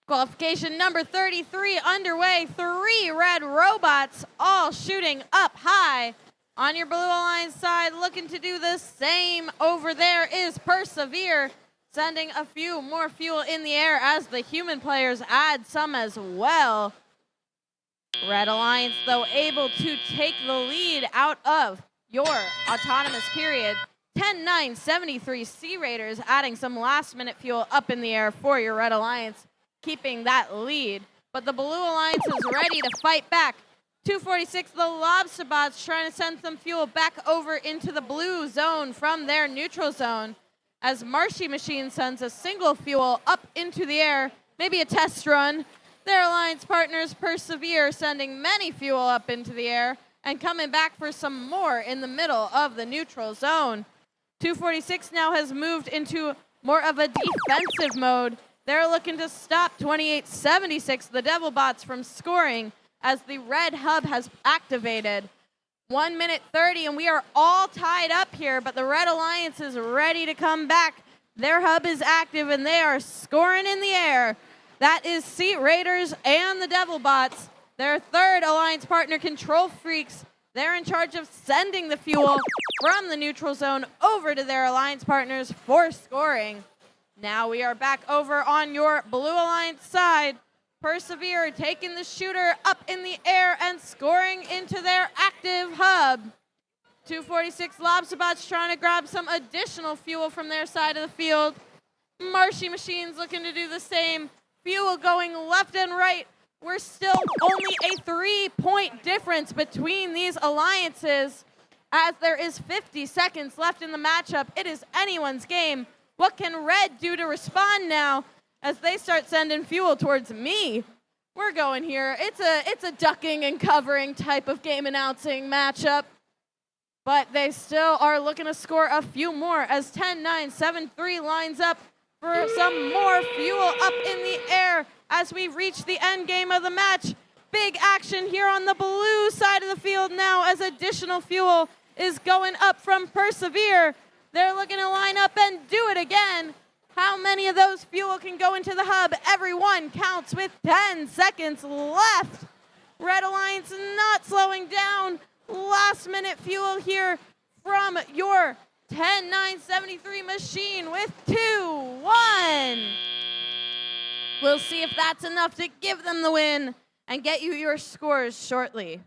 Qualification number 33 underway. 3 red robots all shooting up high. On your Blue Alliance side, looking to do the same over there is Persevere, sending a few more fuel in the air as the human players add some as well. Red Alliance, though, able to take the lead out of your autonomous period. 10-9-73 Sea Raiders adding some last-minute fuel up in the air for your Red Alliance, keeping that lead. But the Blue Alliance is ready to fight back. 246, the Lobster Bots trying to send some fuel back over into the blue zone from their neutral zone, as Marshy Machine sends a single fuel up into the air, maybe a test run. Their alliance partners Persevere sending many fuel up into the air and coming back for some more in the middle of the neutral zone. 246 now has moved into more of a defensive mode. They're looking to stop 2876, the Devil Bots, from scoring as the red hub has activated. 1 minute 30, and we are all tied up here, but the Red Alliance is ready to come back. Their hub is active, and they are scoring in the air. That is Sea Raiders and the Devil Bots. Their third alliance partner, Control Freaks, they're in charge of sending the fuel from the neutral zone over to their alliance partners for scoring. Now we are back over on your Blue Alliance side. Persevere taking the shooter up in the air and scoring into their active hub. 246 Lobsterbots trying to grab some additional fuel from their side of the field. Marshy Machines looking to do the same. Fuel going left and right. We're still only a 3-point difference between these alliances, as there is 50 seconds left in the matchup. It is anyone's game. What can Red do to respond now as they start sending fuel towards me? We're going here. It's a ducking and covering type of game announcing matchup, but they still are looking to score a few more as 10-9-7-3 lines up for some more fuel up in the air as we reach the end game of the match. Big action here on the blue side of the field now as additional fuel is going up from Persevere. They're looking to line up and do it again. How many of those fuel can go into the hub? Everyone counts with 10 seconds left. Red Alliance not slowing down. Last minute fuel here from your 10-9-73 machine with 2-1. We'll see if that's enough to give them the win and get you your scores shortly.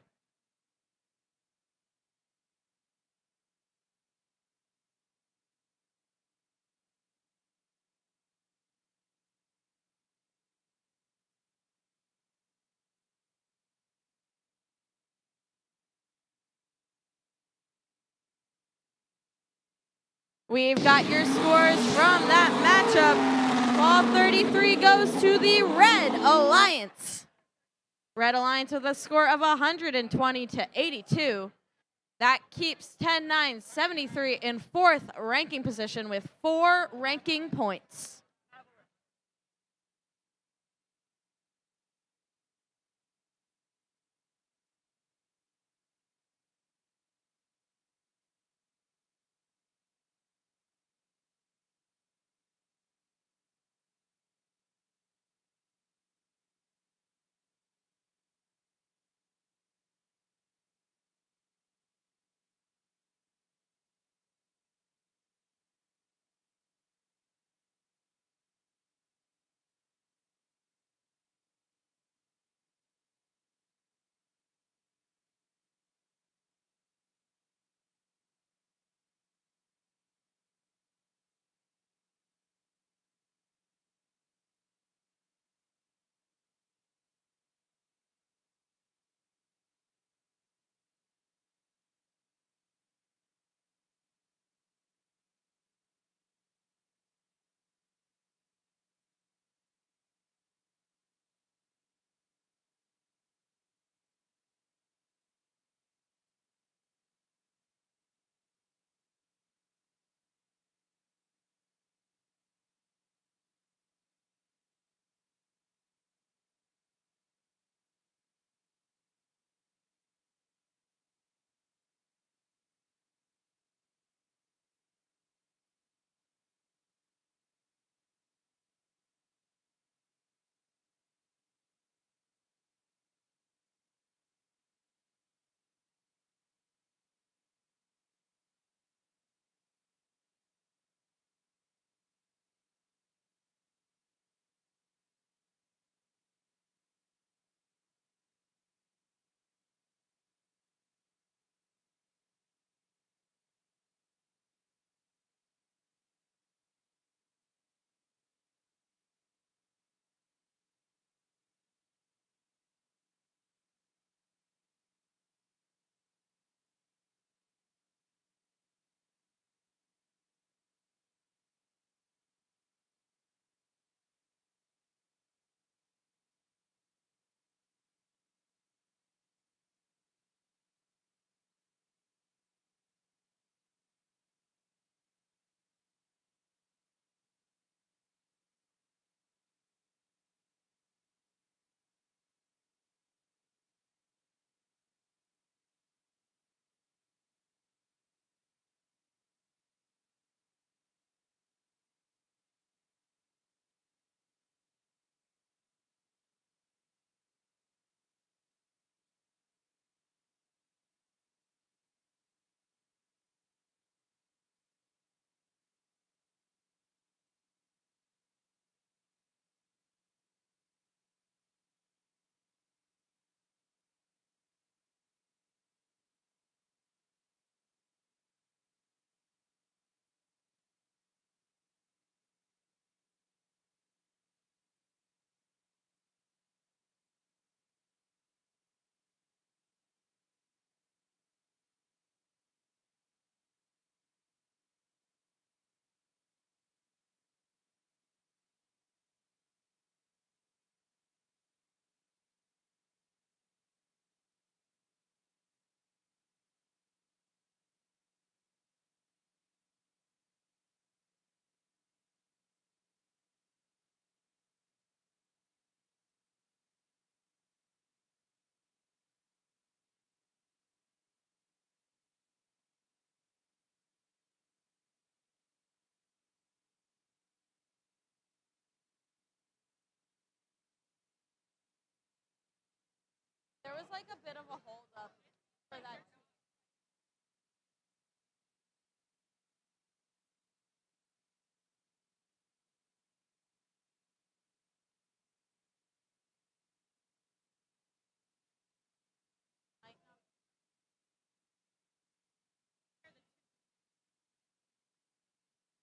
We've got your scores from that matchup. Ball 33 goes to the Red Alliance. Red Alliance with a score of 120-82. That keeps 10-9-73 in 4th ranking position with 4 ranking points. was like a bit of a hold up for that.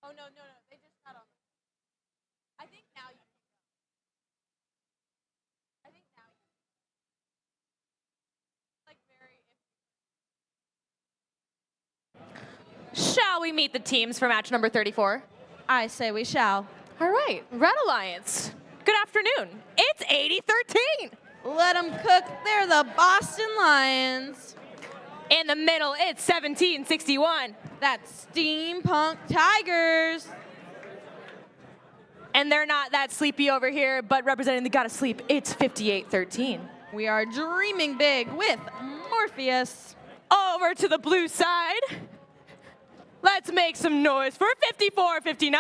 Oh, no, no, no. They just got on. I think now you can go. I think now you can. Like very. Shall we meet the teams for match number 34? I say we shall. All right, Red Alliance. Good afternoon. It's 80-13. Let them cook. They're the Boston Lions. In the middle, it's 17-61. That's Steampunk Tigers. And they're not that sleepy over here, but representing the Gotta Sleep, it's 58-13. We are dreaming big with Morpheus. Over to the blue side. Let's make some noise for 54-59.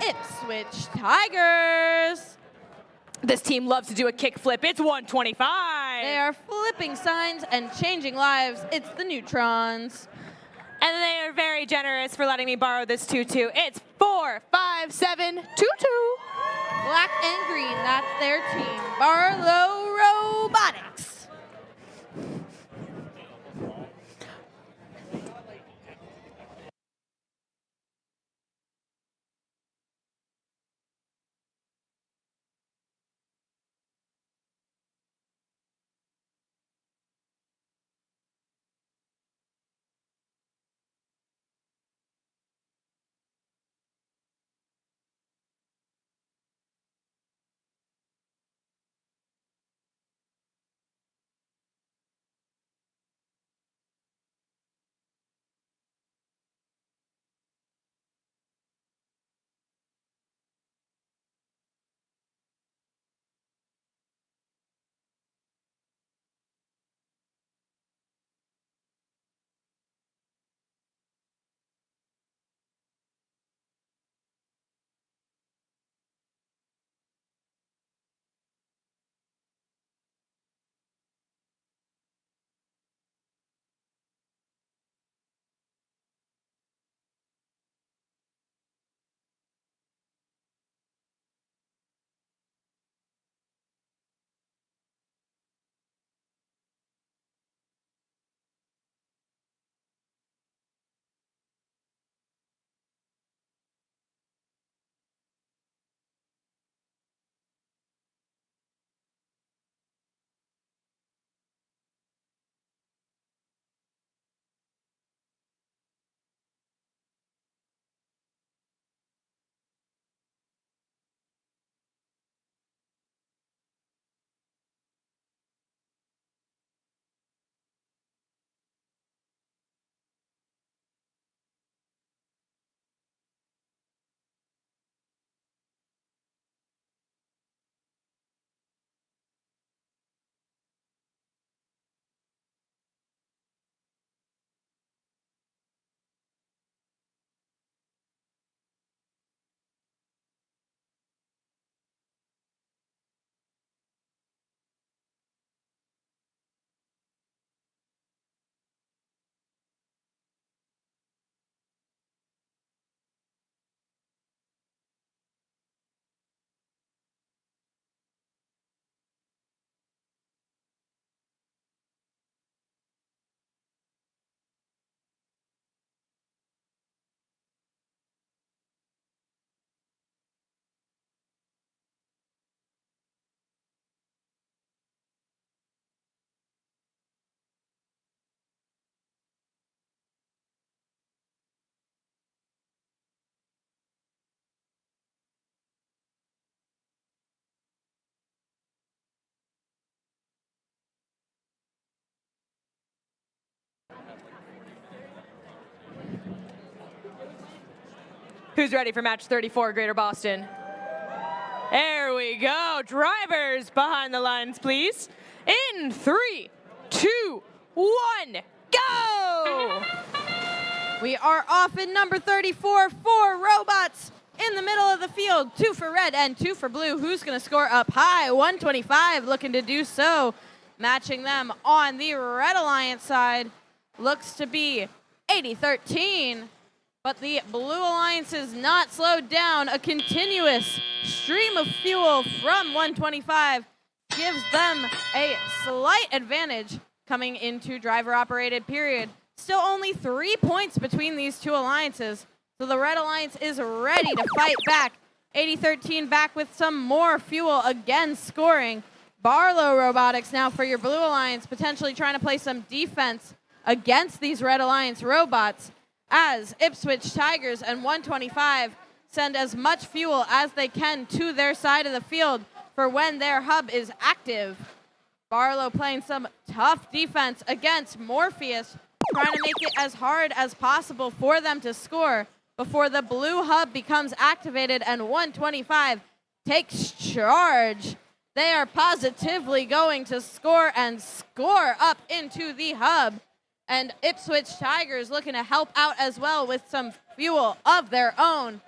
Ipswich Tigers. This team loves to do a kick flip. It's 125. They are flipping signs and changing lives. It's the Neutrons. And they are very generous for letting me borrow this tutu. It's 4-5-7-2-2. Black and green, that's their team. Barlow Robotics. Who's ready for match 34, Greater Boston? There we go. Drivers behind the lines, please. In 3, 2, 1, go! We are off in number 34, 4 robots in the middle of the field. 2 for red and 2 for blue. Who's going to score up high? 125 looking to do so. Matching them on the Red Alliance side looks to be 80-13. But the Blue Alliance is not slowed down. A continuous stream of fuel from 125 gives them a slight advantage coming into driver-operated period. Still only 3 points between these two alliances, so the Red Alliance is ready to fight back. 80-13 back with some more fuel, again scoring. Barlow Robotics now for your Blue Alliance, potentially trying to play some defense against these Red Alliance robots, as Ipswich Tigers and 125 send as much fuel as they can to their side of the field for when their hub is active. Barlow playing some tough defense against Morpheus, trying to make it as hard as possible for them to score before the blue hub becomes activated and 125 takes charge. They are positively going to score and score up into the hub. And Ipswich Tigers looking to help out as well with some fuel of their own.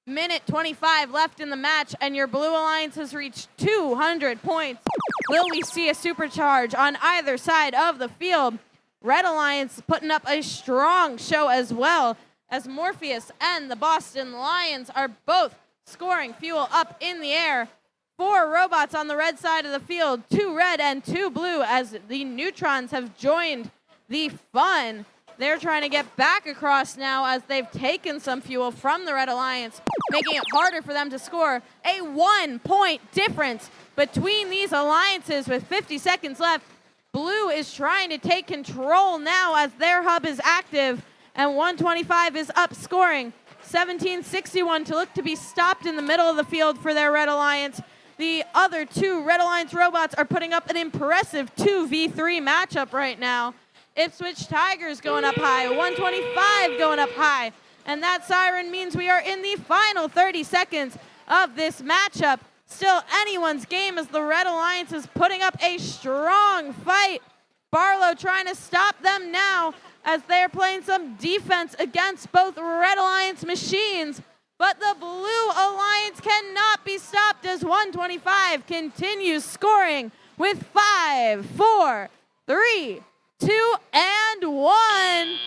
Minute 25 left in the match, and your Blue Alliance has reached 200 points. Will we see a supercharge on either side of the field? Red Alliance putting up a strong show as well, as Morpheus and the Boston Lions are both scoring fuel up in the air. 4 robots on the red side of the field, 2 red and 2 blue, as the Neutrons have joined the fun. They're trying to get back across now as they've taken some fuel from the Red Alliance, making it harder for them to score. A 1-point difference between these alliances with 50 seconds left. Blue is trying to take control now as their hub is active, and 125 is up scoring. 1761 to look to be stopped in the middle of the field for their Red Alliance. The other 2 Red Alliance robots are putting up an impressive 2v3 matchup right now. Ipswich Tigers going up high, 125 going up high. And that siren means we are in the final 30 seconds of this matchup. Still anyone's game as the Red Alliance is putting up a strong fight. Barlow trying to stop them now as they're playing some defense against both Red Alliance machines. But the Blue Alliance cannot be stopped as 125 continues scoring with 5, 4, 3, 2, and 1.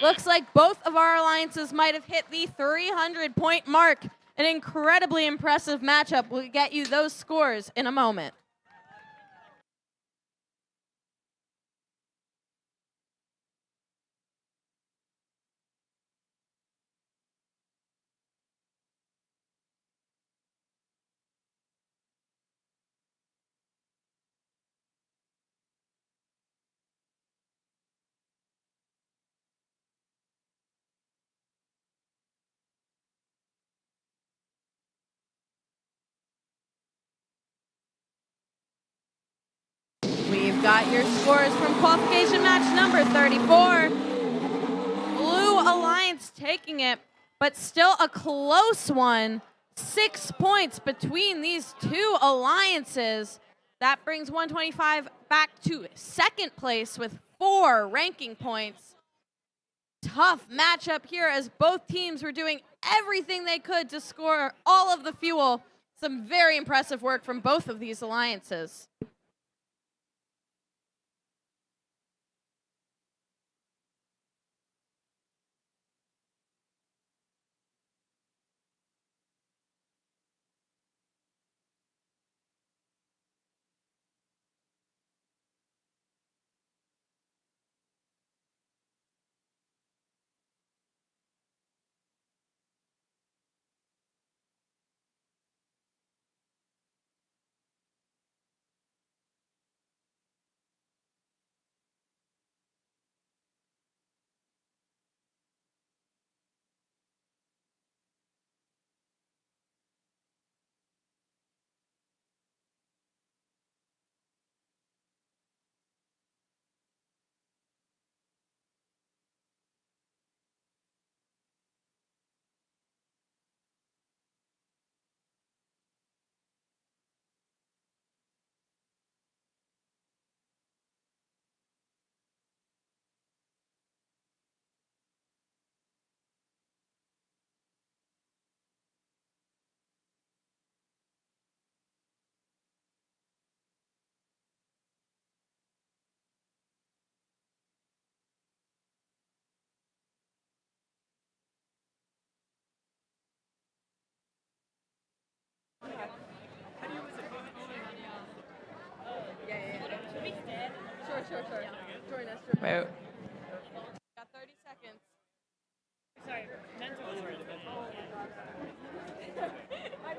Looks like both of our alliances might have hit the 300-point mark. An incredibly impressive matchup. We'll get you those scores in a moment. We've got your scores from qualification match number 34. Blue Alliance taking it, but still a close one. 6 points between these two alliances. That brings 125 back to second place with 4 ranking points. Tough matchup here as both teams were doing everything they could to score all of the fuel. Some very impressive work from both of these alliances.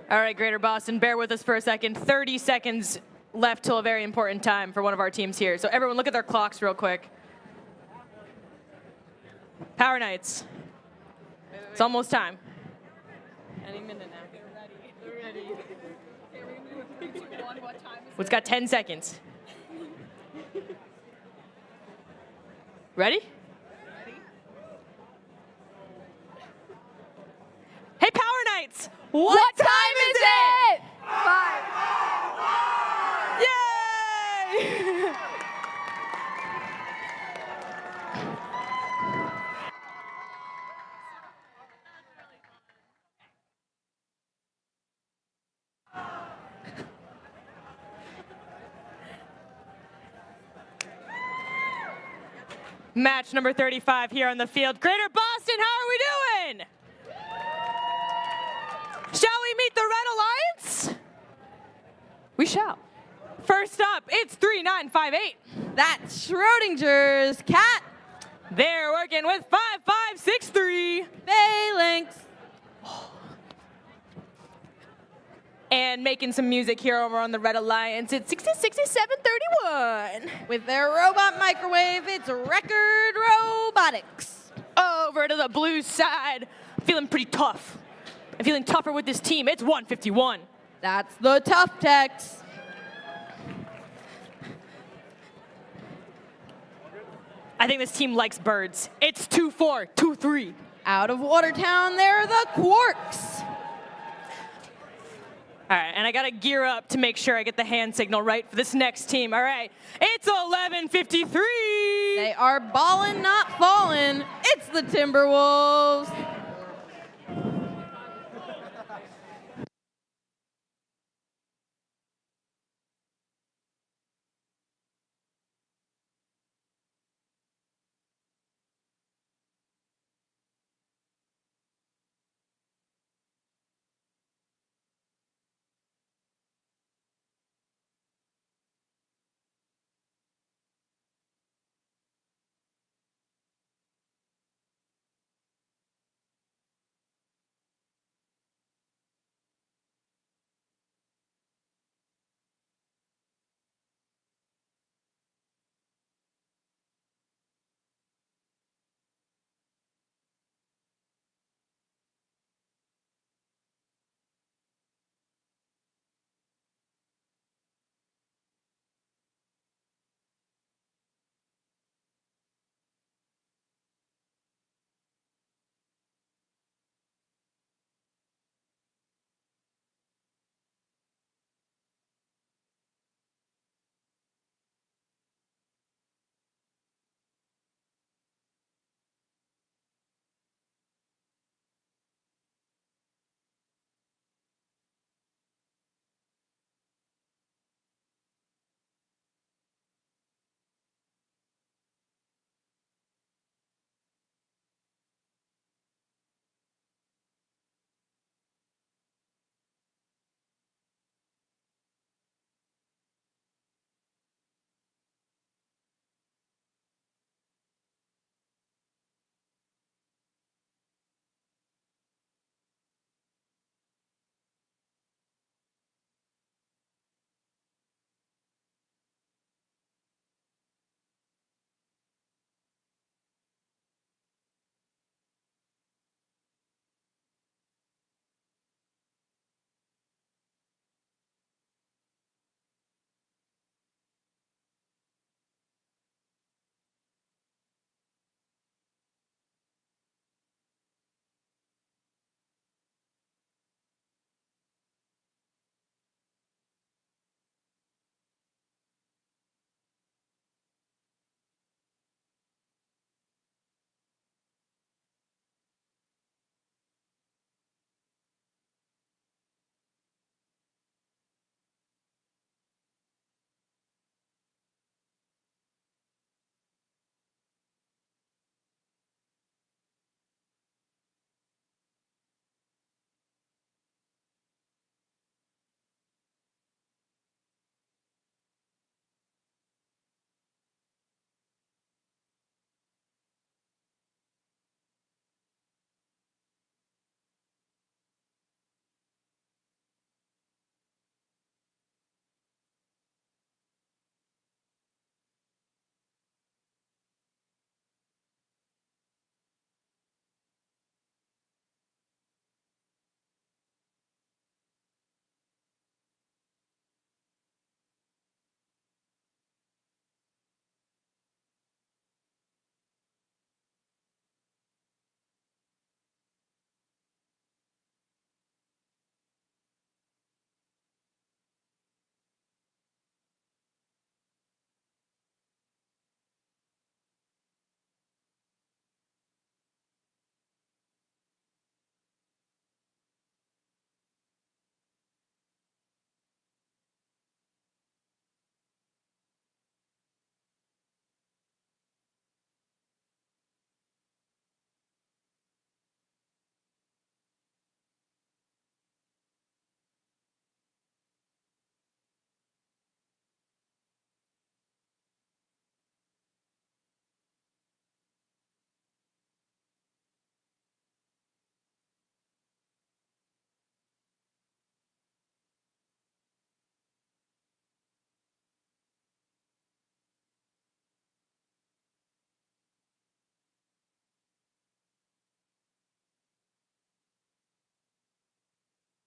All right, Greater Boston, bear with us for a second. 30 seconds left till a very important time for one of our teams here. So everyone look at their clocks real quick. Power Knights. It's almost time. Any minute now. It's got 10 seconds. Ready? Hey, Power Knights! What time is it? Yay! Match number 35 here on the field. Greater Boston, how are we doing? Shall we meet the Red Alliance? We shall. First up, it's 3958. That's Schrodinger's cat. They're working with 5563. Phalanx. And making some music here over on the Red Alliance. It's 606731. With their robot microwave, it's Record Robotics. Over to the blue side. Feeling pretty tough. I'm feeling tougher with this team. It's 151. That's the Tough Techs. I think this team likes birds. It's 2423. Out of Watertown, they're the Quarks. All right, and I gotta gear up to make sure I get the hand signal right for this next team. All right, it's 1153. They are ballin', not fallin'. It's the Timberwolves.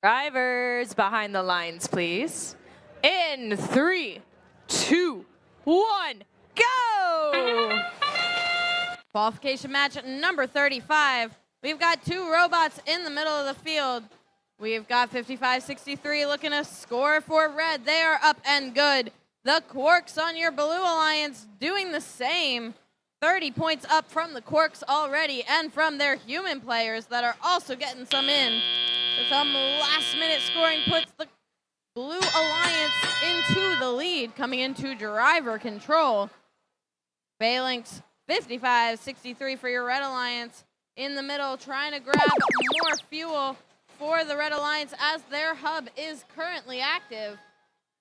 Drivers behind the lines, please. In 3, 2, 1, go! Qualification match number 35. We've got two robots in the middle of the field. We've got 55-63 looking to score for red. They are up and good. The Quarks on your blue alliance doing the same. 30 points up from the Quarks already and from their human players that are also getting some in. Some last-minute scoring puts the blue alliance into the lead, coming into driver control. Phalanx 55-63 for your red alliance in the middle, trying to grab more fuel for the red alliance as their hub is currently active.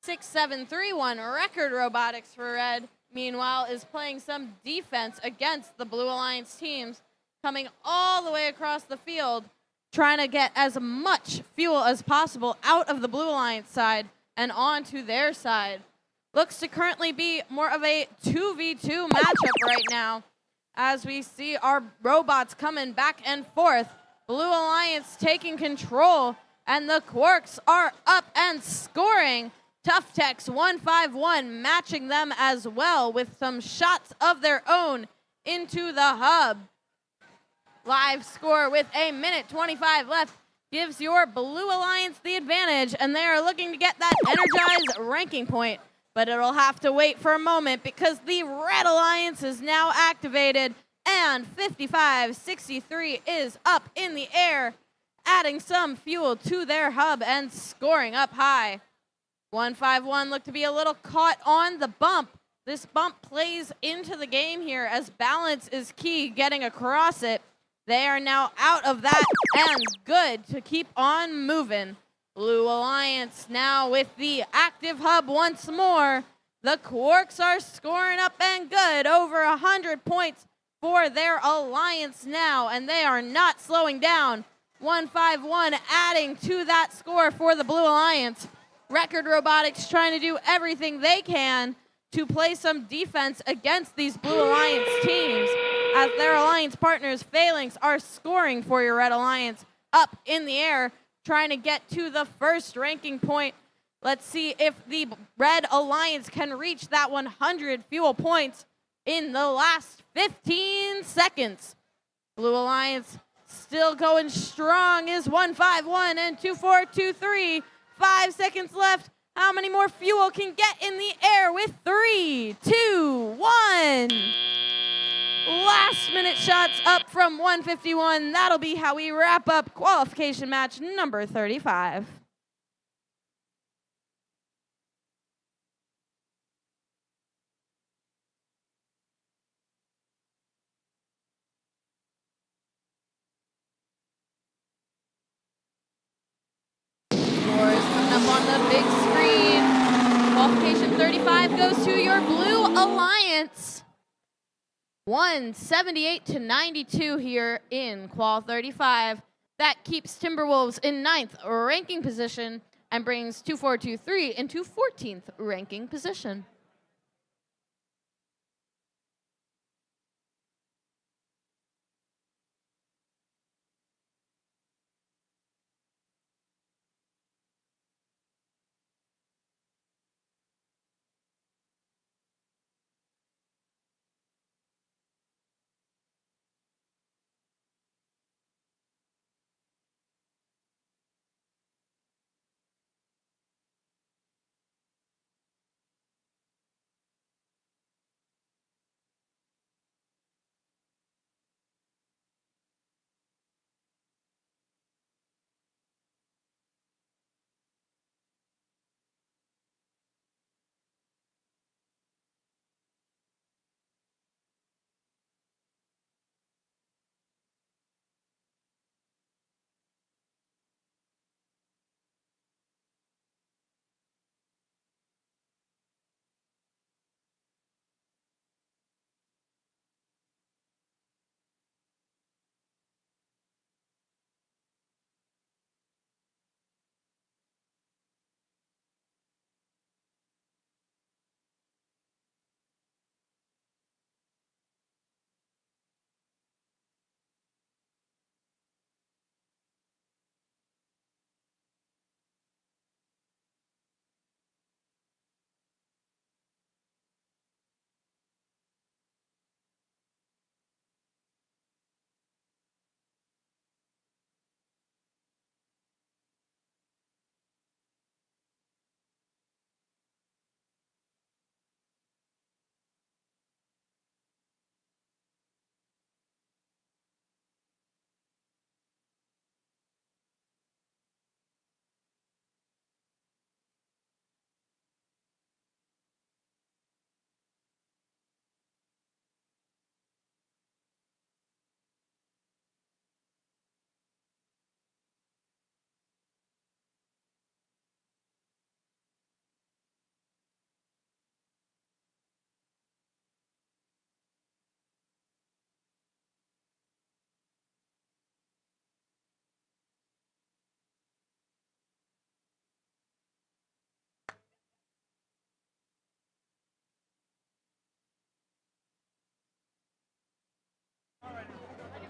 6731 record robotics for red, meanwhile, is playing some defense against the blue alliance teams, coming all the way across the field, trying to get as much fuel as possible out of the blue alliance side and onto their side. Looks to currently be more of a 2v2 matchup right now, as we see our robots coming back and forth. Blue alliance taking control, and the Quarks are up and scoring. Tough Techs 151 matching them as well with some shots of their own into the hub. Live score with a minute 25 left gives your blue alliance the advantage, and they are looking to get that energized ranking point, but it'll have to wait for a moment because the red alliance is now activated, and 55-63 is up in the air, adding some fuel to their hub and scoring up high. 151 look to be a little caught on the bump. This bump plays into the game here as balance is key getting across it. They are now out of that and good to keep on moving. Blue alliance now with the active hub once more. The Quarks are scoring up and good, over 100 points for their alliance now, and they are not slowing down. 151 adding to that score for the blue alliance. Record Robotics trying to do everything they can to play some defense against these blue alliance teams, as their alliance partners Phalanx are scoring for your red alliance up in the air, trying to get to the first ranking point. Let's see if the red alliance can reach that 100 fuel points in the last 15 seconds. Blue alliance still going strong is 151 and 2423. 5 seconds left. How many more fuel can get in the air with 3, 2, 1? Last minute shots up from 151. That'll be how we wrap up qualification match number 35. Scores coming up on the big screen. Qualification 35 goes to your blue alliance. 178-92 here in Qual 35. That keeps Timberwolves in 9th ranking position and brings 2423 into 14th ranking position.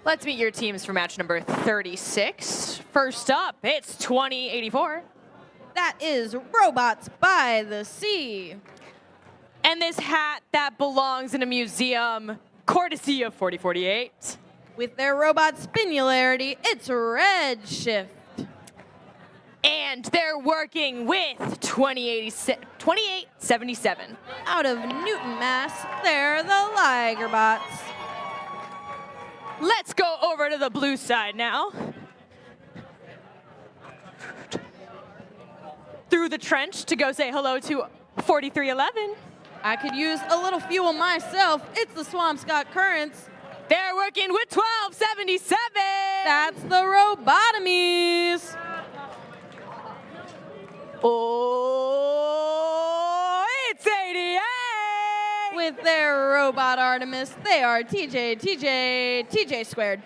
Let's meet your teams for match number 36. First up, it's 2084. That is Robots by the Sea. And this hat that belongs in a museum, courtesy of 4048. With their robot Spinularity, it's Redshift. And they're working with 2877. Out of Newton, Mass, they're the Ligerbots. Let's go over to the blue side now. Through the trench to go say hello to 4311. I could use a little fuel myself. It's the Swampscott Currents. They're working with 1277. That's the Robotomies. Oh, it's 88. With their robot Artemis, they are TJ squared.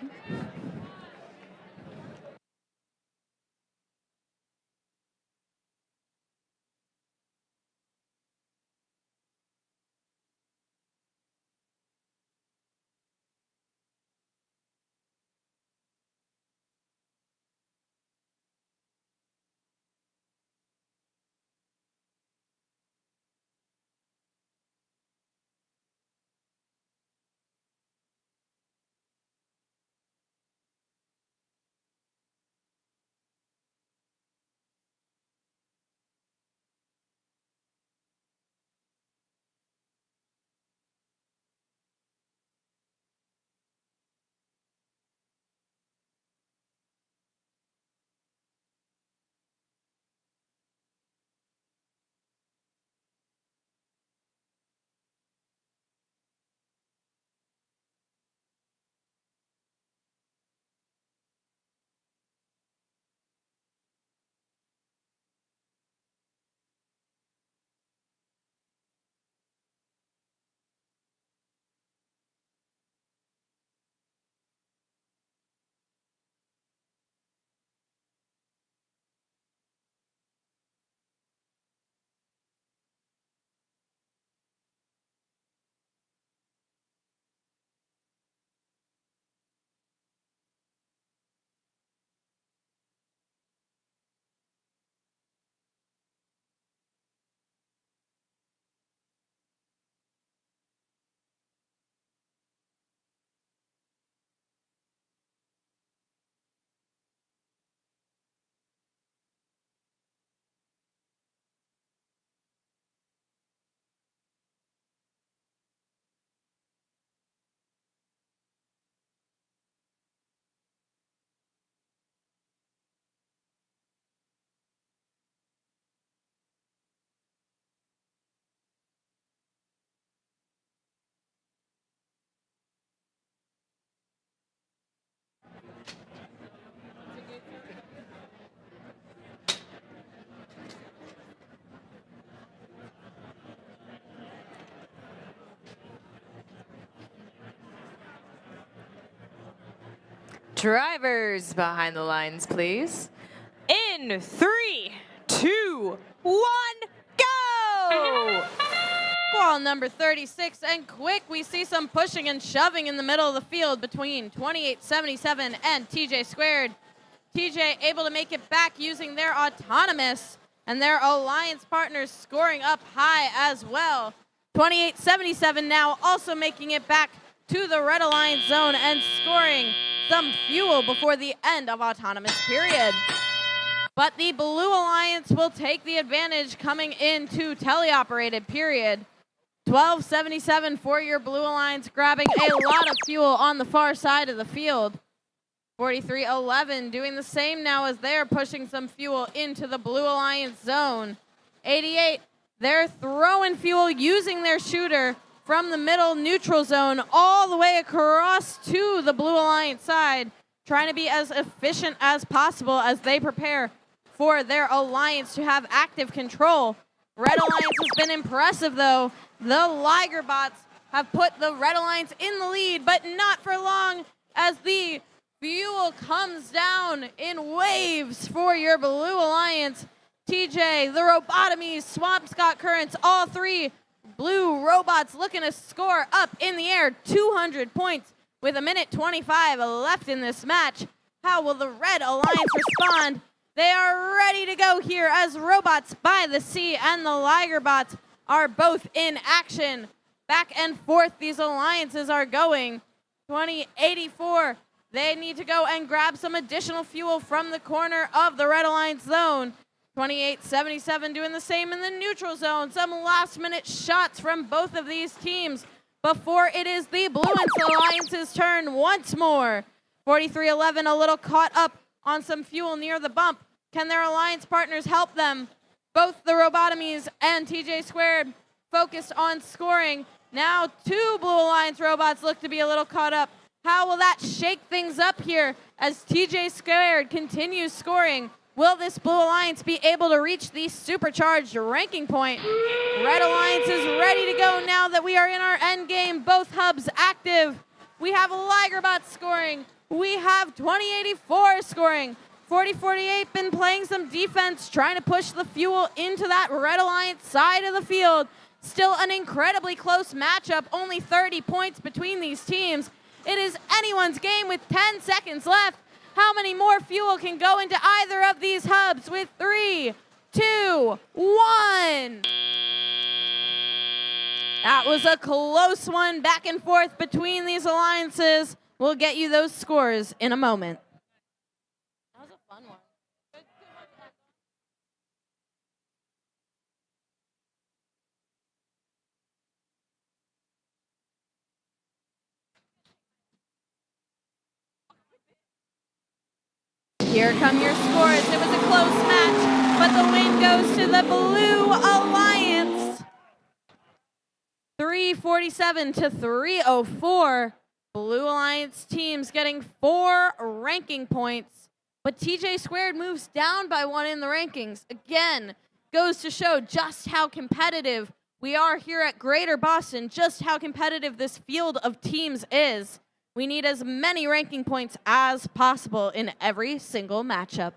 Drivers behind the lines, please. In 3, 2, 1, go! Qual number 36, and quick, we see some pushing and shoving in the middle of the field between 2877 and TJ squared. TJ able to make it back using their autonomous, and their alliance partners scoring up high as well. 2877 now also making it back to the red alliance zone and scoring some fuel before the end of autonomous period. But the blue alliance will take the advantage coming into teleoperated period. 1277 for your blue alliance, grabbing a lot of fuel on the far side of the field. 4311 doing the same now as they're pushing some fuel into the blue alliance zone. 88, they're throwing fuel using their shooter from the middle neutral zone all the way across to the blue alliance side, trying to be as efficient as possible as they prepare for their alliance to have active control. Red alliance has been impressive though. The Ligerbots have put the red alliance in the lead, but not for long as the fuel comes down in waves for your blue alliance. TJ, the Robotomies, Swampscott Currents, all three blue robots looking to score up in the air. 200 points with 1:25 left in this match. How will the Red Alliance respond? They are ready to go here as Robots by the Sea and the Ligerbots are both in action. Back and forth these alliances are going. 2084, they need to go and grab some additional fuel from the corner of the Red Alliance zone. 2877 doing the same in the neutral zone. Some last minute shots from both of these teams before it is the Blue Alliance's turn once more. 4311 a little caught up on some fuel near the bump. Can their alliance partners help them? Both the Robotomies and TJ Squared focused on scoring. Now 2 Blue Alliance robots look to be a little caught up. How will that shake things up here as TJ Squared continues scoring? Will this Blue Alliance be able to reach the supercharged ranking point? Red Alliance is ready to go now that we are in our end game. Both hubs active. We have Ligerbot scoring. We have 2084 scoring. 4048 been playing some defense, trying to push the fuel into that Red Alliance side of the field. Still an incredibly close matchup, only 30 points between these teams. It is anyone's game with 10 seconds left. How many more fuel can go into either of these hubs with 3, 2, 1? That was a close one, back and forth between these alliances. We'll get you those scores in a moment. That was a fun one. Here come your scores. It was a close match, but the win goes to the Blue Alliance. 347 to 304. Blue Alliance teams getting 4 ranking points, but TJ Squared moves down by 1 in the rankings. Again, goes to show just how competitive we are here at Greater Boston, just how competitive this field of teams is. We need as many ranking points as possible in every single matchup.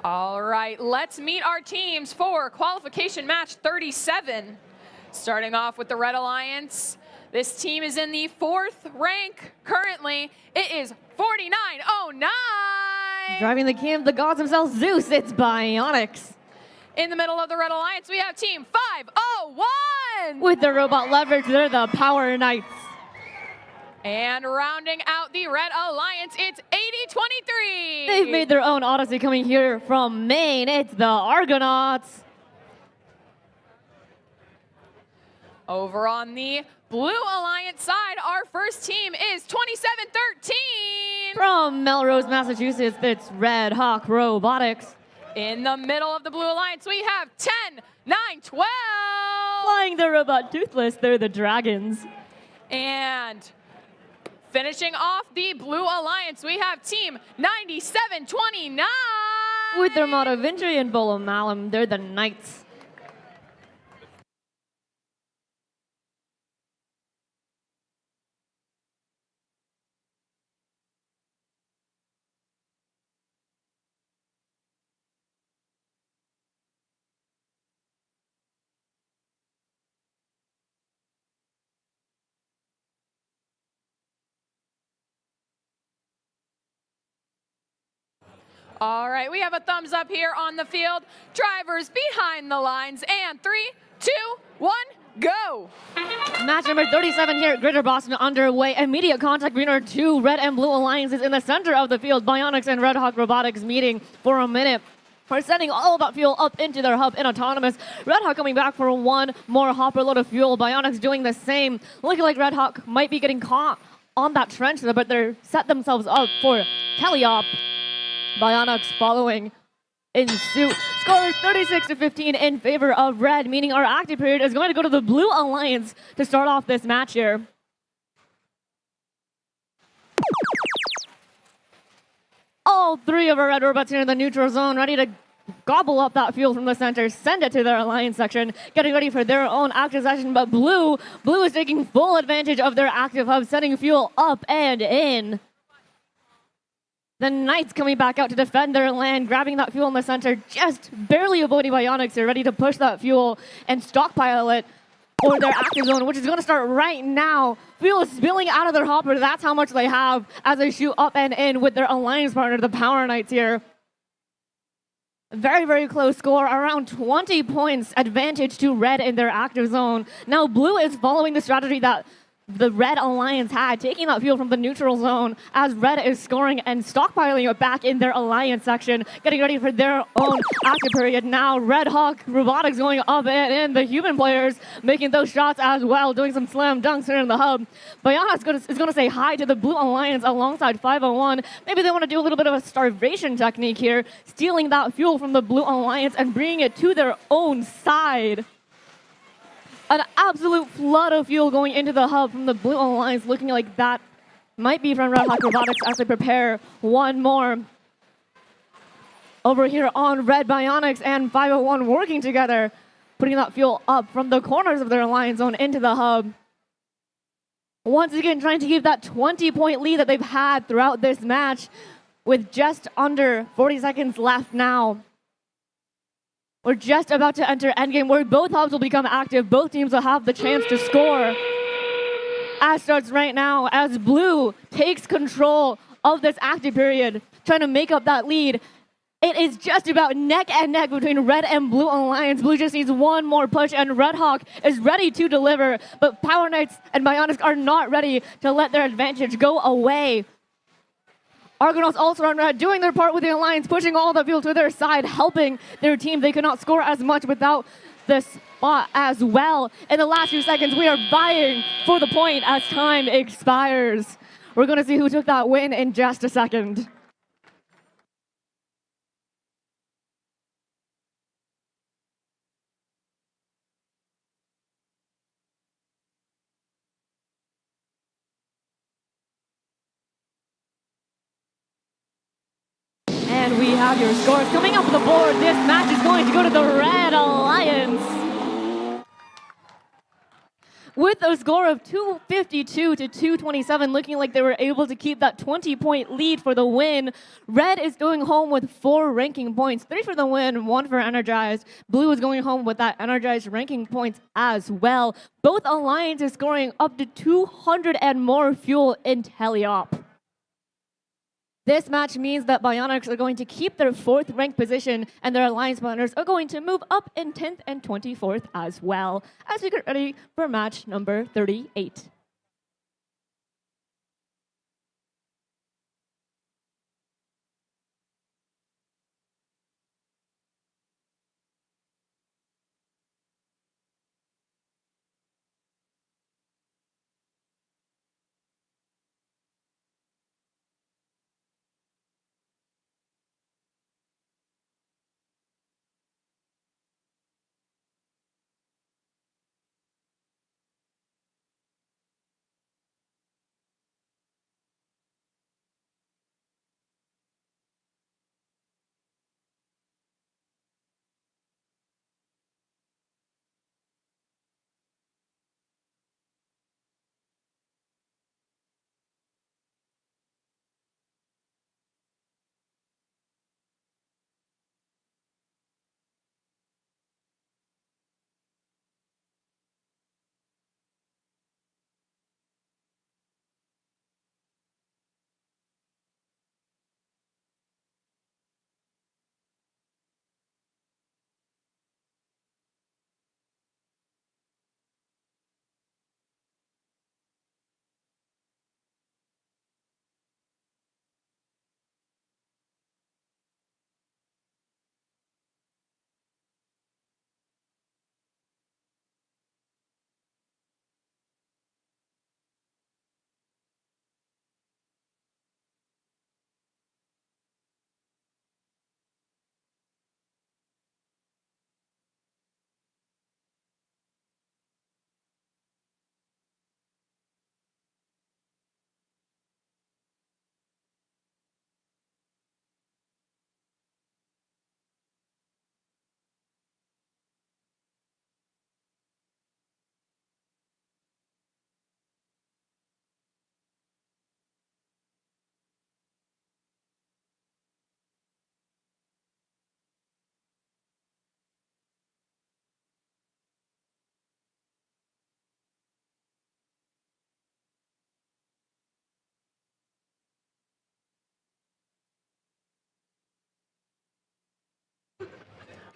All right, let's meet our teams for qualification match 37. Starting off with the Red Alliance. This team is in the 4th rank currently. It is 4909. Driving the camp, the gods themselves, Zeus, it's Bionics. In the middle of the Red Alliance, we have team 501. With the robot leverage, they're the Power Knights. And rounding out the Red Alliance, it's 8023. They've made their own Odyssey coming here from Maine. It's the Argonauts. Over on the Blue Alliance side, our first team is 2713. From Melrose, Massachusetts, it's Red Hawk Robotics. In the middle of the Blue Alliance, we have 10912. Flying the robot Toothless, they're the Dragons. And finishing off the Blue Alliance, we have team 9729. With their motto Vintry and Bolo Malum, they're the Knights. All right, we have a thumbs up here on the field. Drivers behind the lines, and 3, 2, 1, go. Match number 37 here at Greater Boston underway. Immediate contact between our two Red and Blue Alliances in the center of the field. Bionics and Red Hawk Robotics meeting for a minute. We're sending all that fuel up into their hub in autonomous. Red Hawk coming back for one more hopper load of fuel. Bionics doing the same. Looking like Red Hawk might be getting caught on that trench, but they're set themselves up for teleop. Bionics following in suit. Score is 36-15 in favor of Red, meaning our active period is going to go to the Blue Alliance to start off this match here. All 3 of our Red robots here in the neutral zone, ready to gobble up that fuel from the center, send it to their Alliance section, getting ready for their own active session. But Blue is taking full advantage of their active hub, sending fuel up and in. The Knights coming back out to defend their land, grabbing that fuel in the center, just barely avoiding Bionics here, ready to push that fuel and stockpile it for their active zone, which is going to start right now. Fuel is spilling out of their hopper. That's how much they have as they shoot up and in with their alliance partner, the Power Knights here. Very, very close score, around 20 points advantage to Red in their active zone. Now Blue is following the strategy that the Red Alliance had, taking that fuel from the neutral zone as Red is scoring and stockpiling it back in their Alliance section, getting ready for their own active period. Now Red Hawk Robotics going up and in, the human players making those shots as well, doing some slam dunks here in the hub. Bionics is going to say hi to the Blue Alliance alongside 501. Maybe they want to do a little bit of a starvation technique here, stealing that fuel from the Blue Alliance and bringing it to their own side. An absolute flood of fuel going into the hub from the Blue Alliance, looking like that might be from Red Hawk Robotics as they prepare one more. Over here on Red, Bionics and 501 working together, putting that fuel up from the corners of their Alliance zone into the hub. Once again, trying to keep that 20-point lead that they've had throughout this match with just under 40 seconds left now. We're just about to enter endgame where both hubs will become active. Both teams will have the chance to score. As starts right now as Blue takes control of this active period, trying to make up that lead. It is just about neck and neck between Red and Blue Alliance. Blue just needs one more push and Red Hawk is ready to deliver, but Power Knights and Bionics are not ready to let their advantage go away. Argonauts also are doing their part with the Alliance, pushing all the fuel to their side, helping their team. They could not score as much without this spot as well. In the last few seconds, we are vying for the point as time expires. We're going to see who took that win in just a second. And we have your scores coming up on the board. This match is going to go to the Red Alliance. with a score of 252 to 227, looking like they were able to keep that 20-point lead for the win. Red is going home with 4 ranking points, 3 for the win, 1 for Energized. Blue is going home with that Energized ranking points as well. Both alliances scoring up to 200 and more fuel in teleop. This match means that Bionics are going to keep their 4th ranked position, and their alliance partners are going to move up in 10th and 24th as well, as we get ready for match number 38.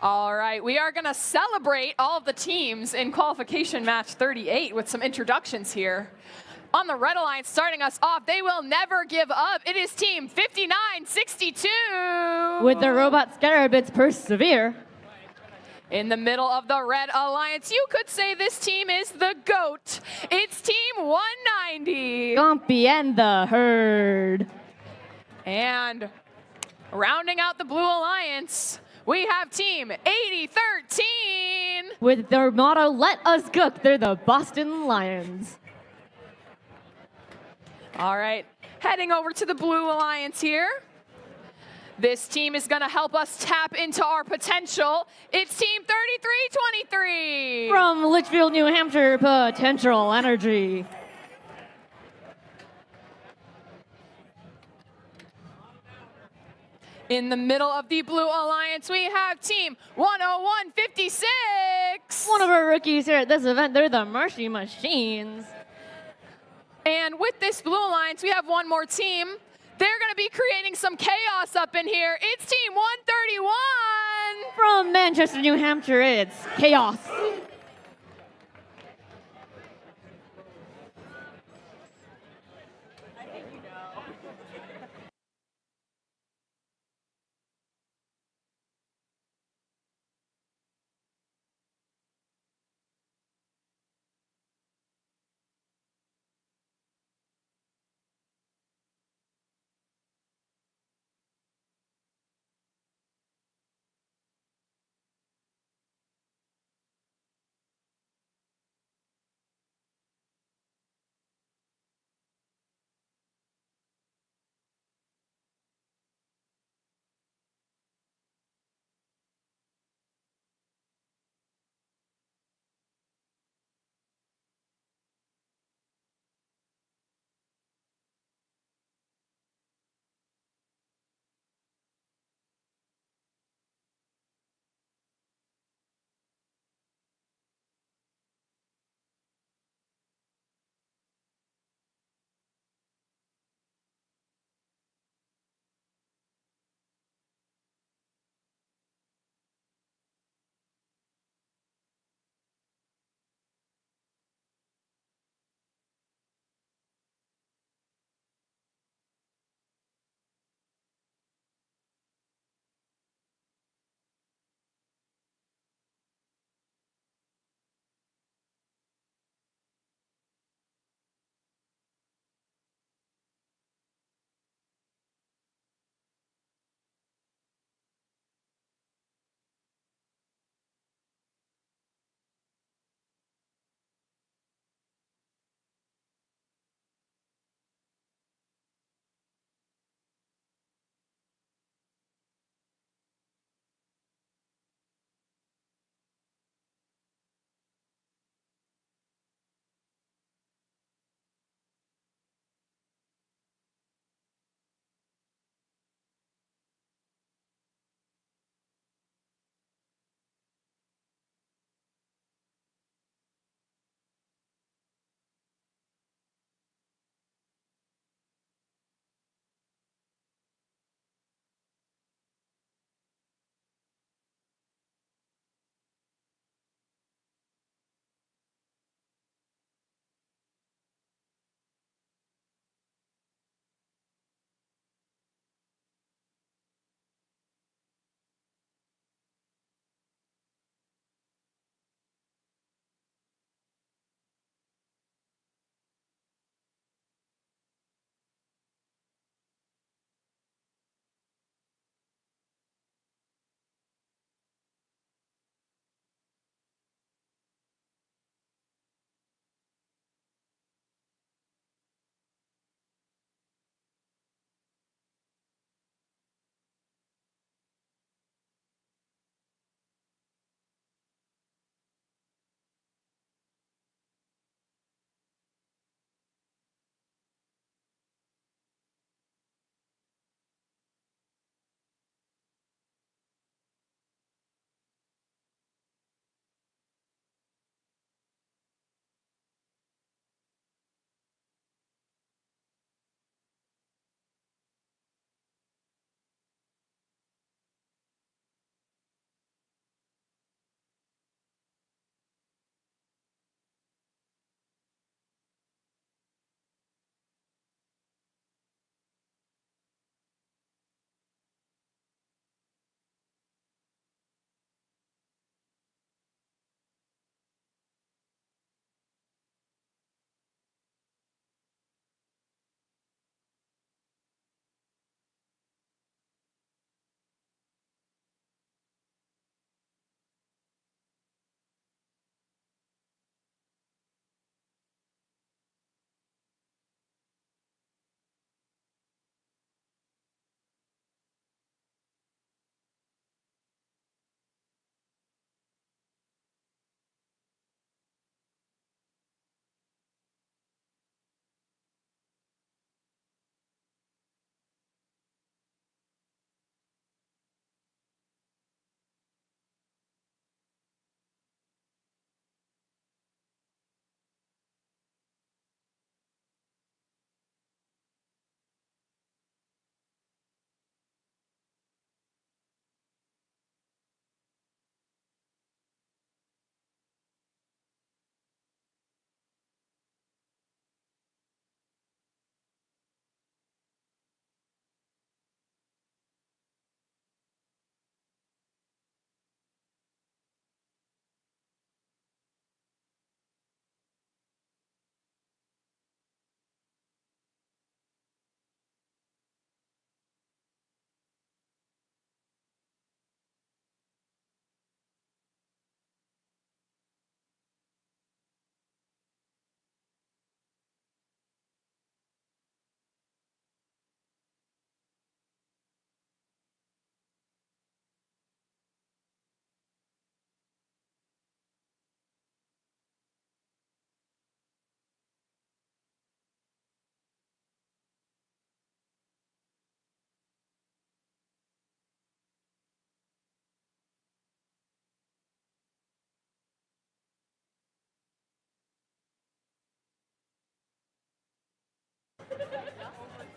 All right, we are going to celebrate all of the teams in qualification match 38 with some introductions here. On the Red Alliance, starting us off, they will never give up. It is team 5962. With the robot Scarabits persevere. In the middle of the Red Alliance, you could say this team is the GOAT. It's team 190. Gompy and the Herd. And rounding out the Blue Alliance, we have team 8013. With their motto, let us cook, they're the Boston Lions. All right, heading over to the Blue Alliance here. This team is gonna help us tap into our potential. It's team 3323. From Litchfield, New Hampshire, Potential Energy. In the middle of the Blue Alliance, we have team 10156. One of our rookies here at this event, they're the Marshy Machines. And with this Blue Alliance, we have one more team. They're going to be creating some chaos up in here. It's team 131. From Manchester, New Hampshire, it's Chaos.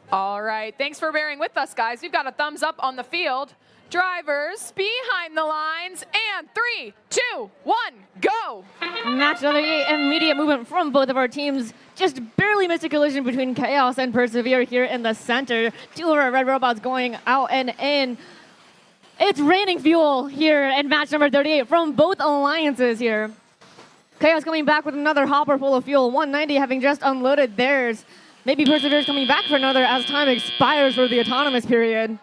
All right, thanks for bearing with us, guys. We've got a thumbs up on the field. Drivers behind the lines, and 3, 2, 1, go! Match of the day, immediate movement from both of our teams. Just barely missed a collision between Chaos and Persevere here in the center. Two of our red robots going out and in. It's raining fuel here in match number 38 from both alliances here. Chaos coming back with another hopper full of fuel, 190 having just unloaded theirs. Maybe Persevere's coming back for another as time expires for the autonomous period.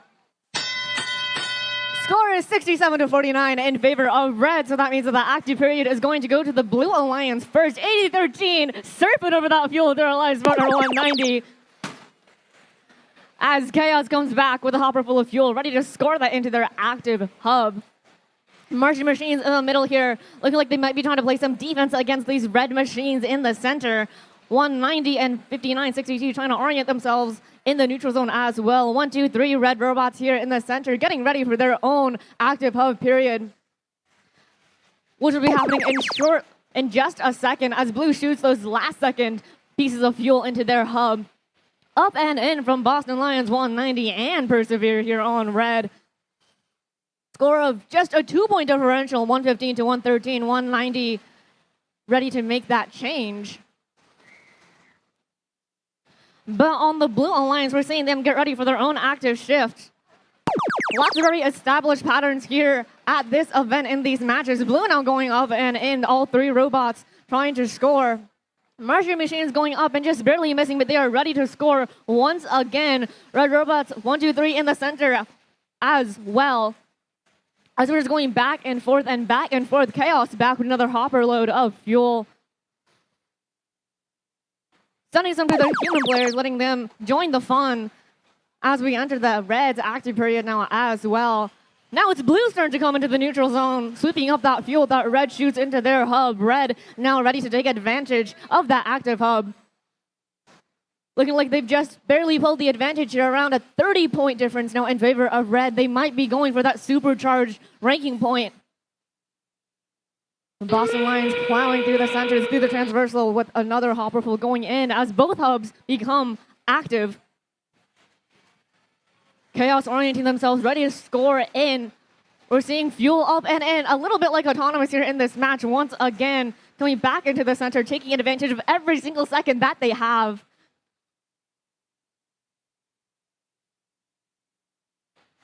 Score is 67-49 in favor of red, so that means that the active period is going to go to the blue alliance first. 80-13, surfing over that fuel with their alliance partner 190. As Chaos comes back with a hopper full of fuel, ready to score that into their active hub. Martian machines in the middle here, looking like they might be trying to play some defense against these red machines in the center. 190 and 59-62 trying to orient themselves in the neutral zone as well. 1, 2, 3 red robots here in the center, getting ready for their own active hub period, which will be happening in just a second as blue shoots those last second pieces of fuel into their hub. Up and in from Boston Lions 190 and Persevere here on red. Score of just a 2-point differential, 115-113, 190 ready to make that change. But on the blue alliance, we're seeing them get ready for their own active shift. Lots of very established patterns here at this event in these matches. Blue now going up and in, all three robots trying to score. Martian machines going up and just barely missing, but they are ready to score once again. Red robots 1, 2, 3 in the center as well. As we're just going back and forth and back and forth. Chaos back with another hopper load of fuel. Sending some to the human players, letting them join the fun as we enter the Reds active period now as well. Now it's Blue's turn to come into the neutral zone, sweeping up that fuel that Red shoots into their hub. Red now ready to take advantage of that active hub. Looking like they've just barely pulled the advantage here, around a 30-point difference now in favor of Red. They might be going for that supercharged ranking point. The Boston Lions plowing through the centers, through the transversal with another hopper full going in as both hubs become active. Chaos orienting themselves, ready to score in. We're seeing fuel up and in, a little bit like autonomous here in this match once again, coming back into the center, taking advantage of every single second that they have.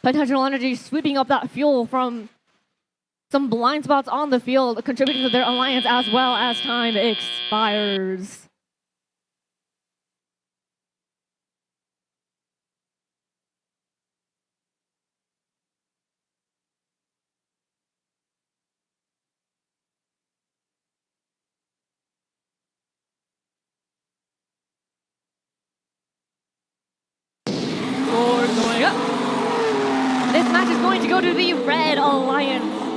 Potential energy sweeping up that fuel from some blind spots on the field, contributing to their alliance as well as time expires. Score going up. This match is going to go to the Red Alliance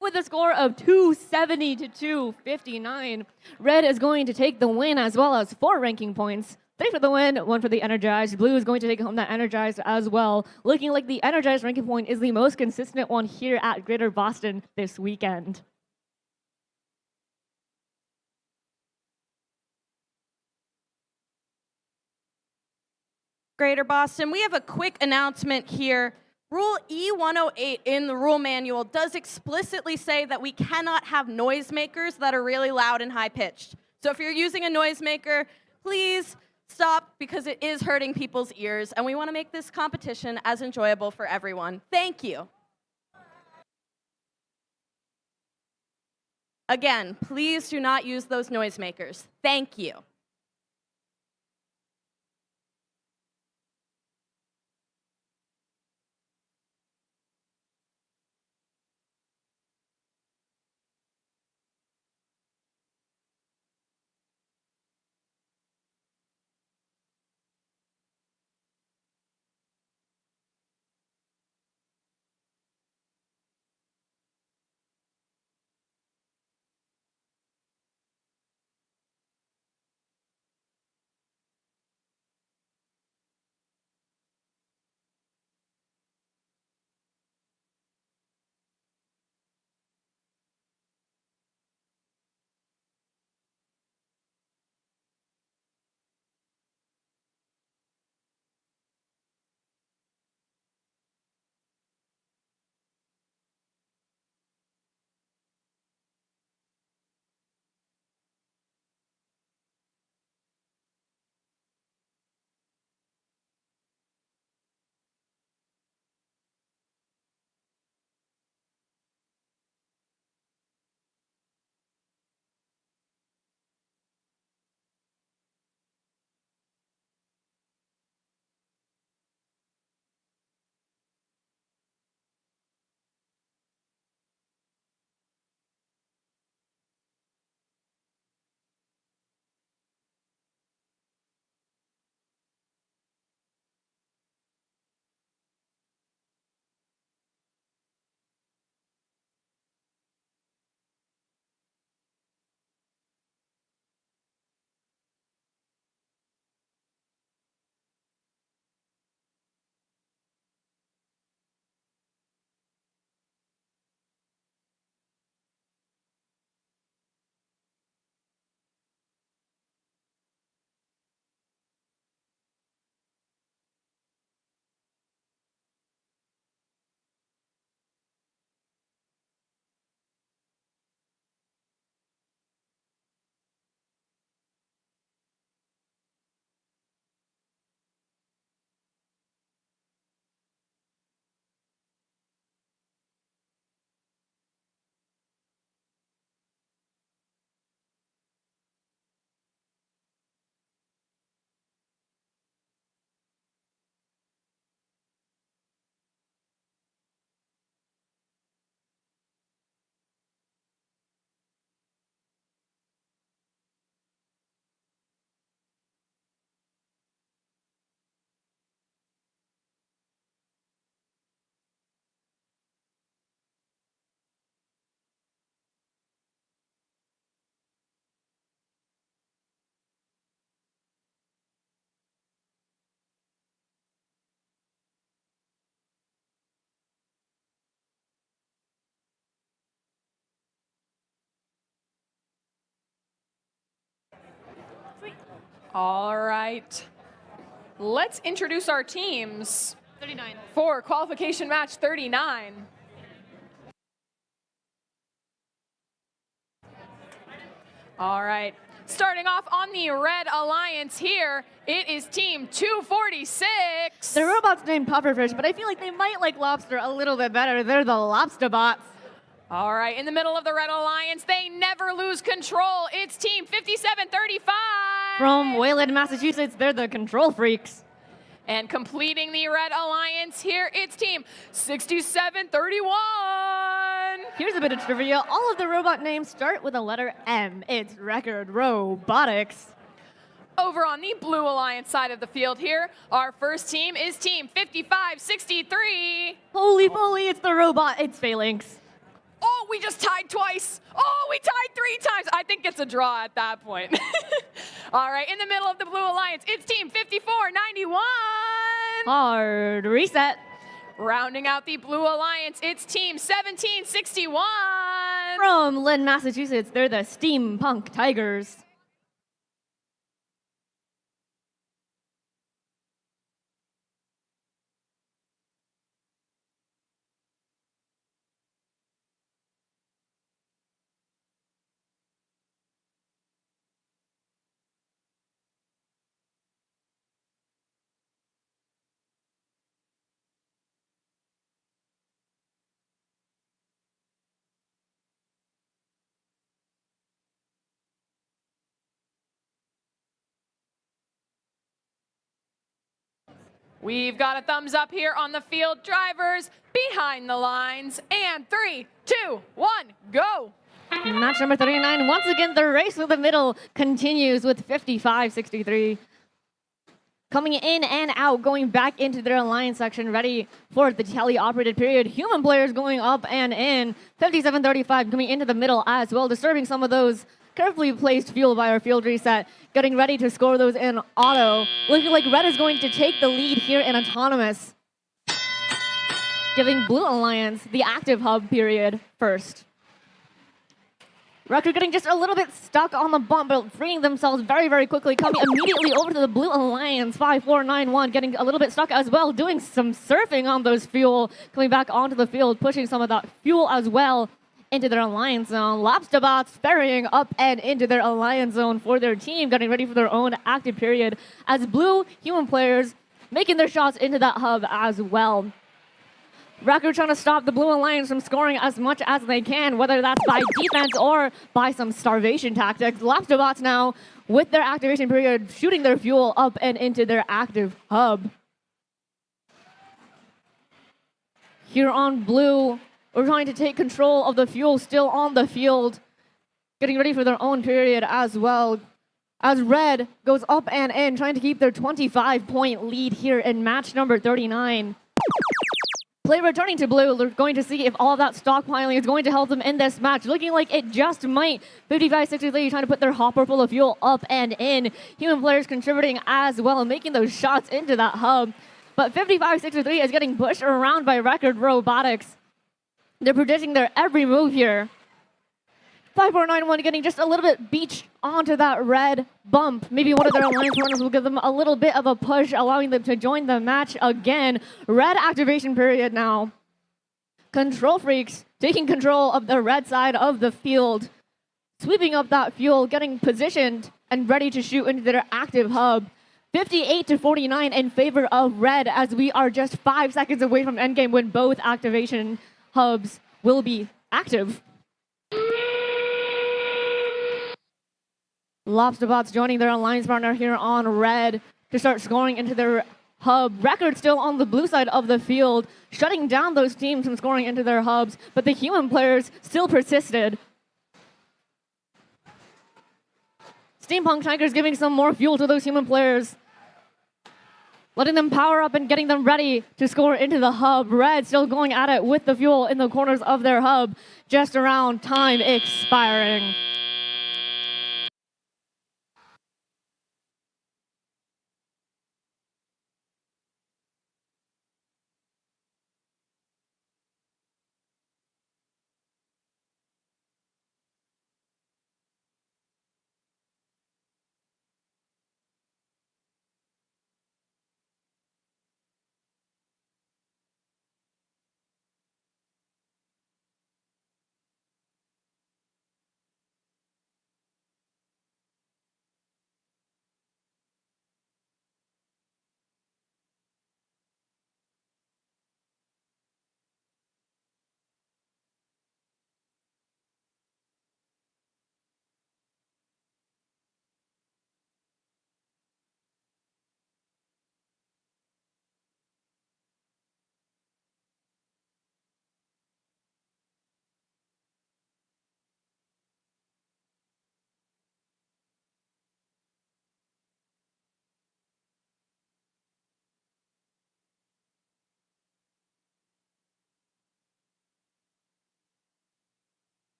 with a score of 270 to 259. Red is going to take the win as well as 4 ranking points. 3 for the win, 1 for the Energized. Blue is going to take home that Energized as well. Looking like the Energized ranking point is the most consistent one here at Greater Boston this weekend. Greater Boston, we have a quick announcement here. Rule E108 in the rule manual does explicitly say that we cannot have noisemakers that are really loud and high-pitched. So if you're using a noisemaker, please stop because it is hurting people's ears, and we want to make this competition as enjoyable for everyone. Thank you. Again, please do not use those noisemakers. Thank you. All right. Let's introduce our teams 39. for qualification match 39. All right. Starting off on the Red Alliance here, it is Team 246. The robot's named Pufferfish, but I feel like they might like lobster a little bit better. They're the Lobster Bots. All right, in the middle of the Red Alliance, they never lose control. It's Team 5735. From Wayland, Massachusetts, they're the Control Freaks. And completing the Red Alliance here, it's Team 6731. Here's a bit of trivia. All of the robot names start with a letter M. It's Record Robotics. Over on the Blue Alliance side of the field here, our first team is Team 5563. Holy moly, it's the robot. It's Phalanx. Oh, we just tied twice. Oh, we tied 3 times. I think it's a draw at that point. All right, in the middle of the Blue Alliance, it's Team 5491. Hard reset. Rounding out the Blue Alliance, it's Team 1761. From Lynn, Massachusetts, they're the Steampunk Tigers. We've got a thumbs up here on the field. Drivers behind the lines. And 3, 2, 1, go. Match number 39. Once again, the race with the middle continues with 55-63. Coming in and out, going back into their alliance section, ready for the tele-operated period. Human players going up and in. 57-35 coming into the middle as well, disturbing some of those carefully placed fuel by our field reset. Getting ready to score those in auto. Looking like Red is going to take the lead here in autonomous. Giving Blue Alliance the active hub period first. Record getting just a little bit stuck on the bump, but freeing themselves very, very quickly, coming immediately over to the Blue Alliance. 5491 getting a little bit stuck as well, doing some surfing on those fuel, coming back onto the field, pushing some of that fuel as well into their alliance zone. Lobster Bots ferrying up and into their alliance zone for their team, getting ready for their own active period, as Blue human players making their shots into that hub as well. Record trying to stop the Blue Alliance from scoring as much as they can, whether that's by defense or by some starvation tactics. Lobster Bots now, with their activation period, shooting their fuel up and into their active hub. Here on Blue, we're trying to take control of the fuel still on the field, getting ready for their own period as well. As Red goes up and in, trying to keep their 25-point lead here in match number 39. Play returning to Blue. They're going to see if all of that stockpiling is going to help them in this match. Looking like it just might. 55-63 trying to put their hopper full of fuel up and in. Human players contributing as well, making those shots into that hub. But 55-63 is getting pushed around by Record Robotics. They're predicting their every move here. 5491 getting just a little bit beached onto that red bump. Maybe one of their alliance partners will give them a little bit of a push, allowing them to join the match again. Red activation period now. Control Freaks taking control of the red side of the field. Sweeping up that fuel, getting positioned and ready to shoot into their active hub. 58-49 in favor of Red, as we are just 5 seconds away from endgame when both activation hubs will be active. Lobster Bots joining their alliance partner here on Red to start scoring into their hub. Record still on the blue side of the field, shutting down those teams from scoring into their hubs, but the human players still persisted. Steampunk Tigers giving some more fuel to those human players, letting them power up and getting them ready to score into the hub. Red still going at it with the fuel in the corners of their hub, just around time expiring.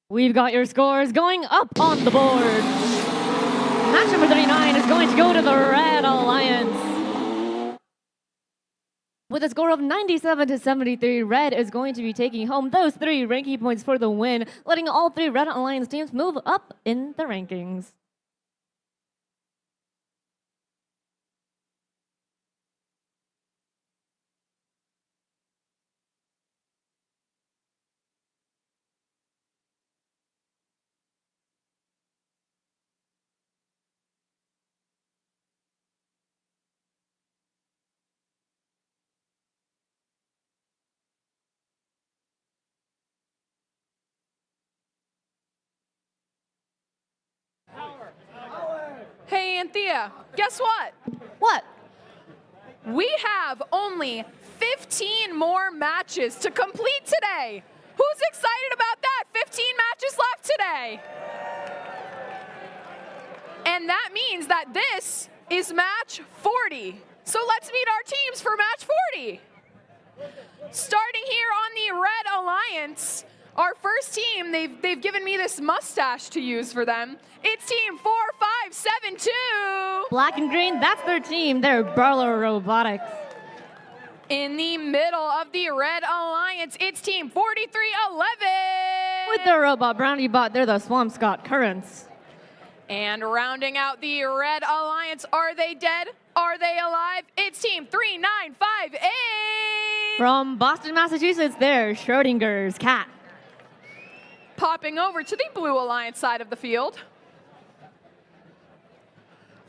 We've got your scores going up on the board. Match number 39 is going to go to the Red Alliance. With a score of 97 to 73, Red is going to be taking home those 3 ranking points for the win, letting all 3 Red Alliance teams move up in the rankings. Hey, Anthea, guess what? What? We have only 15 more matches to complete today. Who's excited about that? 15 matches left today. And that means that this is match 40. So let's meet our teams for match 40. Starting here on the Red Alliance, our first team, they've given me this mustache to use for them. It's team 4572. Black and green, that's their team. They're Barlow Robotics. In the middle of the Red Alliance, it's team 4311. With their robot Brownie Bot, they're the Swampscott Currents. And rounding out the Red Alliance, are they dead? Are they alive? It's team 3958. From Boston, Massachusetts, they're Schrodinger's Cat. Popping over to the Blue Alliance side of the field.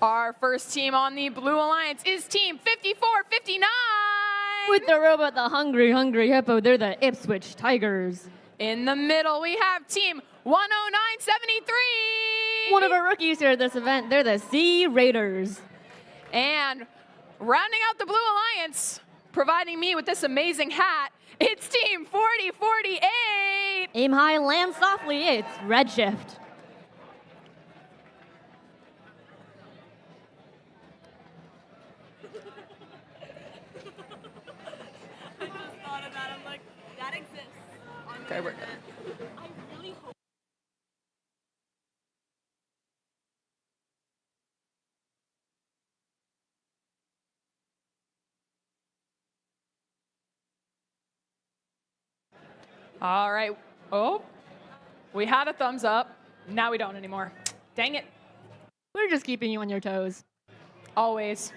Our first team on the Blue Alliance is team 5459. With their robot, the Hungry Hippo, they're the Ipswich Tigers. In the middle, we have team 10973. One of our rookies here at this event, they're the Sea Raiders. And rounding out the Blue Alliance, providing me with this amazing hat, it's team 4048. Aim high, land softly, it's Redshift. Okay, we're good. All right. Oh, we had a thumbs up. Now we don't anymore. Dang it. We're just keeping you on your toes. Always.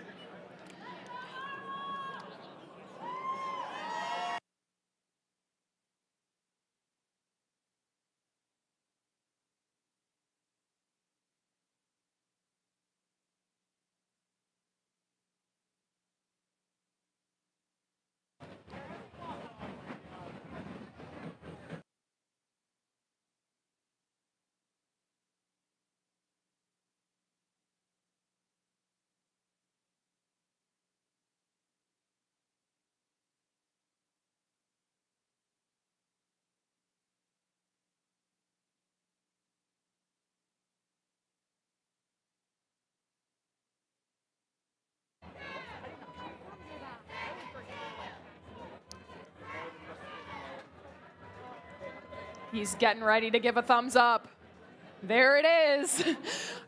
He's getting ready to give a thumbs up. There it is.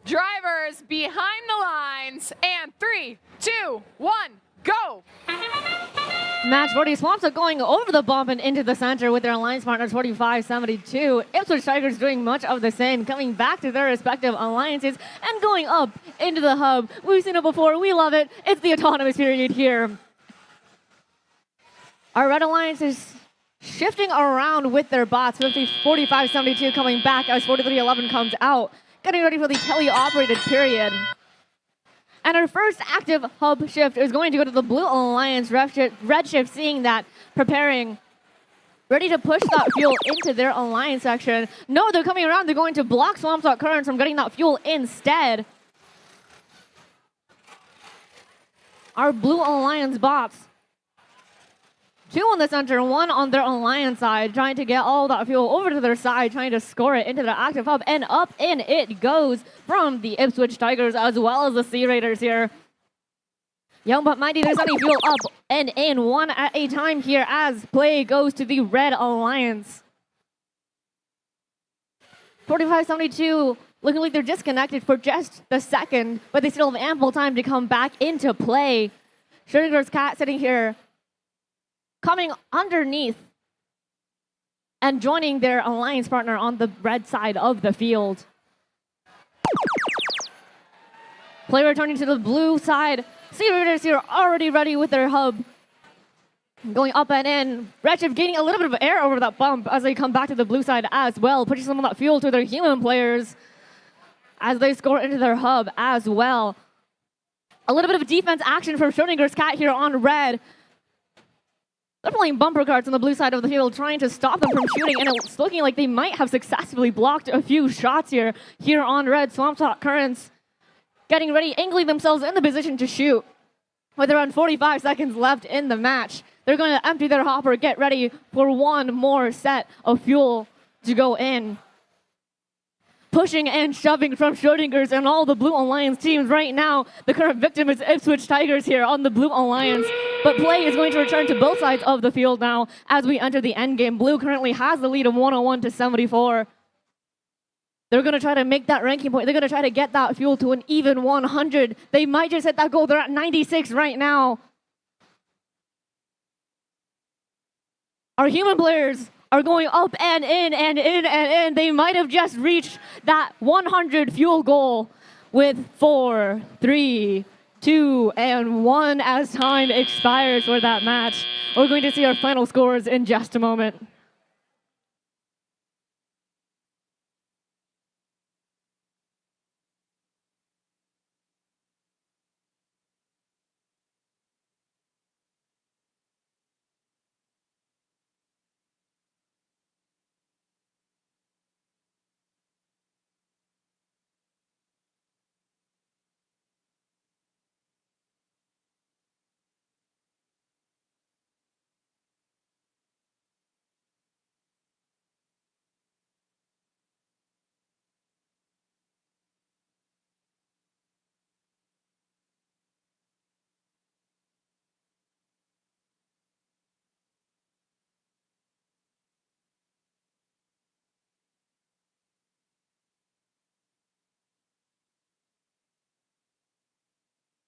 Drivers behind the lines. And 3, 2, 1, go. Match 40 Swamps are going over the bump and into the center with their alliance partners 45-72. Ipswich Tigers doing much of the same, coming back to their respective alliances and going up into the hub. We've seen it before. We love it. It's the autonomous period here. Our Red Alliance is shifting around with their bots, 45-72 coming back as 43-11 comes out, getting ready for the teleoperated period. And our first active hub shift is going to go to the Blue Alliance Redshift, seeing that, preparing, ready to push that fuel into their alliance section. No, they're coming around. They're going to block Swampscott Currents from getting that fuel instead. Our Blue Alliance bots, 2 on the center, 1 on their alliance side, trying to get all that fuel over to their side, trying to score it into the active hub, and up in it goes from the Ipswich Tigers as well as the Sea Raiders here. Young but mighty, they're sending fuel up and in one at a time here as play goes to the Red Alliance. 45-72, looking like they're disconnected for just the second, but they still have ample time to come back into play. Schrodinger's cat sitting here, coming underneath and joining their alliance partner on the red side of the field. Play returning to the blue side. Sea Raiders here already ready with their hub. Going up and in. Redshift gaining a little bit of air over that bump as they come back to the blue side as well, pushing some of that fuel to their human players as they score into their hub as well. A little bit of defense action from Schrodinger's cat here on red. They're playing bumper cards on the blue side of the field, trying to stop them from shooting, and it's looking like they might have successfully blocked a few shots here on red. Swamp Talk Currents getting ready, angling themselves in the position to shoot. With around 45 seconds left in the match, they're going to empty their hopper, get ready for one more set of fuel to go in. Pushing and shoving from Schrodinger's and all the Blue Alliance teams right now. The current victim is Ipswich Tigers here on the Blue Alliance. But play is going to return to both sides of the field now as we enter the end game. Blue currently has the lead of 101-74. They're going to try to make that ranking point. They're going to try to get that fuel to an even 100. They might just hit that goal. They're at 96 right now. Our human players are going up and in and in and in. They might have just reached that 100 fuel goal with 4, 3, 2, and 1 as time expires for that match. We're going to see our final scores in just a moment.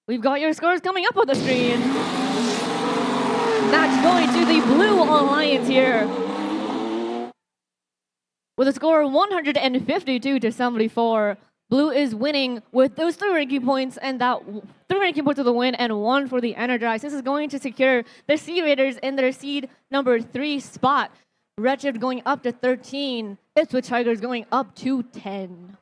We've got your scores coming up on the screen. Match going to the Blue Alliance here. With a score of 152-74. Blue is winning with those 3 ranking points and that 3 ranking points of the win and 1 for the Energize. This is going to secure the Sea Raiders in their seed number 3 spot. Redshift going up to 13. Ipswich Tigers going up to 10.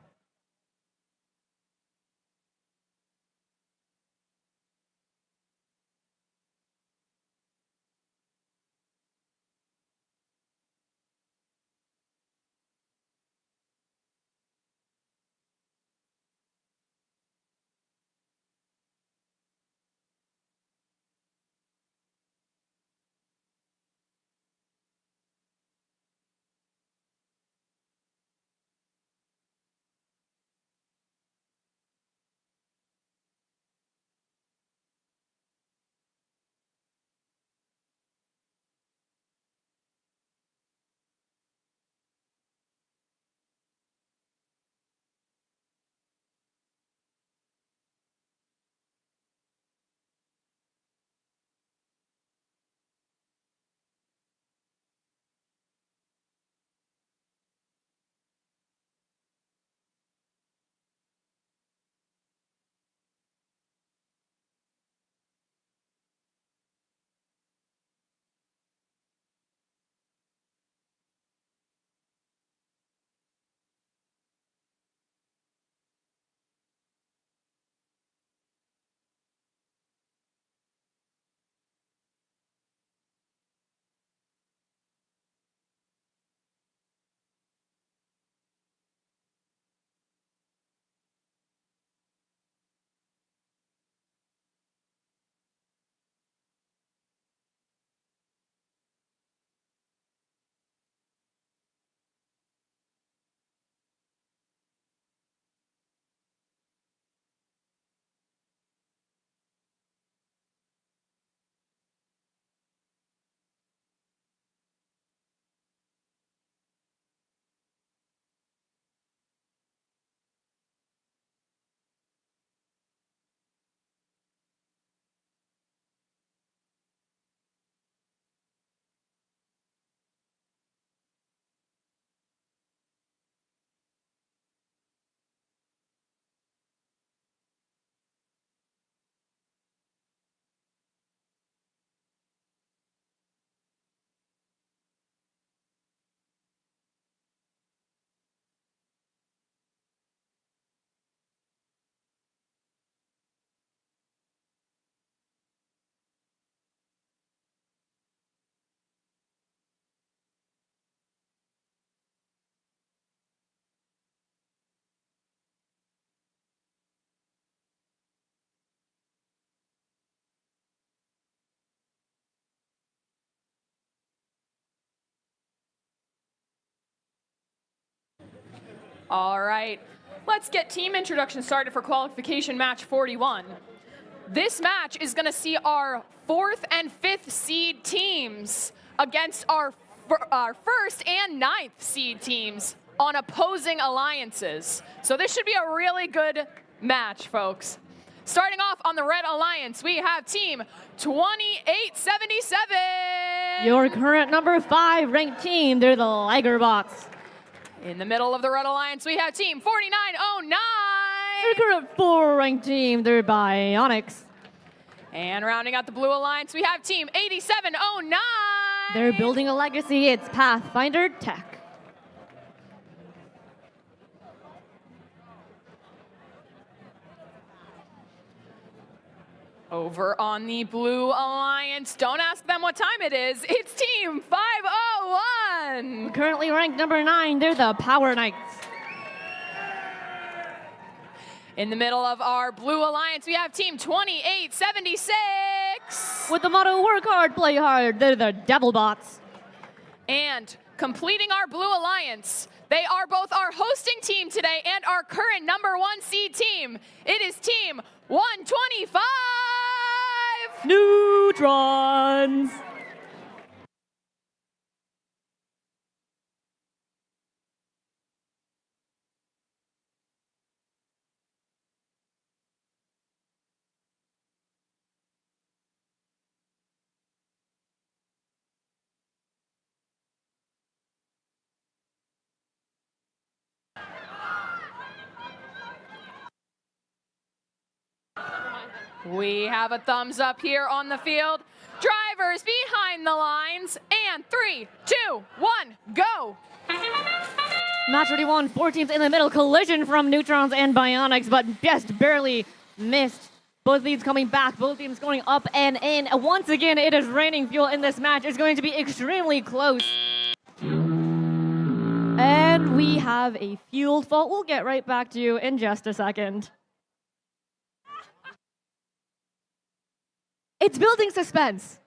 All right, let's get team introduction started for qualification match 41. This match is going to see our 4th and 5th seed teams against our 1st and 9th seed teams on opposing alliances. So this should be a really good match, folks. Starting off on the Red Alliance, we have team 2877. Your current number 5 ranked team, they're the Liger Bots. In the middle of the Red Alliance, we have team 4909. Your current 4 ranked team, they're Bionics. And rounding out the Blue Alliance, we have team 8709. They're building a legacy, it's Pathfinder Tech. Over on the Blue Alliance, don't ask them what time it is. It's team 501. Currently ranked number 9, they're the Power Knights. In the middle of our Blue Alliance, we have team 2876. With the motto, work hard, play hard, they're the Devil Bots. And completing our Blue Alliance, they are both our hosting team today and our current number 1 seed team. It is team 125. Neutrons. We have a thumbs up here on the field. Drivers behind the lines. And 3, 2, 1, go. Match 31, 4 teams in the middle, collision from Neutrons and Bionics, but just barely missed. Both leads coming back, both teams going up and in. Once again, it is raining fuel in this match. It's going to be extremely close. And we have a fuel fault. We'll get right back to you in just a second. It's building suspense.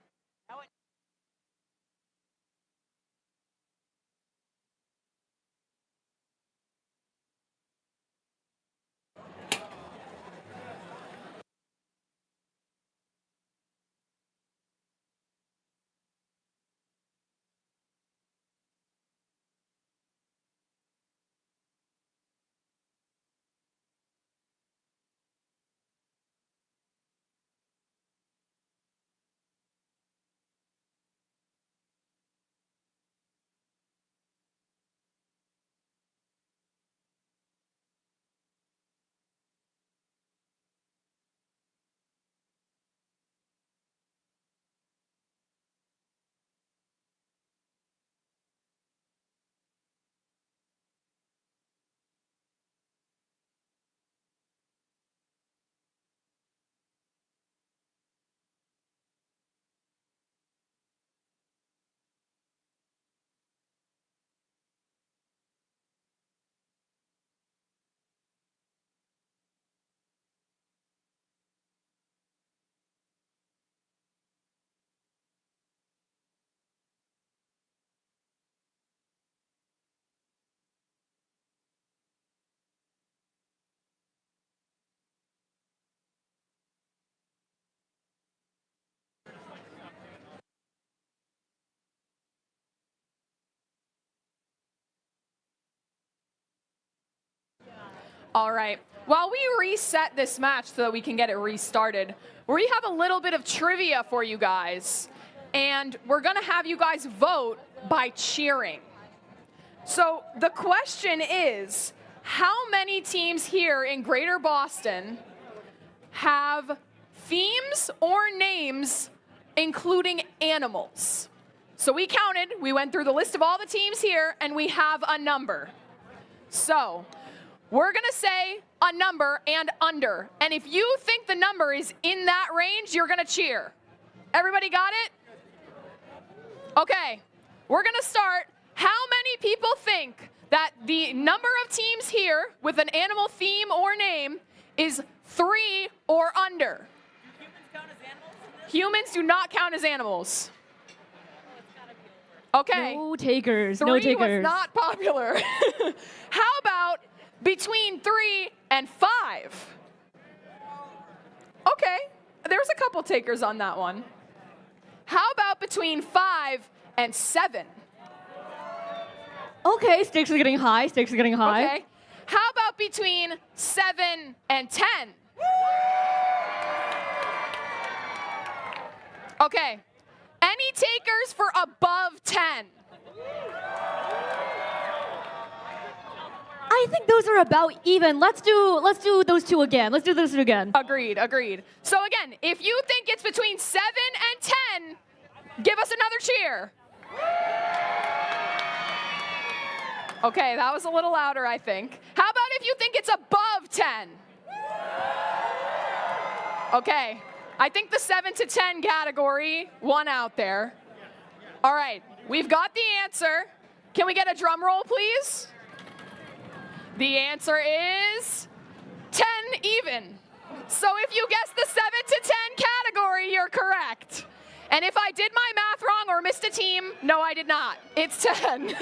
All right, while we reset this match so that we can get it restarted, we have a little bit of trivia for you guys. And we're gonna have you guys vote by cheering. So the question is, how many teams here in Greater Boston have themes or names including animals? So we counted, we went through the list of all the teams here, and we have a number. So we're gonna say a number and under. And if you think the number is in that range, you're gonna cheer. Everybody got it? Okay, we're gonna start. How many people think that the number of teams here with an animal theme or name is 3 or under? Do humans count as animals? Humans do not count as animals. Okay. No takers, 3 no takers. was not popular. How about between 3 and 5? Okay, there's a couple takers on that one. How about between 5 and 7? Okay, stakes are getting high. Stakes are getting high. Okay. How about between 7 and 10? Okay. Any takers for above 10? I think those are about even. Let's do those two again. Let's do those two again. Agreed, agreed. So again, if you think it's between 7 and 10, give us another cheer. Okay, that was a little louder, I think. How about if you think it's above 10? Okay, I think the 7 to 10 category won out there. All right, we've got the answer. Can we get a drum roll, please? The answer is 10 even. So if you guessed the 7 to 10 category, you're correct. And if I did my math wrong or missed a team, no, I did not. It's 10.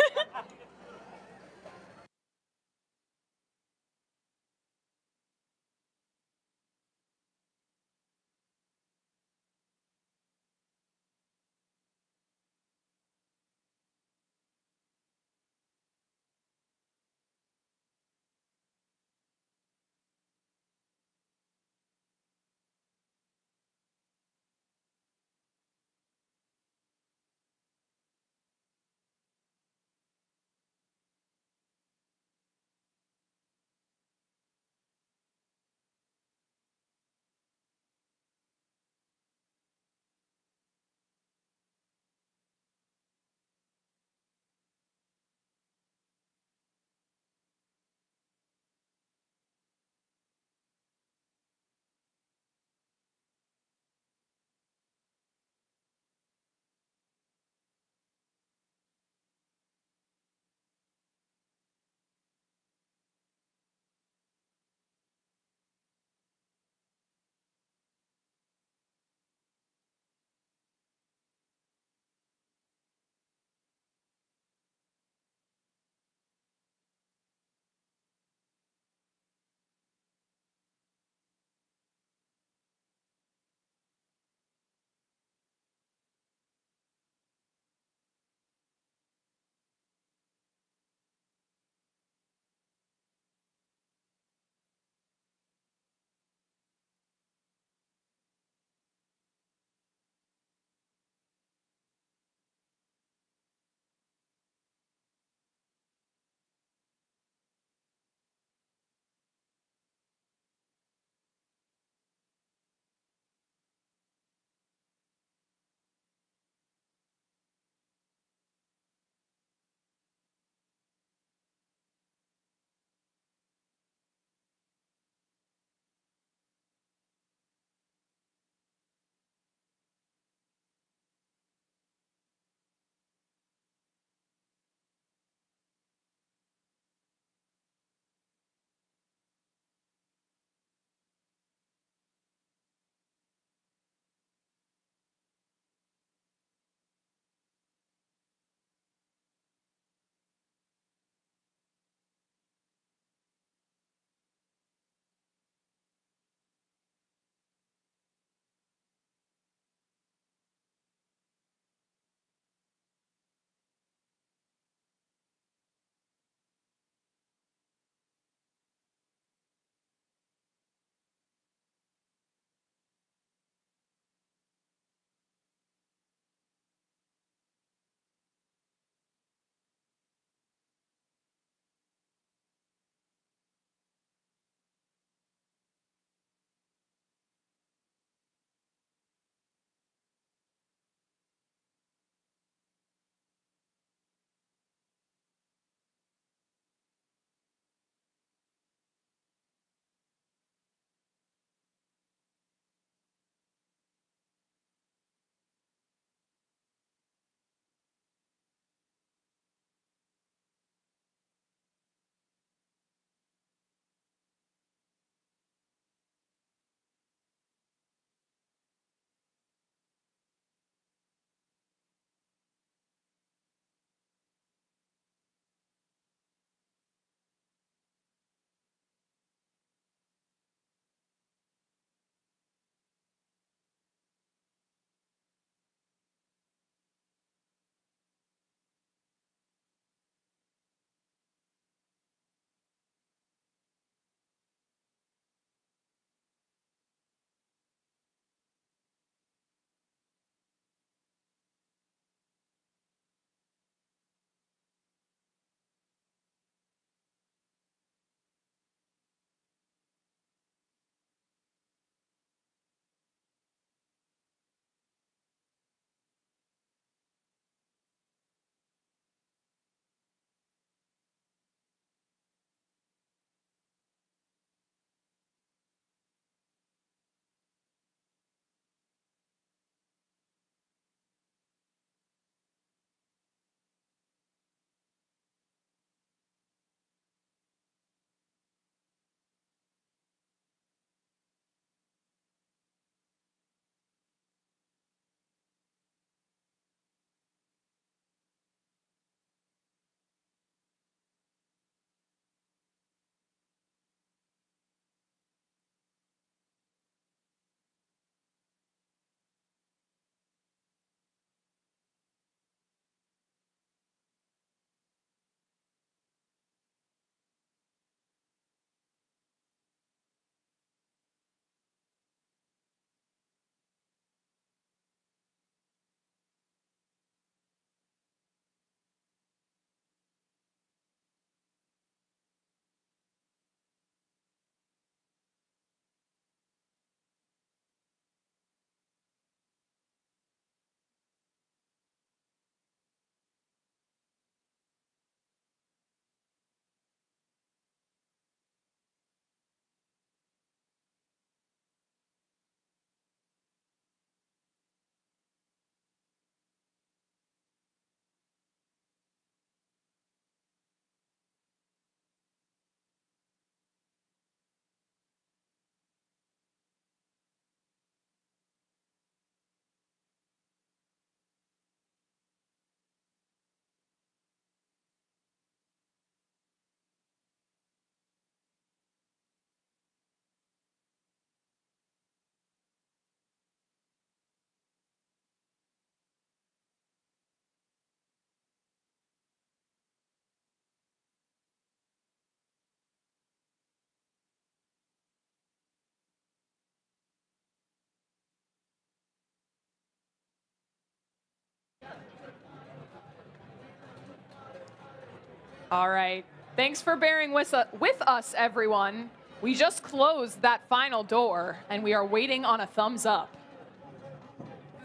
All right. Thanks for bearing with us, everyone. We just closed that final door, and we are waiting on a thumbs up.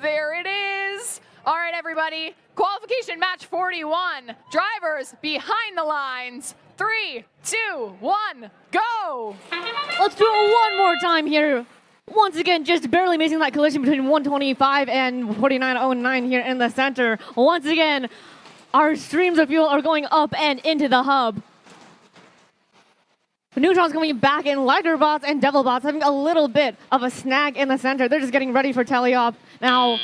There it is. All right, everybody. Qualification match 41. Drivers behind the lines. 3, 2, 1, go. Let's do it one more time here. Once again, just barely missing that collision between 125 and 4909 here in the center. Once again, our streams of fuel are going up and into the hub. The neutrons coming back in, Ligerbots and Devilbots having a little bit of a snag in the center. They're just getting ready for teleop. Now,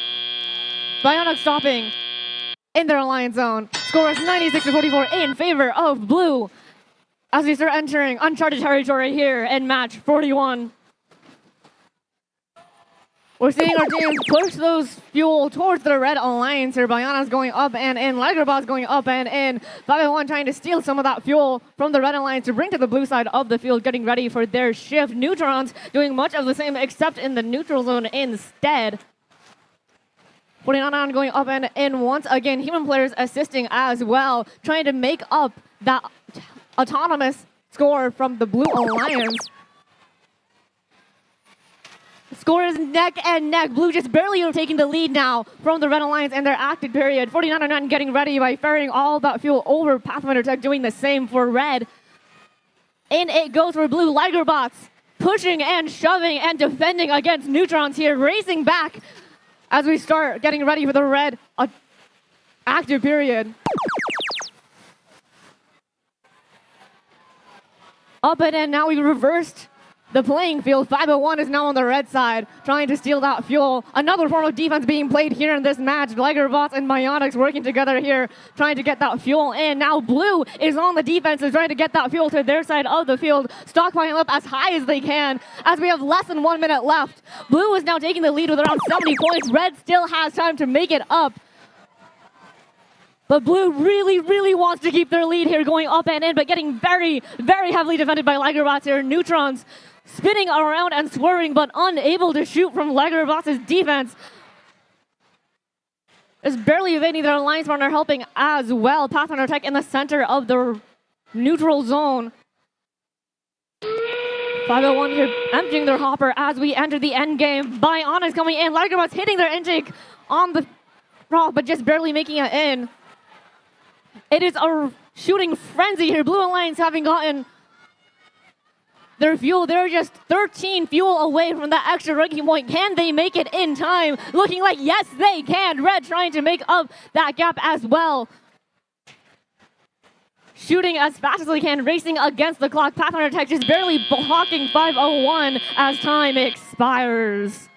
Bionic stopping in their alliance zone. Score is 96-44 in favor of blue as we start entering uncharted territory here in match 41. We're seeing our teams push those fuel towards the red alliance here. Biana's going up and in. Ligerbot's going up and in. 501 trying to steal some of that fuel from the red alliance to bring to the blue side of the field, getting ready for their shift. Neutrons doing much of the same except in the neutral zone instead. 49 going up and in once again. Human players assisting as well, trying to make up that autonomous score from the blue alliance. Score is neck and neck. Blue just barely taking the lead now from the Red Alliance and their active period. 4909 getting ready by ferrying all that fuel over. Pathfinder Tech doing the same for Red. In it goes for Blue. Ligerbots pushing and shoving and defending against Neutrons here. Racing back as we start getting ready for the Red active period. Up and in. Now we reversed the playing field. 501 is now on the red side, trying to steal that fuel. Another form of defense being played here in this match. Ligerbots and Bionics working together here, trying to get that fuel in. Now blue is on the defense and trying to get that fuel to their side of the field, stockpiling up as high as they can as we have less than 1 minute left. Blue is now taking the lead with around 70 points. Red still has time to make it up. But blue really, really wants to keep their lead here, going up and in, but getting very, very heavily defended by Ligerbots here. Neutrons spinning around and swerving, but unable to shoot from Ligerbots' defense. Is barely evading their alliance partner, helping as well. Pathfinder Tech in the center of the neutral zone. 501 here emptying their hopper as we enter the end game. Bionics coming in. Ligerbots hitting their intake on the rock, but just barely making it in. It is a shooting frenzy here. Blue Alliance having gotten their fuel. They're just 13 fuel away from that extra ranking point. Can they make it in time? Looking like yes, they can. Red trying to make up that gap as well. Shooting as fast as they can, racing against the clock. Pathfinder Tech just barely blocking 501 as time expires.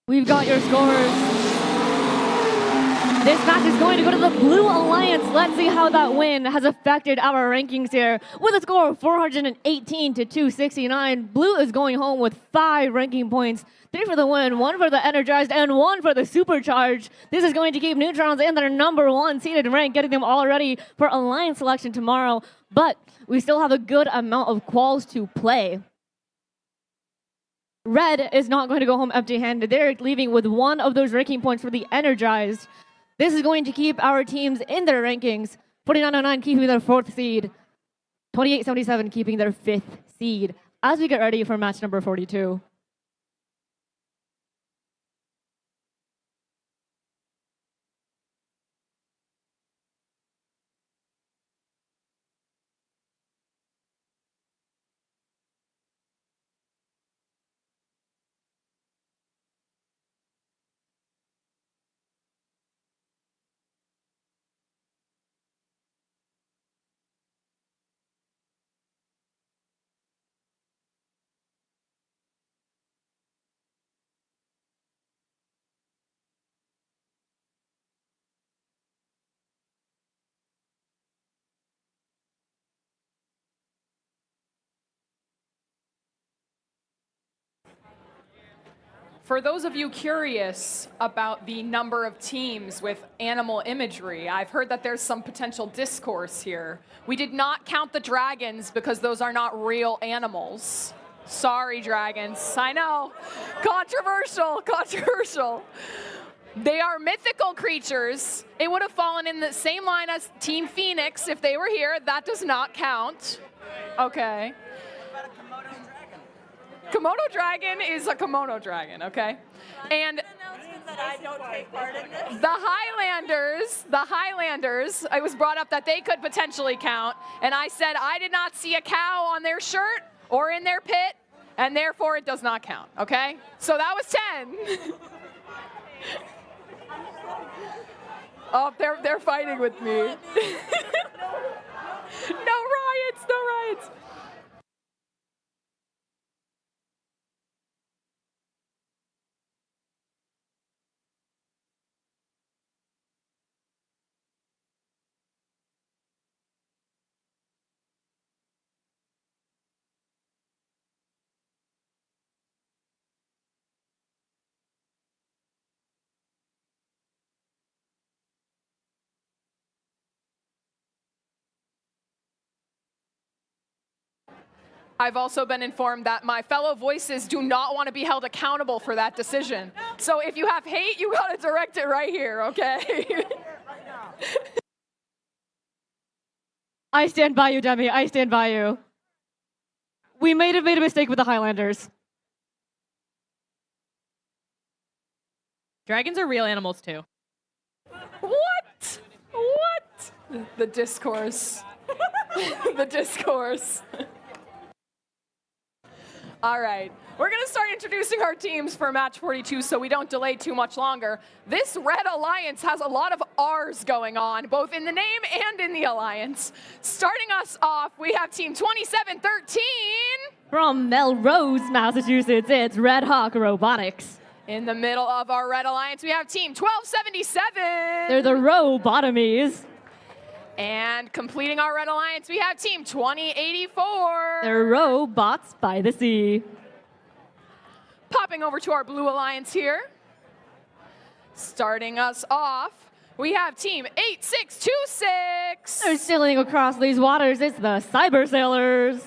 We've got your scores. This match is going to go to the Blue Alliance. Let's see how that win has affected our rankings here. With a score of 418 to 269, Blue is going home with 5 ranking points. 3 for the win, 1 for the Energized, and 1 for the Supercharged. This is going to keep Neutrons in their #1 seeded rank, getting them all ready for Alliance selection tomorrow. But we still have a good amount of quals to play. Red is not going to go home empty-handed. They're leaving with 1 of those ranking points for the Energized. This is going to keep our teams in their rankings. 4909 keeping their 4th seed. 2877 keeping their 5th seed. As we get ready for match number 42. For those of you curious about the number of teams with animal imagery, I've heard that there's some potential discourse here. We did not count the dragons because those are not real animals. Sorry, dragons. I know. Controversial, controversial. They are mythical creatures. It would have fallen in the same line as Team Phoenix if they were here. That does not count. Okay. Komodo dragon is a Komodo dragon, okay? And That I don't take part in this. the Highlanders, it was brought up that they could potentially count, and I said I did not see a cow on their shirt or in their pit, and therefore it does not count, okay? So that was 10. Oh, they're fighting with me. No riots, no riots. I've also been informed that my fellow voices do not want to be held accountable for that decision. So if you have hate, you gotta direct it right here, okay? I stand by you, Demi. I stand by you. We made a mistake with the Highlanders. Dragons are real animals too. What? What? The discourse. The discourse. All right, we're gonna start introducing our teams for match 42 so we don't delay too much longer. This Red Alliance has a lot of R's going on, both in the name and in the Alliance. Starting us off, we have team 2713. From Melrose, Massachusetts, it's Red Hawk Robotics. In the middle of our Red Alliance, we have team 1277. They're the Robotomies. And completing our Red Alliance, we have team 2084. They're Robots by the Sea. Popping over to our Blue Alliance here. Starting us off, we have team 8626. They're sailing across these waters. It's the Cyber Sailors.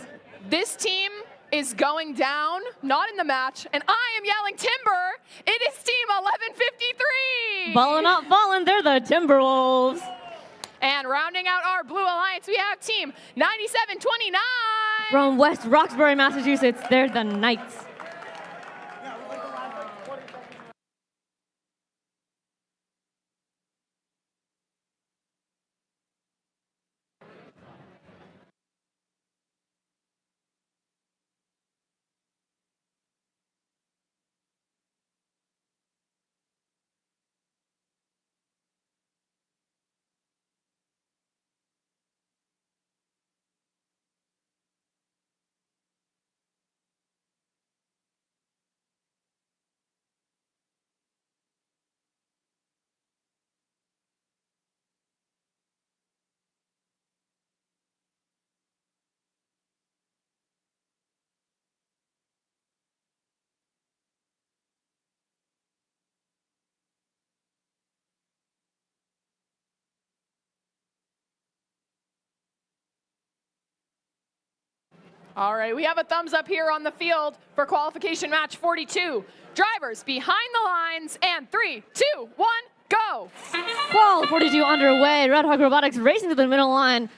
This team is going down, not in the match, and I am yelling timber. It is team 1153. Ballin' not falling, they're the Timberwolves. And rounding out our Blue Alliance, we have team 9729. From West Roxbury, Massachusetts, they're the Knights. All right, we have a thumbs up here on the field for qualification match 42. Drivers behind the lines, and 3, 2, 1, go. Qual 42 underway. Red Hawk Robotics racing to the middle line,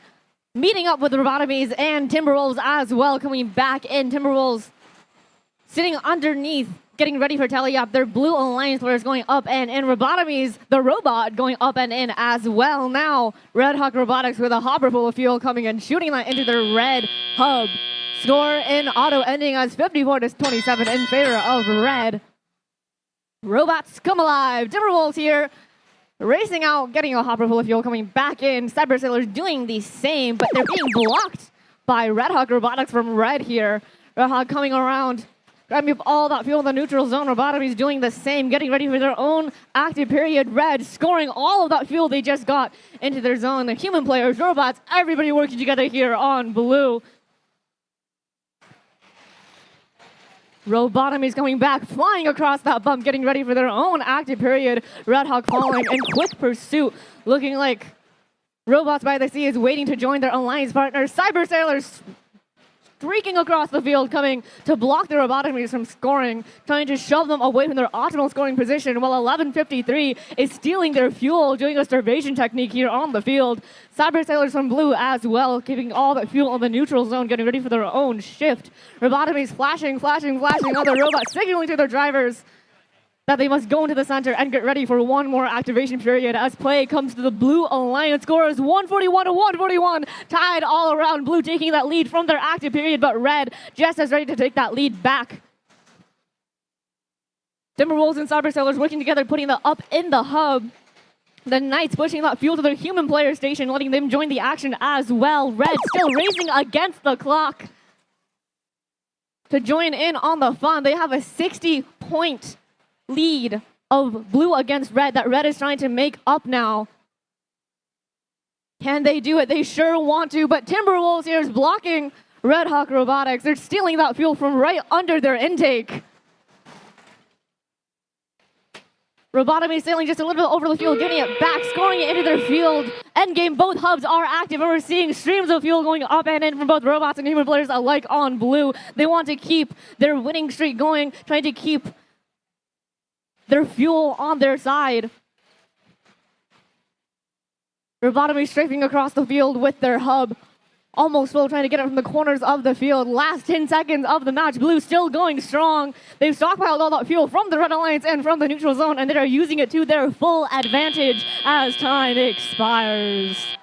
meeting up with Robotomies and Timberwolves as well, coming back in. Timberwolves sitting underneath, getting ready for tally-up. Their blue alliance players going up and in. Robotomies, the robot, going up and in as well. Now, Red Hawk Robotics with a hopper full of fuel coming in, shooting that into their red hub. Score in auto ending as 54-27 in favor of red. Robots come alive. Timberwolves here, racing out, getting a hopper full of fuel, coming back in. Cyber Sailors doing the same, but they're being blocked by Red Hawk Robotics from red here. Red Hawk coming around, grabbing up all that fuel in the neutral zone. Robotomies doing the same, getting ready for their own active period. Red scoring all of that fuel they just got into their zone. The human players, robots, everybody working together here on blue. Robotomies coming back, flying across that bump, getting ready for their own active period. Red Hawk following in quick pursuit, looking like Robots by the Sea is waiting to join their alliance partners. Cyber Sailors streaking across the field, coming to block the Robotomies from scoring, trying to shove them away from their optimal scoring position, while 1153 is stealing their fuel, doing a starvation technique here on the field. Cyber Sailors from blue as well, keeping all that fuel in the neutral zone, getting ready for their own shift. Robotomies flashing, other robots signaling to their drivers that they must go into the center and get ready for one more activation period as play comes to the blue alliance. Scores 141-141, tied all around. Blue taking that lead from their active period, but red just as ready to take that lead back. Timberwolves and Cyber Sailors working together, putting the up in the hub. The Knights pushing that fuel to their human player station, letting them join the action as well. Red still racing against the clock to join in on the fun. They have a 60-point lead of blue against red that red is trying to make up now. Can they do it? They sure want to, but Timberwolves here is blocking Red Hawk Robotics. They're stealing that fuel from right under their intake. Robotomy sailing just a little bit over the field, getting it back, scoring it into their field. Endgame, both hubs are active, and we're seeing streams of fuel going up and in from both robots and human players alike on blue. They want to keep their winning streak going, trying to keep their fuel on their side. Robotomy strafing across the field with their hub. Almost full, trying to get it from the corners of the field. Last 10 seconds of the match. Blue still going strong. They've stockpiled all that fuel from the Red Alliance and from the neutral zone, and they are using it to their full advantage as time expires.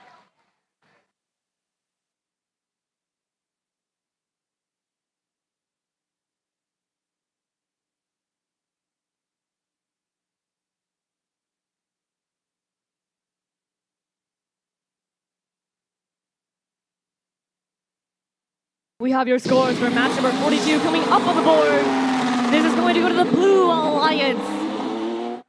We have your scores for match number 42 coming up on the board. This is going to go to the Blue Alliance.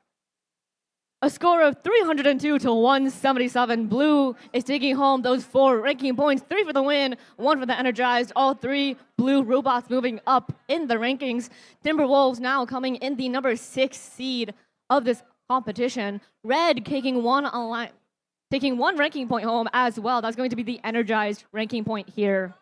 A score of 302 to 177. Blue is taking home those 4 ranking points, 3 for the win, 1 for the energized. All 3 blue robots moving up in the rankings. Timberwolves now coming in the number 6 seed of this competition. Red taking one ranking point home as well. That's going to be the energized ranking point here.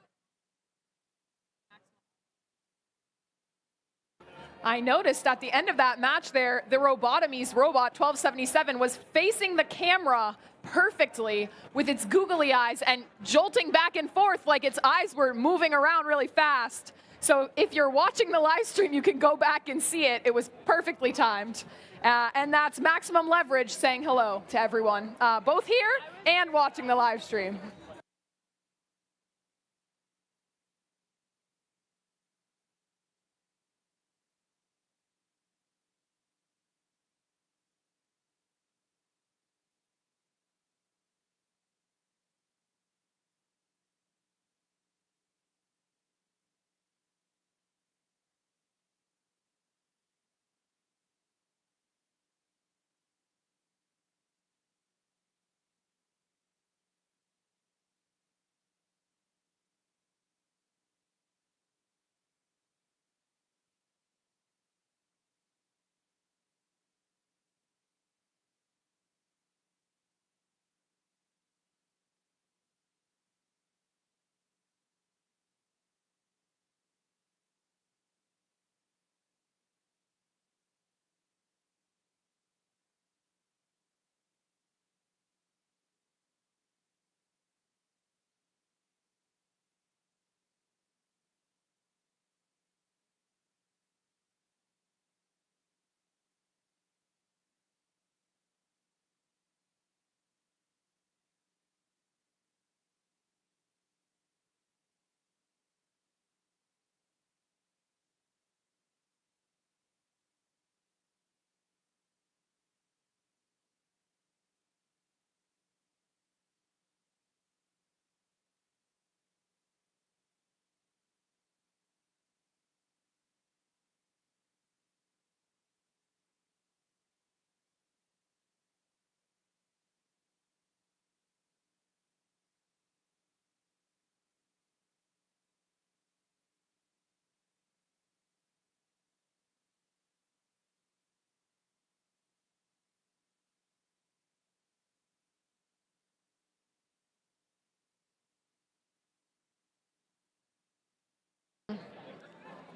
I noticed at the end of that match there, the Robotomies robot 1277 was facing the camera perfectly with its googly eyes and jolting back and forth like its eyes were moving around really fast. So if you're watching the live stream, you can go back and see it. It was perfectly timed. And that's Maximum Leverage saying hello to everyone, both here and watching the live stream.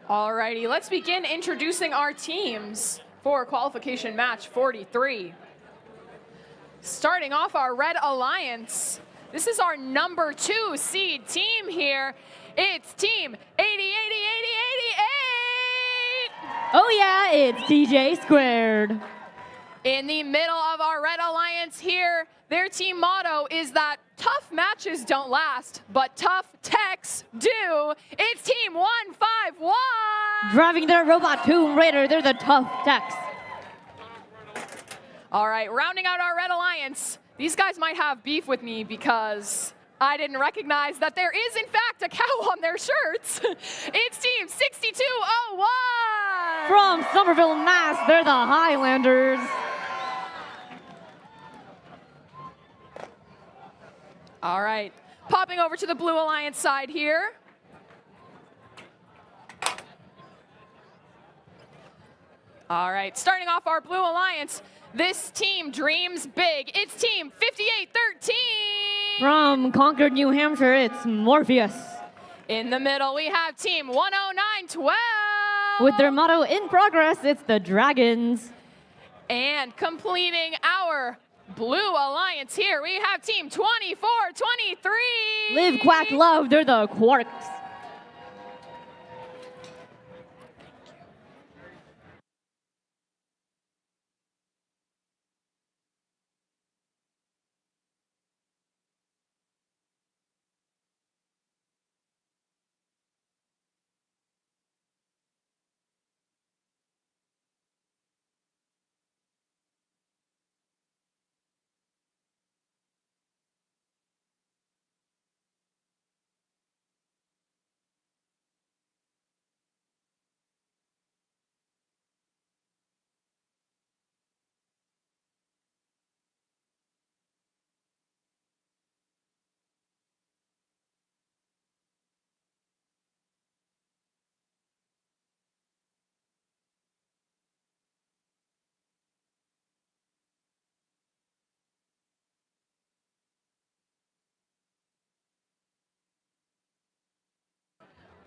Alrighty, let's begin introducing our teams for qualification match 43. Starting off our Red Alliance, this is our number 2 seed team here. It's team 80-80-80-88! Oh yeah, it's DJ Squared. In the middle of our Red Alliance here, their team motto is that tough matches don't last, but tough techs do. It's team 151! Driving their robot Tomb Raider, they're the tough techs. All right, rounding out our Red Alliance, these guys might have beef with me because I didn't recognize that there is, in fact, a cow on their shirts. It's team 6201! From Somerville, Mass, they're the Highlanders. All right, popping over to the Blue Alliance side here. All right, starting off our Blue Alliance, this team dreams big. It's team 5813. From Concord, New Hampshire, it's Morpheus. In the middle, we have team 10912. With their motto, in progress, it's the Dragons. And completing our Blue Alliance here, we have team 2423. Live, quack, love, they're the Quarks.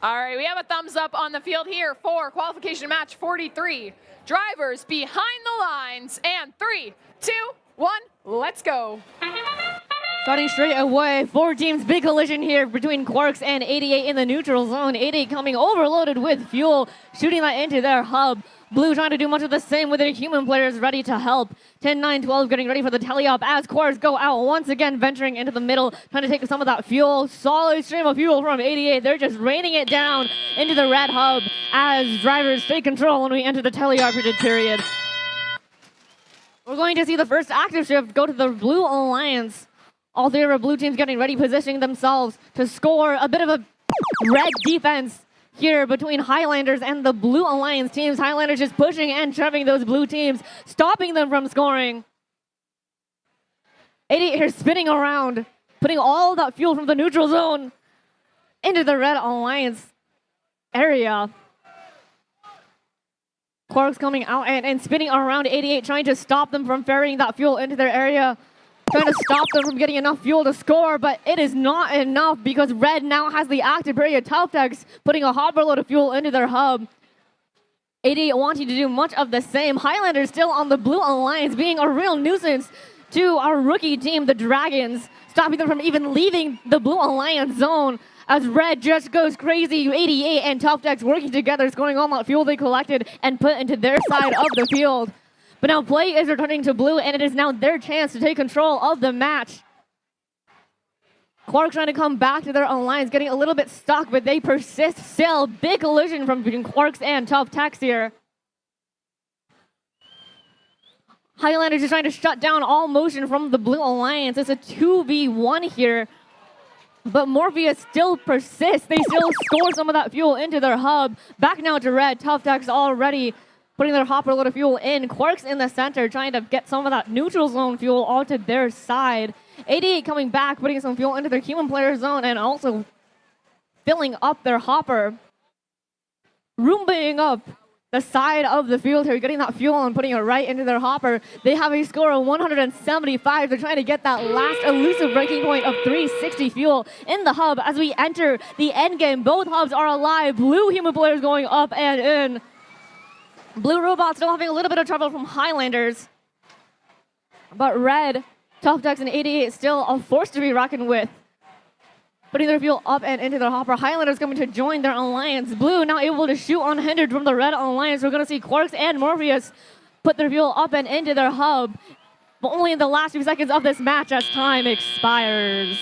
All right, we have a thumbs up on the field here for qualification match 43. Drivers behind the lines, and 3, 2, 1, let's go. Starting straight away, 4 teams, big collision here between Quarks and 88 in the neutral zone. 88 coming overloaded with fuel, shooting that into their hub. Blue trying to do much of the same with their human players ready to help. 10, 9, 12 getting ready for the teleop as Quarks go out once again, venturing into the middle, trying to take some of that fuel. Solid stream of fuel from 88. They're just raining it down into the red hub as drivers take control when we enter the teleoperated period. We're going to see the first active shift go to the Blue Alliance. All 3 of our blue teams getting ready, positioning themselves to score a bit of a red defense here between Highlanders and the Blue Alliance teams. Highlanders just pushing and shoving those blue teams, stopping them from scoring. 88 here spinning around, putting all that fuel from the neutral zone into the Red Alliance area. Quarks coming out and spinning around 88, trying to stop them from ferrying that fuel into their area. Trying to stop them from getting enough fuel to score, but it is not enough because Red now has the active period. Teltex putting a hopper load of fuel into their hub. 88 wanting to do much of the same. Highlanders still on the Blue Alliance, being a real nuisance to our rookie team, the Dragons, stopping them from even leaving the Blue Alliance zone as Red just goes crazy. 88 and Teltex working together, scoring all that fuel they collected and put into their side of the field. But now play is returning to Blue, and it is now their chance to take control of the match. Quark trying to come back to their alliance, getting a little bit stuck, but they persist still. Big collision from between Quarks and Tough Techs here. Highlanders is trying to shut down all motion from the Blue Alliance. It's a 2v1 here. But Morpheus still persists. They still score some of that fuel into their hub. Back now to Red. Tough Techs already putting their hopper load of fuel in. Quarks in the center, trying to get some of that neutral zone fuel onto their side. 88 coming back, putting some fuel into their human player zone and also filling up their hopper. Roombaing up the side of the field here, getting that fuel and putting it right into their hopper. They have a score of 175. They're trying to get that last elusive breaking point of 360 fuel in the hub as we enter the end game. Both hubs are alive. Blue human players going up and in. Blue robots still having a little bit of trouble from Highlanders. But red, Tough Decks and 88 still a force to be reckoned with. Putting their fuel up and into their hopper. Highlanders coming to join their alliance. Blue now able to shoot unhindered from the red alliance. We're going to see Quarks and Morpheus put their fuel up and into their hub. But only in the last few seconds of this match as time expires.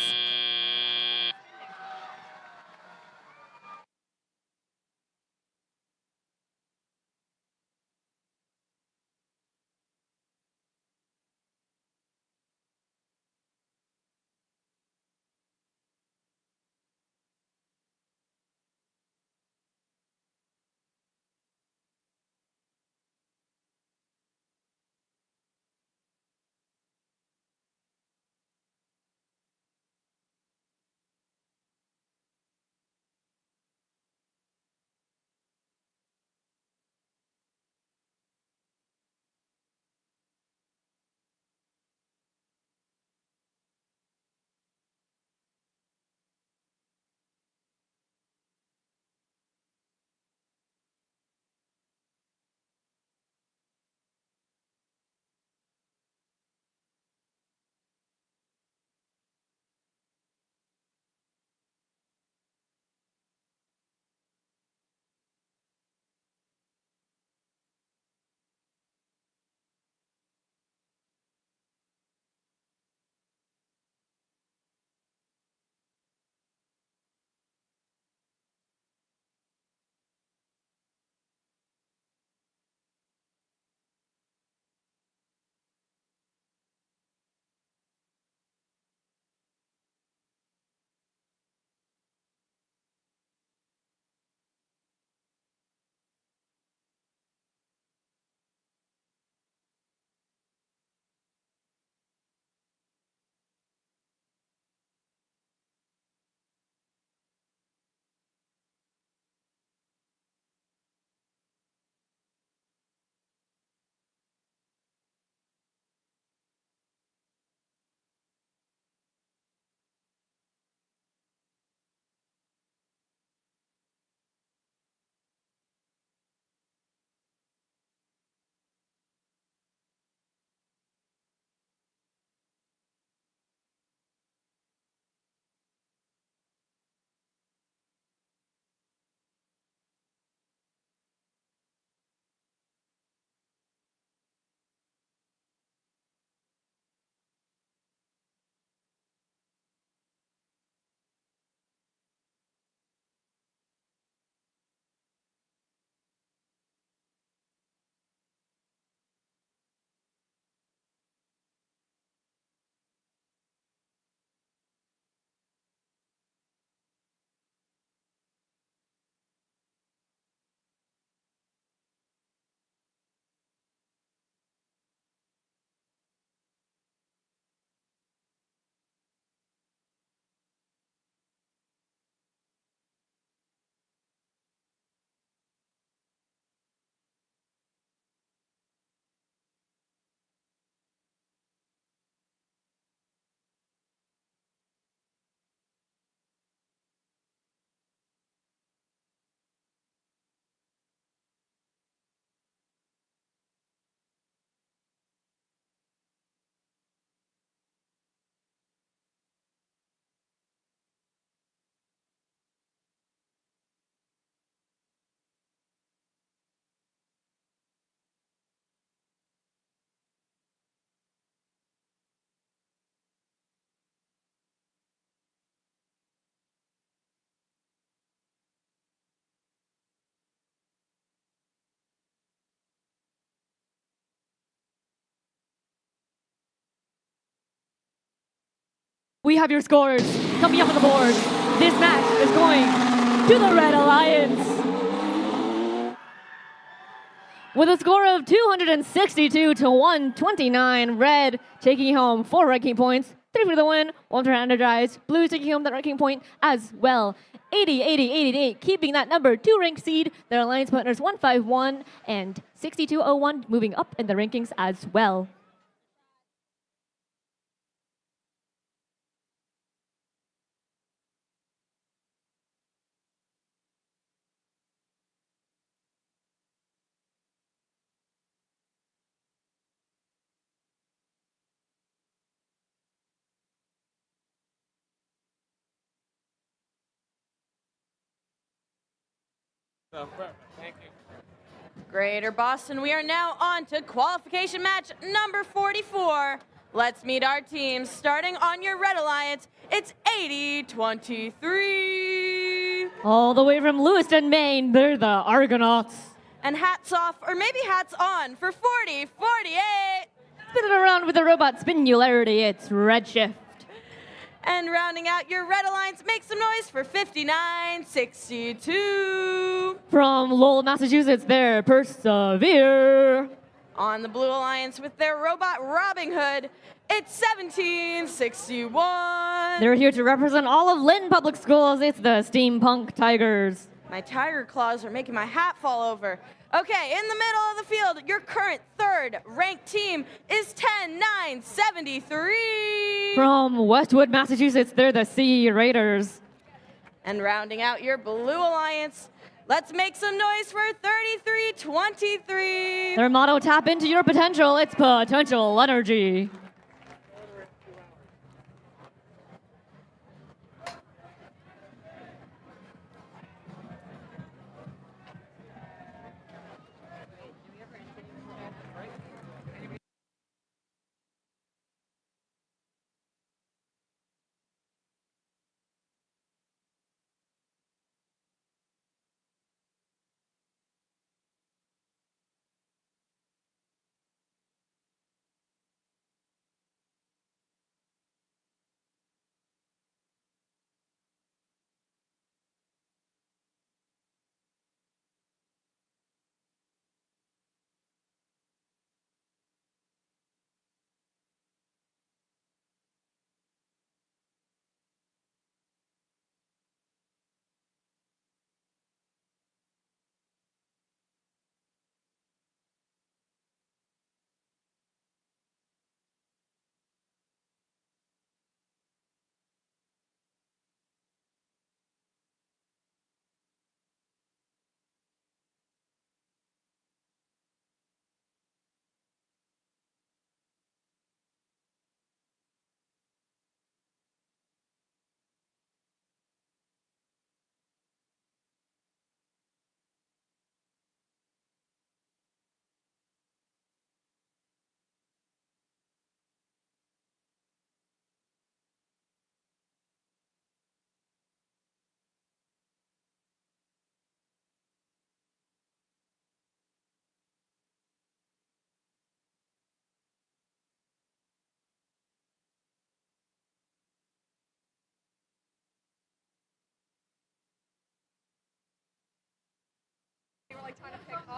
We have your scores coming up on the board. This match is going to the Red Alliance. With a score of 262 to 129, Red taking home 4 ranking points, 3 for the win, 1 for energized. Blue taking home that ranking point as well. 80, 80, 88, keeping that number 2 ranked seed. Their alliance partners 151 and 6201 moving up in the rankings as well. Greater Boston, we are now on to qualification match number 44. Let's meet our teams. Starting on your Red Alliance, it's 80-23. All the way from Lewiston, Maine, they're the Argonauts. And hats off, or maybe hats on, for 40-48. Spin it around with the robot Spinularity, it's Redshift. And rounding out your Red Alliance, make some noise for 59-62. From Lowell, Massachusetts, they're Persevere. On the Blue Alliance with their robot Robin Hood, it's 17-61. They're here to represent all of Lynn Public Schools. It's the Steampunk Tigers. My tiger claws are making my hat fall over. Okay, in the middle of the field, your current 3rd ranked team is 10-9-73. From Westwood, Massachusetts, they're the Sea Raiders. And rounding out your Blue Alliance, let's make some noise for 33-23. Their motto, tap into your potential. It's potential energy.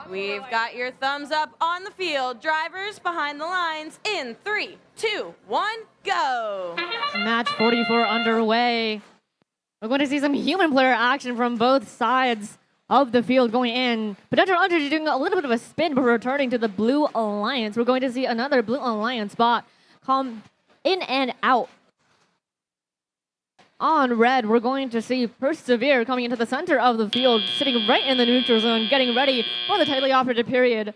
We've got your thumbs up on the field. Drivers behind the lines in 3, 2, 1, go. Match 44 underway. We're going to see some human player action from both sides of the field going in. Potential Energy doing a little bit of a spin, but returning to the Blue Alliance. We're going to see another Blue Alliance spot come in and out. On Red, we're going to see Persevere coming into the center of the field, sitting right in the neutral zone, getting ready for the tightly operative period.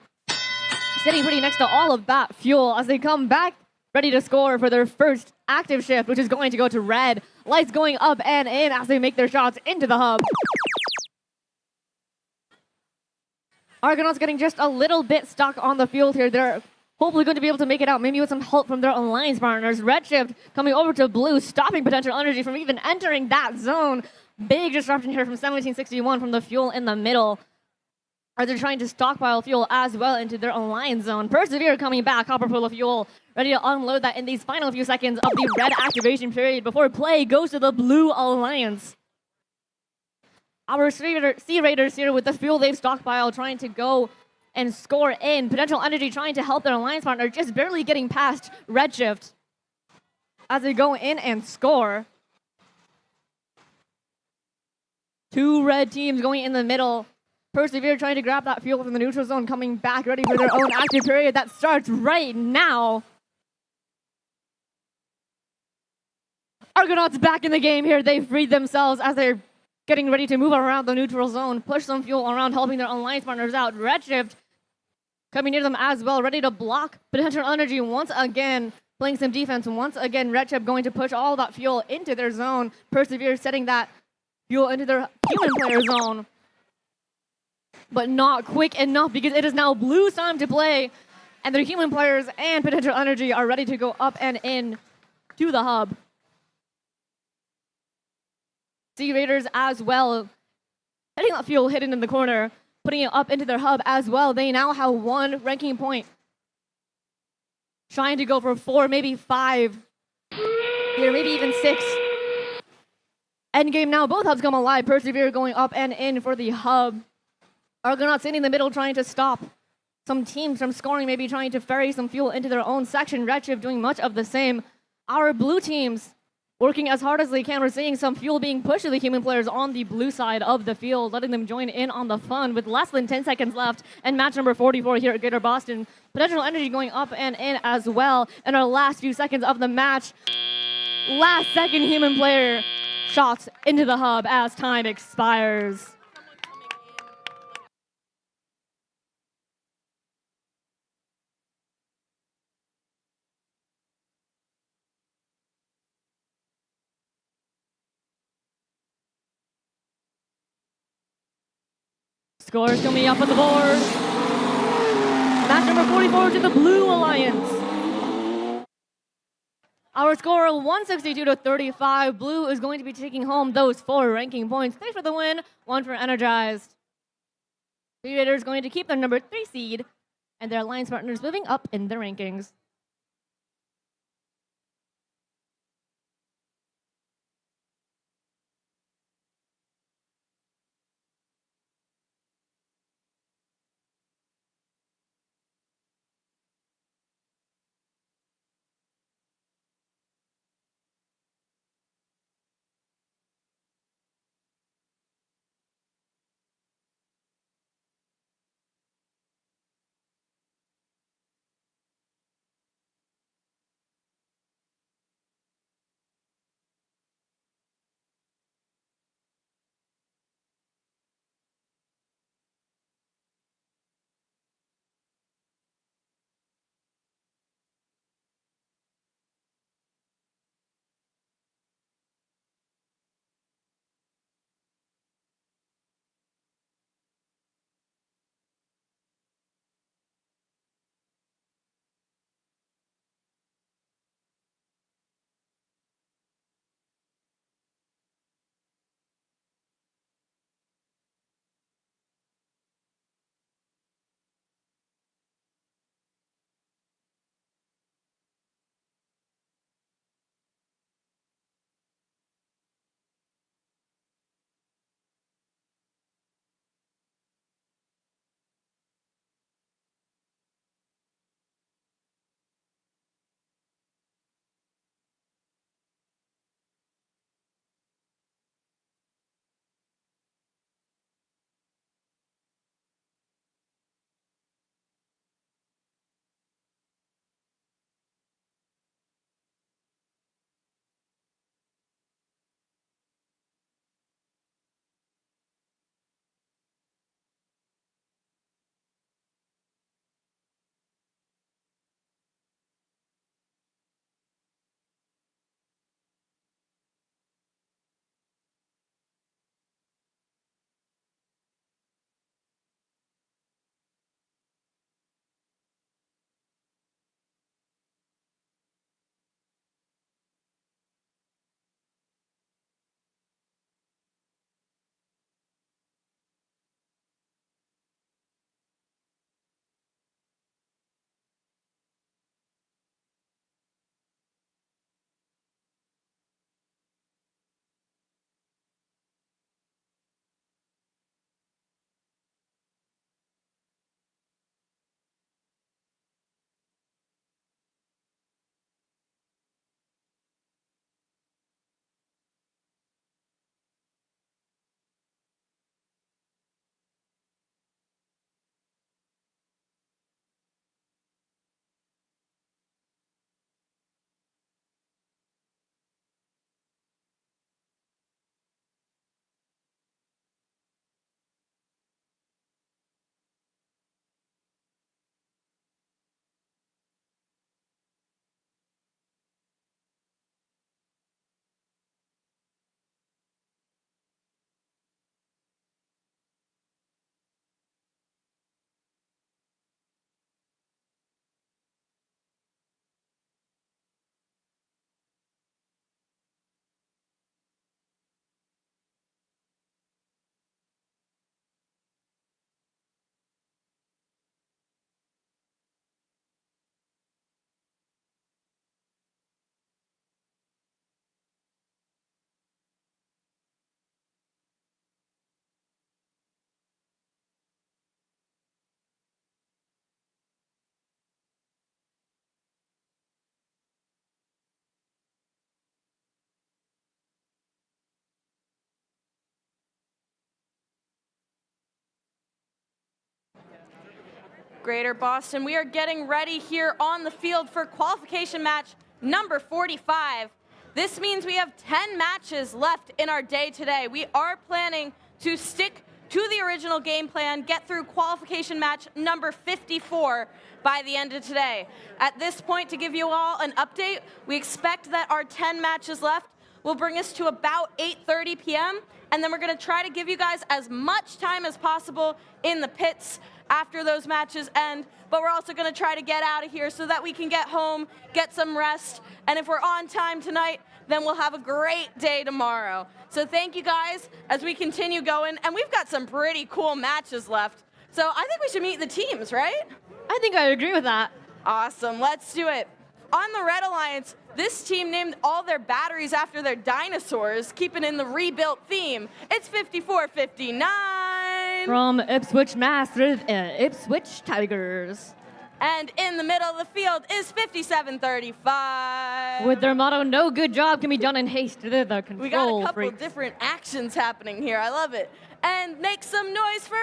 Sitting pretty next to all of Bat Fuel as they come back ready to score for their first active shift, which is going to go to Red. Lights going up and in as they make their shots into the hub. Argonauts getting just a little bit stuck on the field here. They're hopefully going to be able to make it out, maybe with some help from their alliance partners. Redshift coming over to Blue, stopping Potential Energy from even entering that zone. Big disruption here from 1761 from the fuel in the middle. Are they trying to stockpile fuel as well into their alliance zone? Persevere coming back, copper full of fuel, ready to unload that in these final few seconds of the red activation period before play goes to the Blue Alliance. Our Sea Raiders here with the fuel they've stockpiled, trying to go and score in. Potential Energy trying to help their alliance partner, just barely getting past Redshift as they go in and score. Two red teams going in the middle. Persevere trying to grab that fuel from the neutral zone, coming back ready for their own active period that starts right now. Argonauts back in the game here. They freed themselves as they're getting ready to move around the neutral zone, push some fuel around, helping their alliance partners out. Redshift coming near them as well, ready to block Potential Energy once again, playing some defense. Once again, Redshift going to push all that fuel into their zone. Persevere setting that fuel into their human player zone. But not quick enough because it is now Blue's time to play. And their human players and Potential Energy are ready to go up and in to the hub. Sea Raiders as well, getting that fuel hidden in the corner, putting it up into their hub as well. They now have 1 ranking point. Trying to go for 4, maybe 5. Here, maybe even 6. Endgame now, both hubs come alive. Persevere going up and in for the hub. Argonauts sitting in the middle trying to stop some teams from scoring, maybe trying to ferry some fuel into their own section. Redshift doing much of the same. Our blue teams working as hard as they can. We're seeing some fuel being pushed to the human players on the blue side of the field, letting them join in on the fun with less than 10 seconds left. And match number 44 here at Greater Boston. Potential Energy going up and in as well in our last few seconds of the match. Last second human player shots into the hub as time expires. Scores coming up on the board. Match number 44 to the Blue Alliance. Our score 162-35. Blue is going to be taking home those 4 ranking points. 3 for the win, 1 for Energized. The Raiders going to keep their number 3 seed, and their alliance partners moving up in the rankings. Greater Boston. We are getting ready here on the field for qualification match number 45. This means we have 10 matches left in our day today. We are planning to stick to the original game plan, get through qualification match number 54 by the end of today. At this point, to give you all an update, we expect that our 10 matches left will bring us to about 8:30 p.m., and then we're going to try to give you guys as much time as possible in the pits after those matches end, but we're also going to try to get out of here so that we can get home, get some rest, and if we're on time tonight, then we'll have a great day tomorrow. So thank you guys as we continue going, and we've got some pretty cool matches left. So I think we should meet the teams, right? I think I agree with that. Awesome, let's do it. On the Red Alliance, this team named all their batteries after their dinosaurs, keeping in the rebuilt theme. It's 5459. From Ipswich, Mass, Ipswich Tigers. And in the middle of the field is 5735. With their motto, no good job can be done in haste. They're the control We got a couple freaks. different actions happening here. I love it. And make some noise for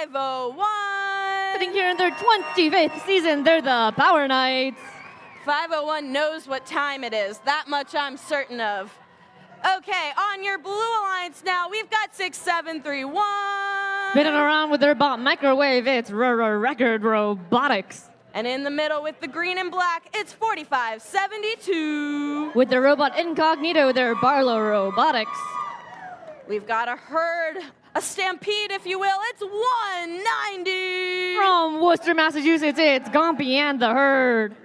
501. Sitting here in their 25th season, they're the Power Knights. 501 knows what time it is. That much I'm certain of. Okay, on your Blue Alliance now, we've got 6731. Spinning around with their bot microwave, it's Record Robotics. And in the middle with the green and black, it's 4572. With their robot incognito, they're Barlow Robotics. We've got a herd, a stampede, if you will. It's 190. From Worcester, Massachusetts, it's Gompy and the Herd.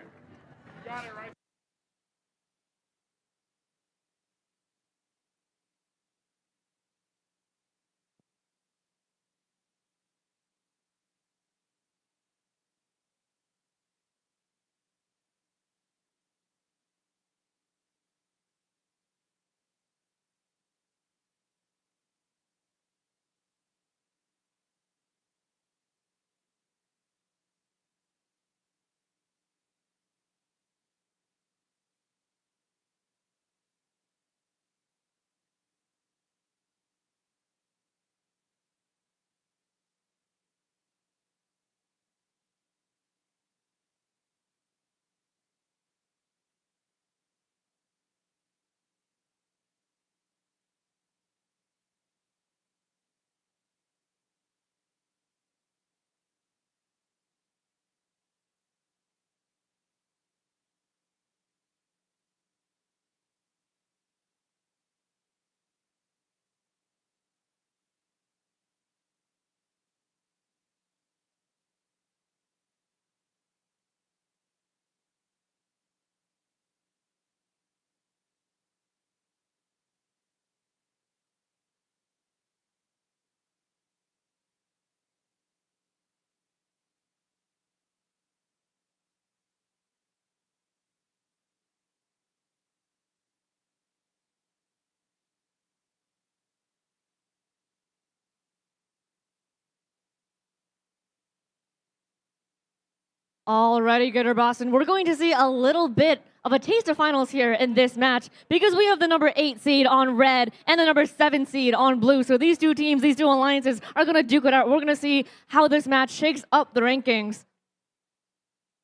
Alrighty, Greater Boston. We're going to see a little bit of a taste of finals here in this match because we have the number 8 seed on red and the number 7 seed on blue. So these two teams, these two alliances are going to duke it out. We're going to see how this match shakes up the rankings.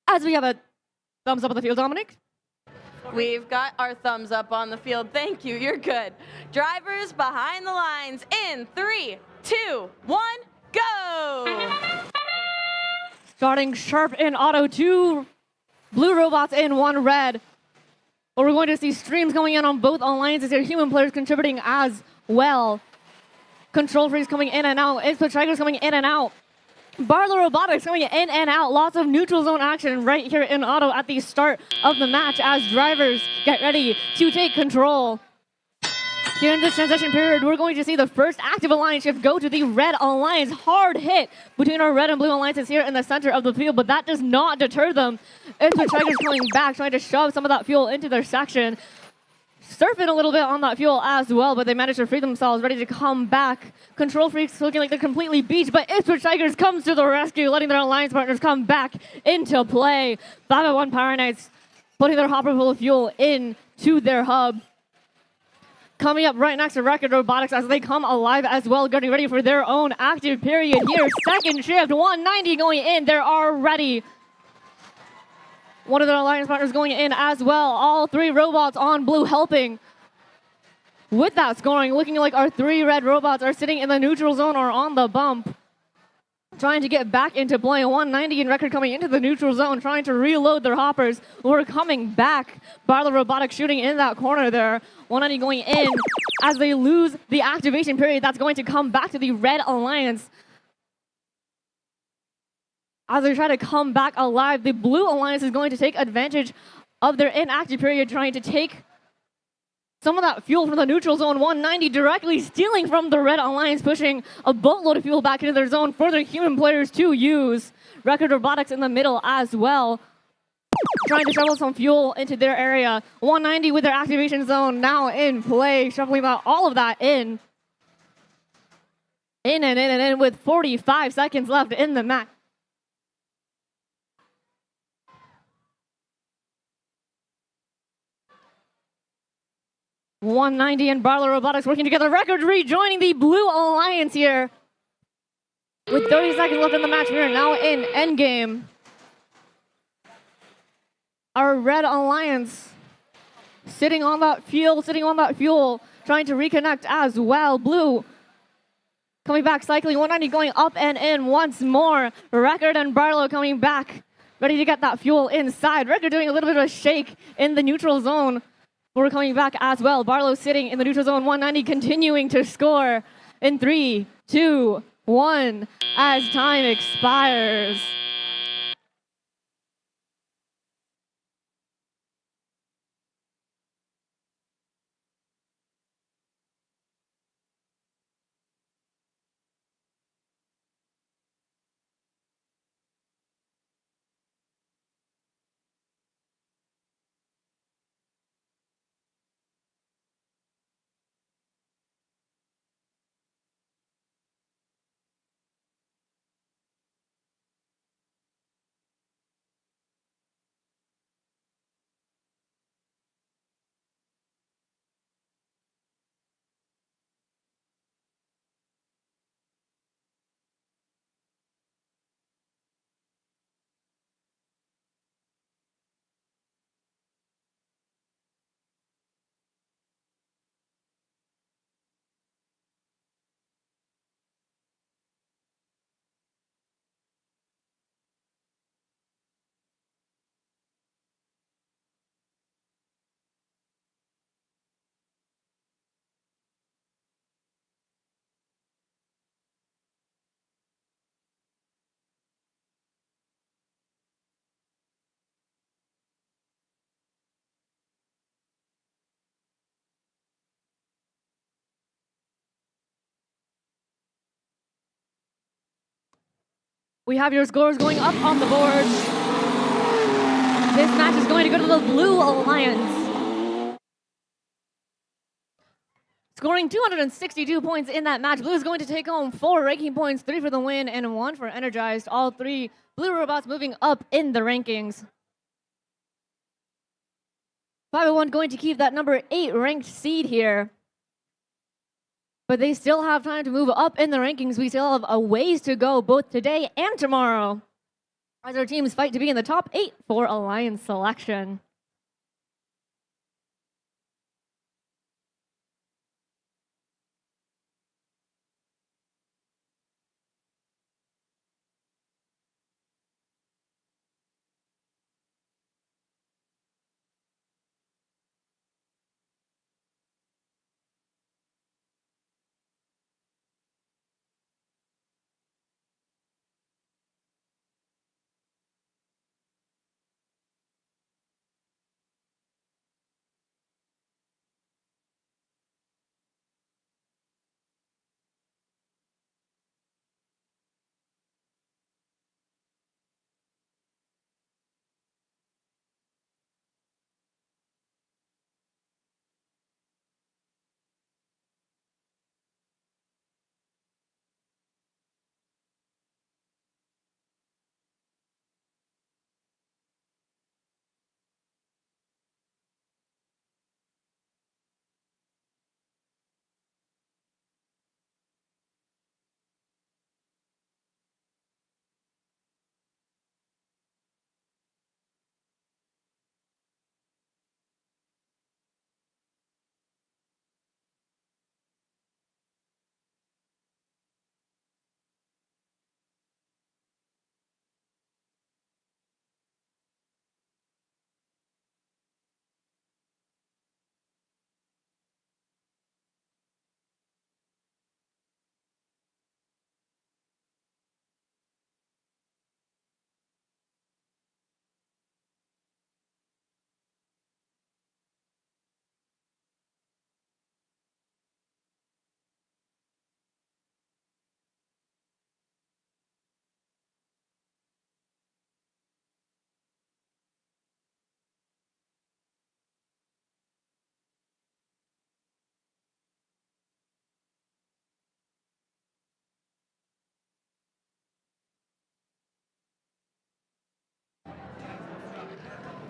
As we have a thumbs up on the field, Dominic. We've got our thumbs up on the field. Thank you. You're good. Drivers behind the lines in 3, 2, 1, go! Starting sharp in auto, 2 blue robots in 1 red. But we're going to see streams going in on both alliances here. Human players contributing as well. Control freaks coming in and out. Ipswich Tigers coming in and out. Barlow Robotics coming in and out. Lots of neutral zone action right here in auto at the start of the match as drivers get ready to take control. Here in this transition period, we're going to see the first active alliance shift go to the red alliance. Hard hit between our red and blue alliances here in the center of the field, but that does not deter them. Ipswich Tigers coming back, trying to shove some of that fuel into their section. Surfing a little bit on that fuel as well, but they managed to free themselves, ready to come back. Control freaks looking like they're completely beached, but Ipswich Tigers comes to the rescue, letting their alliance partners come back into play. 501 Power Knights putting their hopper full of fuel into their hub. coming up right next to Record Robotics as they come alive as well, getting ready for their own active period here. Second shift, 190 going in. They're already one of their alliance partners going in as well. All three robots on blue helping with that scoring. Looking like our three red robots are sitting in the neutral zone or on the bump, trying to get back into play. 190 in Record coming into the neutral zone, trying to reload their hoppers. We're coming back. Barlow Robotics shooting in that corner there. 190 going in as they lose the activation period. That's going to come back to the Red Alliance. As they try to come back alive, the Blue Alliance is going to take advantage of their inactive period, trying to take some of that fuel from the neutral zone. 190 directly stealing from the Red Alliance, pushing a boatload of fuel back into their zone for their human players to use. Record Robotics in the middle as well, trying to shovel some fuel into their area. 190 with their activation zone now in play, shuffling all of that in. In and in and in with 45 seconds left in the match. $190 and Barlow Robotics working together. Record rejoining the Blue Alliance here. With 30 seconds left in the match, we are now in endgame. Our Red Alliance sitting on that fuel, trying to reconnect as well. Blue coming back, cycling. 190 going up and in once more. Record and Barlow coming back, ready to get that fuel inside. Record doing a little bit of a shake in the neutral zone. We're coming back as well. Barlow sitting in the neutral zone. 190 continuing to score in 3, 2, 1 as time expires. We have your scores going up on the board. This match is going to go to the Blue Alliance, scoring 262 points in that match. Blue is going to take home 4 ranking points, 3 for the win and 1 for Energized. All 3 Blue robots moving up in the rankings. 501 going to keep that number 8 ranked seed here. But they still have time to move up in the rankings. We still have a ways to go both today and tomorrow as our teams fight to be in the top 8 for Alliance selection.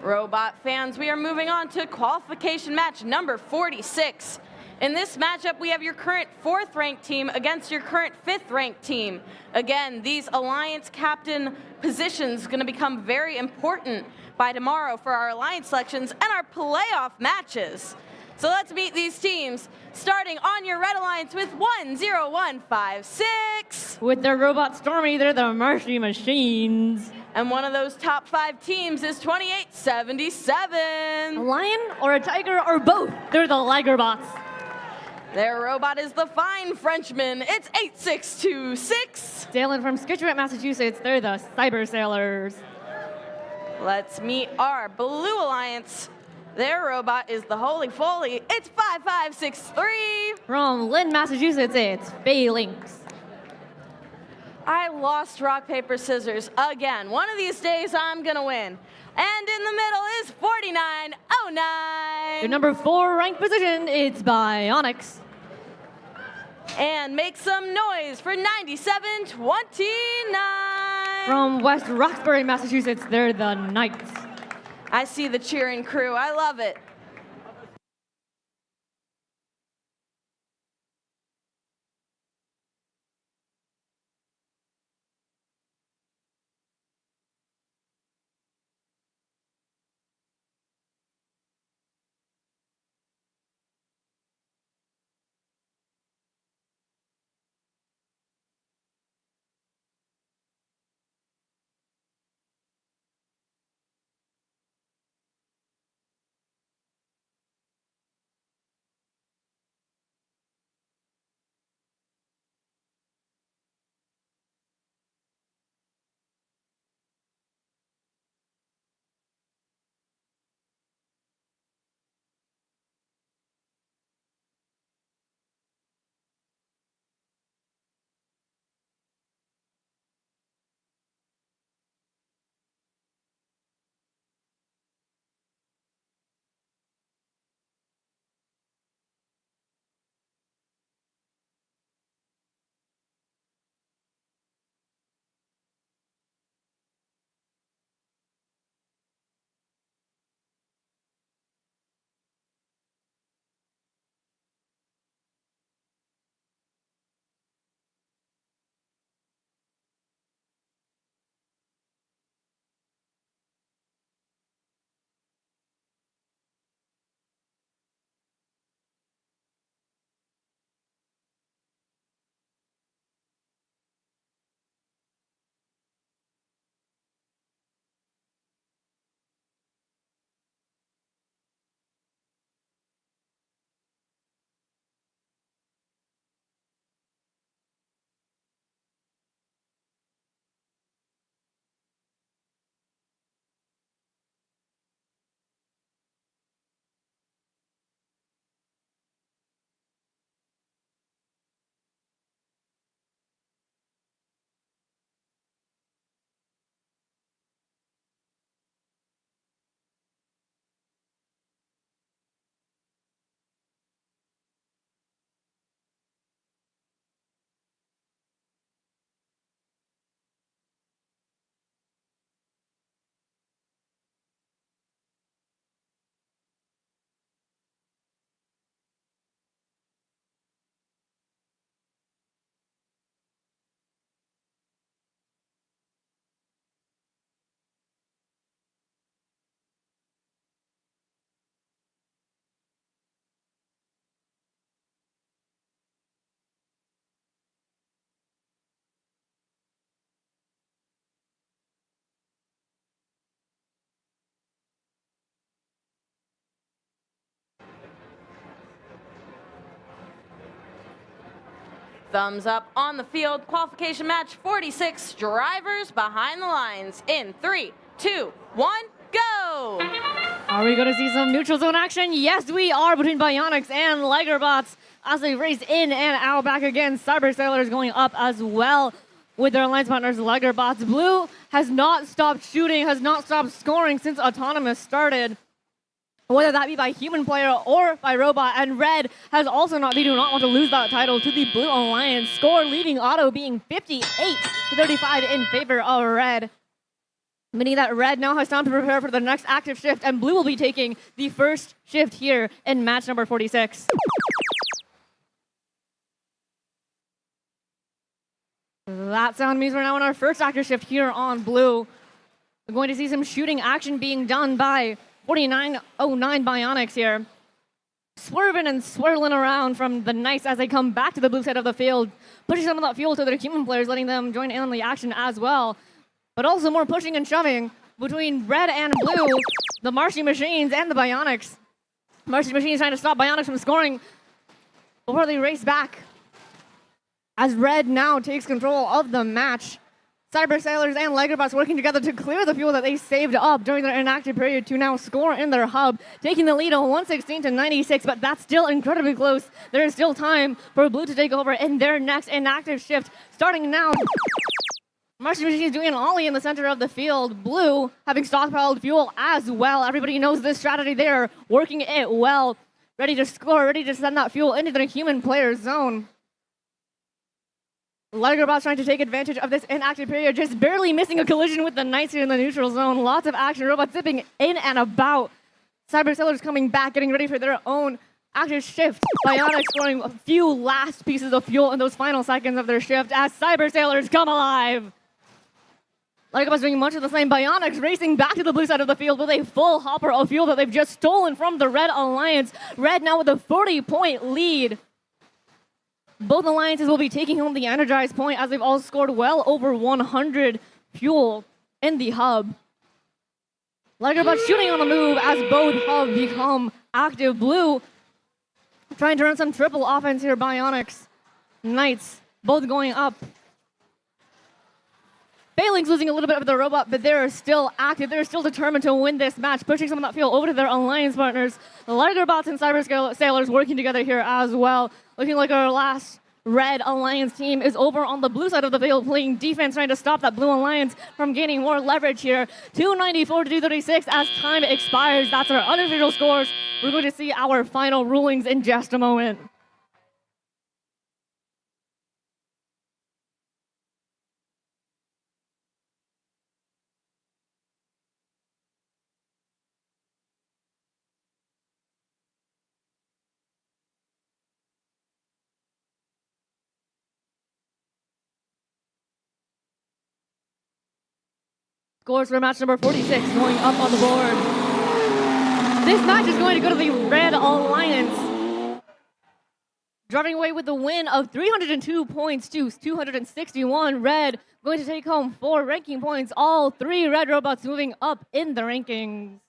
Robot fans, we are moving on to qualification match number 46. In this matchup, we have your current 4th ranked team against your current 5th ranked team. Again, these alliance captain positions are going to become very important by tomorrow for our alliance selections and our playoff matches. So let's meet these teams, starting on your red alliance with 10156. With their robot Stormy, they're the Marshy Machines. And one of those top 5 teams is 2877. A lion or a tiger or both, they're the Ligerbots. Their robot is the Fine Frenchman. It's 8626. Sailing from Scituate, Massachusetts, they're the Cyber Sailors. Let's meet our Blue Alliance. Their robot is the Holy Foley. It's 5563. From Lynn, Massachusetts, it's Phalanx. I lost rock, paper, scissors again. One of these days, I'm gonna win. And in the middle is 4909. Your number 4 ranked position, it's Bionics. And make some noise for 9729. From West Roxbury, Massachusetts, they're the Knights. I see the cheering crew. I love it. Thumbs up on the field. Qualification match 46. Drivers behind the lines. In 3, 2, 1, go! Are we going to see some neutral zone action? Yes, we are, between Bionics and Ligerbots as they race in and out back again. Cyber Sailors going up as well with their alliance partners, Ligerbots. Blue has not stopped shooting, has not stopped scoring since Autonomous started, whether that be by human player or by robot. And Red has also they do not want to lose that title to the Blue Alliance. Score leading Auto being 58-35 in favor of Red. Meaning that red now has time to prepare for the next active shift, and blue will be taking the first shift here in match number 46. That sound means we're now in our first active shift here on blue. We're going to see some shooting action being done by 4909 Bionics here. Swerving and swirling around from the Knights as they come back to the blue side of the field, pushing some of that fuel to their human players, letting them join in on the action as well. But also more pushing and shoving between red and blue, the Marshy Machines and the Bionics. Marshy Machines trying to stop Bionics from scoring before they race back. As red now takes control of the match. Cyber Sailors and Lagerbots working together to clear the fuel that they saved up during their inactive period to now score in their hub, taking the lead on 116 to 96, but that's still incredibly close. There is still time for blue to take over in their next inactive shift, starting now. Martian Machine is doing an ollie in the center of the field. Blue having stockpiled fuel as well. Everybody knows this strategy. They're working it well. Ready to score, ready to send that fuel into the human player zone. Lagerbots trying to take advantage of this inactive period, just barely missing a collision with the Knights here in the neutral zone. Lots of action, robots zipping in and about. Cyber Sailors coming back, getting ready for their own active shift. Bionics scoring a few last pieces of fuel in those final seconds of their shift as Cyber Sailors come alive. Lagerbots doing much of the same. Bionics racing back to the blue side of the field with a full hopper of fuel that they've just stolen from the Red Alliance. Red now with a 40-point lead. Both alliances will be taking home the energized point as they've all scored well over 100 fuel in the hub. Lagerbots shooting on the move as both hubs become active. Blue trying to run some triple offense here. Bionics, Knights, both going up. Failing's losing a little bit of the robot, but they're still active. They're still determined to win this match, pushing some of that fuel over to their alliance partners. The Lagerbots and Cyber Sailors working together here as well. Looking like our last Red Alliance team is over on the blue side of the field, playing defense, trying to stop that Blue Alliance from gaining more leverage here. 294 to 236 as time expires. That's our unofficial scores. We're going to see our final rulings in just a moment. Scores for match number 46 going up on the board. This match is going to go to the Red Alliance. Driving away with the win of 302 points to 261. Red going to take home 4 ranking points. All 3 Red robots moving up in the rankings.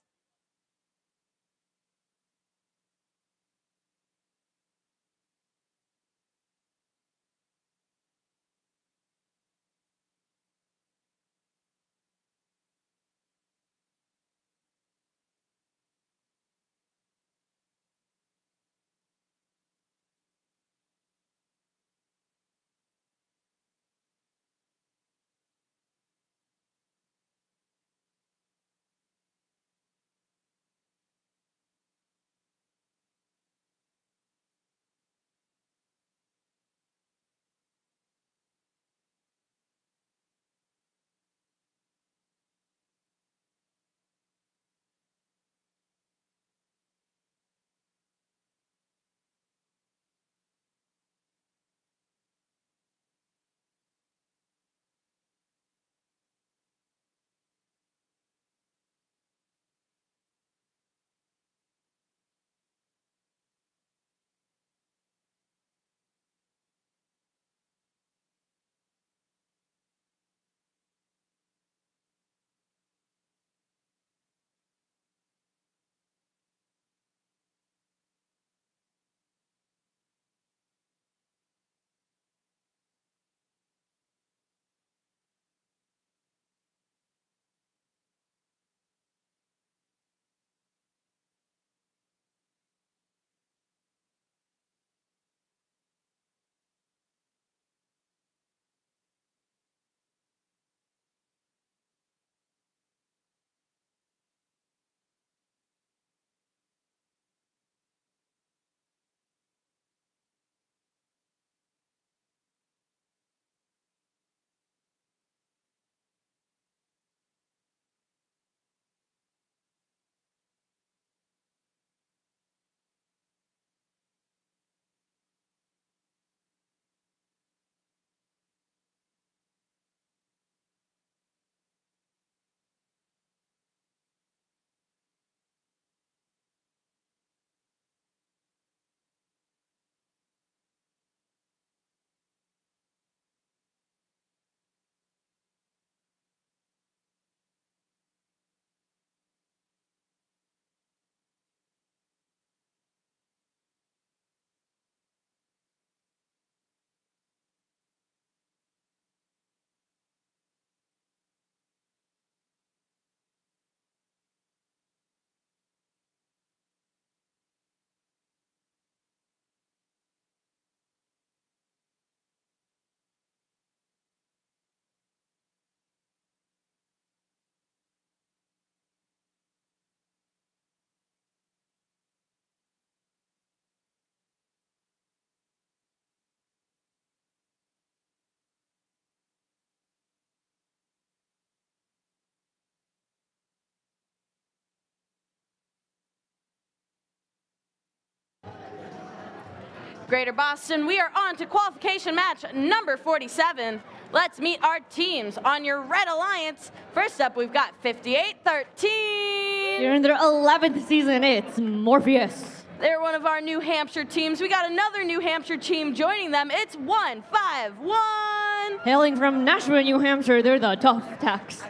Greater Boston, we are on to qualification match number 47. Let's meet our teams on your Red Alliance. First up, we've got 5813. Here in their 11th season, it's Morpheus. They're one of our New Hampshire teams. We got another New Hampshire team joining them. It's 151. Hailing from Nashua, New Hampshire, they're the Tough Tacks.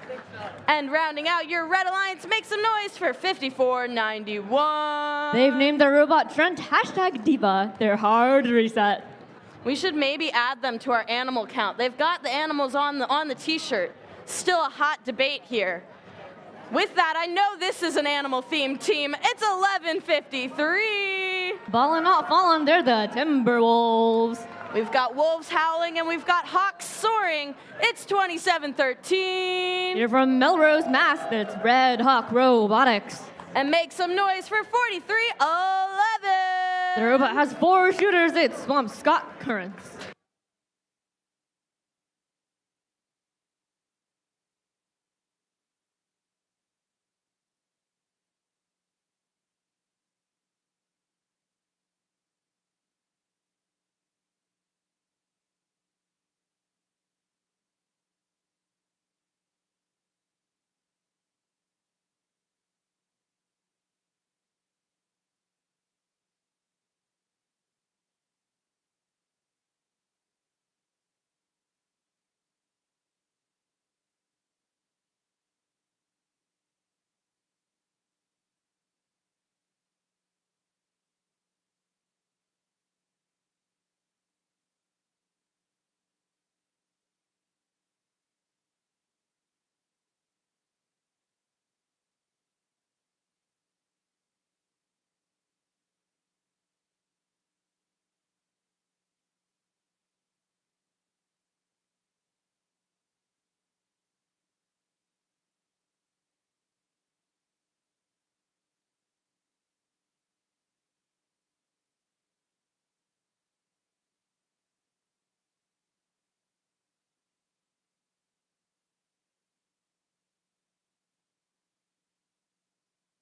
And rounding out your Red Alliance, make some noise for 5491. They've named their robot Trent #Diva, their hard reset. We should maybe add them to our animal count. They've got the animals on the t-shirt. Still a hot debate here. With that, I know this is an animal-themed team. It's 1153. Ballin' not falling, they're the Timberwolves. We've got wolves howling and we've got hawks soaring. It's 2713. Here from Melrose, Mass, that's Red Hawk Robotics. And make some noise for 4311. The robot has 4 shooters, it's Swamp Scott Currents.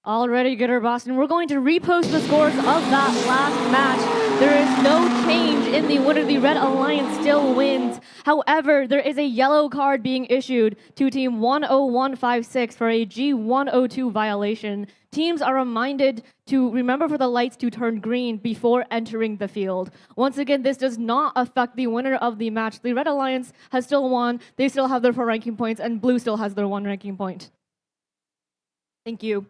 Already, Gooder Boston, we're going to repost the scores of that last match. There is no change in the winner. The Red Alliance still wins. However, there is a yellow card being issued to Team 10156 for a G102 violation. Teams are reminded to remember for the lights to turn green before entering the field. Once again, this does not affect the winner of the match. The Red Alliance has still won. They still have their 4 ranking points, and Blue still has their 1 ranking point. Thank you.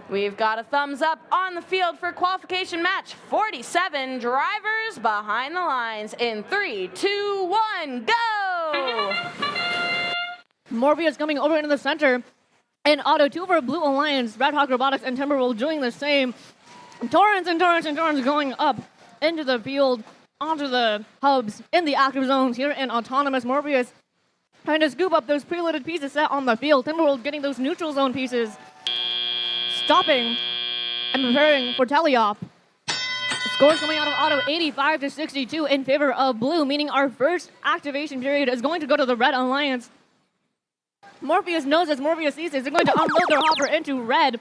We've got a thumbs up on the field for qualification match 47. Drivers behind the lines in 3, 2, 1, go! Morpheus coming over into the center. In Auto 2 for Blue Alliance, Red Hawk Robotics and Timberwolf doing the same. Torrance going up into the field, onto the hubs in the active zones here in Autonomous. Morpheus trying to scoop up those preloaded pieces set on the field. Timberwolf getting those neutral zone pieces. Stopping and preparing for teleop. Scores coming out of Auto 85-62 in favor of Blue, meaning our first activation period is going to go to the Red Alliance. Morpheus knows as Morpheus sees this, they're going to unload their hopper into Red.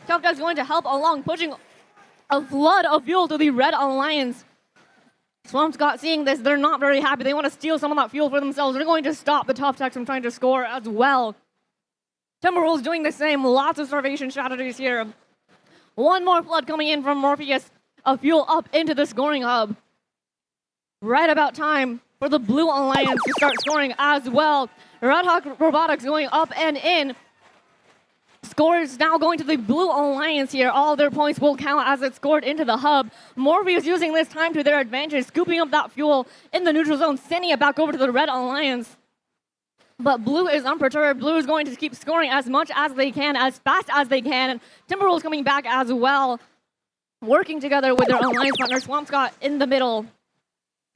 Tough Duck's going to help along, pushing a flood of fuel to the Red Alliance. Swamp Scott seeing this, they're not very happy. They want to steal some of that fuel for themselves. They're going to stop the Tough Ducks from trying to score as well. Timberwolves doing the same. Lots of starvation strategies here. One more flood coming in from Morpheus of fuel up into the scoring hub. Right about time for the Blue Alliance to start scoring as well. Red Hawk Robotics going up and in. Scores now going to the Blue Alliance here. All their points will count as it's scored into the hub. Morpheus using this time to their advantage, scooping up that fuel in the neutral zone, sending it back over to the Red Alliance. But Blue is unperturbed. Blue is going to keep scoring as much as they can, as fast as they can. And Timberwolves coming back as well, working together with their alliance partner, Swamp Scott in the middle.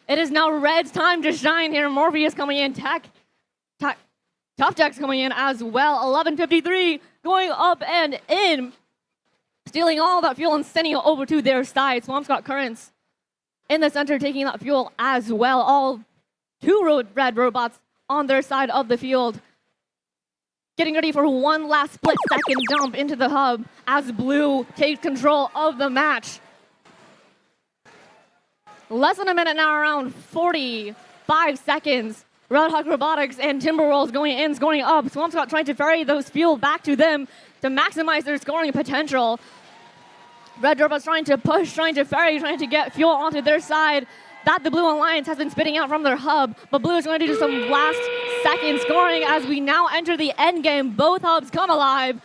It is now Red's time to shine here. Morpheus coming in, Tough Ducks coming in as well. 11:53 going up and in, stealing all that fuel and sending it over to their side. Swamp Scott Currents in the center taking that fuel as well. All two red robots on their side of the field, getting ready for one last split-second dump into the hub as Blue takes control of the match. Less than a minute now, around 45 seconds. Red Hawk Robotics and Timberwolves going in, scoring up. Swamp Scott trying to ferry those fuel back to them to maximize their scoring potential. Red Robots trying to push, trying to ferry, trying to get fuel onto their side that the Blue Alliance has been spitting out from their hub. But Blue is going to do some last second scoring as we now enter the end game. Both hubs come alive.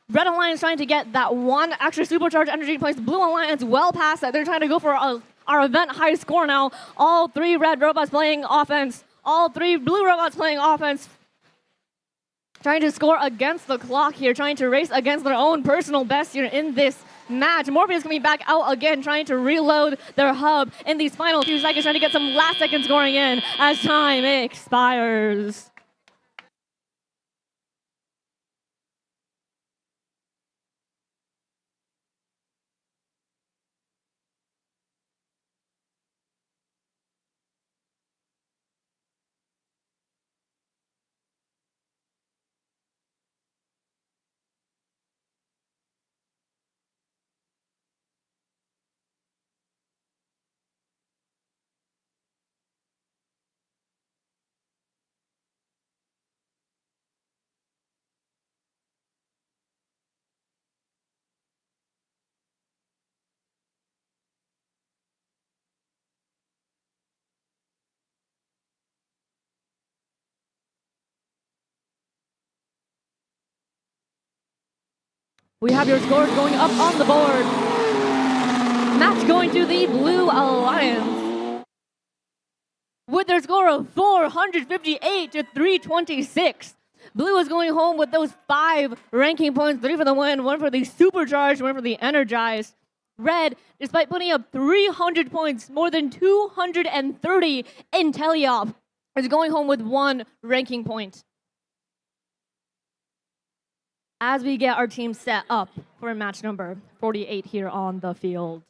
Red Alliance trying to get that one extra supercharged energy in place. Blue Alliance well past that. They're trying to go for our event high score now. All three red robots playing offense. All three blue robots playing offense. Trying to score against the clock here. Trying to race against their own personal best here in this match. Morpheus coming back out again. Trying to reload their hub in these final few seconds. Trying to get some last second scoring in as time expires. We have your scores going up on the board. Match going to the Blue Alliance with their score of 458 to 326. Blue is going home with those 5 ranking points, 3 for the win, 1 for the supercharged, 1 for the energized. Red, despite putting up 300 points, more than 230 in teleop, is going home with 1 ranking point. As we get our team set up for match number 48 here on the field.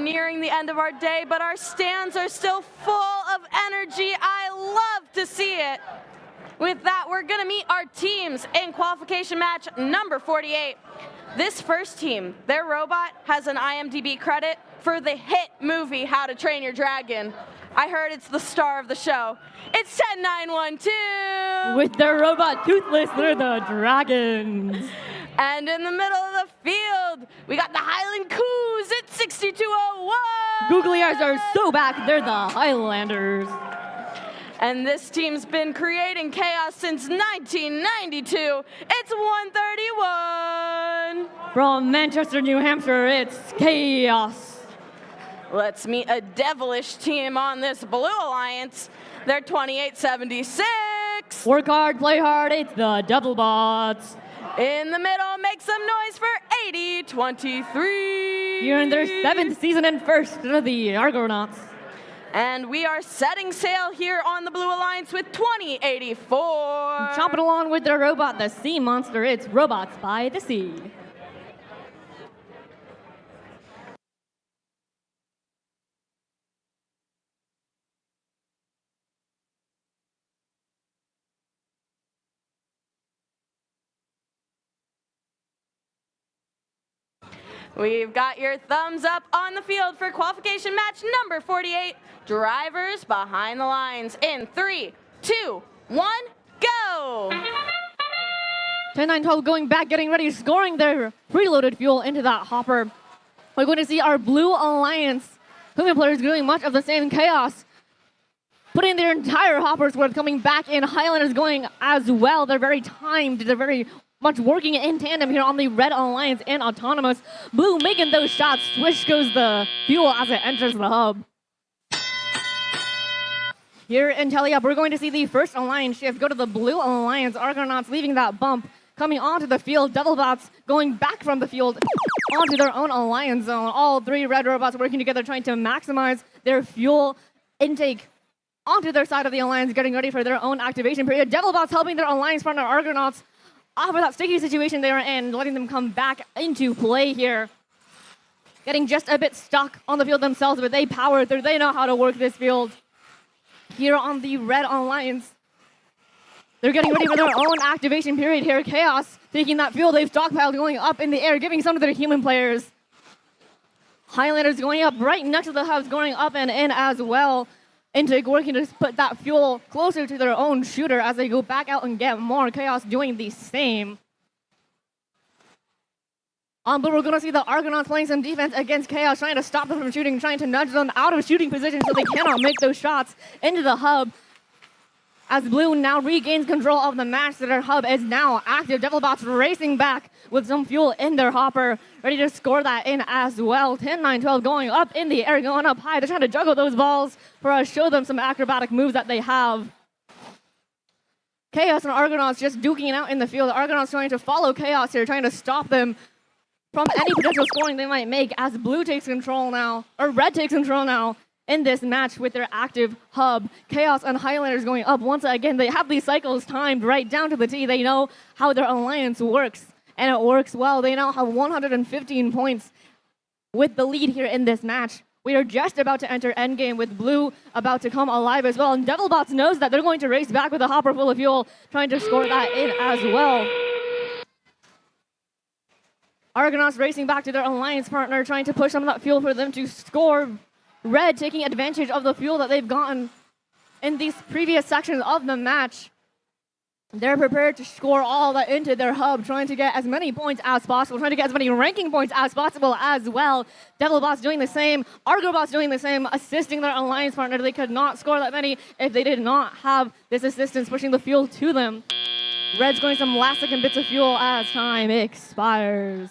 nearing the end of our day, but our stands are still full of energy. I love to see it. With that, we're going to meet our teams in qualification match number 48. This first team, their robot has an IMDb credit for the hit movie How to Train Your Dragon. I heard it's the star of the show. It's 10912! With their robot Toothless, they're the Dragons. And in the middle of the field, we got the Highland Coos at 6201! Googly eyes are so back, they're the Highlanders. And this team's been creating chaos since 1992. It's 131! From Manchester, New Hampshire, it's Chaos. Let's meet a devilish team on this Blue Alliance. They're 2876. Work hard, play hard, it's the Doublebots. In the middle, make some noise for 8023. Here in their 7th season and first of the Argonauts. And we are setting sail here on the Blue Alliance with 2084. Chomping along with their robot, the Sea Monster, it's Robots by the Sea. We've got your thumbs up on the field for qualification match number 48. Drivers behind the lines in 3, 2, 1, go! 10-9-12 going back, getting ready, scoring their preloaded fuel into that hopper. We're going to see our Blue Alliance human players doing much of the same chaos, putting their entire hoppers worth coming back in. Highlanders going as well. They're very timed. They're very much working in tandem here on the Red Alliance and Autonomous. Blue making those shots. Swish goes the fuel as it enters the hub. Here in Teleup, we're going to see the first Alliance shift go to the Blue Alliance. Argonauts leaving that bump, coming onto the field. Doublebots going back from the field onto their own Alliance zone. All three red robots working together, trying to maximize their fuel intake onto their side of the Alliance, getting ready for their own activation period. Doublebots helping their Alliance partner Argonauts off of that sticky situation they were in, letting them come back into play here. Getting just a bit stuck on the field themselves, but they power through. They know how to work this field. Here on the Red Alliance, they're getting ready for their own activation period here. Chaos taking that fuel they've stockpiled, going up in the air, giving some to their human players. Highlanders going up right next to the hubs, going up and in as well. Intake working to put that fuel closer to their own shooter as they go back out and get more. Chaos doing the same. On blue, we're going to see the Argonauts playing some defense against Chaos, trying to stop them from shooting, trying to nudge them out of shooting position so they cannot make those shots into the hub. As Blue now regains control of the match, their hub is now active. Doublebots racing back with some fuel in their hopper, ready to score that in as well. 10-9-12 going up in the air, going up high. They're trying to juggle those balls for us, show them some acrobatic moves that they have. Chaos and Argonauts just duking it out in the field. Argonauts trying to follow Chaos here, trying to stop them from any potential scoring they might make as Blue takes control now, or Red takes control now in this match with their active hub. Chaos and Highlanders going up once again. They have these cycles timed right down to the T. They know how their alliance works, and it works well. They now have 115 points with the lead here in this match. We are just about to enter endgame with Blue about to come alive as well. And Doublebots knows that they're going to race back with a hopper full of fuel, trying to score that in as well. Argonauts racing back to their alliance partner, trying to push some of that fuel for them to score. Red taking advantage of the fuel that they've gotten in these previous sections of the match. They're prepared to score all that into their hub, trying to get as many points as possible, trying to get as many ranking points as possible as well. Doublebots doing the same, Argobots doing the same, assisting their alliance partner. They could not score that many if they did not have this assistance pushing the fuel to them. Red's going some last-second bits of fuel as time expires.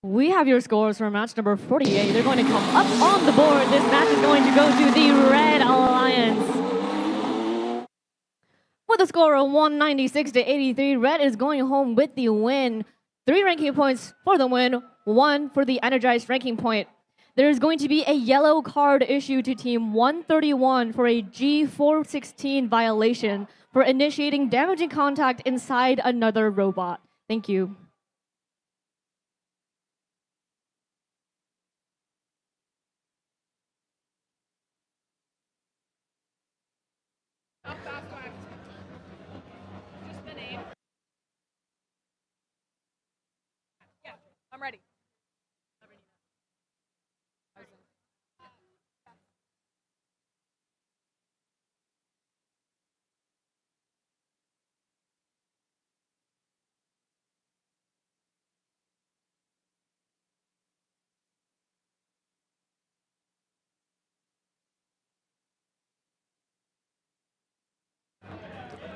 We have your scores for match number 48. They're going to come up on the board. This match is going to go to the Red Alliance. With a score of 196 to 83, Red is going home with the win. 3 ranking points for the win, 1 for the energized ranking point. There is going to be a yellow card issued to Team 131 for a G416 violation for initiating damaging contact inside another robot. Thank you. I'm ready.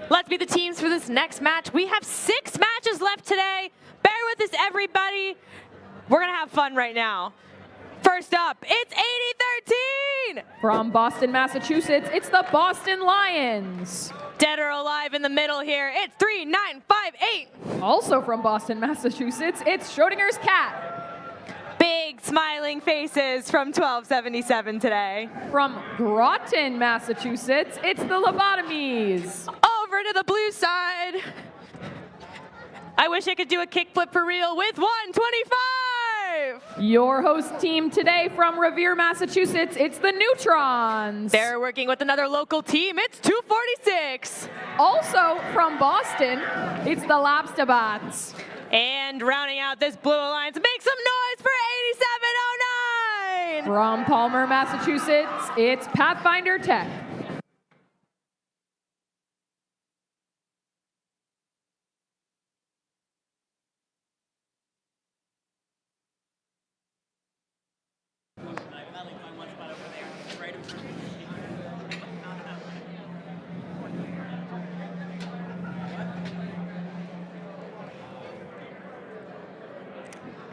Let's be the teams for this next match. We have 6 matches left today. Bear with us, everybody. We're going to have fun right now. First up, it's 8013. From Boston, Massachusetts, it's the Boston Lions. Dead or alive in the middle here, it's 3958. Also from Boston, Massachusetts, it's Schrodinger's cat. Big smiling faces from 1277 today. From Groton, Massachusetts, it's the Lobotomies. Over to the blue side. I wish I could do a kickflip for real with 125. Your host team today from Revere, Massachusetts, it's the Neutrons. They're working with another local team, it's 246. Also from Boston, it's the Lobsterbots. And rounding out this blue alliance, make some noise for 8709. From Palmer, Massachusetts, it's Pathfinder Tech.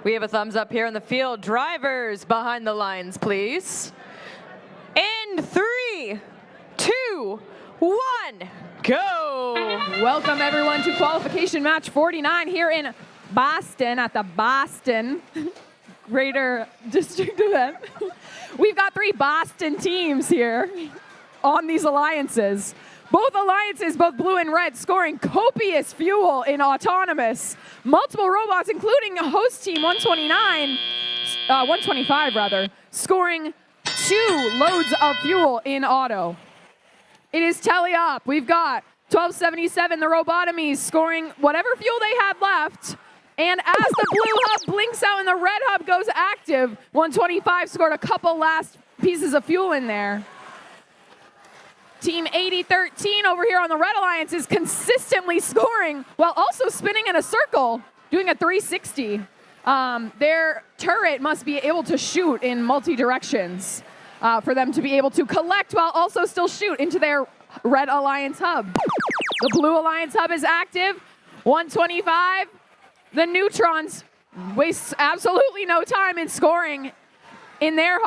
We have a thumbs up here in the field. Drivers behind the lines, please. In 3, 2, 1, go. Welcome everyone to qualification match 49 here in Boston at the Boston Greater District event. We've got 3 Boston teams here on these alliances. Both alliances, both blue and red, scoring copious fuel in autonomous. Multiple robots, including host team 125 rather, scoring 2 loads of fuel in auto. It is tally up. We've got 1277, the Robotomies, scoring whatever fuel they had left. And as the blue hub blinks out and the red hub goes active, 125 scored a couple last pieces of fuel in there. Team 8013 over here on the Red Alliance is consistently scoring while also spinning in a circle, doing a 360. Their turret must be able to shoot in multi-directions for them to be able to collect while also still shoot into their Red Alliance hub. The Blue Alliance hub is active, 125. The Neutrons waste absolutely no time in scoring in their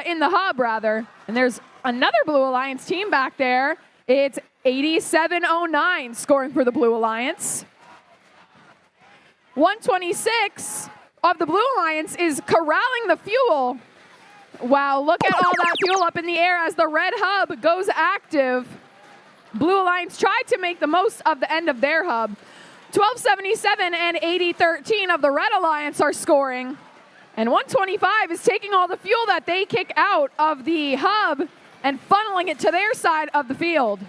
in the hub rather. And there's another Blue Alliance team back there. It's 8709 scoring for the Blue Alliance. 126 of the Blue Alliance is corralling the fuel. Wow, look at all that fuel up in the air as the red hub goes active. Blue Alliance tried to make the most of the end of their hub. 1277 and 8013 of the Red Alliance are scoring. And 125 is taking all the fuel that they kick out of the hub and funneling it to their side of the field.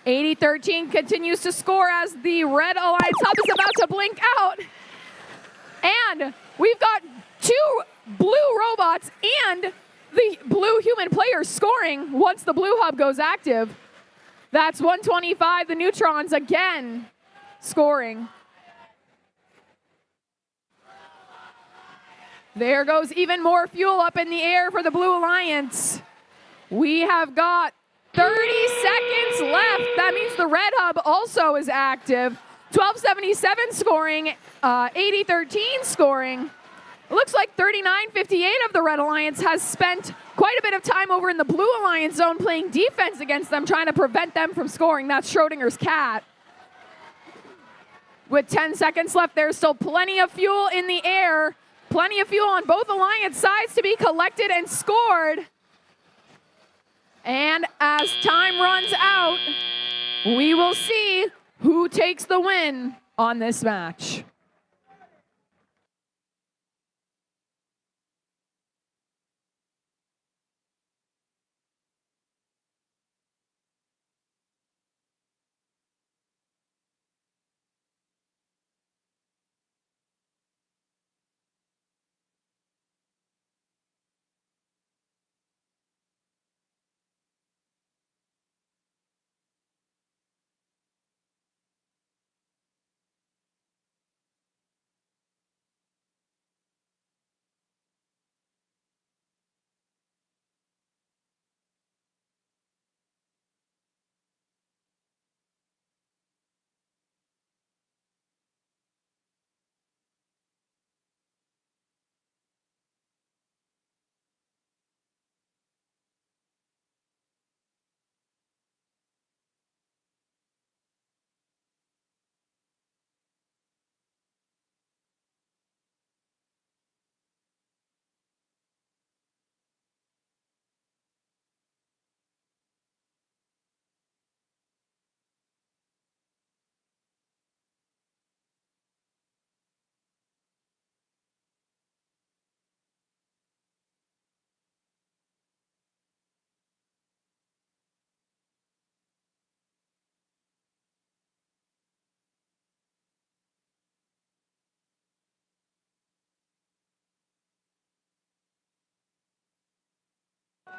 8013 continues to score as the Red Alliance hub is about to blink out. And we've got 2 blue robots and the blue human players scoring once the blue hub goes active. That's 125, the Neutrons again scoring. There goes even more fuel up in the air for the Blue Alliance. We have got 30 seconds left. That means the red hub also is active. 1277 scoring, 8013 scoring. It looks like 3958 of the Red Alliance has spent quite a bit of time over in the Blue Alliance zone playing defense against them, trying to prevent them from scoring. That's Schrodinger's cat. With 10 seconds left, there's still plenty of fuel in the air. Plenty of fuel on both Alliance sides to be collected and scored. And as time runs out, we will see who takes the win on this match.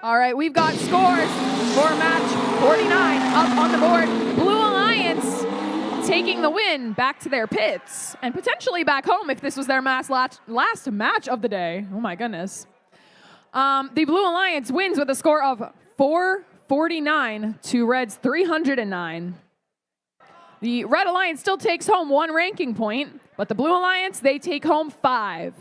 All right, we've got scores for match 49 up on the board. Blue Alliance taking the win back to their pits and potentially back home if this was their last match of the day. Oh my goodness. The Blue Alliance wins with a score of 449 to Red's 309. The Red Alliance still takes home 1 ranking point, but the Blue Alliance, they take home 5.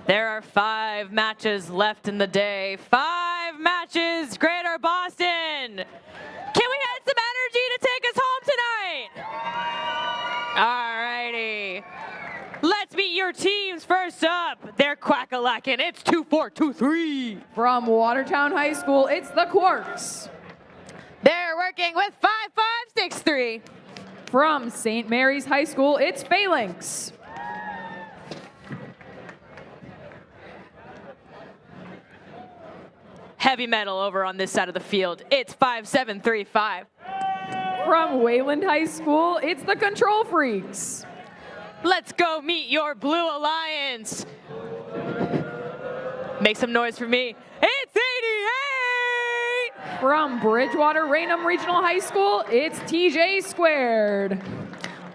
There are 5 matches left in the day. 5 matches, Greater Boston. Can we get some energy to take us home tonight? All righty. Let's meet your teams. First up, they're quack-a-lackin'. It's 2-4-2-3. From Watertown High School, it's the Quarks. They're working with 5-5-6-3. From St. Mary's High School, it's Phalanx. Heavy metal over on this side of the field. It's 5-7-3-5. From Wayland High School, it's the Control Freaks. Let's go meet your Blue Alliance. Make some noise for me. It's 88! From Bridgewater Raynham Regional High School, it's TJ Squared.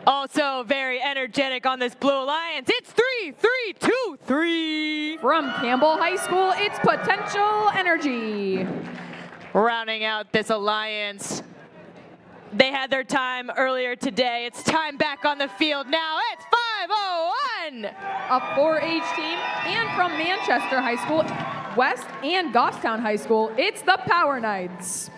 Also very energetic on this Blue Alliance, it's 3323. From Campbell High School, it's Potential Energy. Rounding out this alliance, they had their time earlier today. It's time back on the field now. It's 501. A 4-H team, and from Manchester High School West and Goffstown High School, it's the Power Knights.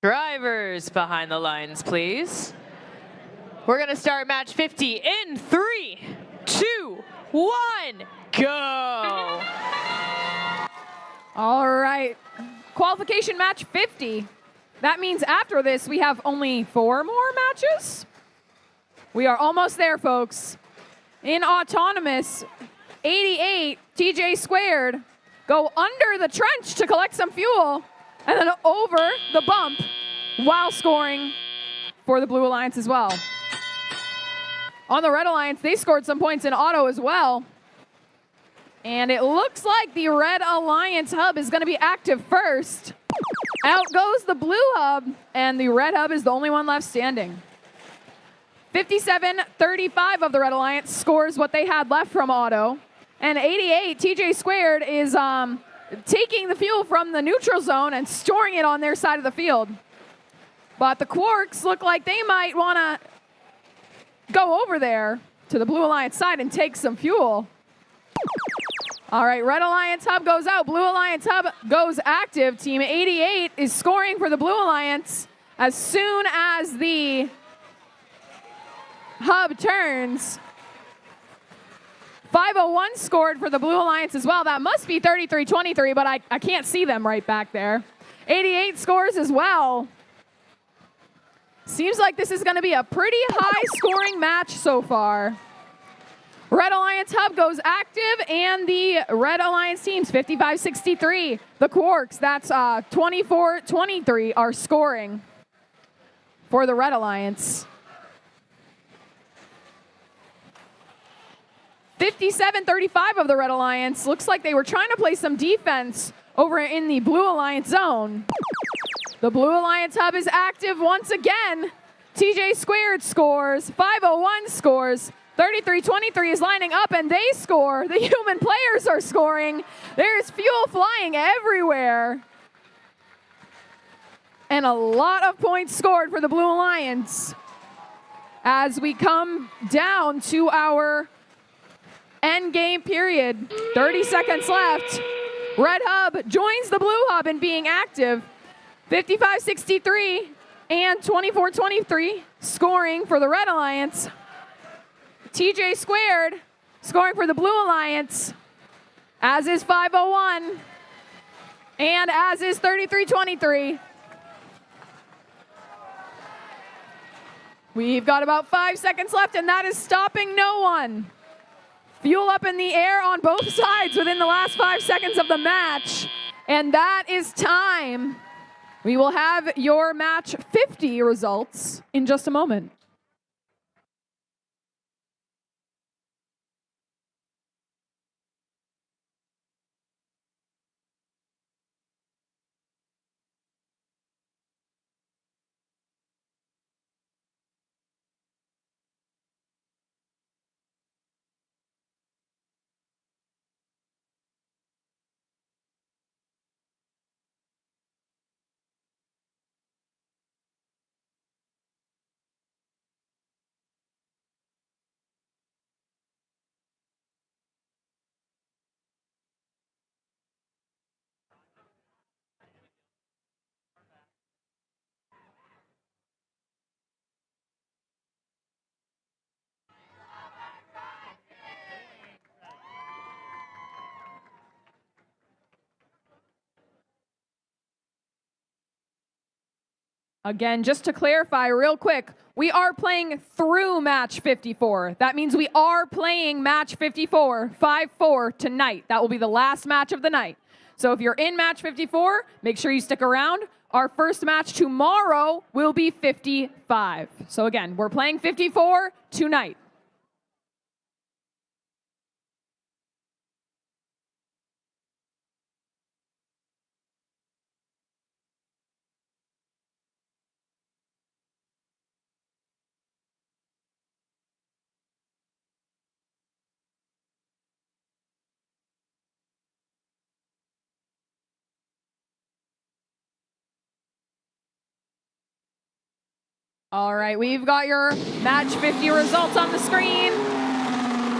Drivers behind the lines, please. We're gonna start match 50 in 3, 2, 1, go! All right, qualification match 50. That means after this, we have only 4 more matches. We are almost there, folks. In autonomous, 88, TJ Squared, go under the trench to collect some fuel, and then over the bump while scoring for the Blue Alliance as well. On the Red Alliance, they scored some points in auto as well. And it looks like the Red Alliance hub is going to be active first. Out goes the blue hub, and the red hub is the only one left standing. 57-35 of the Red Alliance scores what they had left from auto. And 88, TJ Squared is taking the fuel from the neutral zone and storing it on their side of the field. But the Quarks look like they might want to go over there to the Blue Alliance side and take some fuel. All right, Red Alliance hub goes out. Blue Alliance hub goes active. Team 88 is scoring for the Blue Alliance as soon as the hub turns. 501 scored for the Blue Alliance as well. That must be 33-23, but I can't see them right back there. 88 scores as well. Seems like this is going to be a pretty high-scoring match so far. Red Alliance hub goes active, and the Red Alliance teams, 55-63. The Quarks, that's 24-23, are scoring for the Red Alliance. 57-35 of the Red Alliance. Looks like they were trying to play some defense over in the Blue Alliance zone. The Blue Alliance hub is active once again. TJ Squared scores. 501 scores. 33-23 is lining up, and they score. The human players are scoring. There's fuel flying everywhere. And a lot of points scored for the Blue Alliance. As we come down to our end game period, 30 seconds left. Red hub joins the blue hub in being active. 55-63 and 24-23 scoring for the Red Alliance. TJ Squared scoring for the Blue Alliance, as is 501 and as is 33-23. We've got about 5 seconds left, and that is stopping no one. Fuel up in the air on both sides within the last 5 seconds of the match, and that is time. We will have your match 50 results in just a moment. Again, just to clarify real quick, we are playing through match 54. That means we are playing match 54, 5-4 tonight. That will be the last match of the night. So if you're in match 54, make sure you stick around. Our first match tomorrow will be 55. So again, we're playing 54 tonight. All right, we've got your match 50 results on the screen.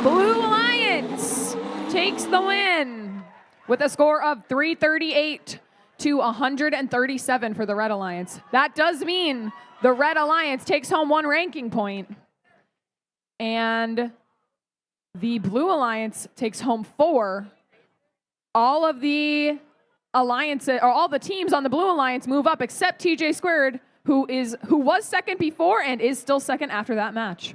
Blue Alliance takes the win with a score of 338 to 137 for the Red Alliance. That does mean the Red Alliance takes home 1 ranking point, and the Blue Alliance takes home 4. All of the alliances, or all the teams on the Blue Alliance move up except TJ Squared, who was second before and is still second after that match.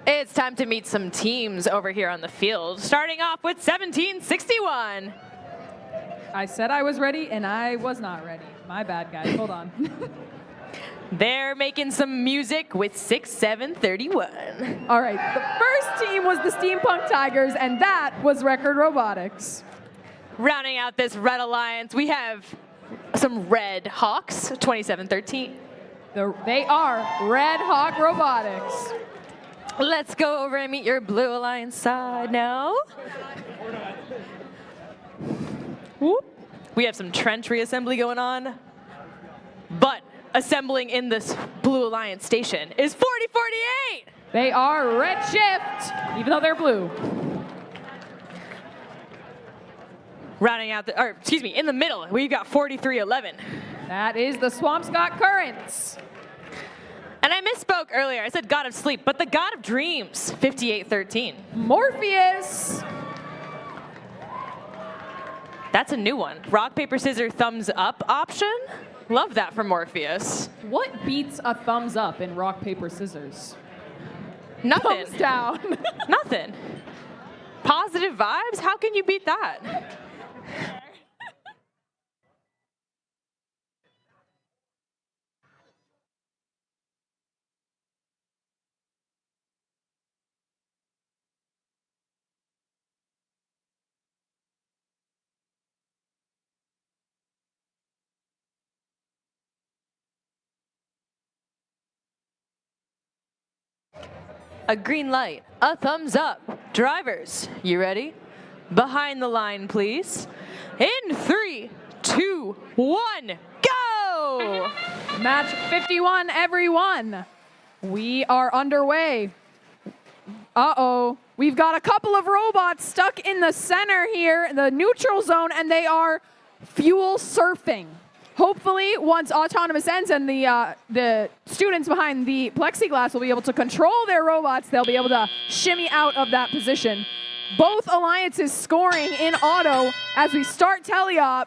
It's time to meet some teams over here on the field, starting off with 1761. I said I was ready, and I was not ready. My bad, guys. Hold on. They're making some music with 6731. All right, the first team was the Steampunk Tigers, and that was Record Robotics. Rounding out this Red Alliance, we have some Red Hawks, 2713. They are Red Hawk Robotics. Let's go over and meet your Blue Alliance side now. Whoop. We have some trench reassembly going on, but assembling in this Blue Alliance station is 4048. They are Red Shift, even though they're blue. Rounding out in the middle, we've got 4311. That is the Swampscott Currents. And I misspoke earlier. I said God of Sleep, but the God of Dreams, 5813. Morpheus. That's a new one. Rock, paper, scissors, thumbs up option. Love that for Morpheus. What beats a thumbs up in rock, paper, scissors? Nothing. Thumbs down. Nothing. Positive vibes? How can you beat that? A green light, a thumbs up. Drivers, you ready? Behind the line, please. In 3, 2, 1, go! Match 51, everyone. We are underway. Uh-oh. We've got a couple of robots stuck in the center here, the neutral zone, and they are fuel surfing. Hopefully, once autonomous ends and the students behind the plexiglass will be able to control their robots, they'll be able to shimmy out of that position. Both alliances scoring in auto as we start teleop.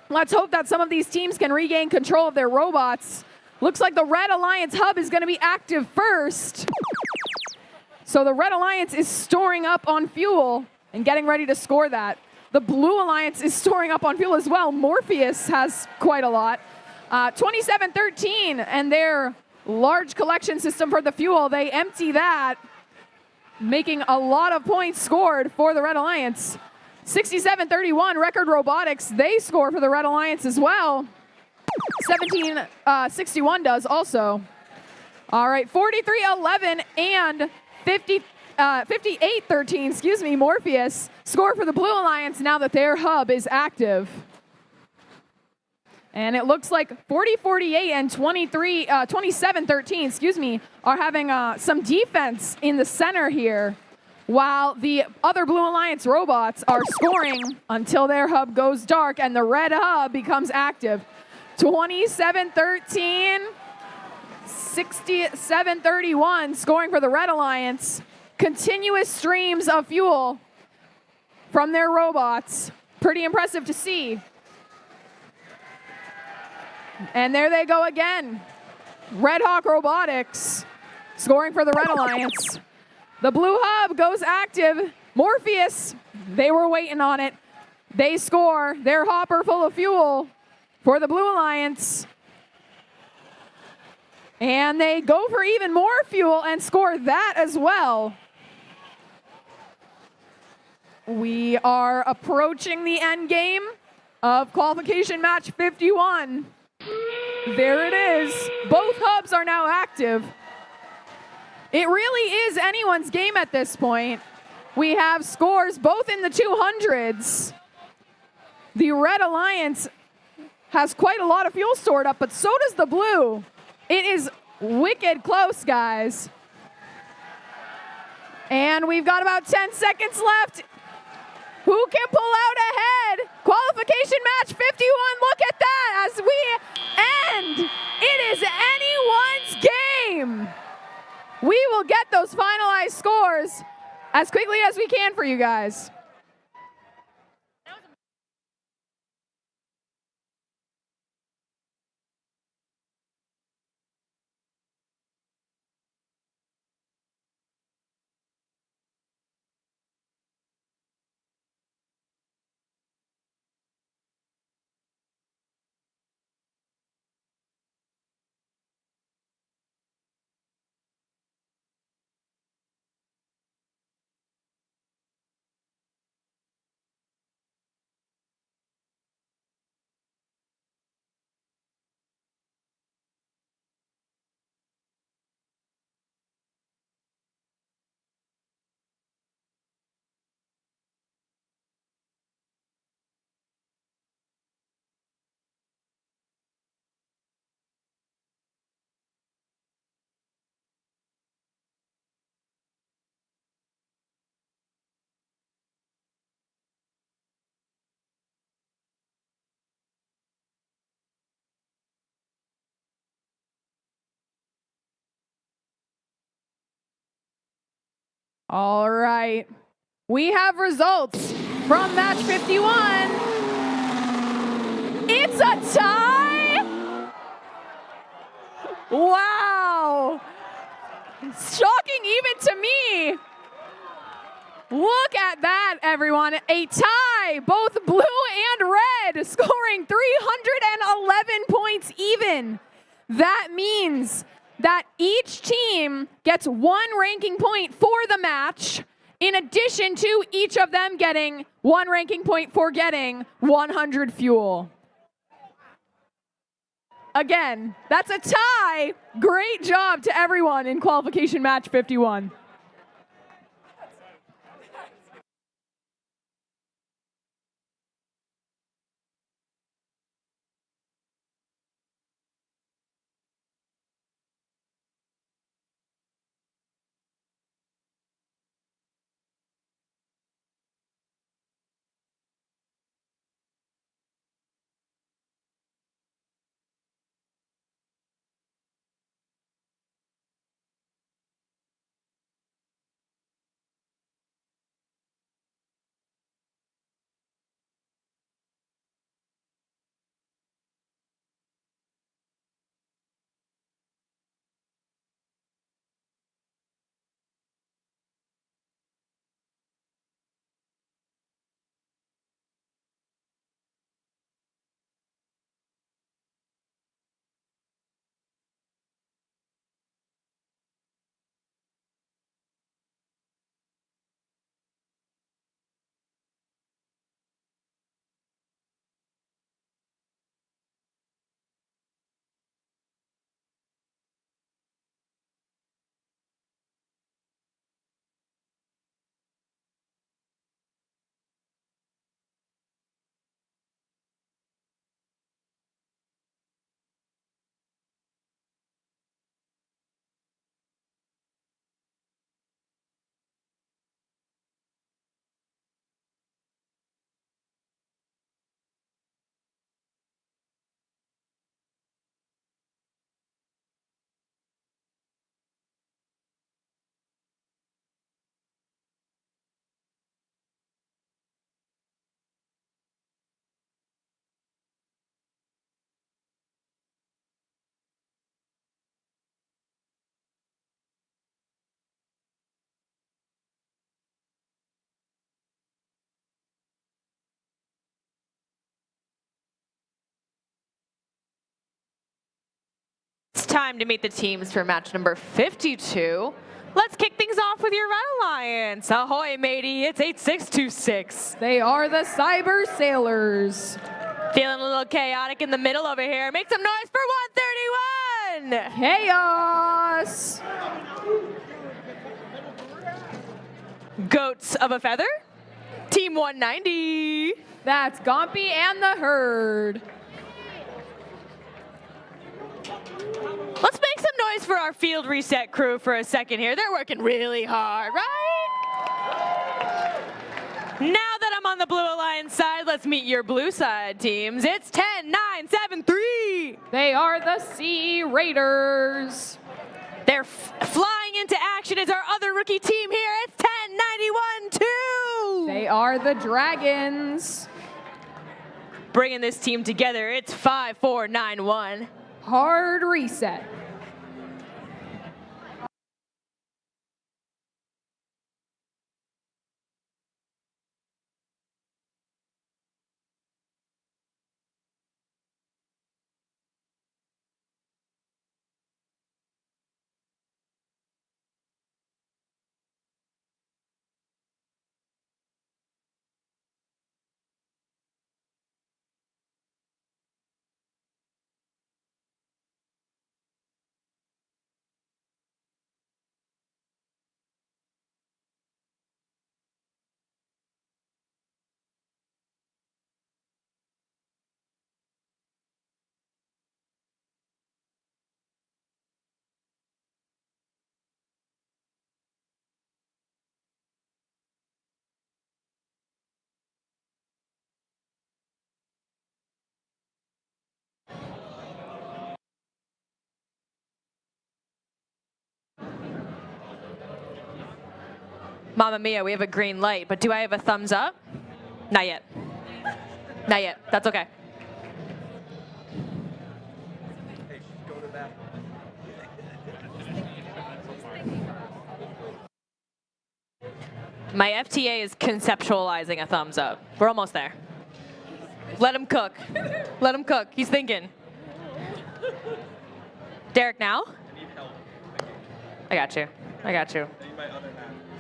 Let's hope that some of these teams can regain control of their robots. Looks like the Red Alliance hub is going to be active first. So the Red Alliance is storing up on fuel and getting ready to score that. The Blue Alliance is storing up on fuel as well. Morpheus has quite a lot. 2713 and their large collection system for the fuel, they empty that, making a lot of points scored for the Red Alliance. 6731, Record Robotics, they score for the Red Alliance as well. 1761 does also. All right, 4311 and 5813, excuse me, Morpheus score for the Blue Alliance now that their hub is active. And it looks like 4048 and 2713, excuse me, are having some defense in the center here, while the other Blue Alliance robots are scoring until their hub goes dark and the red hub becomes active. 2713, 6731 scoring for the Red Alliance. Continuous streams of fuel from their robots. Pretty impressive to see. And there they go again. Red Hawk Robotics scoring for the Red Alliance. The Blue Hub goes active. Morpheus, they were waiting on it. They score their hopper full of fuel for the Blue Alliance. And they go for even more fuel and score that as well. We are approaching the end game of qualification match 51. There it is. Both hubs are now active. It really is anyone's game at this point. We have scores both in the 200s. The Red Alliance has quite a lot of fuel stored up, but so does the Blue. It is wicked close, guys. And we've got about 10 seconds left. Who can pull out ahead? Qualification match 51. Look at that as we end. It is anyone's game. We will get those finalized scores as quickly as we can for you guys. All right. We have results from match 51. It's a tie. Wow. Shocking even to me. Look at that, everyone. A tie, both blue and red, scoring 311 points even. That means that each team gets 1 ranking point for the match, in addition to each of them getting 1 ranking point for getting 100 fuel. Again, that's a tie. Great job to everyone in qualification match 51. It's time to meet the teams for match number 52. Let's kick things off with your Red Alliance. Ahoy, matey, it's 8626. They are the Cyber Sailors. Feeling a little chaotic in the middle over here. Make some noise for 131. Chaos. Goats of a Feather, Team 190. That's Gompy and the Herd. Let's make some noise for our field reset crew for a second here. They're working really hard, right? Now that I'm on the Blue Alliance side, let's meet your blue side teams. It's 10, 9, 7, 3. They are the Sea Raiders. They're flying into action as our other rookie team here. It's 10, 91, 2. They are the Dragons. Bringing this team together, it's 5, 4, 9, 1. Hard reset. Mamma mia, we have a green light, but do I have a thumbs up? Not yet. Not yet. That's okay. My FTA is conceptualizing a thumbs up. We're almost there. Let him cook. Let him cook. He's thinking. Derek, now? I got you. I got you.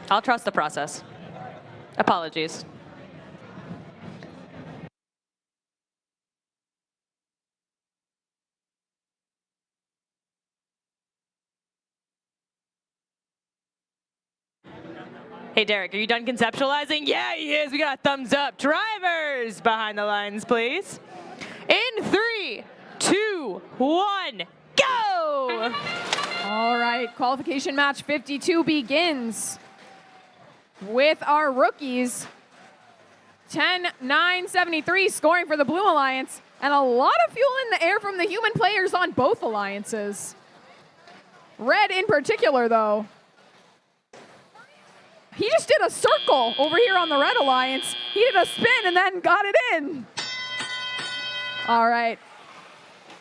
I'll trust the process. Apologies. Hey, Derek, are you done conceptualizing? Yeah, he is. We got a thumbs up. Drivers behind the lines, please. In 3, 2, 1, go! All right, qualification match 52 begins with our rookies. 10-9-73 scoring for the Blue Alliance, and a lot of fuel in the air from the human players on both alliances. Red in particular, though. He just did a circle over here on the Red Alliance. He did a spin and then got it in. All right.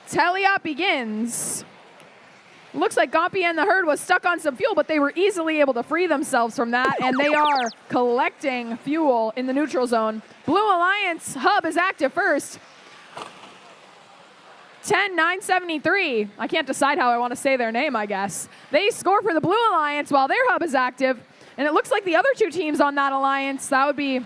Teleop begins. Looks like Gompy and the Herd was stuck on some fuel, but they were easily able to free themselves from that, and they are collecting fuel in the neutral zone. Blue Alliance hub is active first. 10-9-73. I can't decide how I want to say their name, I guess. They score for the Blue Alliance while their hub is active. And it looks like the other two teams on that alliance, that would be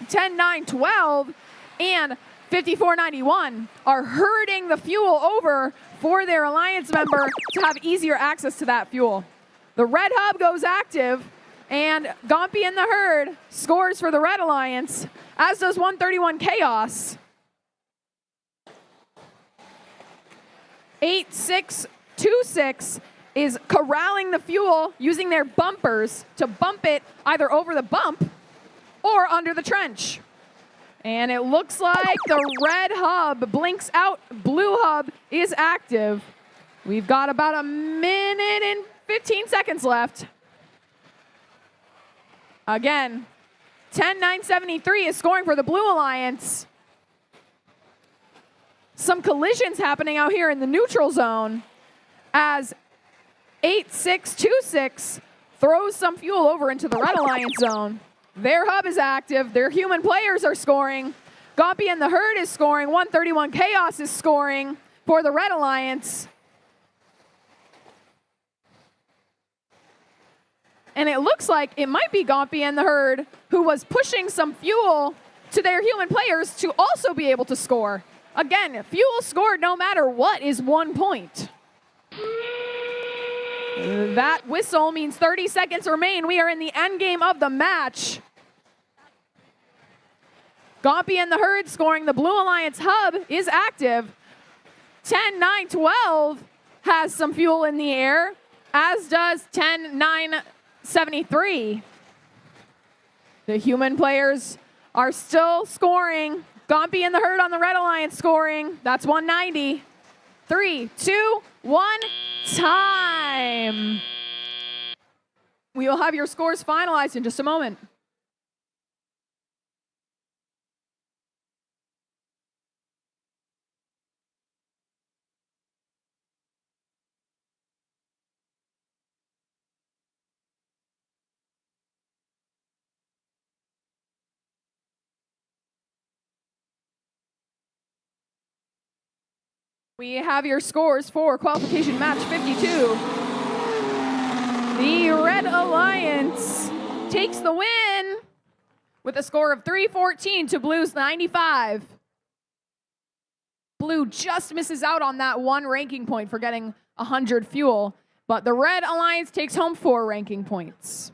10-9-12 and 54-91, are herding the fuel over for their alliance member to have easier access to that fuel. The red hub goes active, and Gompy and the Herd scores for the Red Alliance, as does 131 Chaos. 8626 is corralling the fuel using their bumpers to bump it either over the bump or under the trench. And it looks like the red hub blinks out. Blue hub is active. We've got about a minute and 15 seconds left. Again, 10-9-73 is scoring for the Blue Alliance. Some collisions happening out here in the neutral zone as 8626 throws some fuel over into the Red Alliance zone. Their hub is active. Their human players are scoring. Gompy and the Herd is scoring. 131 Chaos is scoring for the Red Alliance. And it looks like it might be Gompy and the Herd who was pushing some fuel to their human players to also be able to score. Again, fuel scored no matter what is 1 point. That whistle means 30 seconds remain. We are in the end game of the match. Gompy and the Herd scoring. The Blue Alliance hub is active. 10-9-12 has some fuel in the air, as does 10-9-73. The human players are still scoring. Gompy and the Herd on the Red Alliance scoring. That's 190. 3, 2, 1, time. We will have your scores finalized in just a moment. We have your scores for qualification match 52. The Red Alliance takes the win with a score of 314 to Blue's 95. Blue just misses out on that 1 ranking point for getting 100 fuel, but the Red Alliance takes home 4 ranking points.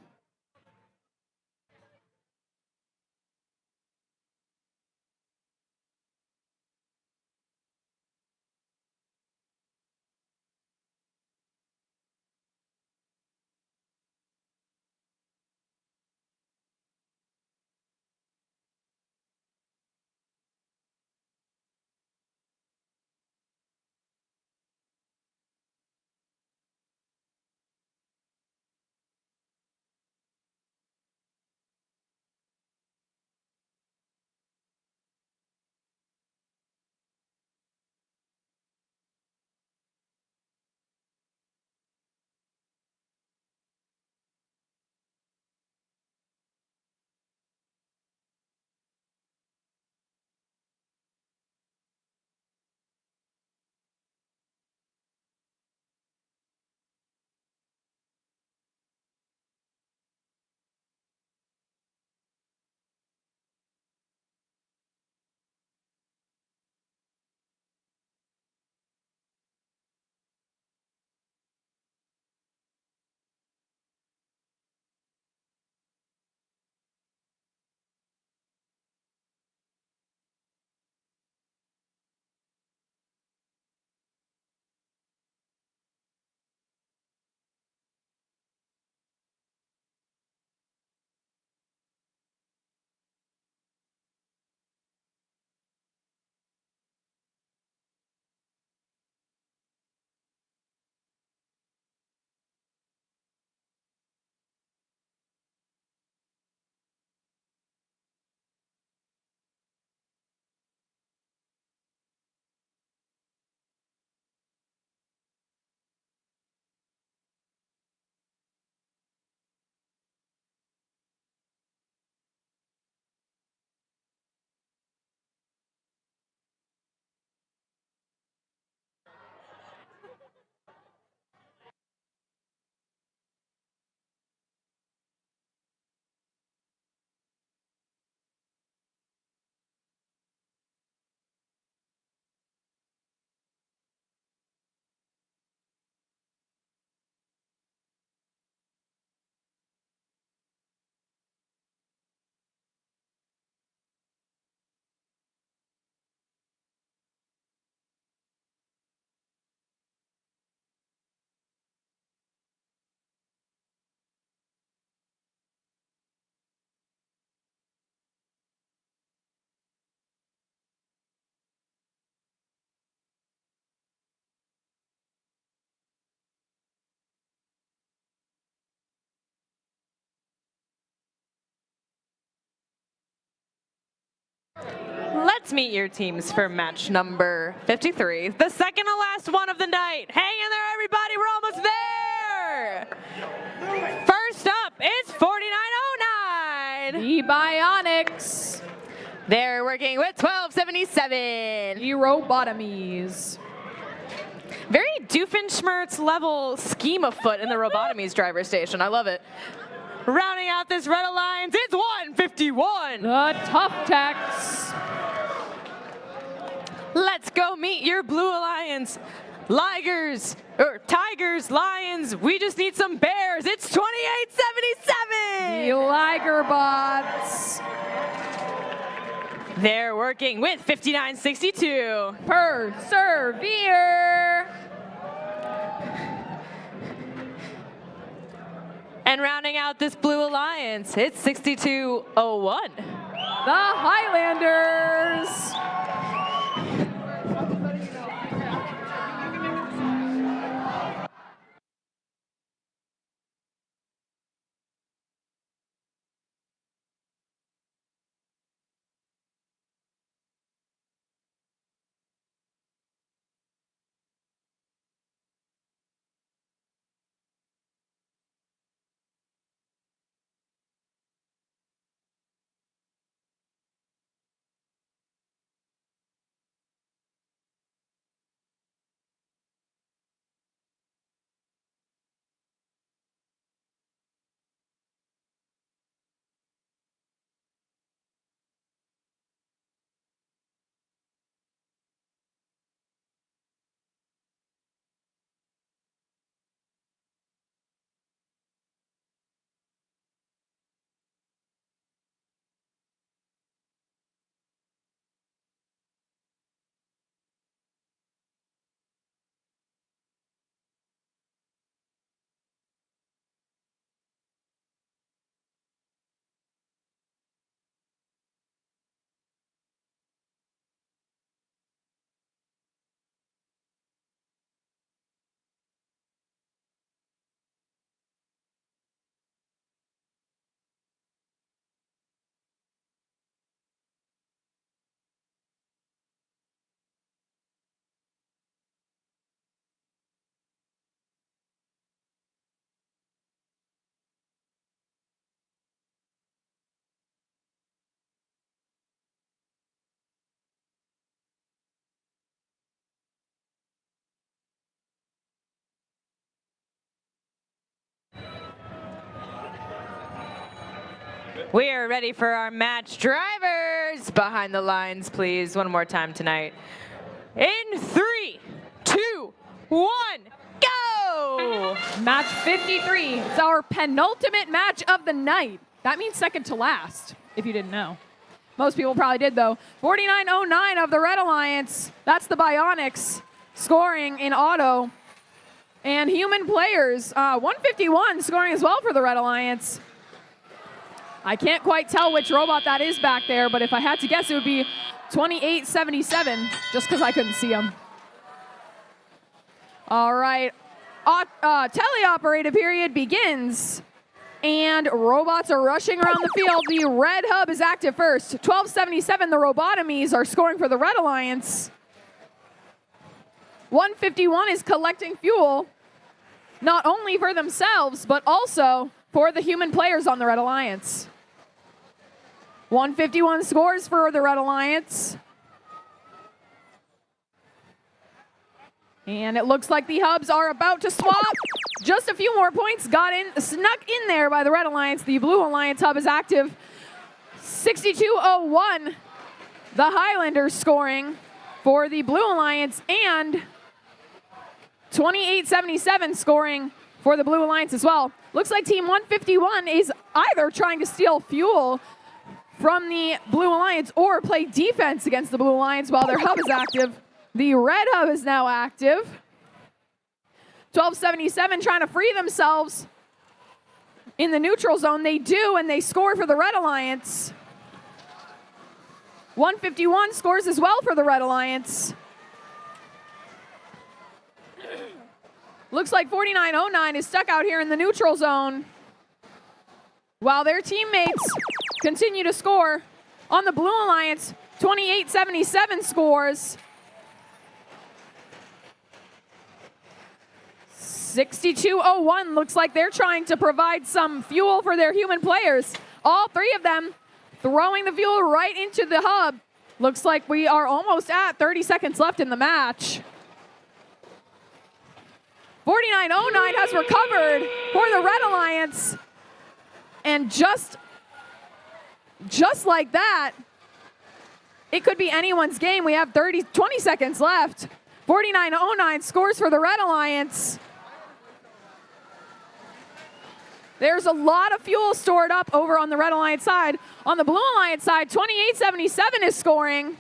Let's meet your teams for match number 53, the second to last one of the night. Hang in there, everybody. We're almost there. First up is 4909. The Bionics. They're working with 1277. The Robotomies. Very Doofenshmirtz level scheme afoot in the Robotomies driver station. I love it. Rounding out this Red Alliance, it's 151. The Tough Techs. Let's go meet your Blue Alliance. Tigers, Lions, we just need some bears. It's 2877. The Liger Bots. They're working with 5962. Persevere. And rounding out this Blue Alliance, it's 6201. The Highlanders. We are ready for our match. Drivers, behind the lines, please. One more time tonight. In 3, 2, 1, go! Match 53. It's our penultimate match of the night. That means second to last, if you didn't know. Most people probably did, though. 4909 of the Red Alliance. That's the Bionics scoring in auto. And human players, 151 scoring as well for the Red Alliance. I can't quite tell which robot that is back there, but if I had to guess, it would be 2877, just because I couldn't see him. All right, teleoperated period begins, and robots are rushing around the field. The red hub is active first. 1277, the Robotomies are scoring for the Red Alliance. 151 is collecting fuel, not only for themselves, but also for the human players on the Red Alliance. 151 scores for the Red Alliance. And it looks like the hubs are about to swap. Just a few more points snuck in there by the Red Alliance. The Blue Alliance hub is active. 6201, the Highlanders scoring for the Blue Alliance, and 2877 scoring for the Blue Alliance as well. Looks like Team 151 is either trying to steal fuel from the Blue Alliance or play defense against the Blue Alliance while their hub is active. The red hub is now active. 1277 trying to free themselves in the neutral zone. They do, and they score for the Red Alliance. 151 scores as well for the Red Alliance. Looks like 4909 is stuck out here in the neutral zone, while their teammates continue to score on the Blue Alliance. 28-77 scores. 62-01 looks like they're trying to provide some fuel for their human players. All three of them throwing the fuel right into the hub. Looks like we are almost at 30 seconds left in the match. 4909 has recovered for the Red Alliance. And just like that, it could be anyone's game. We have 20 seconds left. 4909 scores for the Red Alliance. There's a lot of fuel stored up over on the Red Alliance side. On the Blue Alliance side, 28-77 is scoring.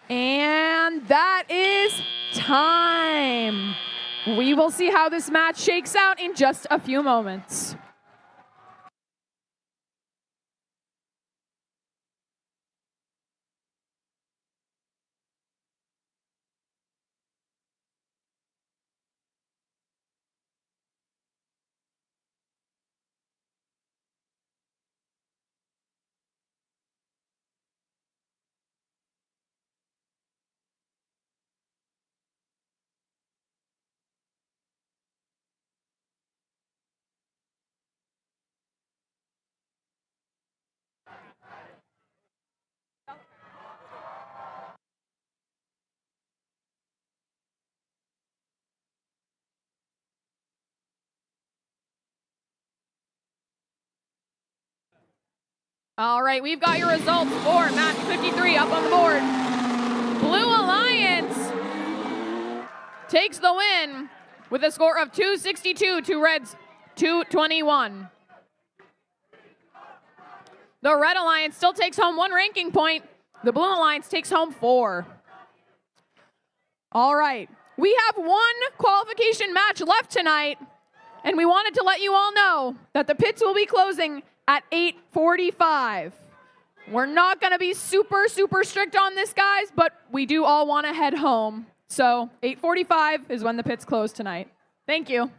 And that is time. We will see how this match shakes out in just a few moments. All right, we've got your results for match 53 up on the board. Blue Alliance takes the win with a score of 262 to Red's 221. The Red Alliance still takes home 1 ranking point. The Blue Alliance takes home 4. All right, we have 1 qualification match left tonight, and we wanted to let you all know that the pits will be closing at 8:45. We're not going to be super strict on this, guys, but we do all want to head home. So 8:45 is when the pits close tonight. Thank you.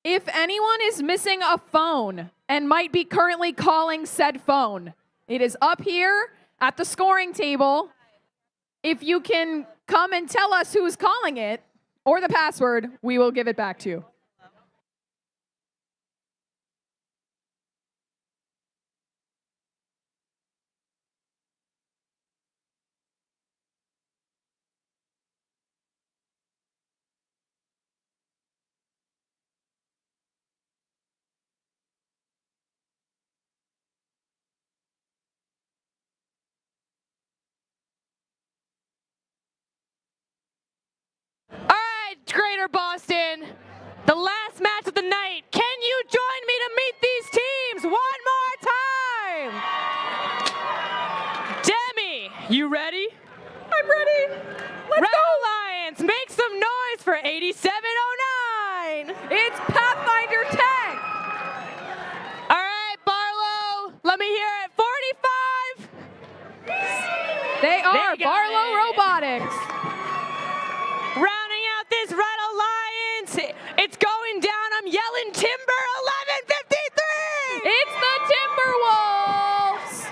If anyone is missing a phone and might be currently calling said phone, it is up here at the scoring table. If you can come and tell us who's calling it or the password, we will give it back to you. All right, Greater Boston, the last match of the night. Can you join me to meet these teams one more time? Demi, you ready? I'm ready. Let's Red go. Alliance, make some noise for 8709. It's Pathfinder Tech. All right, Barlow, let me hear it. 45. They are got Barlow it. Robotics. Rounding out this Red Alliance, it's going down. I'm yelling Timber 1153. It's the Timberwolves.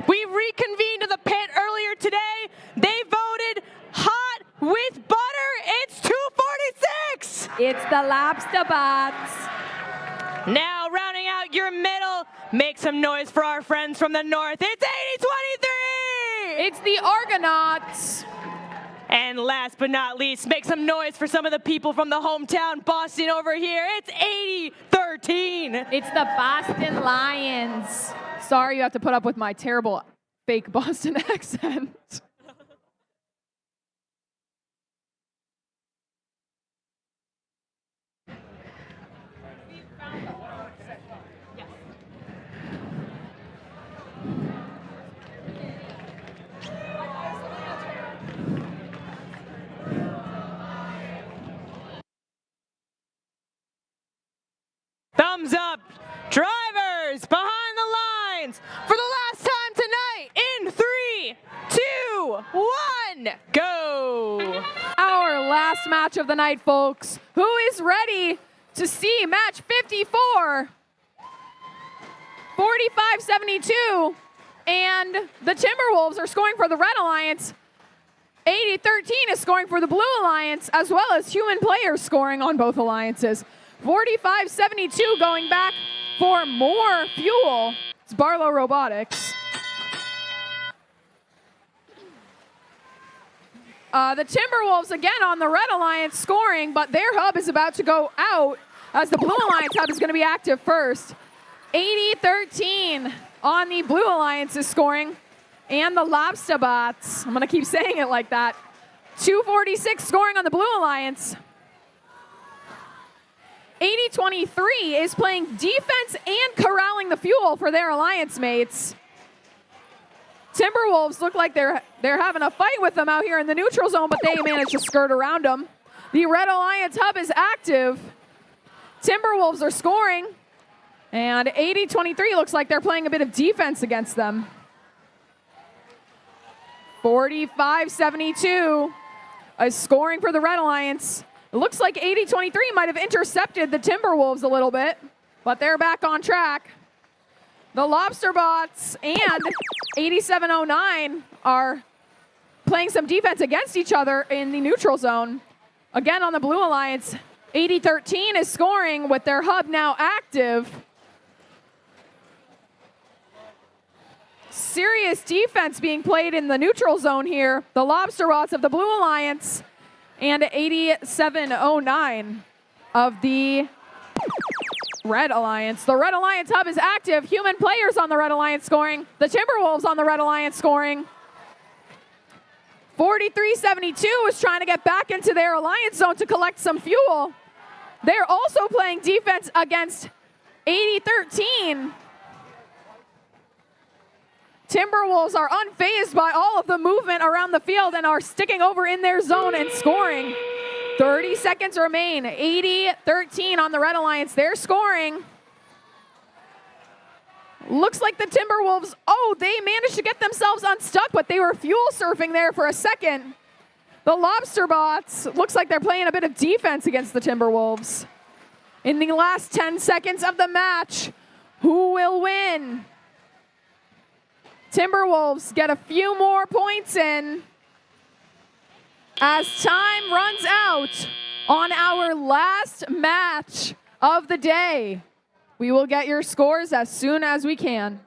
We reconvened to the pit earlier today. They voted hot with butter. It's 246. It's the Lobster Bots. Now rounding out your middle, make some noise for our friends from the north. It's 8023. It's the Argonauts. And last but not least, make some noise for some of the people from the hometown Boston over here. It's 8013. It's the Boston Lions. Sorry you have to put up with my terrible fake Boston accent. Thumbs up, drivers behind the lines for the last time tonight in 3, 2, 1, go. Our last match of the night, folks. Who is ready to see match 54? 45-72, and the Timberwolves are scoring for the Red Alliance. 80-13 is scoring for the Blue Alliance, as well as human players scoring on both alliances. 45-72 going back for more fuel. It's Barlow Robotics. The Timberwolves again on the Red Alliance scoring, but their hub is about to go out as the Blue Alliance hub is going to be active first. 80-13 on the Blue Alliance is scoring, and the Lobster Bots, I'm going to keep saying it like that, 246 scoring on the Blue Alliance. 80-23 is playing defense and corralling the fuel for their alliance mates. Timberwolves look like they're having a fight with them out here in the neutral zone, but they managed to skirt around them. The Red Alliance hub is active. Timberwolves are scoring, and 80-23 looks like they're playing a bit of defense against them. 45-72 is scoring for the Red Alliance. It looks like 80-23 might have intercepted the Timberwolves a little bit, but they're back on track. The Lobster Bots and 8709 are playing some defense against each other in the neutral zone. Again on the Blue Alliance, 80-13 is scoring with their hub now active. Serious defense being played in the neutral zone here. The Lobster Bots of the Blue Alliance and 8709 of the Red Alliance. The Red Alliance hub is active. Human players on the Red Alliance scoring. The Timberwolves on the Red Alliance scoring. 43-72 is trying to get back into their alliance zone to collect some fuel. They're also playing defense against 80-13. Timberwolves are unfazed by all of the movement around the field and are sticking over in their zone and scoring. 30 seconds remain. 80-13 on the Red Alliance. They're scoring. Looks like the Timberwolves, they managed to get themselves unstuck, but they were fuel surfing there for a second. The Lobster Bots, looks like they're playing a bit of defense against the Timberwolves. In the last 10 seconds of the match, who will win? Timberwolves get a few more points in as time runs out on our last match of the day. We will get your scores as soon as we can.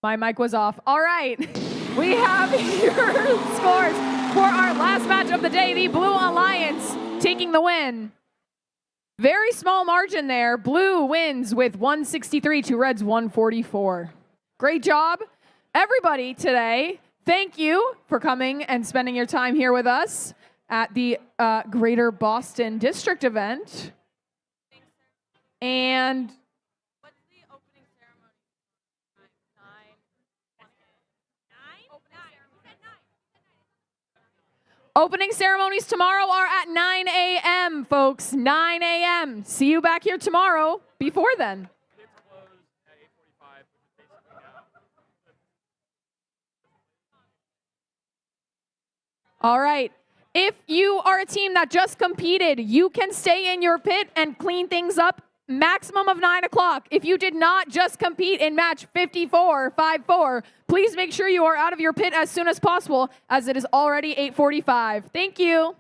My mic was off. All right. We have your scores for our last match of the day. The Blue Alliance taking the win. Very small margin there. Blue wins with 163 to Red's 144. Great job, everybody, today. Thank you for coming and spending your time here with us at the Greater Boston District event. And opening ceremonies tomorrow are at 9 a.m., folks. 9 a.m. See you back here tomorrow before then. All right. If you are a team that just competed, you can stay in your pit and clean things up maximum of 9 o'clock. If you did not just compete in match 54, 5-4, please make sure you are out of your pit as soon as possible, as it is already 8:45. Thank you.